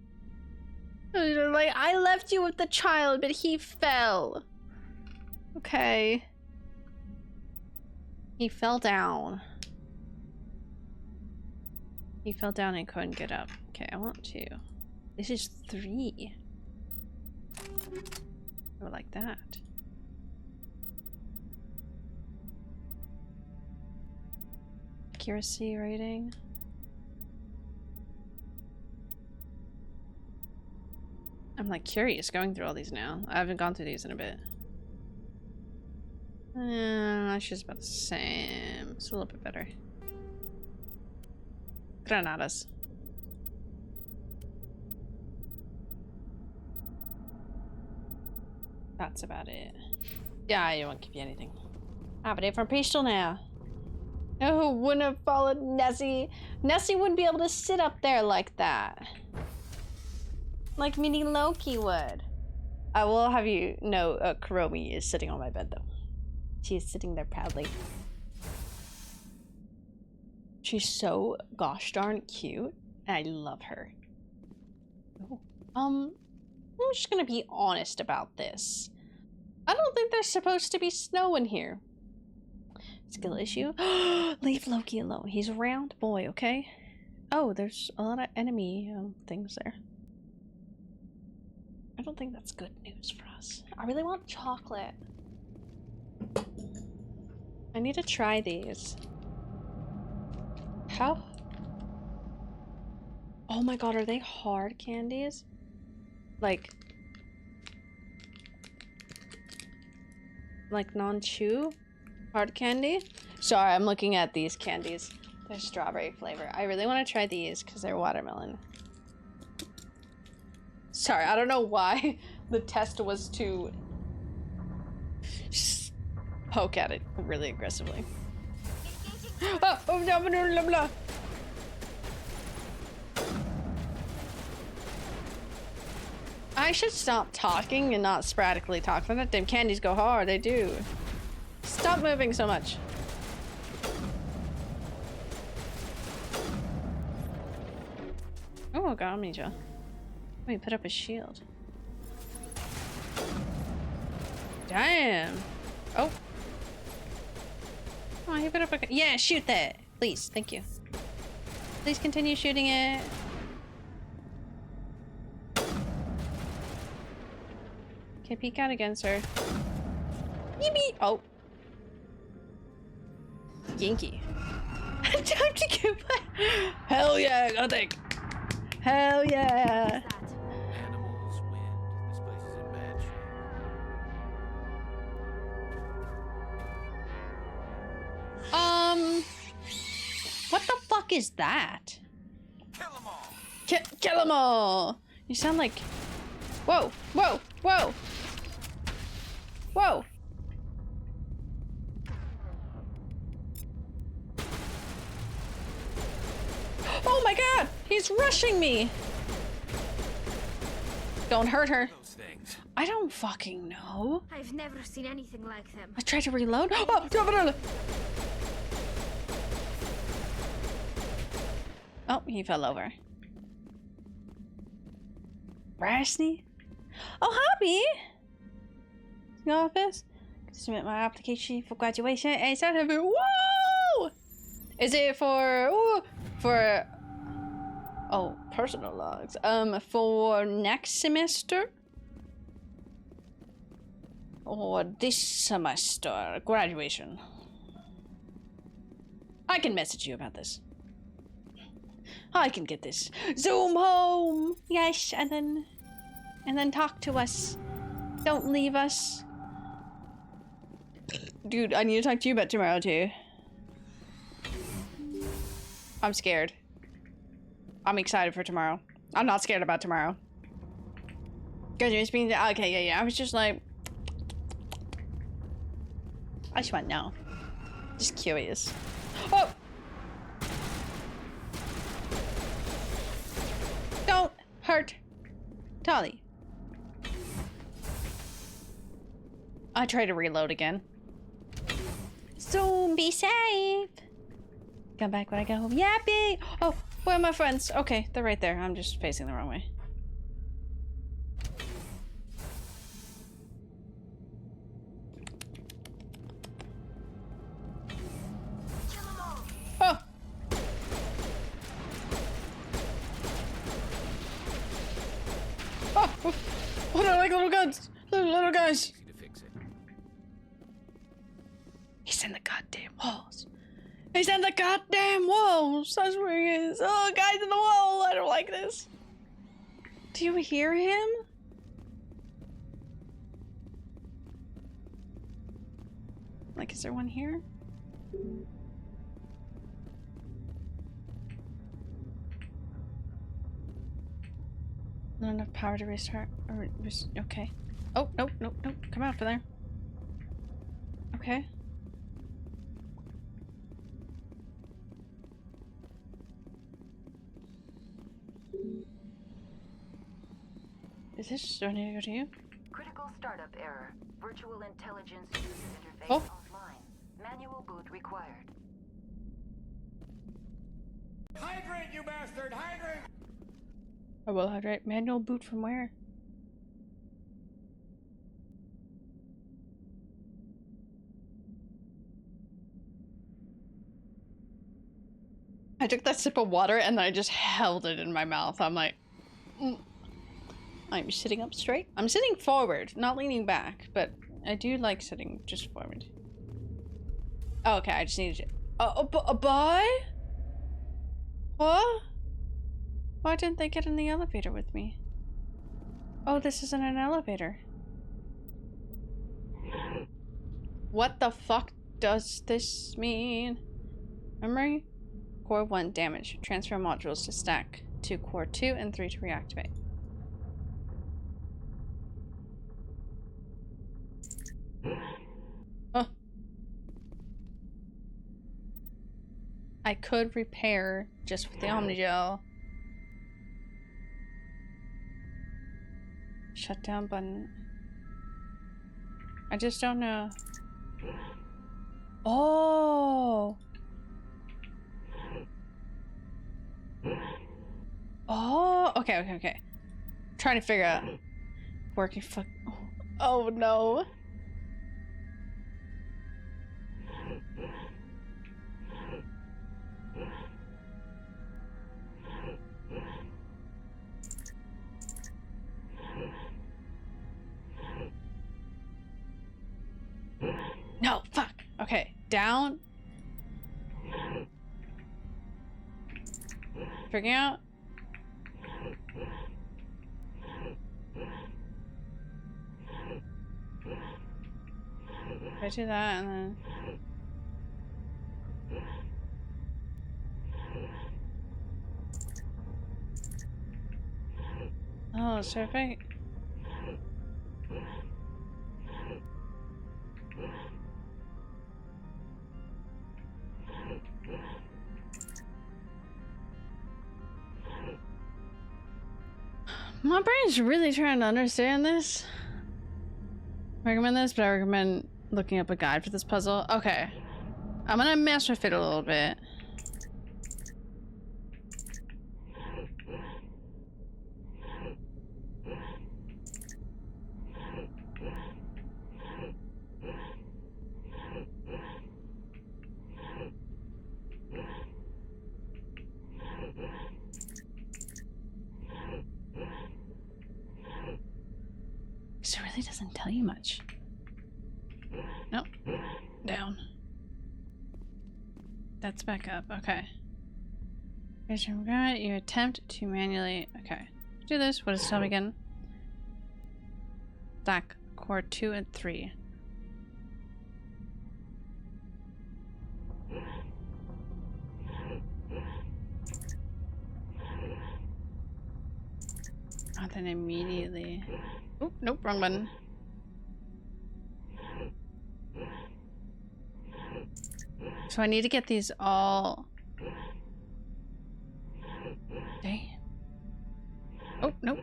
Like, I left you with the child, but he fell. Okay. He fell down. He fell down and couldn't get up. Okay, I want to. This is 3. Go like that. Accuracy rating. I'm like curious going through all these now. I haven't gone through these in a bit. It's just about the same. It's a little bit better. Granadas. That's about it. Yeah, I won't give you anything. I have a different pistol now. Oh, wouldn't have followed Nessie. Nessie wouldn't be able to sit up there like that. Like Mini Loki would. I will have you know, Kuromi is sitting on my bed though. She is sitting there proudly. She's so gosh darn cute. I love her. Oh. I'm just gonna be honest about this. I don't think there's supposed to be snow in here. Skill issue. Leave Loki alone. He's a round boy, okay? Oh, there's a lot of enemy things there. I don't think that's good news for us. I really want chocolate. I need to try these. How? Oh my god, are they hard candies? Like non-chew? Hard candy? Sorry, I'm looking at these candies. They're strawberry flavor. I really want to try these because they're watermelon. Sorry, I don't know why the test was to just poke at it really aggressively. Oh, no, blah, blah, blah. I should stop talking and not sporadically talk. That damn candies go hard, they do. Stop moving so much. Oh, God, Amnesia. Let me put up a shield. Damn. Oh. Oh, you put up a... Yeah, shoot that. Please, thank you. Please continue shooting it. Okay, peek out again, sir. Yippee! Oh. Yankee. Time to get back. Hell yeah, go take. Hell yeah. Animals, wind. This place is in bad shape. What the fuck is that? Kill 'em all. Kill 'em all. You sound like... Whoa, whoa, whoa. Whoa. Oh my god! He's rushing me! Don't hurt her. I don't fucking know. I've never seen anything like them. I tried to reload. Oh, Oh, he fell over. Brasney? Oh, Hobby! The office? Submit my application for graduation and certificate. Whoa! Is it for... Ooh, for... Oh, personal logs. For next semester? Or this semester? Graduation. I can message you about this. I can get this. Zoom home! Yes, and then talk to us. Don't leave us. Dude, I need to talk to you about tomorrow too. I'm scared. I'm excited for tomorrow. I'm not scared about tomorrow. Cause you're speaking to, okay, yeah. I was just like, I just want to know. Just curious. Oh! Don't hurt Tali. I try to reload again. So be safe. Come back when I get home. Yappy! Oh, where are my friends? Okay, they're right there. I'm just facing the wrong way. Oh! Oh! What are like little guns? Little guys! He's in the goddamn walls. He's in the goddamn walls. That's where he is. Oh, guys in the wall. I don't like this. Do you hear him? Like, is there one here? Not enough power to restart. Or okay. Oh, nope. Come out from there. Okay. Is this? Do I need to go to you? Critical startup error. Virtual intelligence user interface offline. Manual boot required. Hydrate, you bastard! Hydrate! I will hydrate. Manual boot from where? I took that sip of water and then I just held it in my mouth. I'm like, I'm sitting up straight. I'm sitting forward, not leaning back, but I do like sitting just forward. Oh, okay, I just needed to. A boy? What? Why didn't they get in the elevator with me? Oh, this isn't an elevator. What the fuck does this mean? Memory? Core 1 damage. Transfer modules to stack to core 2 and 3 to reactivate. Oh. I could repair just with the Omnigel. Shutdown button. I just don't know. Oh. Oh. Okay. Trying to figure out. Working fuck. Oh no. No, fuck. Okay, down. Figuring out. I do that and then. Oh, so if I. My brain's really trying to understand this. Recommend this, but I recommend looking up a guide for this puzzle. Okay. I'm gonna mess with it a little bit. really doesn't tell you much. Nope. Down. That's back up. Okay. You attempt to manually... Okay. Do this. What does it tell me again? Stack core 2 and 3. Oh, then immediately... Oh, nope, wrong button. So I need to get these all... Damn. Oh, nope.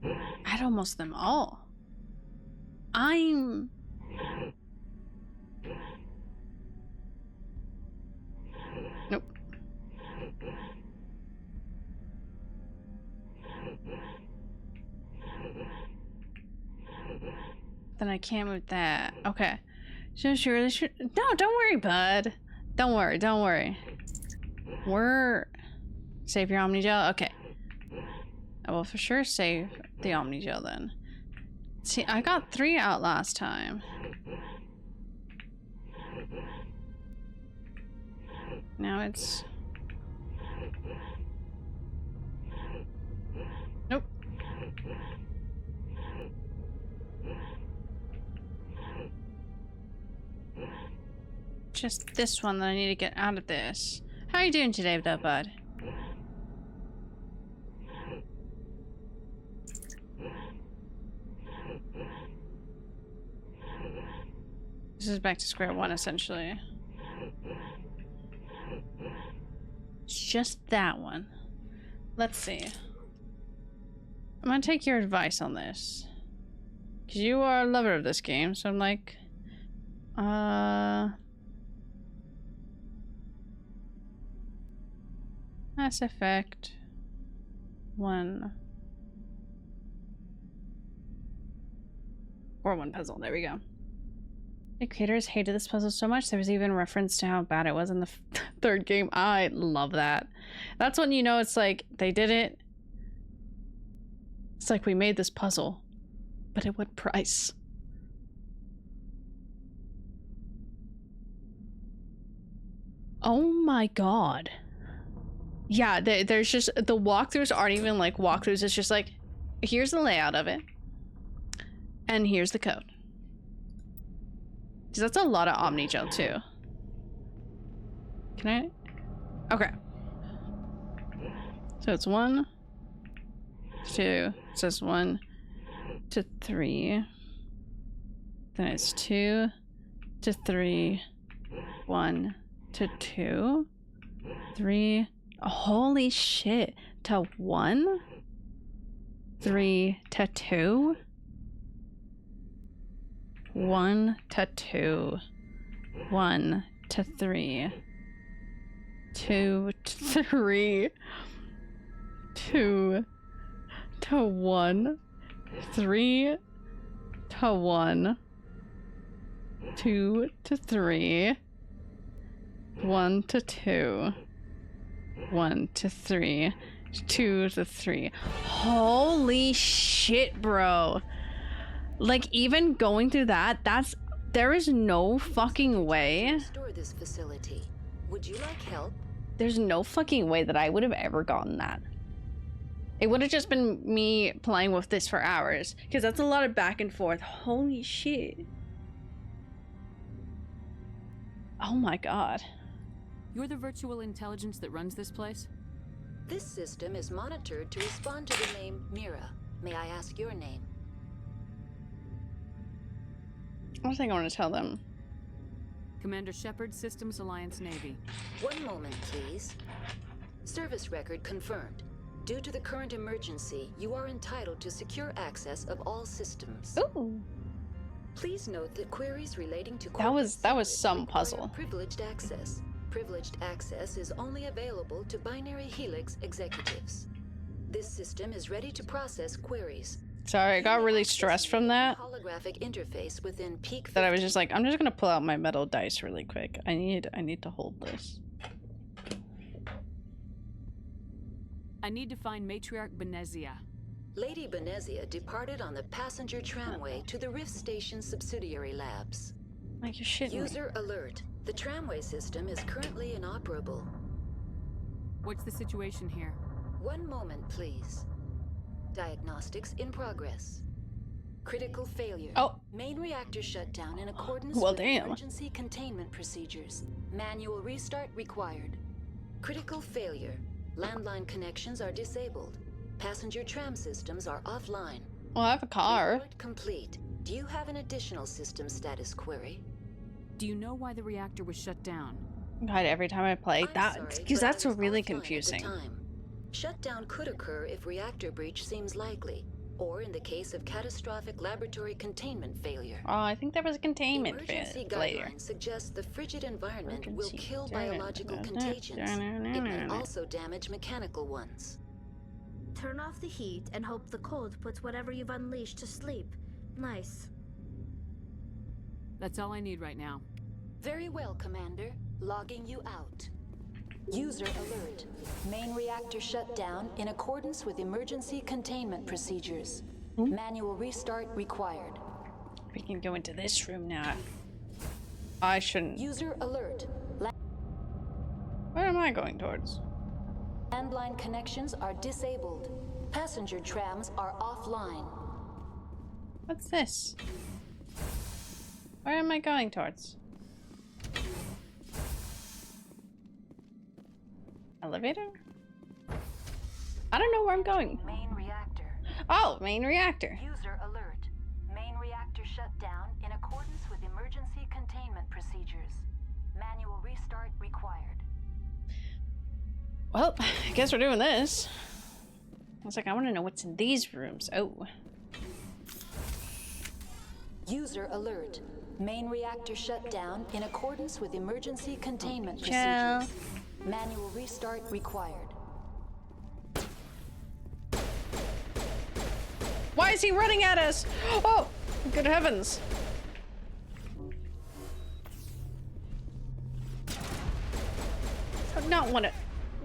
I had almost them all. I'm... Nope. Then I can't move that. Okay. Sure. No, don't worry, bud. Don't worry, don't worry. Save your Omni Gel? Okay. I will for sure save the Omni Gel then. See, I got 3 out last time. Now it's... Nope. Just this one that I need to get out of this. How are you doing today, though, bud? This is back to square one, essentially. It's just that one. Let's see. I'm gonna take your advice on this. Because you are a lover of this game, so I'm like... Mass Effect 1. Or 1 puzzle, there we go. The creators hated this puzzle so much, there was even reference to how bad it was in the 3rd game. I love that. That's when you know it's like, they did it. It's like, we made this puzzle, but at what price? Oh my god. Yeah, there's just, the walkthroughs aren't even like walkthroughs, it's just like, here's the layout of it. And here's the code. Because that's a lot of Omni Gel too. Can I? Okay. So it's 1, 2, it says 1 to 3. Then it's 2 to 3, 1 to 2, 3. Holy shit. To 1, 3 to 2, 1 to 2, 1 to 3, 2 to 3, 2 to 1, 3 to 1, 2 to 3, 1 to 2, 1 to 3, 2 to 3. Holy shit, bro. Like, even going through that, there is no fucking way. Restore this facility. Would you like help? There's no fucking way that I would have ever gotten that. It would have just been me playing with this for hours, because that's a lot of back and forth. Holy shit. Oh my god. You're the virtual intelligence that runs this place? This system is monitored to respond to the name Mira. May I ask your name? I think I want to tell them. Commander Shepard, Systems Alliance Navy. One moment, please. Service record confirmed. Due to the current emergency, you are entitled to secure access of all systems. Ooh. Please note that queries relating to that was some puzzle. Privileged access. Privileged access is only available to binary Helix executives. This system is ready to process queries. Sorry, I got really stressed from that. Holographic interface within Peak 15. That I was just like, I'm just gonna pull out my metal dice really quick. I need to hold this. I need to find Matriarch Benezia. Lady Benezia departed on the passenger tramway to the Rift Station subsidiary labs. Like you're shitting me. User alert. The tramway system is currently inoperable. What's the situation here? One moment, please. Diagnostics in progress. Critical failure. Oh. Main reactor shut down in accordance Well, with damn. emergency containment procedures. Manual restart required. Critical failure. Landline connections are disabled. Passenger tram systems are offline. Well, I have a car. Report complete. Do you have an additional system status query? Do you know why the reactor was shut down? God, every time I play that, because that's really confusing. Shutdown could occur if reactor breach seems likely, or in the case of catastrophic laboratory containment failure. Oh, I think there was a containment Emergency failure. guidelines suggest the frigid environment will kill biological contagions. It may also damage mechanical ones. Turn off the heat and hope the cold puts whatever you've unleashed to sleep. Nice. That's all I need right now. Very well, Commander. Logging you out. User alert. Main reactor shut down in accordance with emergency containment procedures. Manual restart required. We can go into this room now. I shouldn't. User alert. Where am I going towards? Landline connections are disabled. Passenger trams are offline. What's this? Where am I going towards? Elevator? I don't know where I'm going. Main reactor. Oh, main reactor. User alert. Main reactor shut down in accordance with emergency containment procedures. Manual restart required. Well, I guess we're doing this. I was like, I want to know what's in these rooms. Oh. User alert. Main reactor shut down in accordance with emergency containment Ciao. procedures. Manual restart required. Why is he running at us? Oh, good heavens. I do not want to.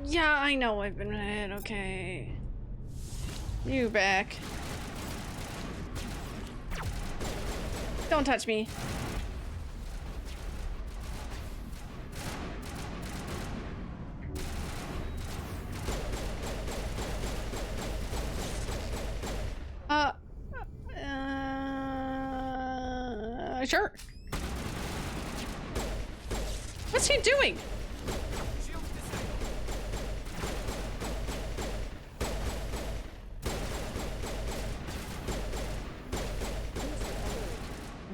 Yeah, I know I've been hit. Okay. You back. Don't touch me. Sure. What's he doing?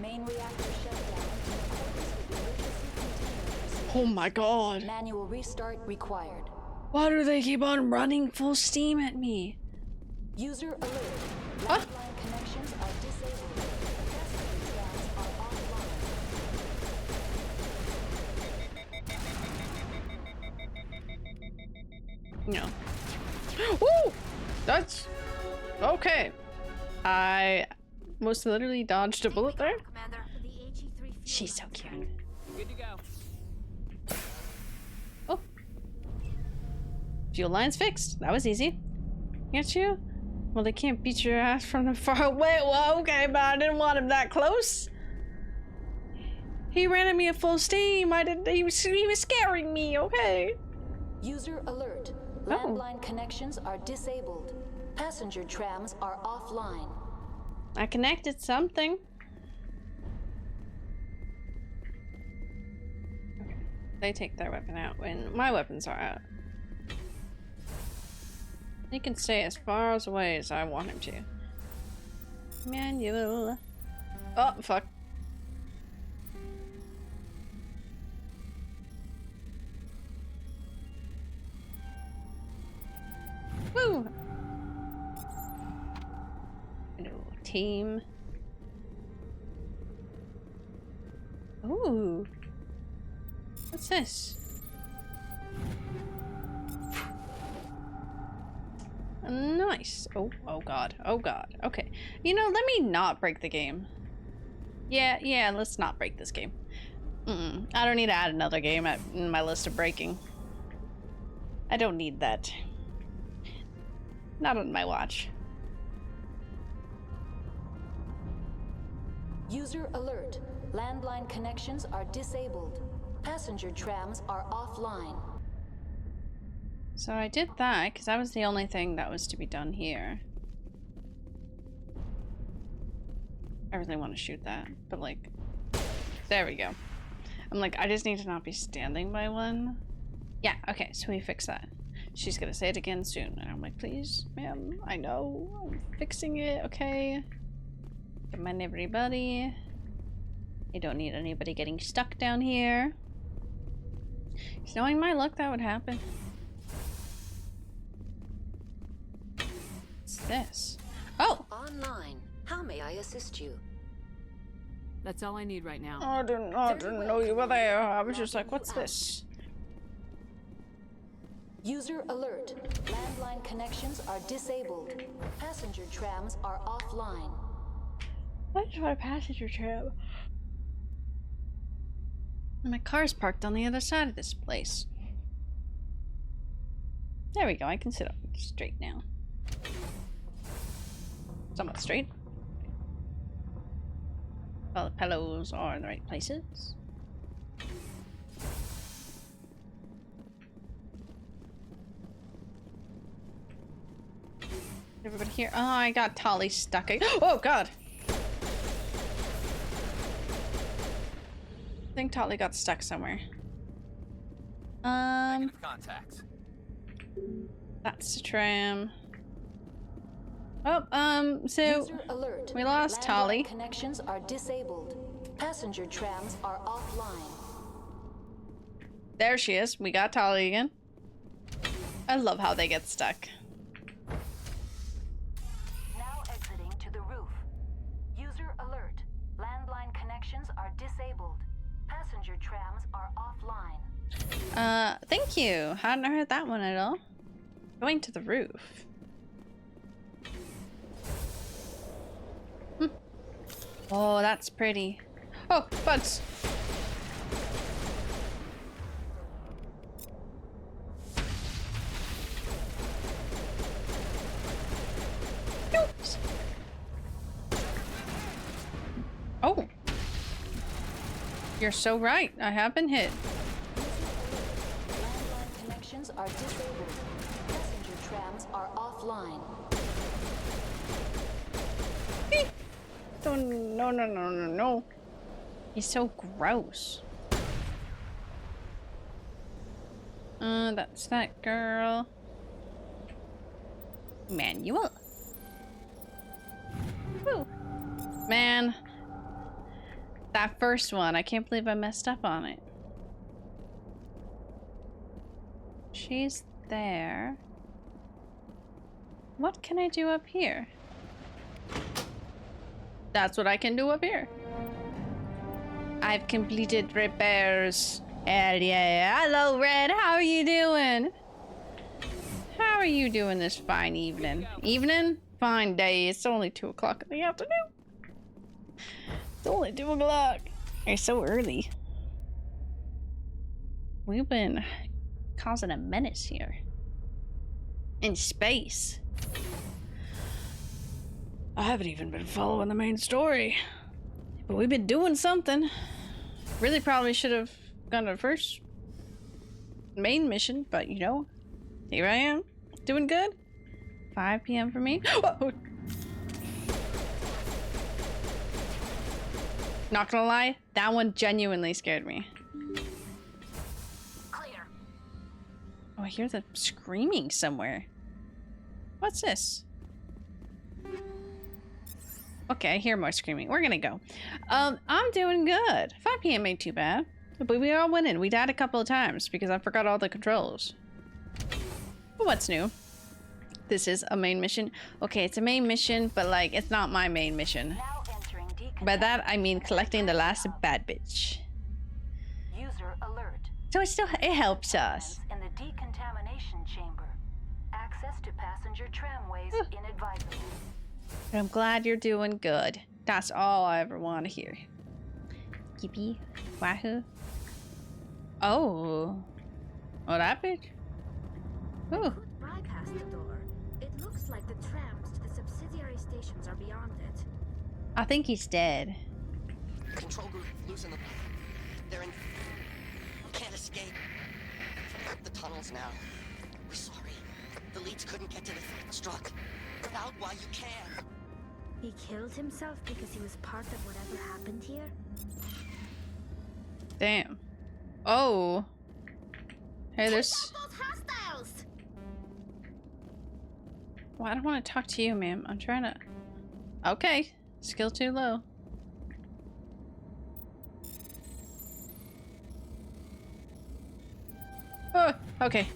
Main reactor shut down in accordance with emergency containment procedures. Oh my god. Manual restart required. Why do they keep on running full steam at me? User alert. Huh? Landline connections are disabled. Passenger trams are offline. No. Woo! That's okay. I most literally dodged a bullet there. She's so cute. Good to go. Oh. Fuel line's fixed. That was easy. Can't you? Well, they can't beat your ass from the far away. Well, okay, but I didn't want him that close. He ran at me at full steam. He was scaring me, okay? User alert. Landline connections are disabled. Passenger trams are offline. I connected something. Okay. They take their weapon out when my weapons are out. He can stay as far away as I want him to. Manual. Oh, fuck. Woo! Hello, team. Ooh. What's this? Nice. Oh god. Oh god. Okay. You know, let me not break the game. Yeah, let's not break this game. I don't need to add another game in my list of breaking. I don't need that. Not on my watch. User alert. Landline connections are disabled. Passenger trams are offline. So I did that because that was the only thing that was to be done here. I really want to shoot that, but like, there we go. I'm like, I just need to not be standing by one. Yeah, okay, so we fix that. She's gonna say it again soon. And I'm like, please, ma'am, I know, I'm fixing it, okay? Come on, everybody. I don't need anybody getting stuck down here. Just knowing my luck, that would happen. What's this? Oh! Online. How may I assist you? That's all I need right now. I didn't know you were there. I was just like, what's this? User alert. Landline connections are disabled. Passenger trams are offline. What is my passenger tram? My car's parked on the other side of this place. There we go. I can sit up straight now. Somewhat straight. All the pillows are in the right places. Everybody here. Oh, I got Tolly stuck. Oh god! I think Tolly got stuck somewhere. Contacts. That's the tram. Oh, so alert. we lost Tolly. Connections are disabled. Passenger trams are offline. There she is. We got Tolly again. I love how they get stuck. Now exiting to the roof. User alert. Landline connections are disabled. Passenger trams are offline. Thank you. Hadn't heard that one at all. Going to the roof. Oh, that's pretty. Oh, bugs. Oops. Oh. You're so right. I have been hit. Landline connections are disabled. Passenger trams are offline. Oh, no. He's so gross. That's that girl. Manual. Woo. Man. That first one, I can't believe I messed up on it. She's there. What can I do up here? That's what I can do up here. I've completed repairs. Hell yeah. Hello, Red. How are you doing? How are you doing this fine evening? Evening? Fine day. It's only 2 o'clock in the afternoon. It's only 2 o'clock. It's so early. We've been causing a menace here. In space. I haven't even been following the main story. But we've been doing something. Really probably should have gone to the first main mission, but you know, here I am. Doing good. 5 p.m. for me. Whoa. Not gonna lie, that one genuinely scared me. Clear. Oh, I hear the screaming somewhere. What's this? Okay, I hear more screaming. We're gonna go. I'm doing good. 5 p.m. ain't too bad. But we are winning. We died a couple of times because I forgot all the controls. But what's new? This is a main mission. Okay, it's a main mission, but like, it's not my main mission. By that, I mean collecting the last bad bitch. User alert. So it helps us. In the decontamination chamber. Access to passenger tramways inadvisable. I'm glad you're doing good. That's all I ever want to hear. Yippee. Wahoo. Oh. Oh, that bitch. Ooh. Could bypass the door. It looks like the trams to the subsidiary stations are beyond it. I think he's dead. Control group, losing them. They're in... Can't escape. The tunnels now. We're sorry. The leads couldn't get to the struck. Get out while you can. He killed himself because he was part of whatever happened here? Damn. Oh. Hey, there's... Those hostiles! Well, I don't want to talk to you, ma'am. I'm trying to... Okay. Skill too low. Oh, okay.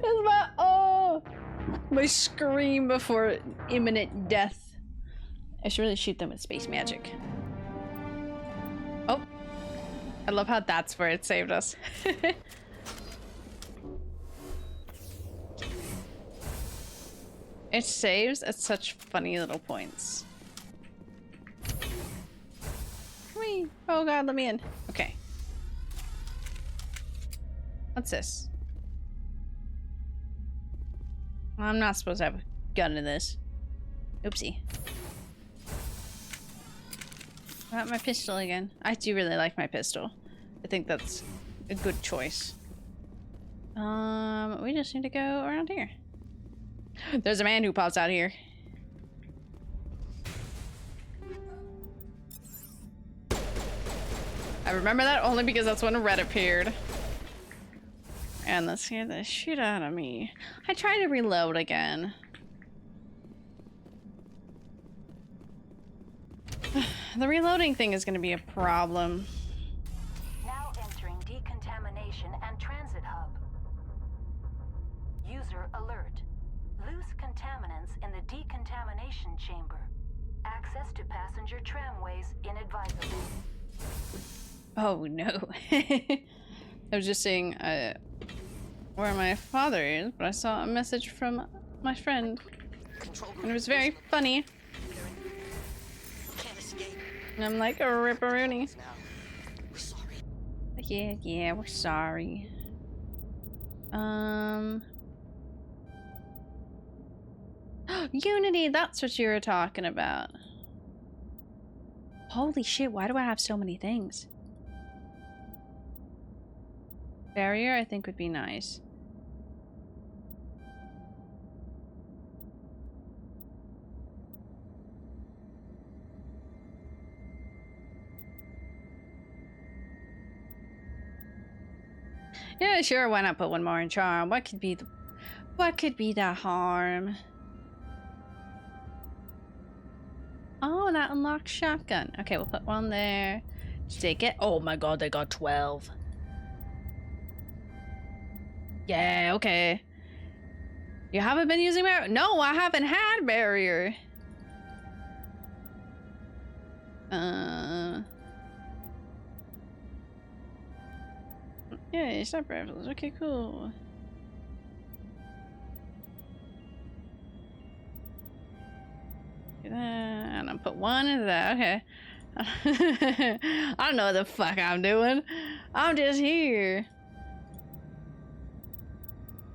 That's my my scream before imminent death. I should really shoot them with space magic. Oh, I love how that's where it saved us. It saves at such funny little points. Whee! Oh god, let me in. Okay. What's this? I'm not supposed to have a gun in this. Oopsie. Not my pistol again. I do really like my pistol. I think that's a good choice. We just need to go around here. There's a man who pops out here. I remember that only because that's when Red appeared. And that scared the shit out of me. I tried to reload again. The reloading thing is gonna be a problem. Now entering decontamination and transit hub. User alert. Loose contaminants in the decontamination chamber. Access to passenger tramways inadvisable. Oh no. I was just saying where my father is, but I saw a message from my friend. And it was very funny. And I'm like, a ripperoonie. Yeah, we're sorry. Unity, that's what you were talking about. Holy shit, why do I have so many things? Barrier, I think, would be nice. Yeah, sure, why not put one more in charm? What could be the harm? Oh, that unlocks shotgun. Okay, we'll put one there. Did they get? Oh my god, they got 12. Yeah, okay. You haven't been using barrier? No, I haven't had barrier. Yeah, sniper rifles. Okay, cool. Do that, and I'll put one into that. Okay. I don't know what the fuck I'm doing. I'm just here.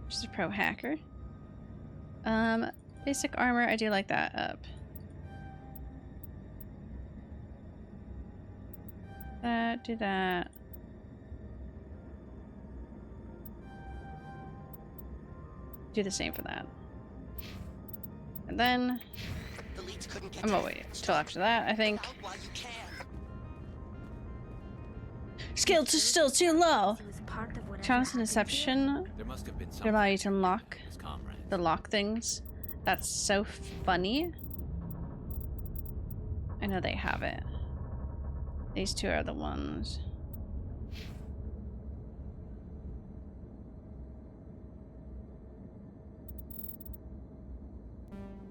Just a pro hacker. Basic armor. I do like that up. That. Do that. Do the same for that. And then I'm gonna wait till after that, I think. Skill still too low. Chance and deception to allow you to unlock the lock things. That's so funny. I know they have it. These two are the ones.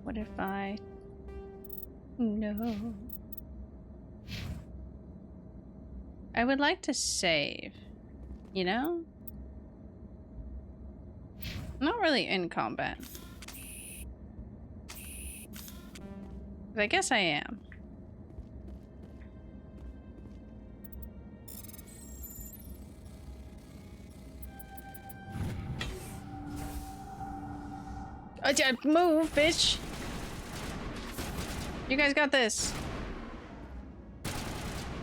What if I No. I would like to save. You know? Not really in combat. But I guess I am. Move, bitch! You guys got this.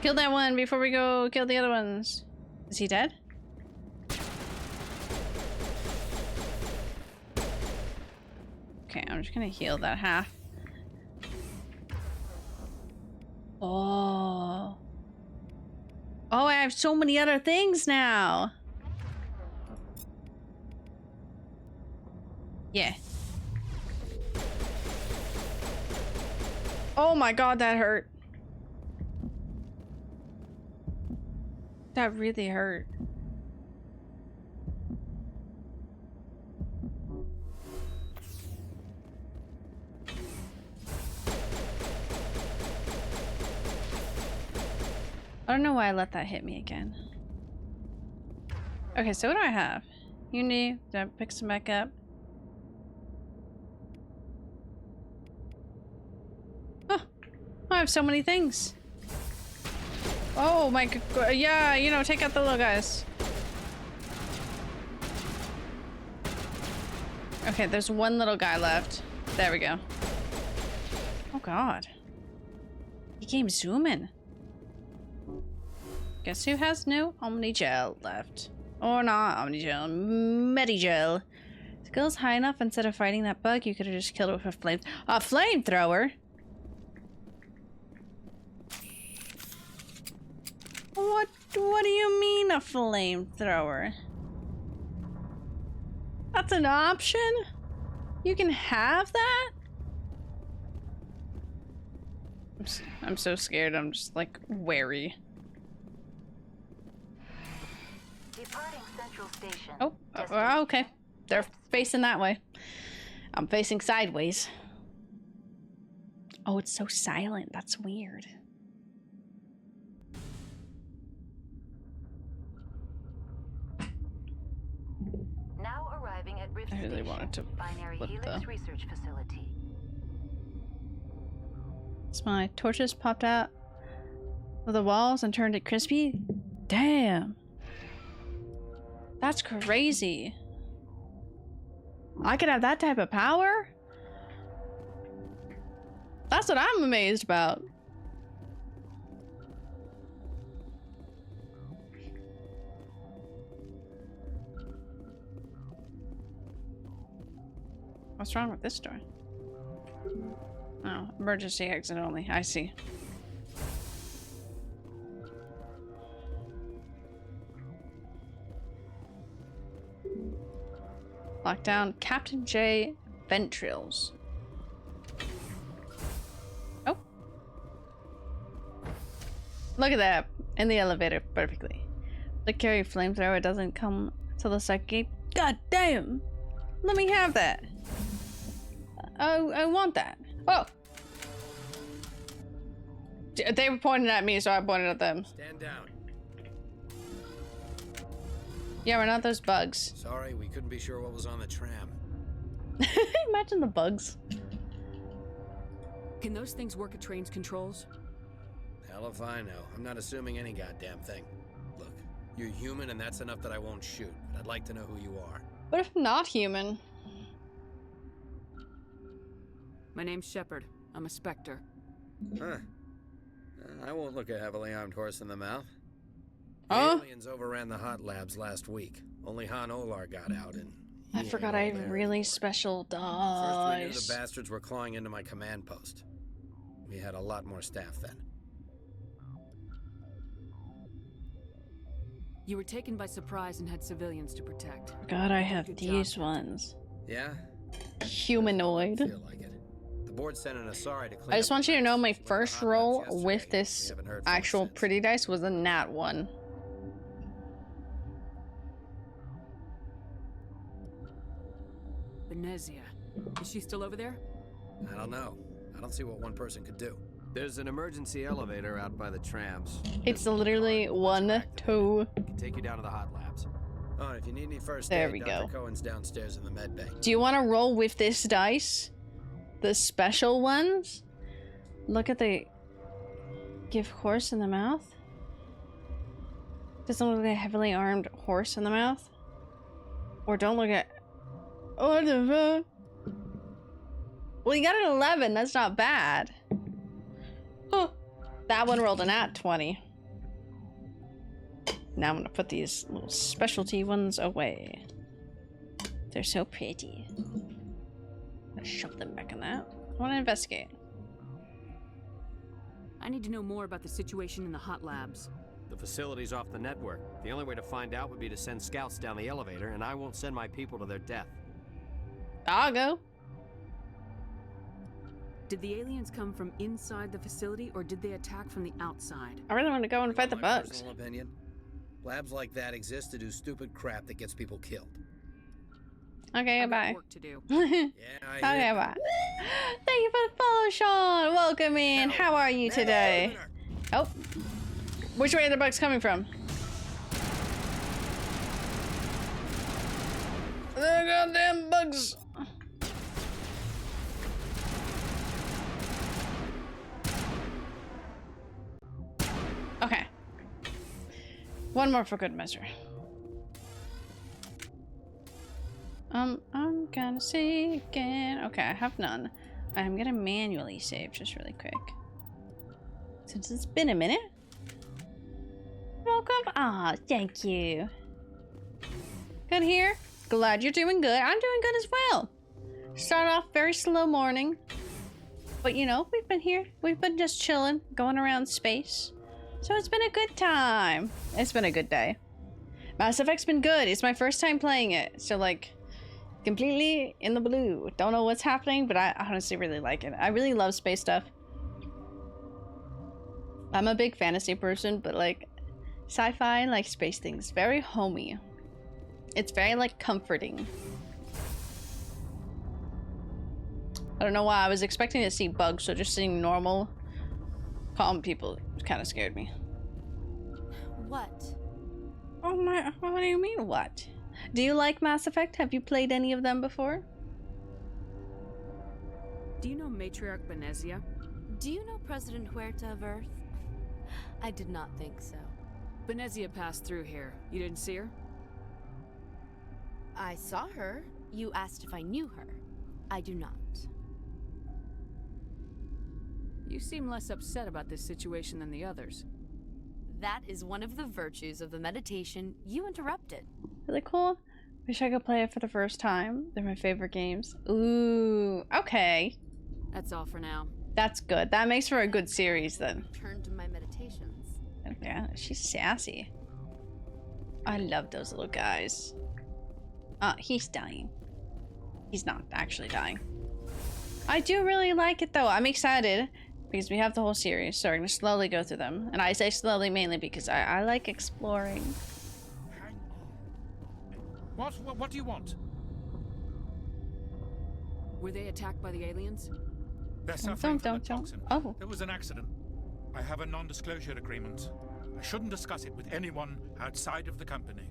Kill that one before we go kill the other ones. Is he dead? Okay, I'm just gonna heal that half. Oh. Oh, I have so many other things now. Yeah. Oh my god, that hurt. That really hurt. I don't know why I let that hit me again. Okay, so what do I have? Unity, did I pick some back up? Oh, I have so many things. Oh my god, yeah, you know, take out the little guys. Okay, there's one little guy left. There we go. Oh god. He came zooming. Guess who has no Omni-Gel left? Or not Omni-Gel, Medi-Gel. Skill's high enough, instead of fighting that bug, you could have just killed it with a flamethrower? What do you mean a flamethrower? That's an option? You can have that? I'm so scared, I'm just like wary. Departing Central Station. Oh, okay. They're facing that way. I'm facing sideways. Oh, it's so silent. That's weird. Now arriving at Rift I really wanted to Binary flip Helix the... Research Facility. My torches popped out of the walls and turned it crispy. Damn. That's crazy. I could have that type of power? That's what I'm amazed about. What's wrong with this door? Oh, emergency exit only. I see. Lockdown. Captain J. Ventrils. Oh. Look at that. In the elevator perfectly. The carry flamethrower doesn't come till the second gate. God damn! Let me have that. I want that. Oh! They were pointing at me, so I pointed at them. Stand down. Yeah, we're not those bugs. Sorry, we couldn't be sure what was on the tram. Imagine the bugs. Can those things work at train's controls? Hell if I know. I'm not assuming any goddamn thing. Look, you're human and that's enough that I won't shoot. But I'd like to know who you are. What if not human? My name's Shepard. I'm a Spectre. Huh. I won't look a heavily armed horse in the mouth. The aliens overran the hot labs last week. Only Han Olar got out and... I forgot I have really special First we knew dice. the bastards were clawing into my command post. We had a lot more staff then. You were taken by surprise and had civilians to protect. God, I have these ones. Yeah? Humanoid. Feel like it. The board sent an Asari to clean I just want you to know my first roll with this actual pretty dice was a nat 1. Venezia. Is she still over there? I don't know. I don't see what one person could do. There's an emergency elevator out by the trams. It's literally 1, 2. Can take you down to the hot labs. Oh, if you need any first There aid, we Dr. go. Cohen's downstairs in the med bay. Do you want to roll with this dice? The special ones? Look at the... Give horse in the mouth? Doesn't look like a heavily armed horse in the mouth? Or don't look at... What the fuck? Well, you got an 11. That's not bad. Oh, that one rolled a nat 20. Now I'm gonna put these little specialty ones away. They're so pretty. I'm gonna shove them back in that. I want to investigate. I need to know more about the situation in the hot labs. The facility's off the network. The only way to find out would be to send scouts down the elevator, and I won't send my people to their death. I'll go. Did the aliens come from inside the facility, or did they attack from the outside? I really want to go and fight the My bugs. personal opinion, labs like that exist to do stupid crap that gets people killed. Okay, bye. Work to do. Okay, bye. Thank you for the follow, Sean. Welcome in. How are you today? Oh. Which way are the bugs coming from? The goddamn bugs. Okay. One more for good measure. I'm gonna see again. Okay, I have none. I'm gonna manually save just really quick. Since it's been a minute. Welcome. Ah, thank you. Good here. Glad you're doing good. I'm doing good as well. Start off very slow morning. But you know, we've been here. We've been just chilling, going around space. So it's been a good time. It's been a good day. Mass Effect's been good. It's my first time playing it. So like, completely in the blue. Don't know what's happening, but I honestly really like it. I really love space stuff. I'm a big fantasy person, but like sci-fi and like space things, very homey. It's very like comforting. I don't know why. I was expecting to see bugs, so just seeing normal, calm people kind of scared me. What? Oh my, what do you mean what? Do you like Mass Effect? Have you played any of them before? Do you know Matriarch Benezia? Do you know President Huerta of Earth? I did not think so. Benezia passed through here. You didn't see her? I saw her. You asked if I knew her. I do not. You seem less upset about this situation than the others. That is one of the virtues of the meditation you interrupted. Really cool. Wish I could play it for the first time. They're my favorite games. Ooh, okay. That's all for now. That's good. That makes for a good series then. Turn to my meditations. Yeah, she's sassy. I love those little guys. He's dying. He's not actually dying. I do really like it though. I'm excited because we have the whole series, so we're gonna slowly go through them. And I say slowly mainly because I like exploring. What do you want? Were they attacked by the aliens? They're suffering from the toxin. Oh. There was an accident. I have a non-disclosure agreement. I shouldn't discuss it with anyone outside of the company.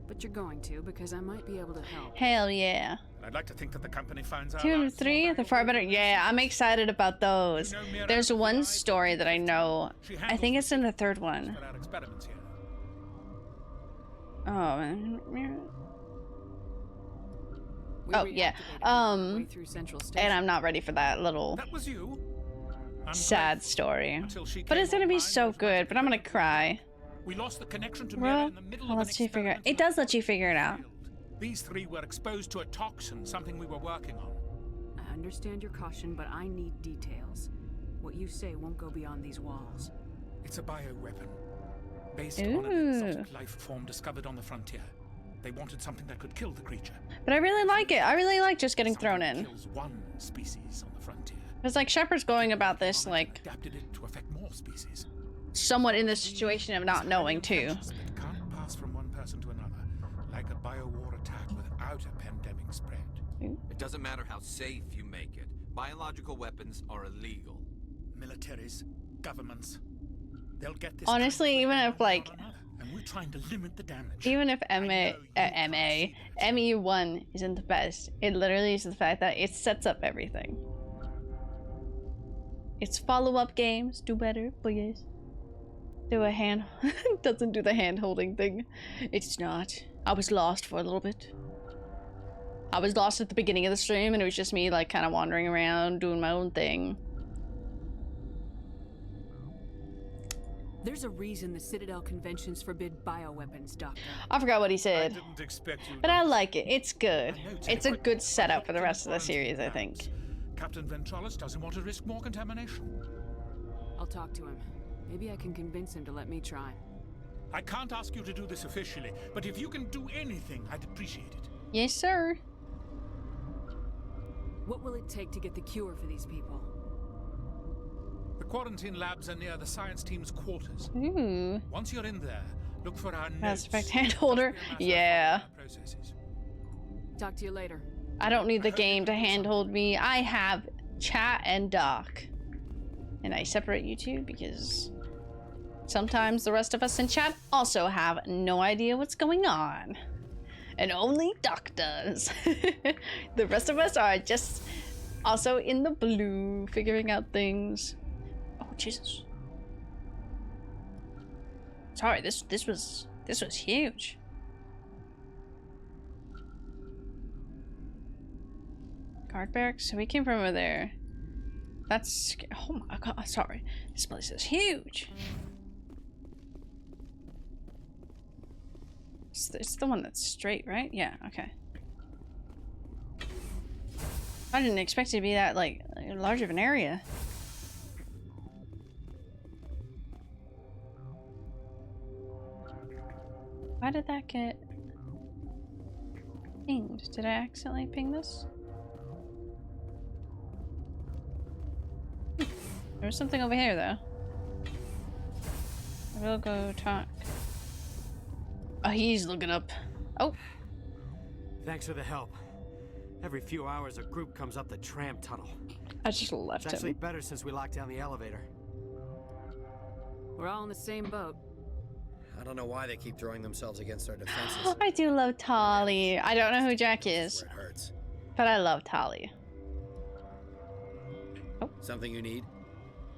But you're going to, because I might be able to help. Hell yeah. I'd like to think that the company finds out. 2 and 3, they're far better. Yeah, I'm excied about those. There's one story that I know. I think it's in the 3rd one. Oh, man. Oh, yeah. And I'm not ready for that little sad story. But it's gonna be so good, but I'm gonna cry. We lost the connection to Mira in the middle of an experiment. It does let you figure it out. These 3 were exposed to a toxin, something we were working on. I understand your caution, but I need details. What you say won't go beyond these walls. It's a bioweapon, based on an exotic life form discovered on the frontier. They wanted something that could kill the creature. But I really like it. I really like just getting thrown in. Kills one species on the frontier. It's like Shepard's going about this like adapted it to affect more species. Somewhat in the situation of not knowing too. It can't pass from one person to another, like a biowar attack without a pandemic spread. It doesn't matter how safe you make it. Biological weapons are illegal. Militaries, governments, they'll get this. Honestly, even if like, and we're trying to limit the damage. even if ME1 isn't the best, it literally is the fact that it sets up everything. Its follow-up games do better, please. Do a hand doesn't do the hand holding thing. It's not. I was lost for a little bit. I was lost at the beginning of the stream and it was just me like kind of wandering around doing my own thing. There's a reason the Citadel conventions forbid bioweapons, Doctor. I forgot what he said. I didn't expect you. But I like it. It's good. It's a good setup for the rest of the series, I think. Captain Ventralis doesn't want to risk more contamination. I'll talk to him. Maybe I can convince him to let me try. I can't ask you to do this officially, but if you can do anything, I'd appreciate it. Yes, sir. What will it take to get the cure for these people? The quarantine labs are near the science team's quarters. Ooh. Once you're in there, look for our Mass notes. Effect hand holder. Yeah. Talk to you later. I don't need the game to handhold me. I have chat and doc. And I separate you two because sometimes the rest of us in chat also have no idea what's going on. And only Doc does. The rest of us are just also in the blue, figuring out things. Oh, Jesus. Sorry, this was huge. Guard barracks? So we came from over there. That's... oh my god, sorry. This place is huge. It's the one that's straight, right? Yeah, okay. I didn't expect it to be that, like, large of an area. Why did that get pinged? Did I accidentally ping this? There's something over here, though. I will go talk. Oh, he's looking up. Oh. Thanks for the help. Every few hours, a group comes up the tram tunnel. I just left It's actually him. better since we locked down the elevator. We're all in the same boat. I don't know why they keep throwing themselves against our defenses. I do love Tali. I don't know who Jack is, Where it hurts. but I love Tali. Oh. Something you need?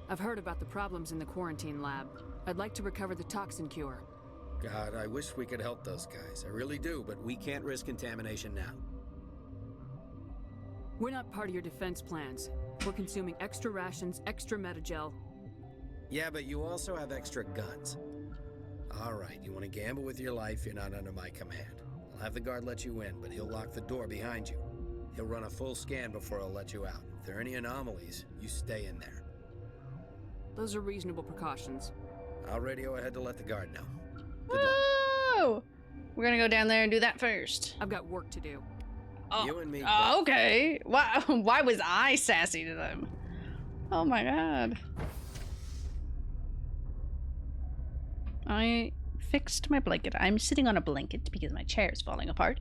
I've heard about the problems in the quarantine lab. I'd like to recover the toxin cure. God, I wish we could help those guys. I really do, but we can't risk contamination now. We're not part of your defense plans. We're consuming extra rations, extra metagel. Yeah, but you also have extra guns. All right, you want to gamble with your life, you're not under my command. I'll have the guard let you in, but he'll lock the door behind you. He'll run a full scan before he'll let you out. If there are any anomalies, you stay in there. Those are reasonable precautions. I'll radio ahead to let the guard know. Whoa! We're gonna go down there and do that first. I've got work to do. Oh, you and me. Okay. Why was I sassy to them? Oh my god. I fixed my blanket. I'm sitting on a blanket because my chair is falling apart.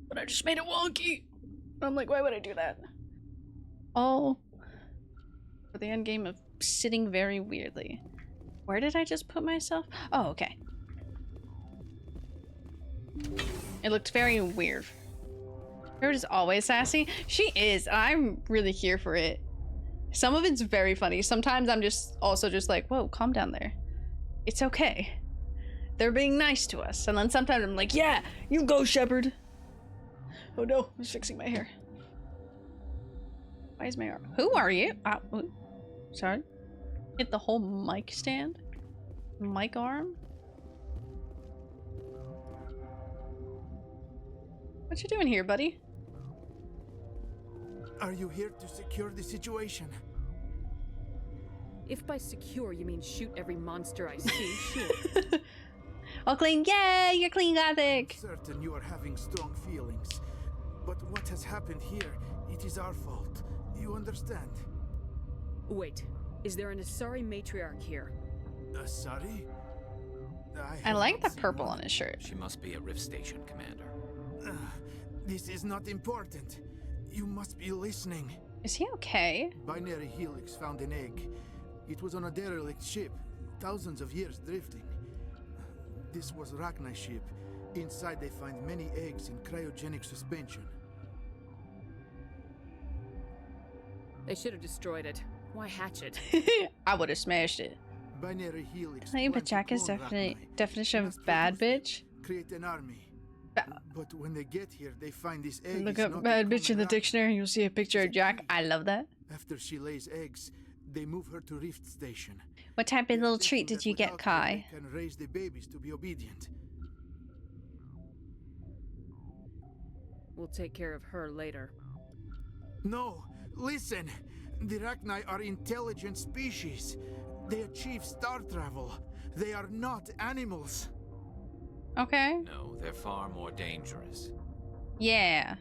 But I just made it wonky. I'm like, why would I do that? All for the end game of sitting very weirdly. Where did I just put myself? Oh, okay. It looked very weird. Her is always sassy. She is. I'm really here for it. Some of it's very funny. Sometimes I'm just also just like, whoa, calm down there. It's okay. They're being nice to us. And then sometimes I'm like, yeah, you go, Shepard. Oh no, I'm just fixing my hair. Why is my arm? Who are you? Sorry. Hit the whole mic stand? Mic arm? What you doing here, buddy? Are you here to secure the situation? If by secure you mean shoot every monster I see, sure. Oh, clean! Yay! You're clean, Gothic! I'm certain you are having strong feelings. But what has happened here, it is our fault. You understand? Wait, is there an Asari matriarch here? Asari? I like the purple on his shirt. She must be at Rift Station, Commander. This is not important. You must be listening. Is he okay? Binary Helix found an egg. It was on a derelict ship, thousands of years drifting. This was Rachni's ship. Inside they find many eggs in cryogenic suspension. They should have destroyed it. Why hatch it? I would have smashed it. Binary Helix. I think Bachaka's definition of bad bitch. Create an army. But when they get here, they find this egg. Look up bad bitch in the dictionary, you'll see a picture of Jack. I love that. After she lays eggs, they move her to Rift Station. What type of little treat did you get, Kai? They can raise the babies to be obedient. We'll take care of her later. No, listen. The Rachni are intelligent species. They achieve star travel. They are not animals. Okay. No, they're far more dangerous. Yeah.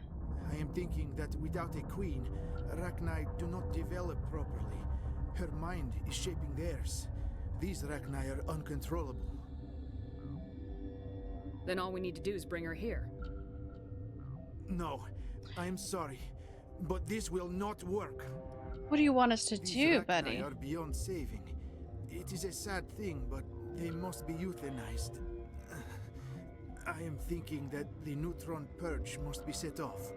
I am thinking that without a queen, Rachni do not develop properly. Her mind is shaping theirs. These Rachni are uncontrollable. Then all we need to do is bring her here. No, I am sorry, but this will not work. What do you want us to do, Rachni buddy? are beyond saving. It is a sad thing, but they must be euthanized. I am thinking that the neutron purge must be set off.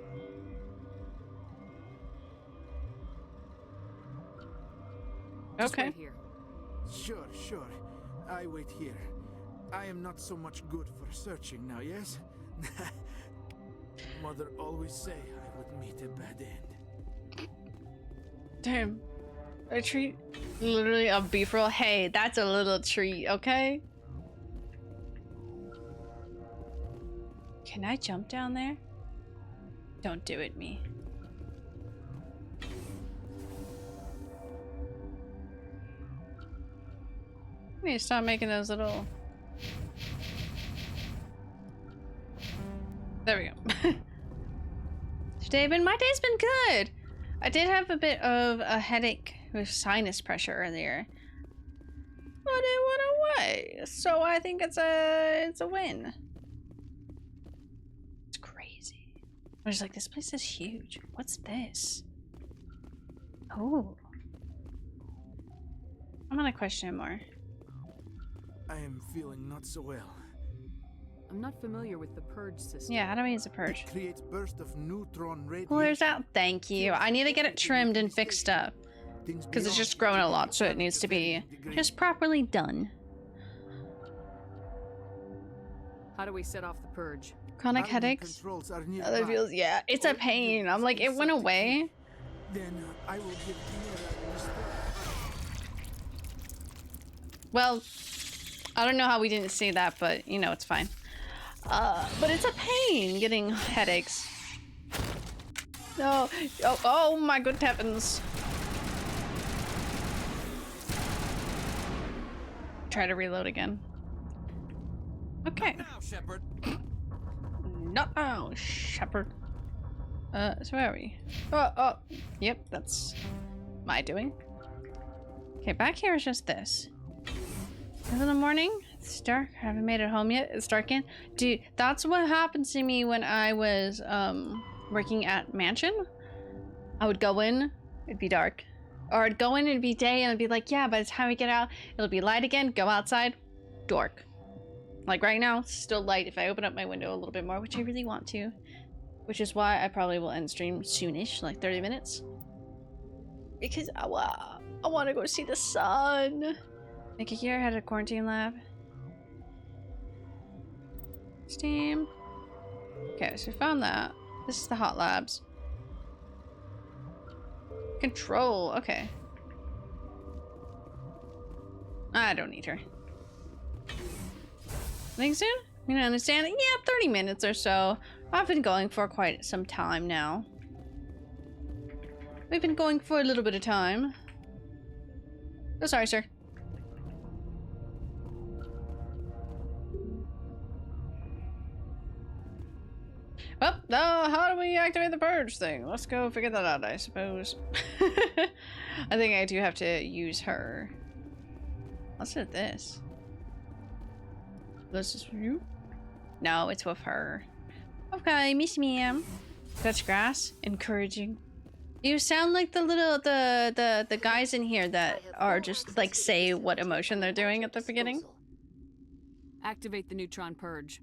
Just Okay. wait here. Sure. I wait here. I am not so much good for searching now, yes? Mother always say I would meet a bad end. Damn. A treat? Literally a beef roll? Hey, that's a little treat, okay? Can I jump down there? Don't do it, me. I need to stop making those little... There we go. My day's been good. I did have a bit of a headache with sinus pressure earlier, but it went away. So I think it's a win. It's crazy. I was like, this place is huge. What's this? Oh, I'm gonna question it more. I am feeling not so well. I'm not familiar with the purge system. Yeah, how do we use a purge? It creates burst of neutron radiation. Cooler's out. Thank you. I need to get it trimmed and fixed up because it's just growing a lot, so it needs to be just properly done. How do we set off the purge? Chronic headaches. Other feels, yeah, it's a pain. I'm like, it went away. Then I will give Well, I don't know how we didn't see that, but you know, it's fine. But it's a pain getting headaches. No. Oh my good heavens. Try to reload again. Okay. Now, Shepard. No, Shepard. So where are we? Oh, yep, that's my doing. Okay, back here is just this. Is it in the morning? It's dark. I haven't made it home yet. It's dark in. Dude, that's what happened to me when I was working at Mansion. I would go in, it'd be dark. Or I'd go in, it'd be day, and I'd be like, yeah, by the time we get out, it'll be light again. Go outside, dark. Like right now, it's still light if I open up my window a little bit more, which I really want to. Which is why I probably will end stream soonish, like 30 minutes. Because I want to go see the sun. Nikki here had a quarantine lab. Steam. Okay, so we found that. This is the hot labs. Control, okay. I don't need her. Think soon? You know, understand? Yeah, 30 minutes or so. I've been going for quite some time now. We've been going for a little bit of time. Oh, sorry, sir. Well, how do we activate the purge thing? Let's go figure that out, I suppose. I think I do have to use her. Let's do this. This is for you? No, it's with her. Okay, Miss Ma'am. Touch grass? Encouraging. You sound like the little the guys in here that are just like say what emotion they're doing at the beginning. Activate the neutron purge.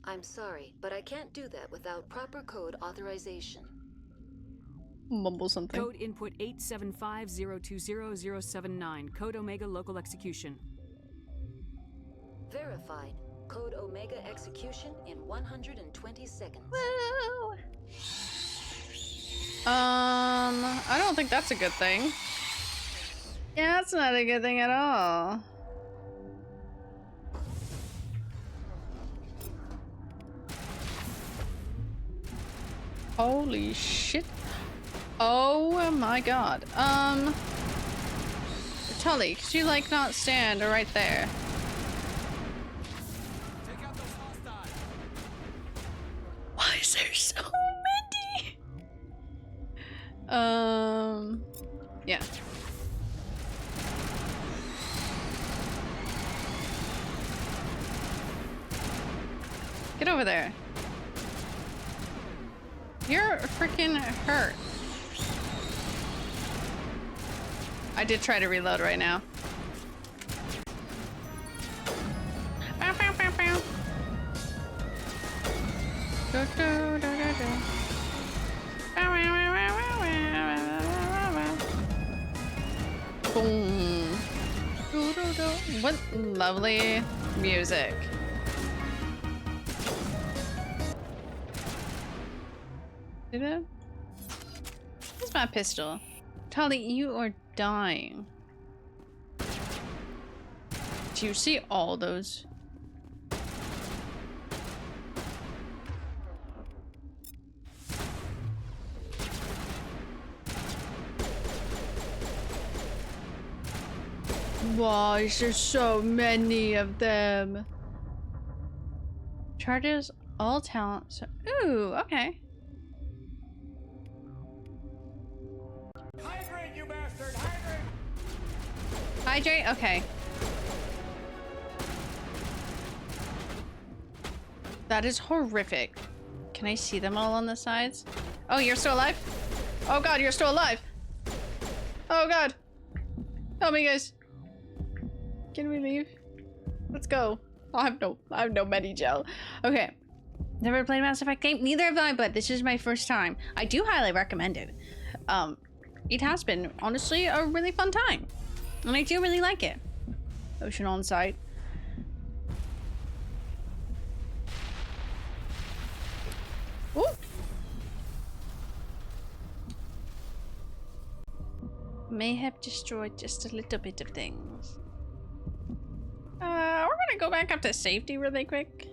I'm sorry, but I can't do that without proper code authorization. Mumble something. Code input 875020079. Code Omega local execution. Verified. Code Omega execution in 120 seconds. Woo! I don't think that's a good thing. Yeah, that's not a good thing at all. Holy shit. Oh my god. Tully, could you like not stand right there? Why is there so many? Yeah. Get over there. You're freaking hurt. I did try to reload right now. Bow, bow, bow, bow. Do, do, do, do, do. Bow, wow, wow, wow, wow, wow, wow, wow. Boom. Do, do, do. What lovely music. Did it? Where's my pistol? Tali, you are dying. Do you see all those? Why is there so many of them? Charges all talents. Ooh, okay. Hydrate, you bastard! Hydrate! Hydrate? Okay. That is horrific. Can I see them all on the sides? Oh, you're still alive? Oh god, you're still alive! Oh god! Help me, guys. Can we leave? Let's go. I have no Medi-gel. Okay. Never played Mass Effect game? Neither have I, but this is my first time. I do highly recommend it. It has been, honestly, a really fun time. And I do really like it. Ocean on site. Ooh. May have destroyed just a little bit of things. We're gonna go back up to safety really quick.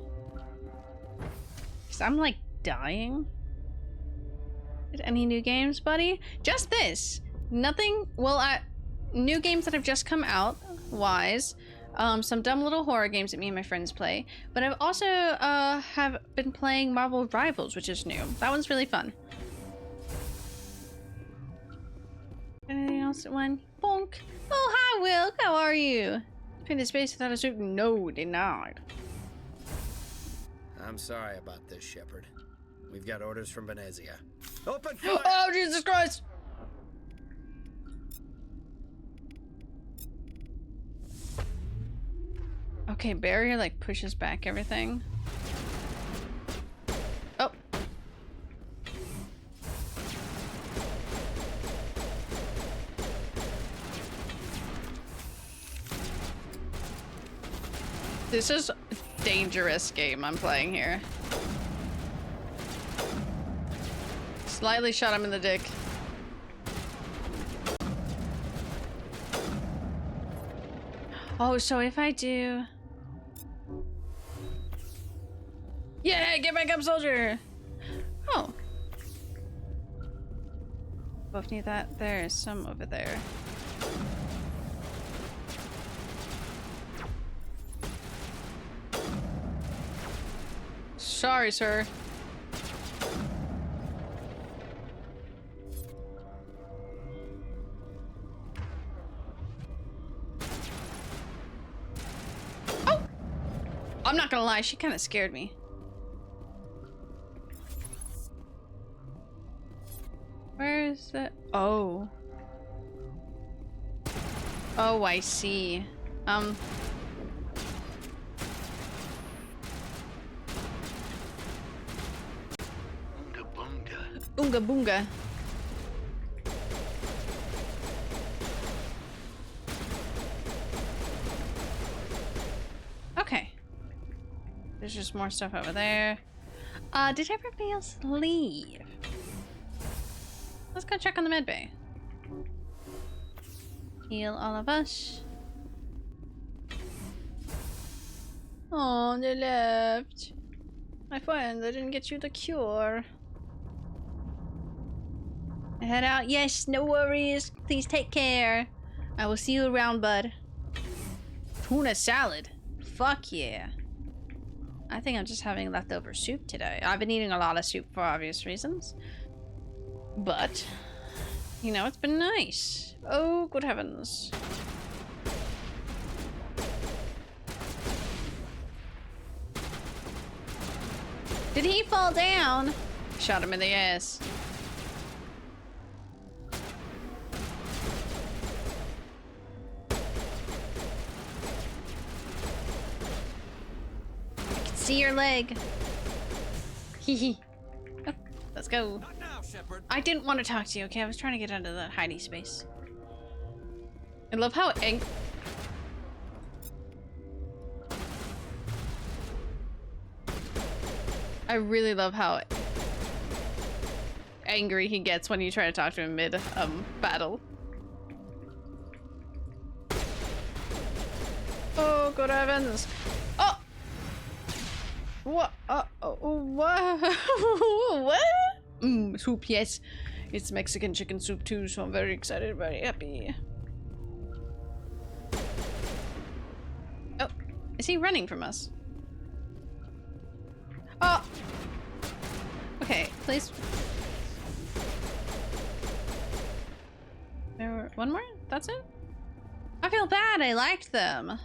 Cause I'm like dying. Any new games, buddy? Just this. Nothing. Well, new games that have just come out. Wise. Some dumb little horror games that me and my friends play. But I've also have been playing Marvel Rivals, which is new. That one's really fun. Anything else at one? Bonk. Oh, hi, Will. How are you? Painted space without a suit? No, denied. I'm sorry about this, Shepard. We've got orders from Venezia. Open fire! Oh, Jesus Christ! Okay, barrier like pushes back everything. Oh. This is a dangerous game I'm playing here. Slightly shot him in the dick. Oh, so if I do... Yeah, get back up, soldier! Oh. Both need that. There's some over there. Sorry, sir. Oh! I'm not gonna lie, she kind of scared me. that? Oh. Oh, I see. Unga bunga. Unga bunga. Okay. There's just more stuff over there. Did everybody else leave? Let's go check on the med bay. Heal all of us. Oh, they left. My friend, I didn't get you the cure. Head out. Yes, no worries. Please take care. I will see you around, bud. Tuna salad. Fuck yeah. I think I'm just having leftover soup today. I've been eating a lot of soup for obvious reasons. But, you know, it's been nice. Oh, good heavens. Did he fall down? Shot him in the ass. I can see your leg. Hee oh, let's go. Not now, Shepard. I didn't want to talk to you, okay? I was trying to get out of the hidey space. I love how I really love how angry he gets when you try to talk to him mid battle. Oh, good heavens! Oh, what? What? What? Soup, yes. It's Mexican chicken soup too, so I'm very excited, very happy. Oh, is he running from us? Oh! Okay, please. There were one more? That's it? I feel bad, I liked them.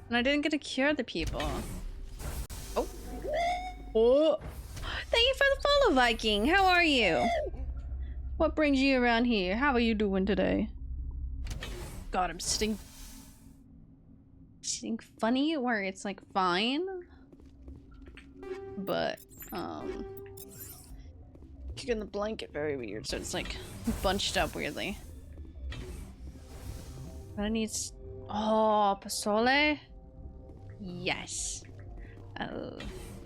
And I didn't get to cure the people. Oh. Oh! Thank you for the follow, Viking! How are you? What brings you around here? How are you doing today? God, I'm sitting funny where it's like fine. But, kicking the blanket very weird, so it's like bunched up weirdly. I need oh, pozole? Yes. Oh,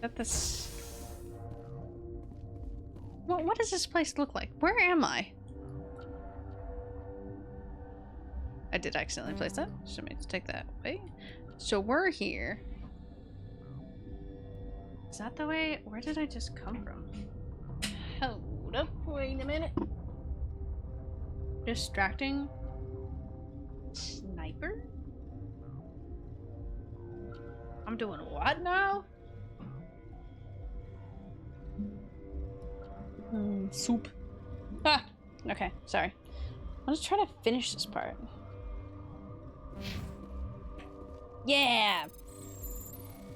got this. What does this place look like? Where am I? I did accidentally place that. So I need to take that away. So we're here. Is that the way? Where did I just come from? Hold up, wait a minute. Distracting sniper? I'm doing what now? Soup. Ah! Okay, sorry. I'm just trying to finish this part. Yeah!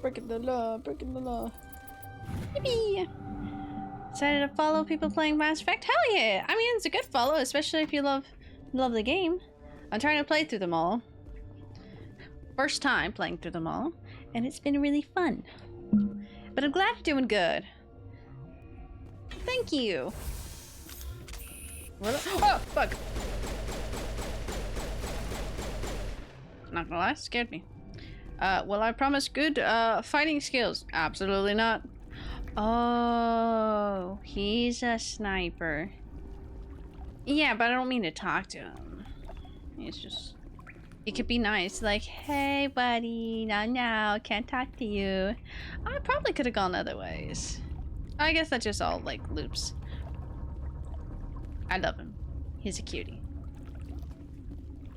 Breaking the law, breaking the law. Yippee! Decided to follow people playing Mass Effect? Hell yeah! I mean, it's a good follow, especially if you love the game. I'm trying to play through them all. First time playing through them all, and it's been really fun. But I'm glad you're doing good. Thank you! What? Oh, fuck! Not gonna lie, scared me. Well, I promise good fighting skills. Absolutely not. Oh, he's a sniper. Yeah, but I don't mean to talk to him. It's just... It could be nice, like, hey buddy, no, can't talk to you. I probably could have gone other ways. I guess that just all, like, loops. I love him. He's a cutie.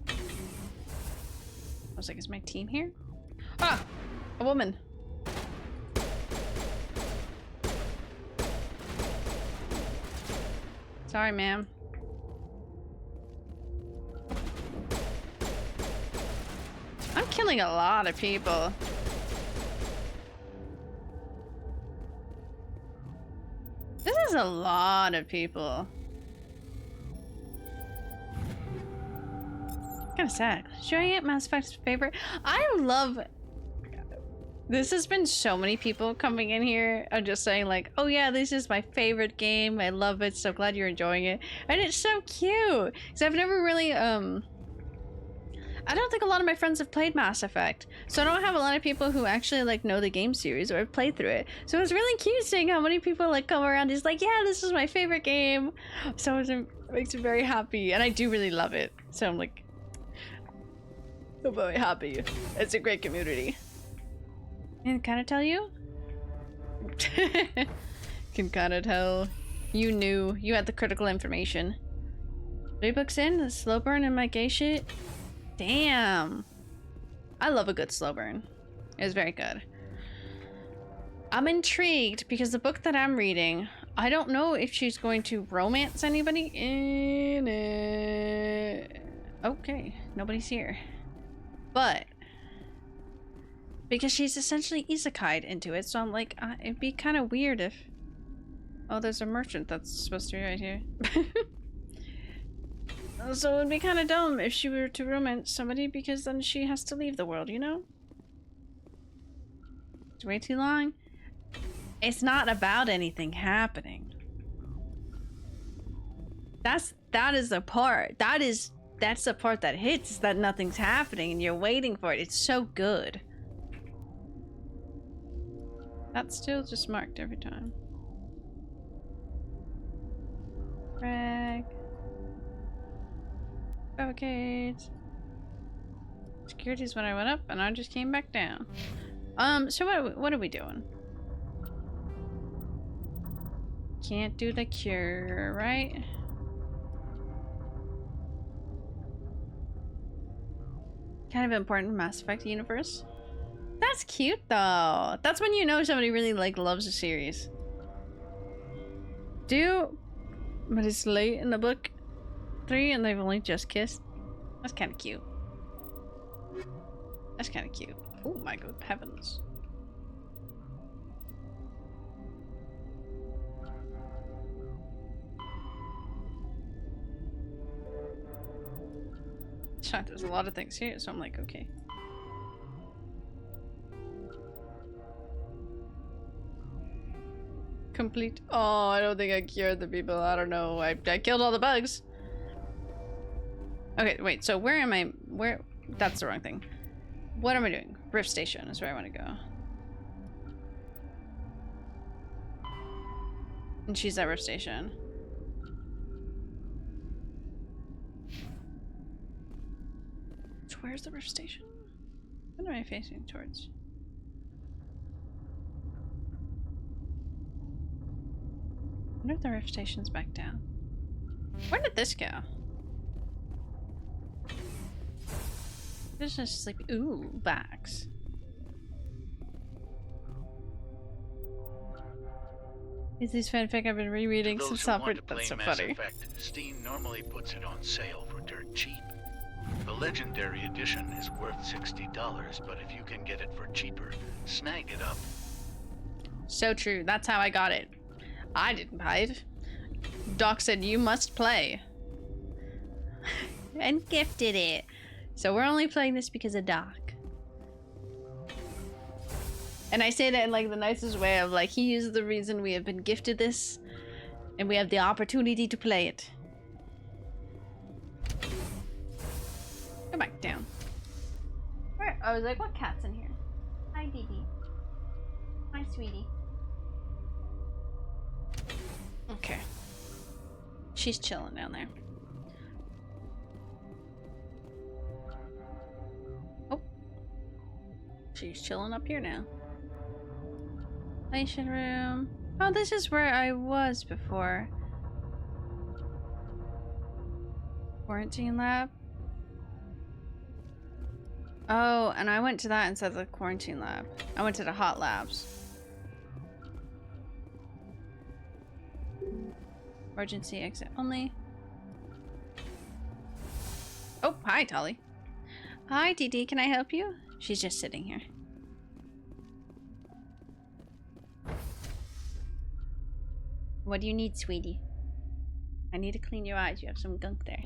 I was like, is my team here? Ah! A woman! Sorry, ma'am. I'm killing a lot of people. This is a lot of people. Kind of sad. Enjoying it? Mass Effect's favorite? I love... This has been so many people coming in here and just saying like, oh yeah, this is my favorite game. I love it. So glad you're enjoying it. And it's so cute. Because I've never really, I don't think a lot of my friends have played Mass Effect. So I don't have a lot of people who actually like know the game series or have played through it. So it's really cute seeing how many people like come around. It's like, yeah, this is my favorite game. So it makes me very happy. And I do really love it. So I'm like, I'm very happy. It's a great community. Can kind of tell you? Can kind of tell. You knew. You had the critical information. 3 books in? The slow burn and my gay shit? Damn. I love a good slow burn. It was very good. I'm intrigued because the book that I'm reading, I don't know if she's going to romance anybody in it. Okay, nobody's here. But because she's essentially isekai'd into it, so I'm like, it'd be kind of weird if... Oh, there's a merchant that's supposed to be right here. So it would be kind of dumb if she were to romance somebody, because then she has to leave the world, you know? It's way too long. It's not about anything happening. That is the part. That's the part that hits, is that nothing's happening and you're waiting for it. It's so good. That's still just marked every time. Frag. Barricades. Security's when I went up and I just came back down. So what are we doing? Can't do the cure, right? Kind of important Mass Effect universe. That's cute though. That's when you know somebody really like loves a series. But it's late in the book 3 and they've only just kissed. That's kind of cute. That's kind of cute. Oh my good heavens. There's a lot of things here, so I'm like, okay. Complete. Oh, I don't think I cured the people. I don't know. I killed all the bugs. Okay, wait. So where am I? Where? That's the wrong thing. What am I doing? Rift Station is where I want to go. And she's at Rift Station. Where's the Rift Station? What am I facing towards? I wonder if the Rift Station's back down. Where did this go? This is just sleepy. Ooh, backs. Is this fanfic I've been rereading since Opera? That's so funny. Steam normally puts it on sale for dirt cheap. The Legendary Edition is worth $60, but if you can get it for cheaper, snag it up. So true. That's how I got it. I didn't buy it. Doc said you must play. And gifted it. So we're only playing this because of Doc. And I say that in like the nicest way of like, he is the reason we have been gifted this. And we have the opportunity to play it. Go back down. Where? I was like, what cat's in here? Hi, Dee Dee. Hi, sweetie. Okay. She's chilling down there. Oh. She's chilling up here now. Station room. Oh, this is where I was before. Quarantine lab. Oh, and I went to that instead of the quarantine lab. I went to the hot labs. Emergency exit only. Oh, hi, Tolly. Hi, Dee Dee. Can I help you? She's just sitting here. What do you need, sweetie? I need to clean your eyes. You have some gunk there.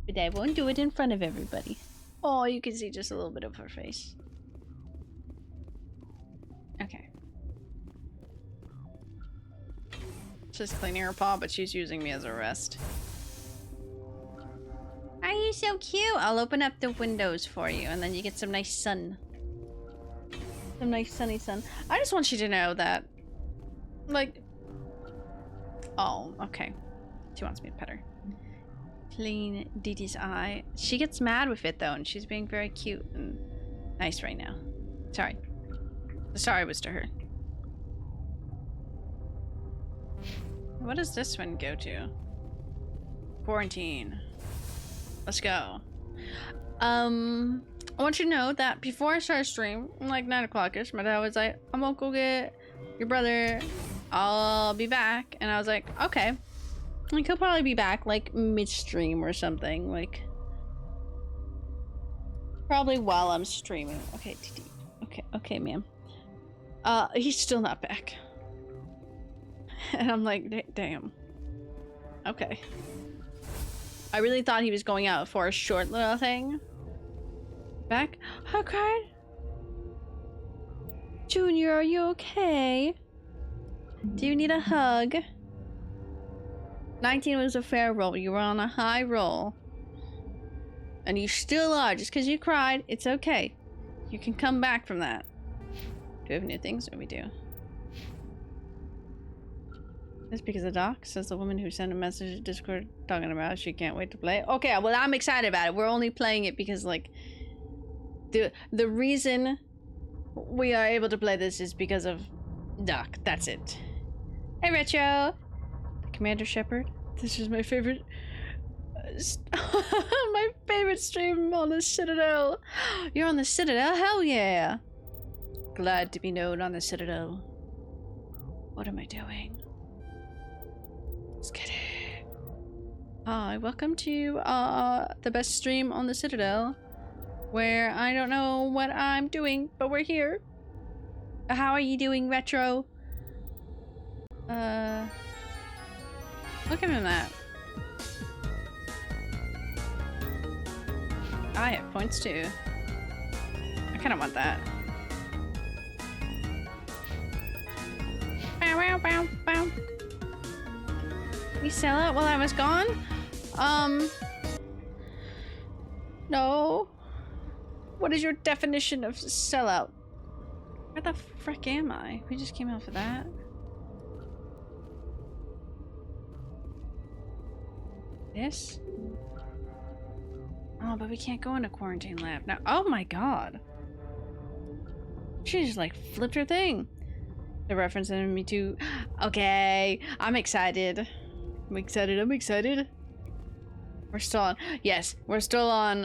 But I won't do it in front of everybody. Oh, you can see just a little bit of her face. Okay. Just cleaning her paw, but she's using me as a rest. Are you so cute? I'll open up the windows for you, and then you get some nice sun. Some nice sunny sun. I just want you to know that, like... Oh, okay. She wants me to pet her. Clean Didi's eye. She gets mad with it, though, and she's being very cute and nice right now. Sorry. The sorry was to her. What does this one go to? Quarantine. Let's go. I want you to know that before I started stream, like 9 o'clock-ish, my dad was like, I'm gonna go get your brother. I'll be back. And I was like, okay. Like, he'll probably be back, like, mid-stream or something. Like, probably while I'm streaming. Okay, TD. Okay, ma'am. He's still not back. And I'm like, damn. Okay. I really thought he was going out for a short little thing. Back? Okay. Junior, are you okay? Do you need a hug? 19 was a fair roll. You were on a high roll. And you still are. Just because you cried, it's okay. You can come back from that. Do we have new things? What do we do? That's because the doc says the woman who sent a message to Discord talking about she can't wait to play. Okay, well, I'm excited about it. We're only playing it because, like, the reason we are able to play this is because of Doc. That's it. Hey, Retro! Commander Shepard. This is my favorite... my favorite stream on the Citadel. You're on the Citadel? Hell yeah! Glad to be known on the Citadel. What am I doing? Let's get it. Hi, welcome to the best stream on the Citadel, where I don't know what I'm doing, but we're here. How are you doing, Retro? Look at him that. I have points too. I kind of want that. Bow, bow, bow, bow. We sell it while I was gone? No. What is your definition of sellout? Where the frick am I? We just came out for that. This? Oh, but we can't go into quarantine lab now. Oh my god. She just like flipped her thing. They're referencing me too. Okay, I'm excited. I'm excited. We're still on. Yes, we're still on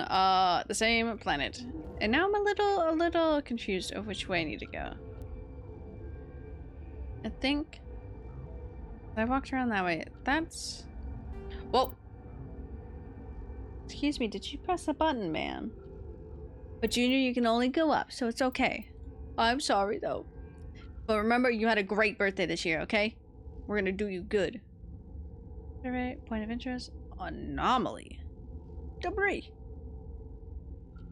the same planet. And now I'm a little confused of which way I need to go. I think I walked around that way. That's... Whoa! Excuse me, did you press a button, man? But Junior, you can only go up, so it's okay. I'm sorry, though. But remember, you had a great birthday this year, okay? We're gonna do you good. Alright, point of interest. Anomaly. Debris.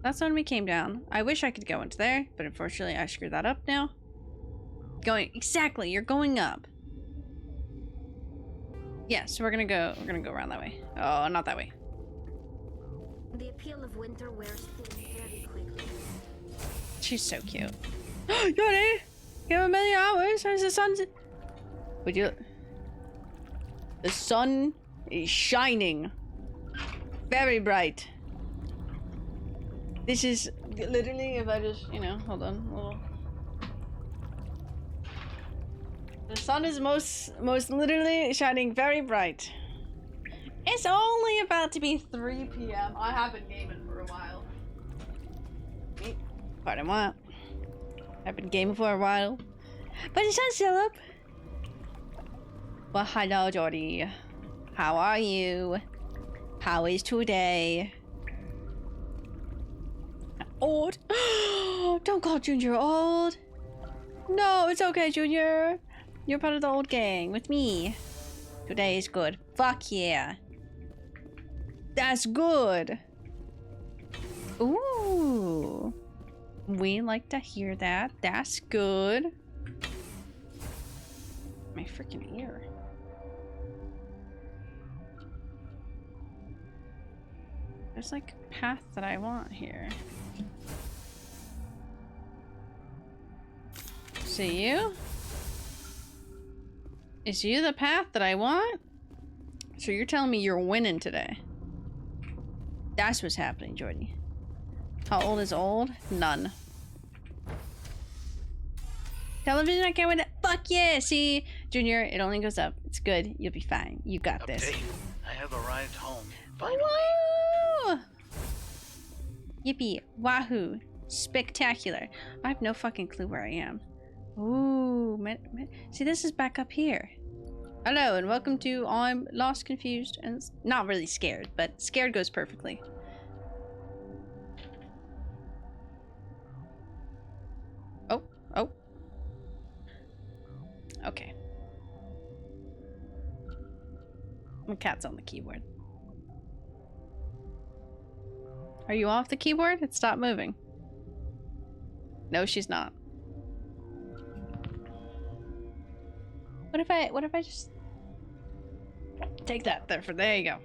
That's when we came down. I wish I could go into there, but unfortunately I screwed that up now. Exactly, you're going up. Yeah, so we're gonna go around that way. Oh, not that way. The appeal of winter wears thin very quickly. She's so cute. Yoni! You have 1,000,000 hours? How's the sun? Would you... The sun is shining. Very bright. This is literally, if I just, you know, hold on a little. The sun is most literally shining very bright. It's only about to be 3 p.m. I have been gaming for a while. Pardon what? I've been gaming for a while. But the sun's still up. Well, hello, Jordy. How are you? How is today? Old? Don't call Junior old. No, it's okay, Junior. You're part of the old gang with me. Today is good. Fuck yeah. That's good. Ooh. We like to hear that. That's good. My freaking ear. There's like a path that I want here. See you? Is you the path that I want? So you're telling me you're winning today? That's what's happening, Jordy. How old is old? None. Television, I can't win it. Fuck yeah! See, Junior, it only goes up. It's good. You'll be fine. You got this. I have arrived home. Finally. Woo! Yippee! Wahoo! Spectacular! I have no fucking clue where I am. Ooh, see, this is back up here. Hello and welcome to I'm Lost, Confused, and not really scared, but scared goes perfectly. Oh, oh. Okay. My cat's on the keyboard. Are you off the keyboard? It stopped moving. No, she's not. What if I just take that there you go.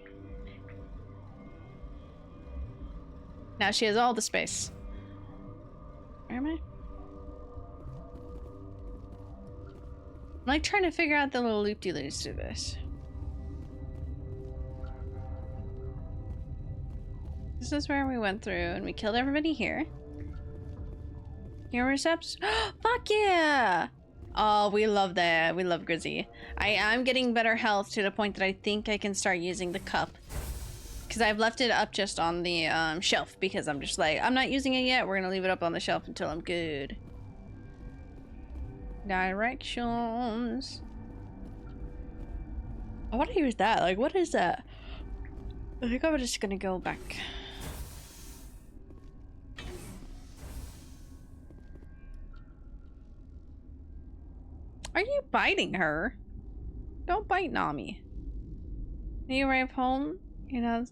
Now she has all the space. Where am I? I'm like trying to figure out the little loop-de-loos to this. This is where we went through and we killed everybody here. Here we're steps. Fuck yeah! Oh, we love that. We love Grizzy. I'm getting better health to the point that I think I can start using the cup. Because I've left it up just on the shelf because I'm just like, I'm not using it yet. We're going to leave it up on the shelf until I'm good. Directions. I want to use that. Like, what is that? I think I'm just going to go back. Are you biting her? Don't bite Nami. When you arrive home, you know.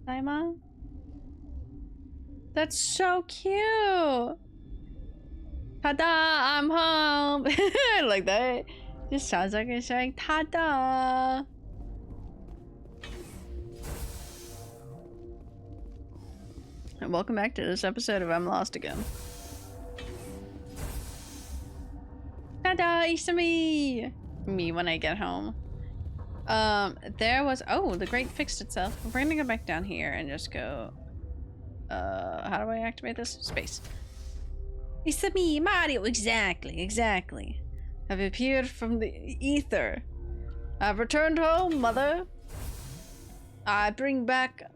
Daima? That's so cute! Ta-da! I'm home! I like that. Just sounds like it's saying ta-da! And welcome back to this episode of I'm Lost Again. Ta-da! It's me when I get home. There was... Oh, the grate fixed itself. We're gonna go back down here and just go... how do I activate this? Space. It's me, Mario! Exactly. I've appeared from the ether. I've returned home, mother. I bring back...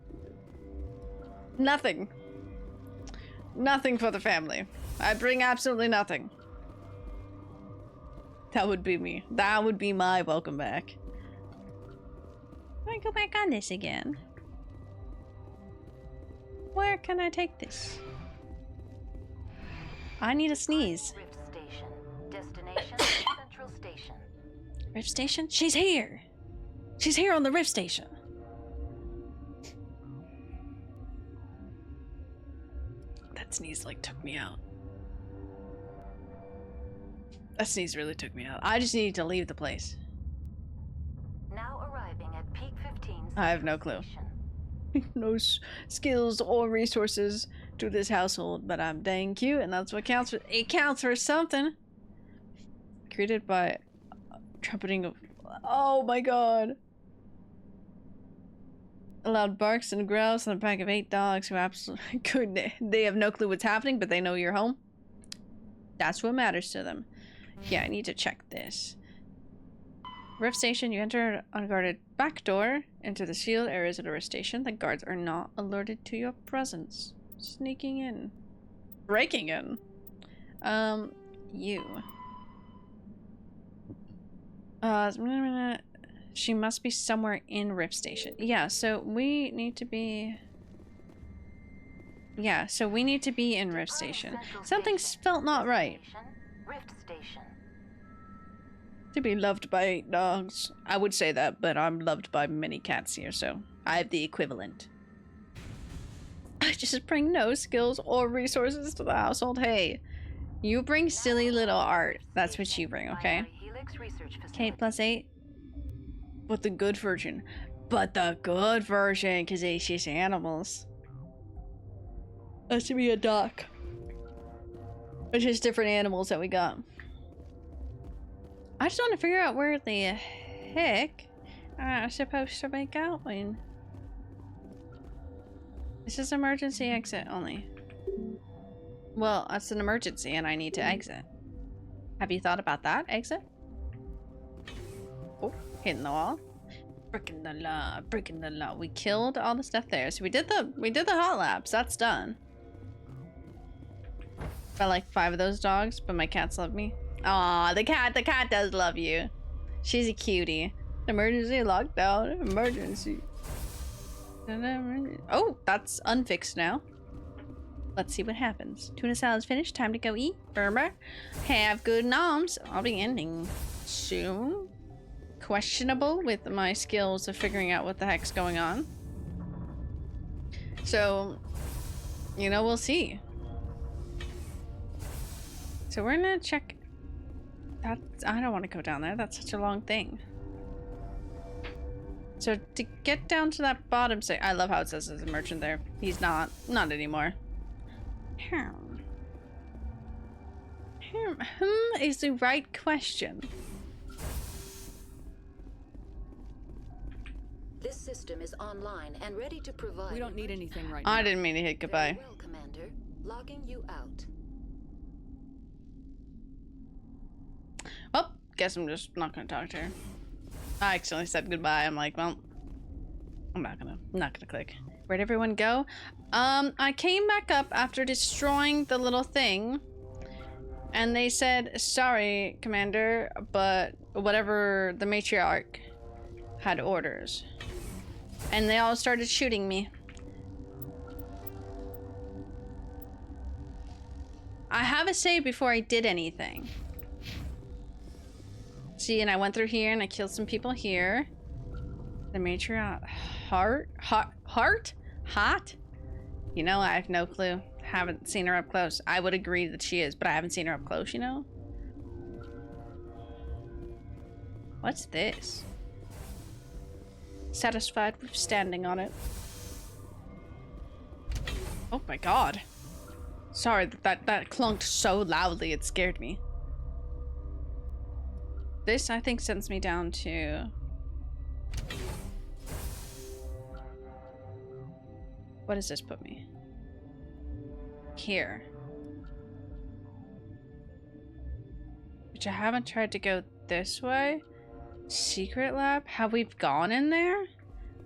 nothing. Nothing for the family. I bring absolutely nothing. That would be me. That would be my welcome back. Let me go back on this again. Where can I take this? I need a sneeze. Rift Station. Destination Central Station. Rift Station? She's here! She's here on the Rift Station! That sneeze like took me out. That sneeze really took me out. I just need to leave the place. Now arriving at Peak 15. I have no clue. No skills or resources to this household, but I'm dang cute, and that's what counts for. It counts for something. Created by trumpeting of. Oh my god! Loud barks and growls on a pack of 8 dogs who absolutely couldn't. They have no clue what's happening, but they know you're home. That's what matters to them. Yeah, I need to check this. Rift Station, you enter an unguarded back door into the sealed areas of the Rift Station. The guards are not alerted to your presence. Sneaking in. Breaking in. You. She must be somewhere in Rift Station. Yeah, so we need to be... Yeah, so we need to be in Rift Station. Something's felt not right. Rift Station. To be loved by 8 dogs. I would say that, but I'm loved by many cats here, so I have the equivalent. I just bring no skills or resources to the household. Hey, you bring silly little art. That's what you bring, okay? K plus 8. But the good version. But the good version, because it's just animals. That should be a doc. It's just different animals that we got. I just want to figure out where the heck I'm supposed to be going. This is emergency exit only. Well, that's an emergency and I need to exit. Have you thought about that? Exit? Oh, hitting the wall. Breaking the law, breaking the law. We killed all the stuff there. So we did the hot labs. That's done. I like 5 of those dogs, but my cats love me. Aw, the cat does love you. She's a cutie. Emergency lockdown. Emergency. Oh, that's unfixed now. Let's see what happens. Tuna salad's finished. Time to go eat. Berber. Have good noms. I'll be ending soon. Questionable with my skills of figuring out what the heck's going on. So, you know, we'll see. So we're gonna check. I don't want to go down there. That's such a long thing. So to get down to that bottom side, I love how it says there's a merchant there. He's not anymore. Is the right question. This system is online and ready to provide. We don't need anything right now. I didn't mean to hit goodbye. Very well, Commander. Logging you out. Well, guess I'm just not gonna talk to her. I accidentally said goodbye. I'm like, well, I'm not gonna click. Where'd everyone go? I came back up after destroying the little thing, and they said, sorry, Commander, but whatever, the matriarch had orders. And they all started shooting me. I have a save before I did anything. See, and I went through here and I killed some people here. The matriarch hot? You know, I have no clue. Haven't seen her up close. I would agree that she is, but I haven't seen her up close, you know? What's this? Satisfied with standing on it. Oh my god. Sorry, that clunked so loudly it scared me. This, I think, sends me down to... What does this put me? Here. Which I haven't tried to go this way. Secret lab? Have we gone in there?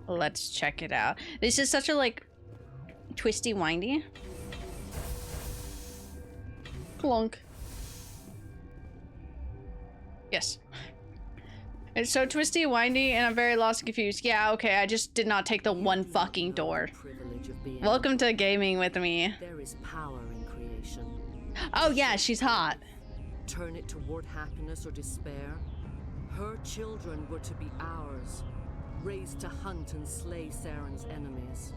Let's check it out. This is such a, like, twisty windy. Clunk. Yes. It's so twisty, windy, and I'm very lost and confused. Yeah, okay, I just did not take the one fucking door. Welcome to gaming with me. There is power in creation. Oh yeah, she's hot. Turn it toward happiness or despair. Her children were to be ours, raised to hunt and slay Saren's enemies.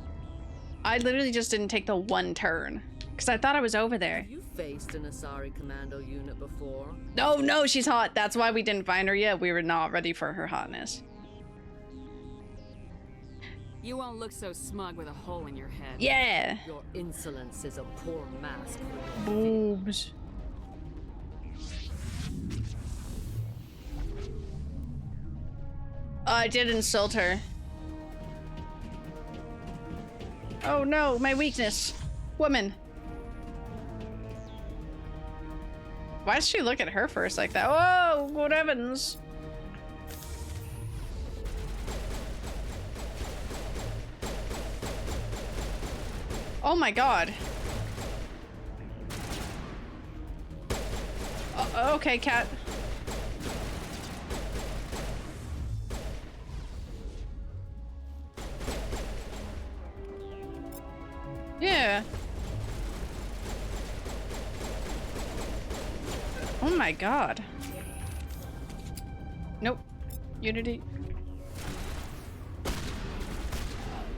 I literally just didn't take the one turn, because I thought I was over there. Have you faced an Asari commando unit before? No, she's hot. That's why we didn't find her yet. We were not ready for her hotness. You won't look so smug with a hole in your head. Yeah. Your insolence is a poor mask for your boobs. I did insult her. Oh no, my weakness. Woman. Why does she look at her first like that? Whoa, good heavens. Oh my god. Okay, cat. Yeah. Oh my god. Unity.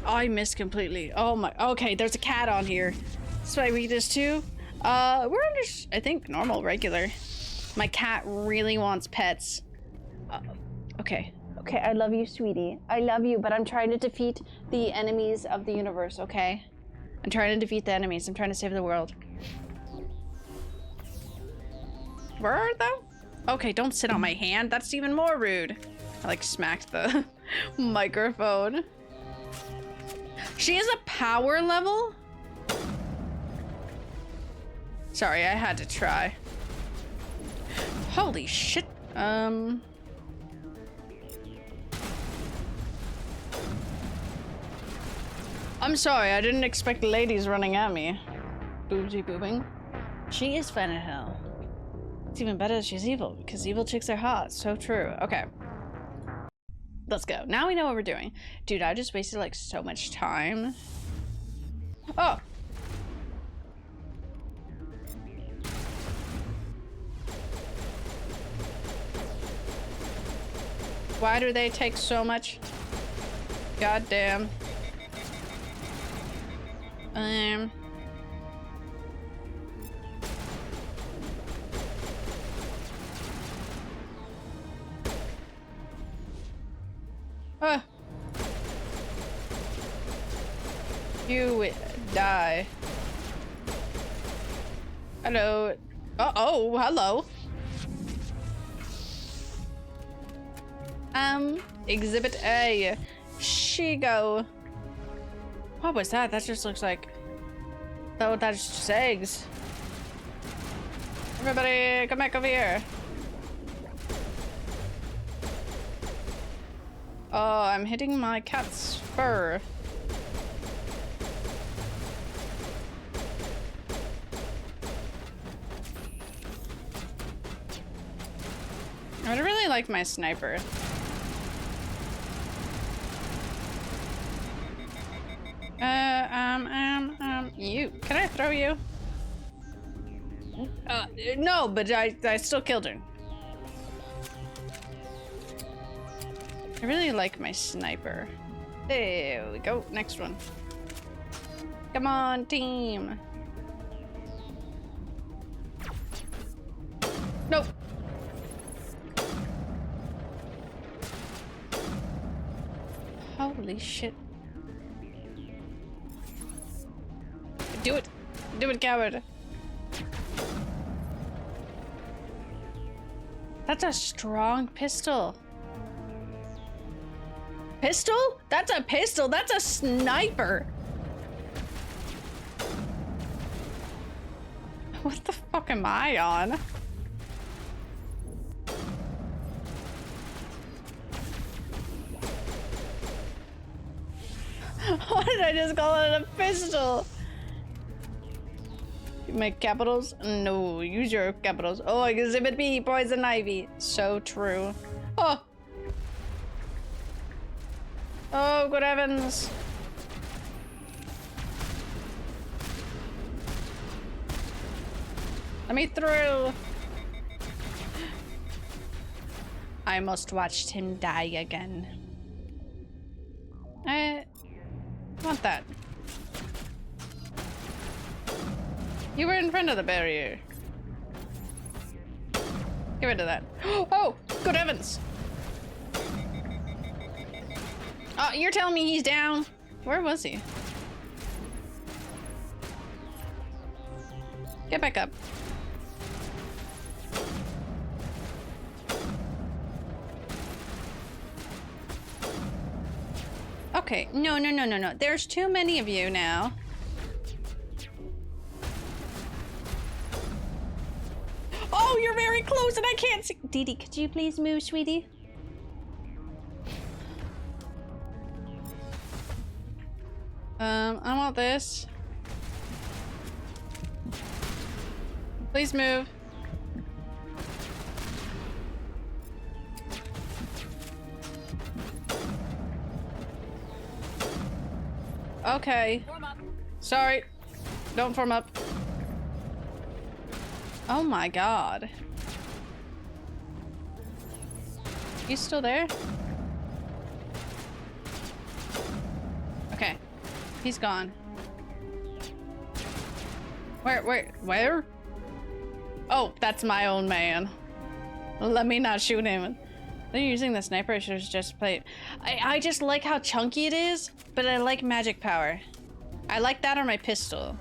I missed completely. Oh my. Okay, there's a cat on here. So I read this too. We're under, I think, normal, regular. My cat really wants pets. Okay. Okay, I love you, sweetie. I love you, but I'm trying to defeat the enemies of the universe, okay? I'm trying to defeat the enemies. I'm trying to save the world. Where are they? Okay, don't sit on my hand. That's even more rude. I like smacked the microphone. She has a power level? Sorry, I had to try. Holy shit. I'm sorry, I didn't expect ladies running at me. Boobsy boobing. She is fun as hell. It's even better that she's evil, because evil chicks are hot. So true. Okay. Let's go. Now we know what we're doing. Dude, I just wasted like so much time. Oh! Why do they take so much? God damn. You die. Hello. Oh, hello. Exhibit A. Shigo. What was that? That just looks like... Oh, that's just eggs. Everybody, come back over here. Oh, I'm hitting my cat's fur. I would really like my sniper. You. Can I throw you? No, but I still killed her. I really like my sniper. There we go. Next one. Come on, team. Nope. Holy shit. Do it. Do it, coward. That's a strong pistol. Pistol? That's a pistol. That's a sniper. What the fuck am I on? Why did I just call it a pistol? You make capitals? No, use your capitals. Oh, exhibit B, poison ivy. So true. Oh. Oh, good heavens. Let me through. I must watch him die again. I want that. You were in front of the barrier. Get rid of that. Oh, good heavens. Oh, you're telling me he's down? Where was he? Get back up. Okay, no. There's too many of you now. Oh, you're very close and I can't see. Dee Dee, could you please move, sweetie? I want this. Please move. Okay. Sorry. Don't form up. Oh my god. You still there? Okay. He's gone. Where? Oh, that's my own man. Let me not shoot him. They're using the sniper. I should have just played. I just like how chunky it is, but I like magic power. I like that on my pistol.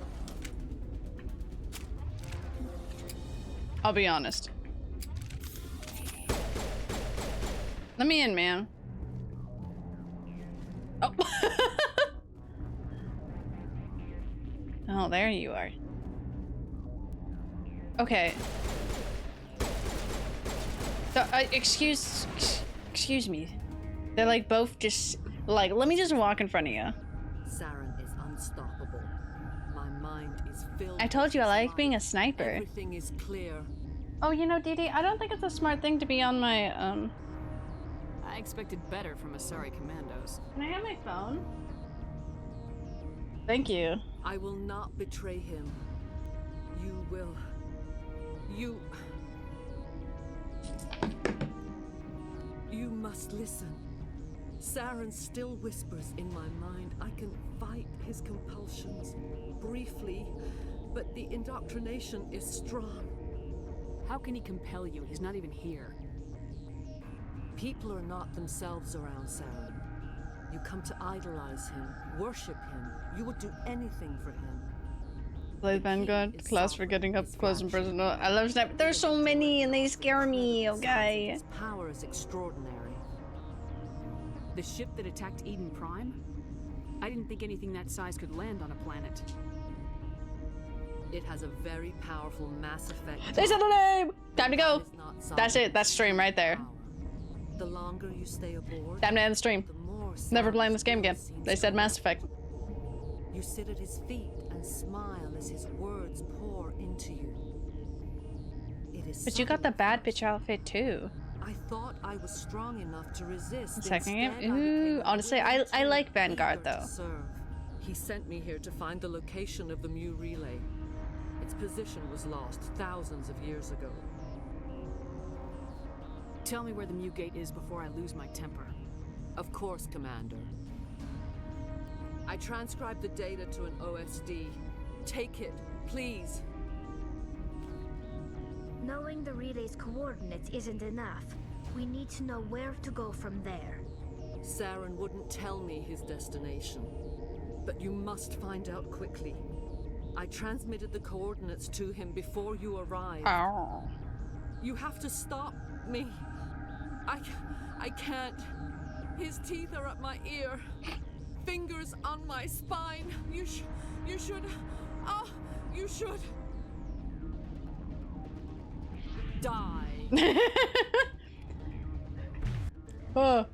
I'll be honest. Let me in, man. Oh. Oh, there you are. Okay. So, excuse me. They're like both just like, let me just walk in front of you. Saren is unstoppable. My mind is filled. I told you I like being a sniper. Everything is clear. Oh, you know, Dee Dee, I don't think it's a smart thing to be on my I expected better from Asari commandos. Can I have my phone? Thank you. I will not betray him. You will. You must listen. Saren still whispers in my mind. I can fight his compulsions briefly, but the indoctrination is strong. How can he compel you? He's not even here. People are not themselves around Saren. You come to idolize him, worship him. You would do anything for him. Play Vanguard, class for getting up close and personal. I love Sniper. There's so many and they scare me, okay? His power is extraordinary. The ship that attacked Eden Prime? I didn't think anything that size could land on a planet. It has a very powerful mass effect. They said the name! Time to go! That's it, that's stream right there. The longer you stay aboard, time to end the stream. Never playing this game again. They said Mass Effect. You sit at his feet and smile as his words pour into you. It is but you got the bad bitch outfit too. I thought I was strong enough to resist. Second game? Ooh, honestly, I like Vanguard though. He sent me here to find the location of the Mu relay. Its position was lost thousands of years ago. Tell me where the Mu gate is before I lose my temper. Of course, Commander. I transcribed the data to an OSD. Take it, please. Knowing the relay's coordinates isn't enough. We need to know where to go from there. Saren wouldn't tell me his destination. But you must find out quickly. I transmitted the coordinates to him before you arrived. Oh. You have to stop me. I can't. His teeth are at my ear. Fingers on my spine. You should. Oh, you should. Die. Oh.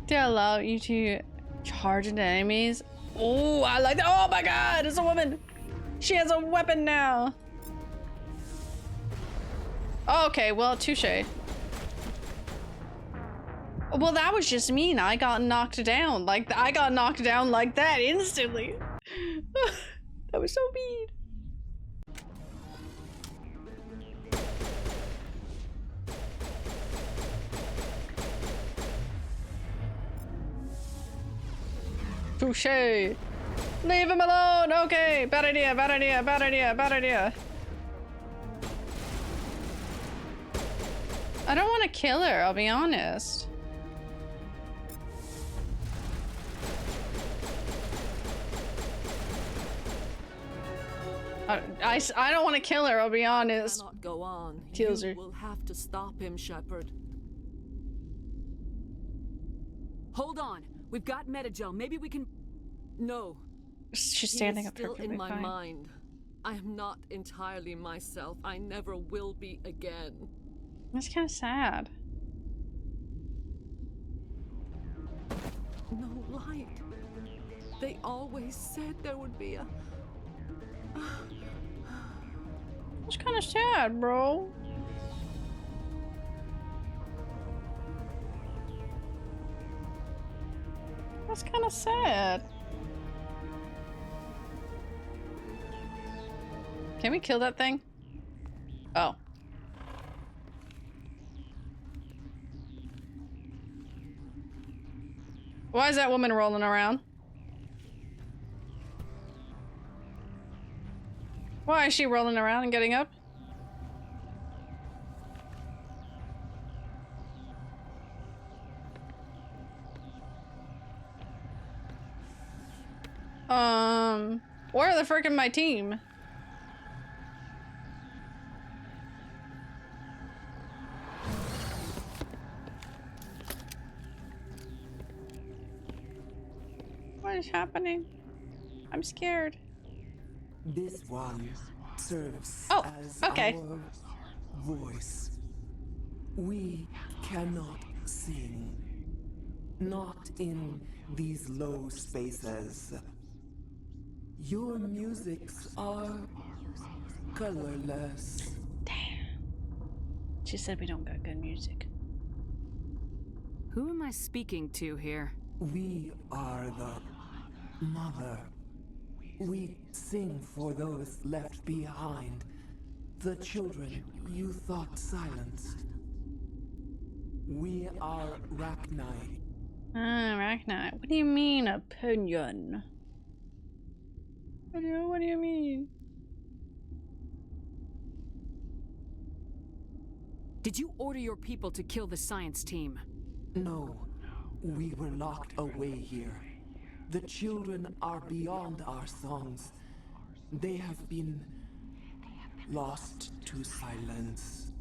They allow you to charge into enemies. Oh, I like that. Oh my god, it's a woman. She has a weapon now. Okay, well, touche. Well, that was just mean. I got knocked down. I got knocked down like that instantly. That was so mean. Touche. Leave him alone. Okay. Bad idea. Bad idea. Bad idea. Bad idea. I don't want to kill her. I'll be honest. I don't want to kill her. I'll be honest. Cannot go on. Kills her. You will have to stop him, Shepard. Hold on. We've got Metagel. Maybe we can... No. She's standing up still perfectly in my fine. mind. I am not entirely myself. I never will be again. That's kind of sad. No light. They always said there would be a... It's kind of sad, bro. That's kind of sad. Can we kill that thing? Oh. Why is that woman rolling around? Why is she rolling around and getting up? Where the frick is my team? What is happening? I'm scared. This one serves as okay. our voice. We cannot sing. Not in these low spaces. Your musics are colorless. Damn. She said we don't got good music. Who am I speaking to here? We are the mother. We sing for those left behind. The children you thought silenced. We are Rachni. Rachni. What do you mean, opinion? What do you mean? Did you order your people to kill the science team? No. We were locked away here. The children are beyond our songs. They have been lost to silence.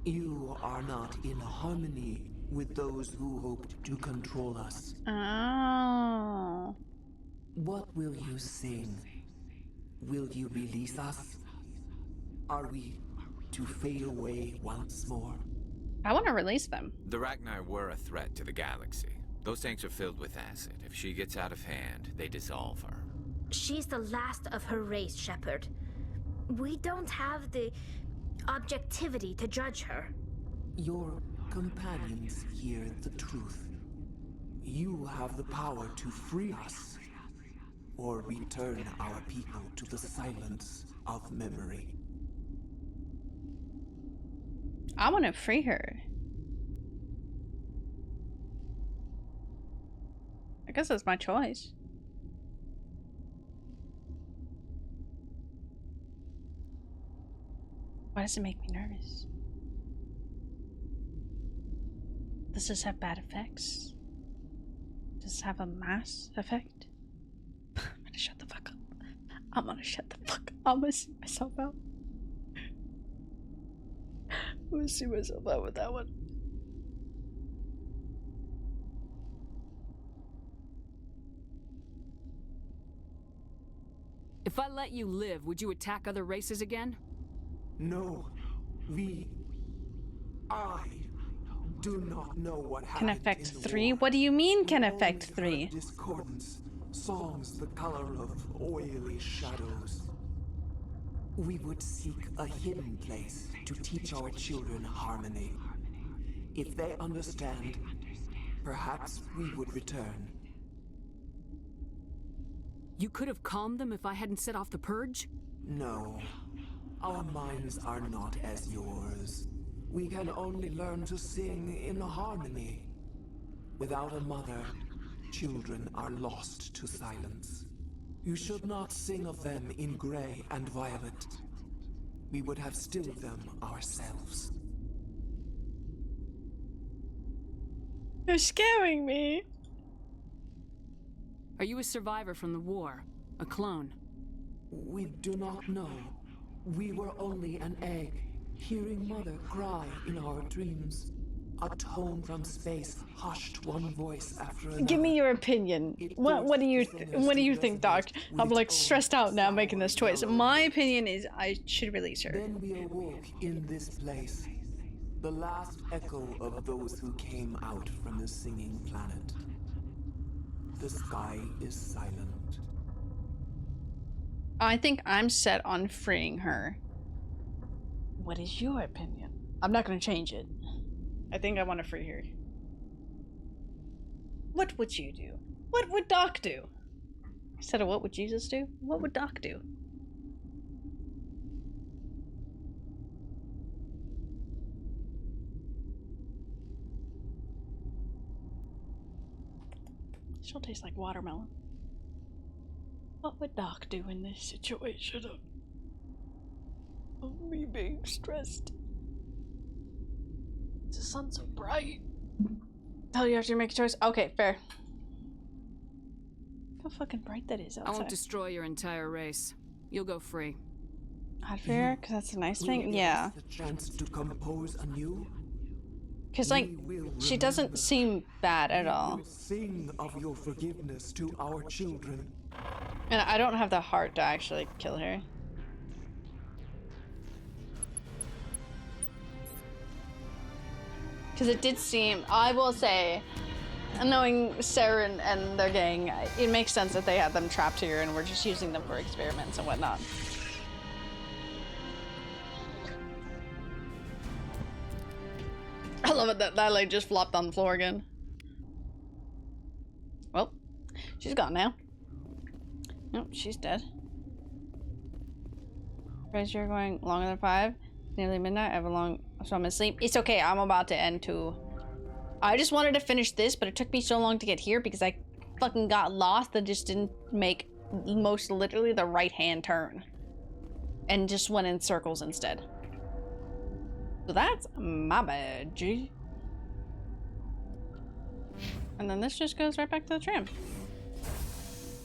You are not in harmony with those who hoped to control us. Oh. What will you sing? Will you release us? Are we to fade away once more? I want to release them. The Rachni were a threat to the galaxy. Those tanks are filled with acid. If she gets out of hand, they dissolve her. She's the last of her race, Shepard. We don't have the objectivity to judge her. Your companions hear the truth. You have the power to free us, or return our people to the silence of memory. I want to free her. I guess that's my choice. Why does it make me nervous? Does this have bad effects? Does this have a mass effect? I'm gonna shut the fuck up. I'm gonna shut the fuck up. I'm gonna see myself out. I'm gonna see myself out with that one. If I let you live, would you attack other races again? No. I do not know what Can happened affect in the 3? war. What do you mean can We affect only 3? heard discordance, songs the color of oily shadows. We would seek a hidden place to teach our children harmony. If they understand, perhaps we would return. You could have calmed them if I hadn't set off the purge? No. Our minds are not as yours. We can only learn to sing in harmony. Without a mother, children are lost to silence. You should not sing of them in gray and violet. We would have stilled them ourselves. You're scaring me. Are you a survivor from the war? A clone? We do not know. We were only an egg, hearing Mother cry in our dreams. A tone from space hushed one voice after another. Give me your opinion. What do you think, Doc? I'm like stressed out now making this choice. My opinion is I should release her. Then we awoke in this place. The last echo of those who came out from the singing planet. The sky is silent. I think I'm set on freeing her. What is your opinion? I'm not gonna change it. I think I want to free her. What would you do? What would Doc do? Instead of what would Jesus do? What would Doc do? Still tastes like watermelon. What would Doc do in this situation of me being stressed? Is the sun so bright? Tell you after you make a choice. Okay, fair. Look how fucking bright that is outside. I won't destroy your entire race. You'll go free. Not fair, because that's a nice thing. Yeah. The chance to compose anew. Because, like, she doesn't seem bad at all. Sing of your forgiveness to our children. And I don't have the heart to actually kill her. Because it did seem, I will say, knowing Saren and their gang, it makes sense that they had them trapped here and we're just using them for experiments and whatnot. I love it that that lady just flopped on the floor again. Well, she's gone now. Nope, she's dead. Guys, you're going longer than 5. Nearly midnight. I have a long, so I'm asleep. It's okay. I'm about to end too. I just wanted to finish this, but it took me so long to get here because I fucking got lost and just didn't make most literally the right hand turn, and just went in circles instead. So that's my bad, G. And then this just goes right back to the tram.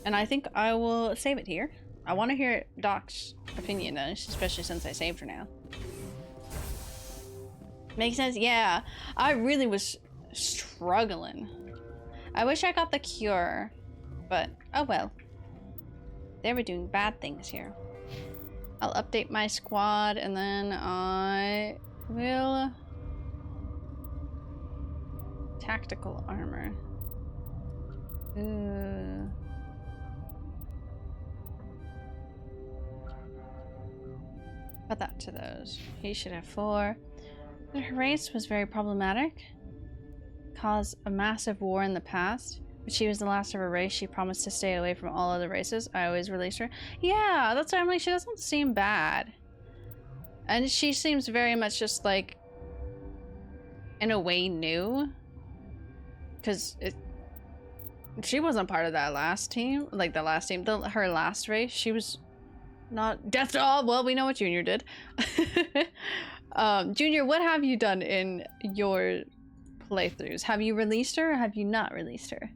And I think I will save it here. I want to hear Doc's opinion on this, especially since I saved her now. Makes sense? Yeah. I really was struggling. I wish I got the cure, but oh well. They were doing bad things here. I'll update my squad and then I will... Tactical armor. Ooh. Put that to those. He should have 4. Her race was very problematic. Caused a massive war in the past. But she was the last of her race. She promised to stay away from all other races. I always released her. Yeah, that's why I'm like, she doesn't seem bad. And she seems very much just like, in a way, new. Because she wasn't part of that last team. Like the last team, her last race. She was not death to all. Well, we know what Junior did. Junior, what have you done in your playthroughs? Have you released her or have you not released her?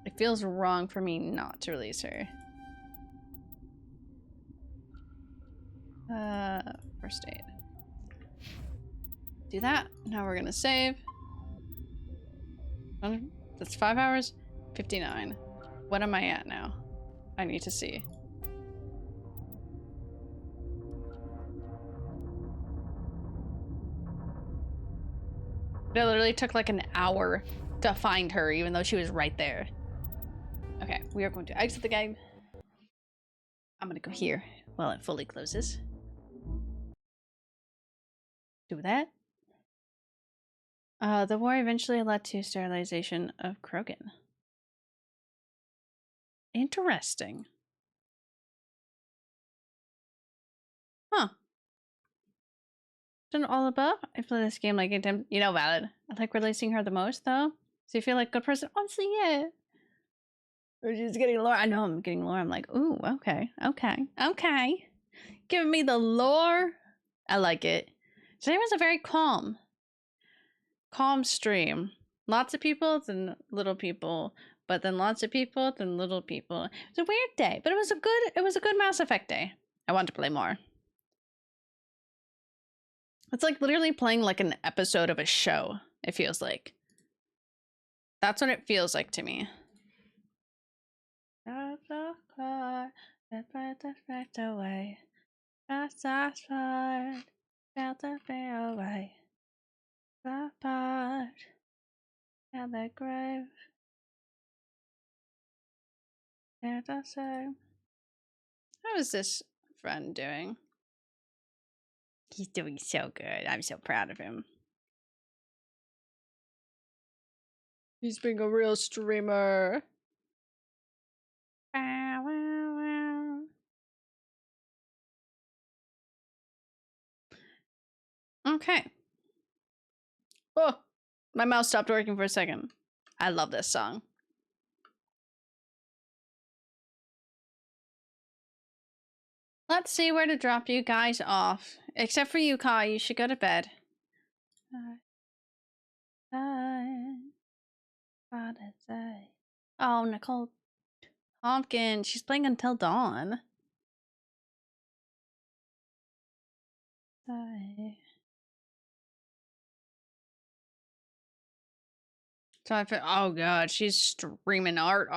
It feels wrong for me not to release her. First aid. Do that. Now we're gonna save. That's 5 hours. 59. What am I at now? I need to see. It literally took like an hour to find her, even though she was right there. Okay, we are going to exit the game. I'm gonna go here while it fully closes. Do that. The war eventually led to sterilization of Krogan. Interesting. Huh. Done all above? I play this game like a you know, valid. I like releasing her the most though. So you feel like a good person? Honestly, yeah. Or she's getting lore. I know I'm getting lore. I'm like, ooh, okay, okay, okay. Giving me the lore. I like it. Today was a very calm stream. Lots of people, then little people, but then lots of people, then little people. It's a weird day, but it was a good Mass Effect day. I want to play more. It's like literally playing like an episode of a show, it feels like. That's what it feels like to me. Away. Fast forward, Delta bear away. The part and the grave. And also, how is this friend doing? He's doing so good. I'm so proud of him. He's being a real streamer. Okay. Oh, My mouse stopped working for a second. I love this song. Let's see where to drop you guys off. Except for you, Kai. You should go to bed. Oh, Nicole Tompkins. She's playing until dawn. Oh god, she's streaming art.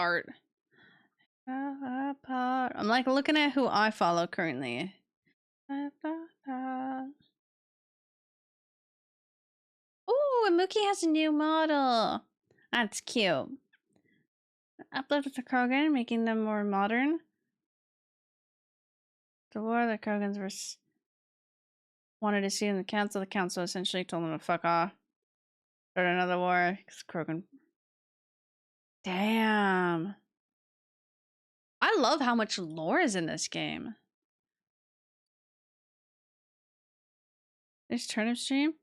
I'm like looking at who I follow currently. Ooh, and Mookie has a new model. That's cute. Uplifted the Krogan, making them more modern. The war the Krogans wanted to see in the council essentially told them to fuck off. Start another war, because Krogan. Damn. I love how much lore is in this game. This turnip stream?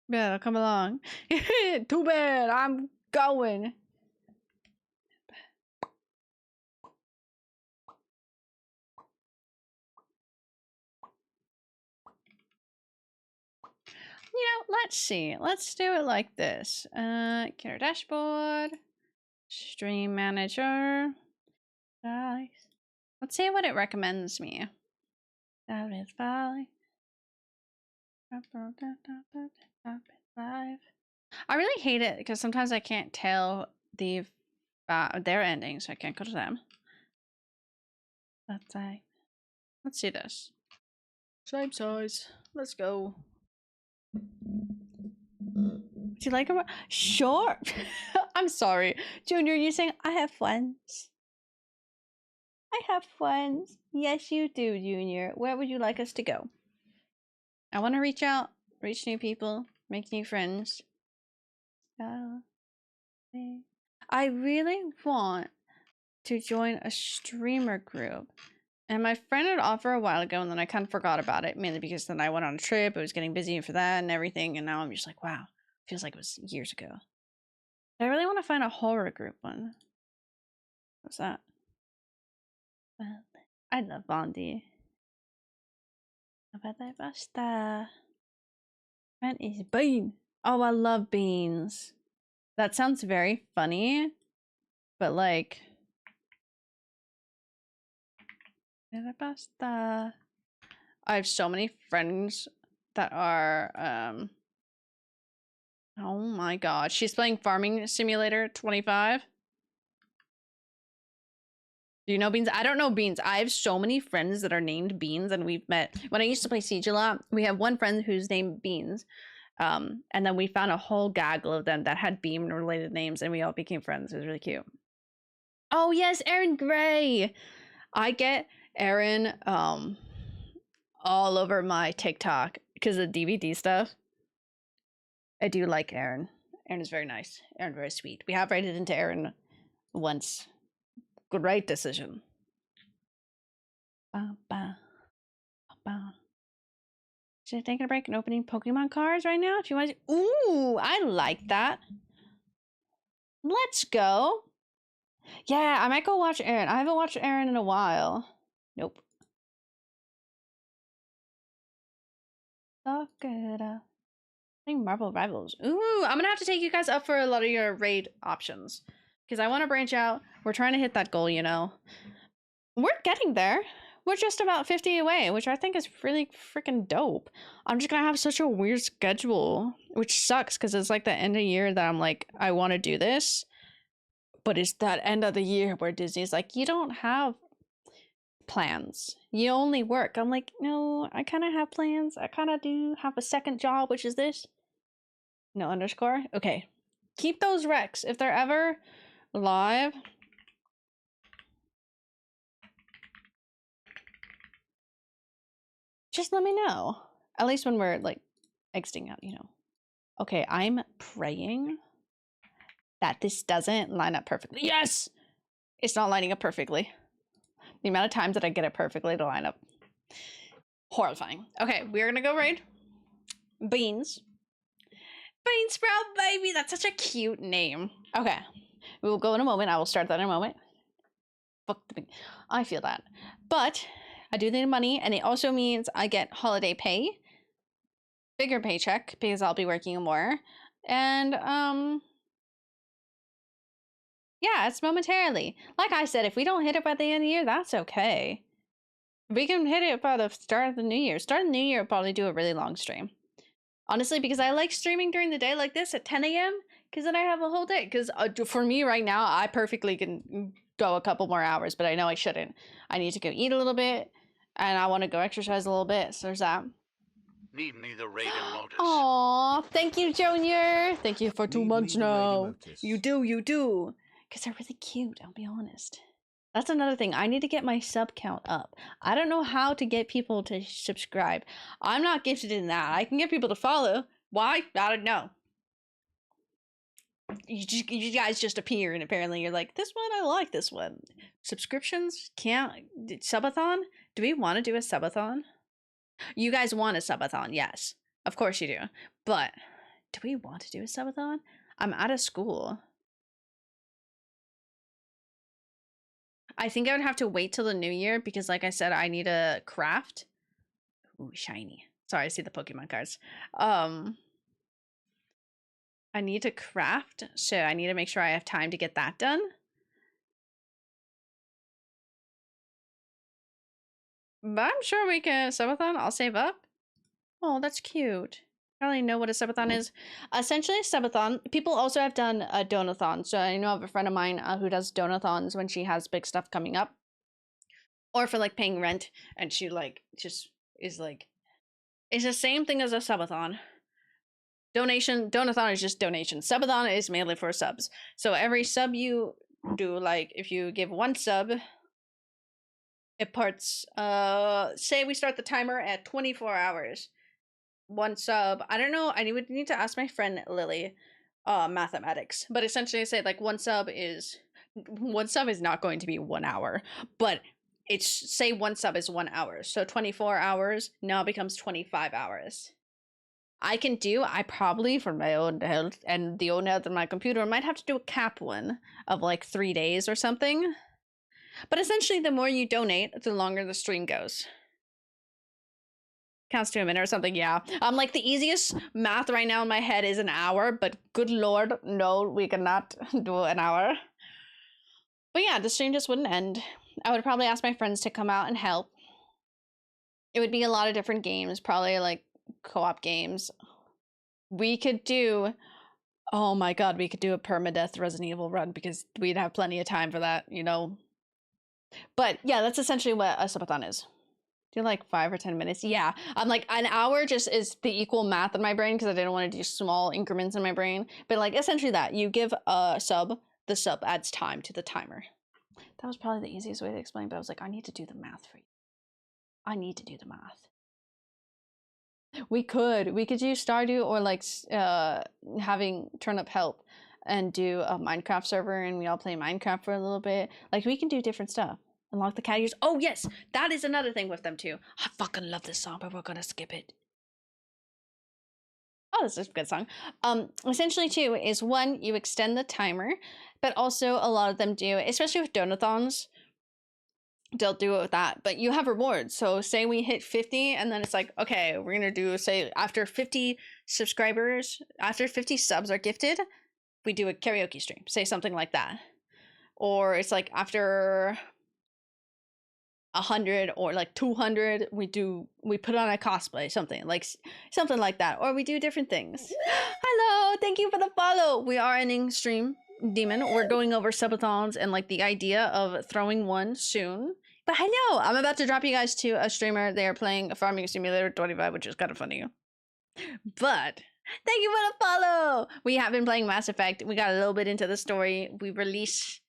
Yeah, I'll come along. Too bad, I'm going. You know, let's see. Let's do it like this. Get our dashboard. Stream manager. Nice. Let's see what it recommends me. That is fine. Live. I really hate it because sometimes I can't tell the their ending, so I can't go to them. Let's see this. Same size. Let's go. Do you like them? Sure. I'm sorry. Junior, you're saying I have friends. I have friends. Yes, you do, Junior. Where would you like us to go? I want to reach out, reach new people, make new friends. I really want to join a streamer group. And my friend had offered a while ago, and then I kind of forgot about it, mainly because then I went on a trip, it was getting busy for that and everything, and now I'm just like, wow, feels like it was years ago. I really want to find a horror group one. What's that? I love Bondi. That is Bean. Oh, I love beans. That sounds very funny, but like... I have so many friends that are, oh my god. She's playing Farming Simulator 25. Do you know Beans? I don't know Beans. I have so many friends that are named Beans, and we've met. When I used to play Siege a lot, we have one friend who's named Beans. And then we found a whole gaggle of them that had Beam-related names, and we all became friends. It was really cute. Oh yes, Aaron Gray! I get Aaron all over my TikTok because of DVD stuff. I do like Aaron. Aaron is very nice. Aaron very sweet. We have rated into Aaron once. Great decision. Should I take a break and opening Pokemon cards right now? If you want to. Ooh, I like that. Let's go. Yeah, I might go watch Aaron. I haven't watched Aaron in a while. Nope. I think Marvel Rivals. Ooh, I'm gonna have to take you guys up for a lot of your raid options. Because I want to branch out. We're trying to hit that goal, you know. We're getting there. We're just about 50 away, which I think is really freaking dope. I'm just gonna have such a weird schedule, which sucks because it's like the end of the year that I'm like, I want to do this. But it's that end of the year where Disney's like, you don't have plans. You only work. I'm like, no, I kind of have plans. I kind of do have a second job, which is this. No underscore. Okay. Keep those recs. If they're ever live. Just let me know. At least when we're like exiting out, you know. Okay, I'm praying that this doesn't line up perfectly. Yes! It's not lining up perfectly. The amount of times that I get it perfectly to line up. Horrifying. Okay, we're gonna go raid. Beans. Bean Sprout Baby! That's such a cute name. Okay. We will go in a moment. I will start that in a moment. Fuck the bean. I feel that. But I do need money, and it also means I get holiday pay. Bigger paycheck, because I'll be working more. And, yeah, it's momentarily. Like I said, if we don't hit it by the end of the year, that's okay. We can hit it by the start of the new year. Start of the new year, I'll probably do a really long stream. Honestly, because I like streaming during the day like this at 10 a.m. Because then I have a whole day. Because for me right now, I perfectly can go a couple more hours, but I know I shouldn't. I need to go eat a little bit, and I want to go exercise a little bit, so there's that. Need me the raid and Lotus. Aw, thank you, Junior. Thank you for 2 months now. You do. Because they're really cute, I'll be honest. That's another thing. I need to get my sub count up. I don't know how to get people to subscribe. I'm not gifted in that. I can get people to follow. Why? I don't know. You guys just appear, and apparently you're like, this one, I like this one. Subscriptions? Can't. Subathon? Do we want to do a subathon? You guys want a subathon, yes. Of course you do. But do we want to do a subathon? I'm out of school. I think I would have to wait till the new year because, like I said, I need a craft. Ooh, shiny. Sorry, I see the Pokemon cards. I need to craft, so I need to make sure I have time to get that done. But I'm sure we can subathon. I'll save up. Oh, that's cute. I don't even know what a subathon is. Essentially, a subathon. People also have done a donathon. So I know of a friend of mine who does donathons when she has big stuff coming up, or for like paying rent, and she like just is like, it's the same thing as a subathon. Donathon is just donation. Subathon is mainly for subs. So every sub you do, like if you give 1 sub, it parts. Say we start the timer at 24 hours. 1 sub. I don't know. I would need to ask my friend Lily, mathematics. But essentially, I say like 1 sub is not going to be 1 hour, but it's say 1 sub is 1 hour. So 24 hours now becomes 25 hours. I probably for my own health and the own health of my computer might have to do a cap one of like 3 days or something. But essentially, the more you donate, the longer the stream goes. Counts to a minute or something, yeah. Like the easiest math right now in my head is an hour, but good lord, no, we cannot do an hour. But yeah, the stream just wouldn't end. I would probably ask my friends to come out and help. It would be a lot of different games, probably like co-op games. We could do, oh my god, we could do a permadeath Resident Evil run because we'd have plenty of time for that, you know. But yeah, that's essentially what a subathon is. Do like 5 or 10 minutes. Yeah, I'm like an hour just is the equal math in my brain because I didn't want to do small increments in my brain. But like essentially that you give a sub, the sub adds time to the timer. That was probably the easiest way to explain, but I was like, I need to do the math for you. I need to do the math. We could do Stardew or like having turn up help and do a Minecraft server and we all play Minecraft for a little bit. Like we can do different stuff. Unlock the cat ears. Oh yes, that is another thing with them too. I fucking love this song, but we're gonna skip it. Oh, this is a good song. Essentially too is 1, you extend the timer, but also a lot of them do, especially with donathons, they'll do it with that, but you have rewards. So say we hit 50 and then it's like, okay, we're gonna do, say after 50 subscribers, after 50 subs are gifted, we do a karaoke stream, say something like that. Or it's like after 100 or like 200 we put on a cosplay, something like that, or we do different things. Hello, thank you for the follow. We are ending stream, Demon. We're going over subathons and like the idea of throwing one soon. But hello, I'm about to drop you guys to a streamer. They are playing Farming Simulator 25, which is kind of funny. But thank you for the follow. We have been playing Mass Effect. We got a little bit into the story. We released,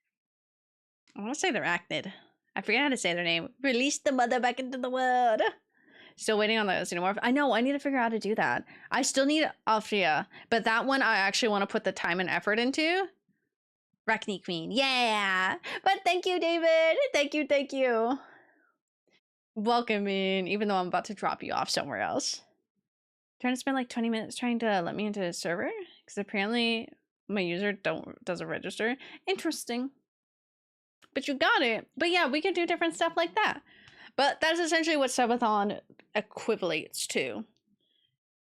I want to say they're Arachnid. I forget how to say their name. Release the mother back into the world. Still waiting on the Xenomorph. I know, I need to figure out how to do that. I still need Althea, but that one I actually want to put the time and effort into. Arachne Queen, yeah! But thank you, David! Thank you! Welcome in, even though I'm about to drop you off somewhere else. Trying to spend like 20 minutes trying to let me into his server because apparently my user doesn't register. Interesting. But you got it. But yeah, we could do different stuff like that. But that's essentially what subathon equivalates to.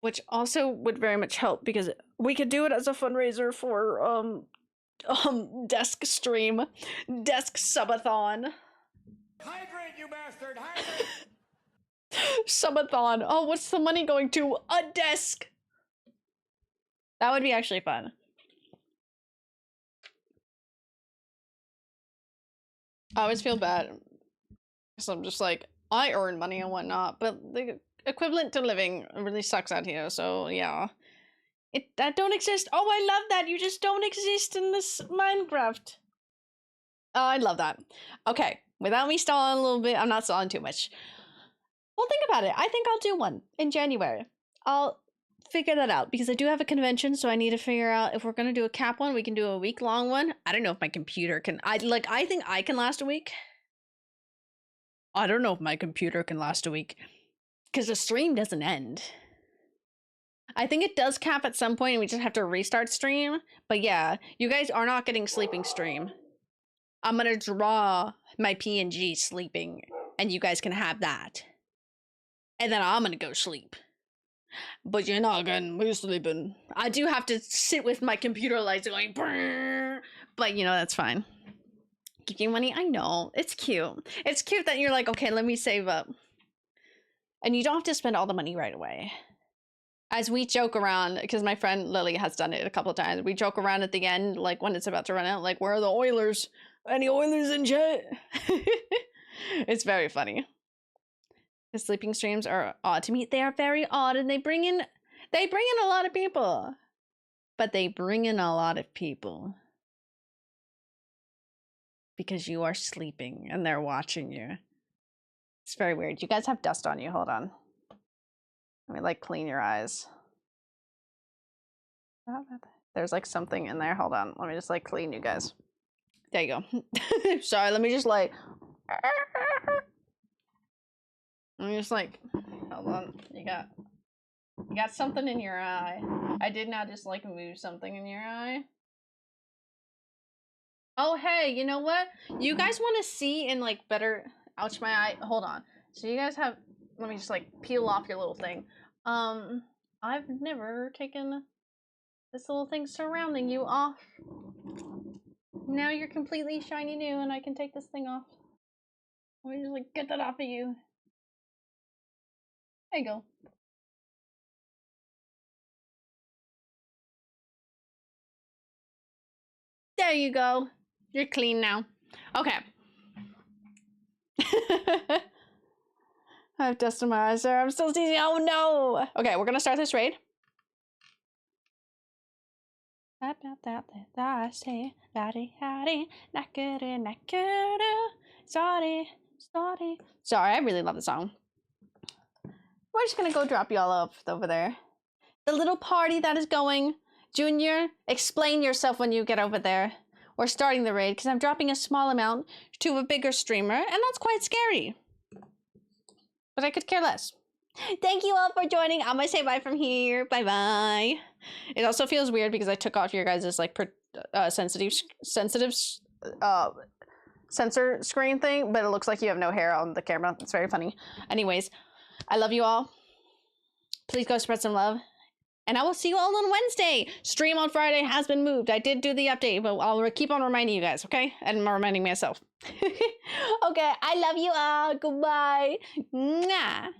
Which also would very much help because we could do it as a fundraiser for desk stream. Desk subathon. Hydrate, you bastard! Hydrate! Subathon. Oh, what's the money going to? A desk! That would be actually fun. I always feel bad. So I'm just like, I earn money and whatnot, but the equivalent to living really sucks out here, so yeah. That don't exist. Oh, I love that. You just don't exist in this Minecraft. Oh, I love that. Okay, without me stalling a little bit, I'm not stalling too much. Well, think about it. I think I'll do one in January. I'll figure that out because I do have a convention, so I need to figure out if we're gonna do a cap one, we can do a week-long one. I don't know if my computer can. I think I can last a week. I don't know if my computer can last a week because the stream doesn't end. I think it does cap at some point and we just have to restart stream. But yeah, you guys are not getting sleeping stream. I'm gonna draw my PNG sleeping and you guys can have that. And then I'm gonna go sleep. But you're not getting me sleeping. I do have to sit with my computer lights going brrr, but you know, that's fine. Geeking money, I know. It's cute. It's cute that you're like, okay, let me save up. And you don't have to spend all the money right away. As we joke around, because my friend Lily has done it a couple of times, we joke around at the end, like when it's about to run out, like, where are the Oilers? Any Oilers in chat? It's very funny. The sleeping streams are odd to me. They are very odd, and they bring in a lot of people. But they bring in a lot of people. Because you are sleeping, and they're watching you. It's very weird. You guys have dust on you. Hold on. Let me, like, clean your eyes. There's, like, something in there. Hold on. Let me just, like, clean you guys. There you go. Sorry, let me just, like... Let me just, like... Hold on. You got something in your eye. I did not just, like, move something in your eye. Oh, hey, you know what? You guys want to see in, like, better... Ouch, my eye. Hold on. So you guys have... Let me just, like, peel off your little thing. I've never taken this little thing surrounding you off. Now you're completely shiny new and I can take this thing off. Let me just, like, get that off of you. There you go. There you go. You're clean now. Okay. I have dust in my eyes, sir. I'm still teasing. Oh no! Okay, we're gonna start this raid. Sorry, I really love the song. We're just gonna go drop y'all off over there. The little party that is going. Junior, explain yourself when you get over there. We're starting the raid because I'm dropping a small amount to a bigger streamer, and that's quite scary. But I could care less. Thank you all for joining. I'm gonna say bye from here. Bye bye. It also feels weird because I took off your guys' like sensitive sensor screen thing, but it looks like you have no hair on the camera. It's very funny. Anyways, I love you all. Please go spread some love. And I will see you all on Wednesday. Stream on Friday has been moved. I did do the update, but I'll keep on reminding you guys, okay? And I'm reminding myself. Okay, I love you all. Goodbye. Mwah.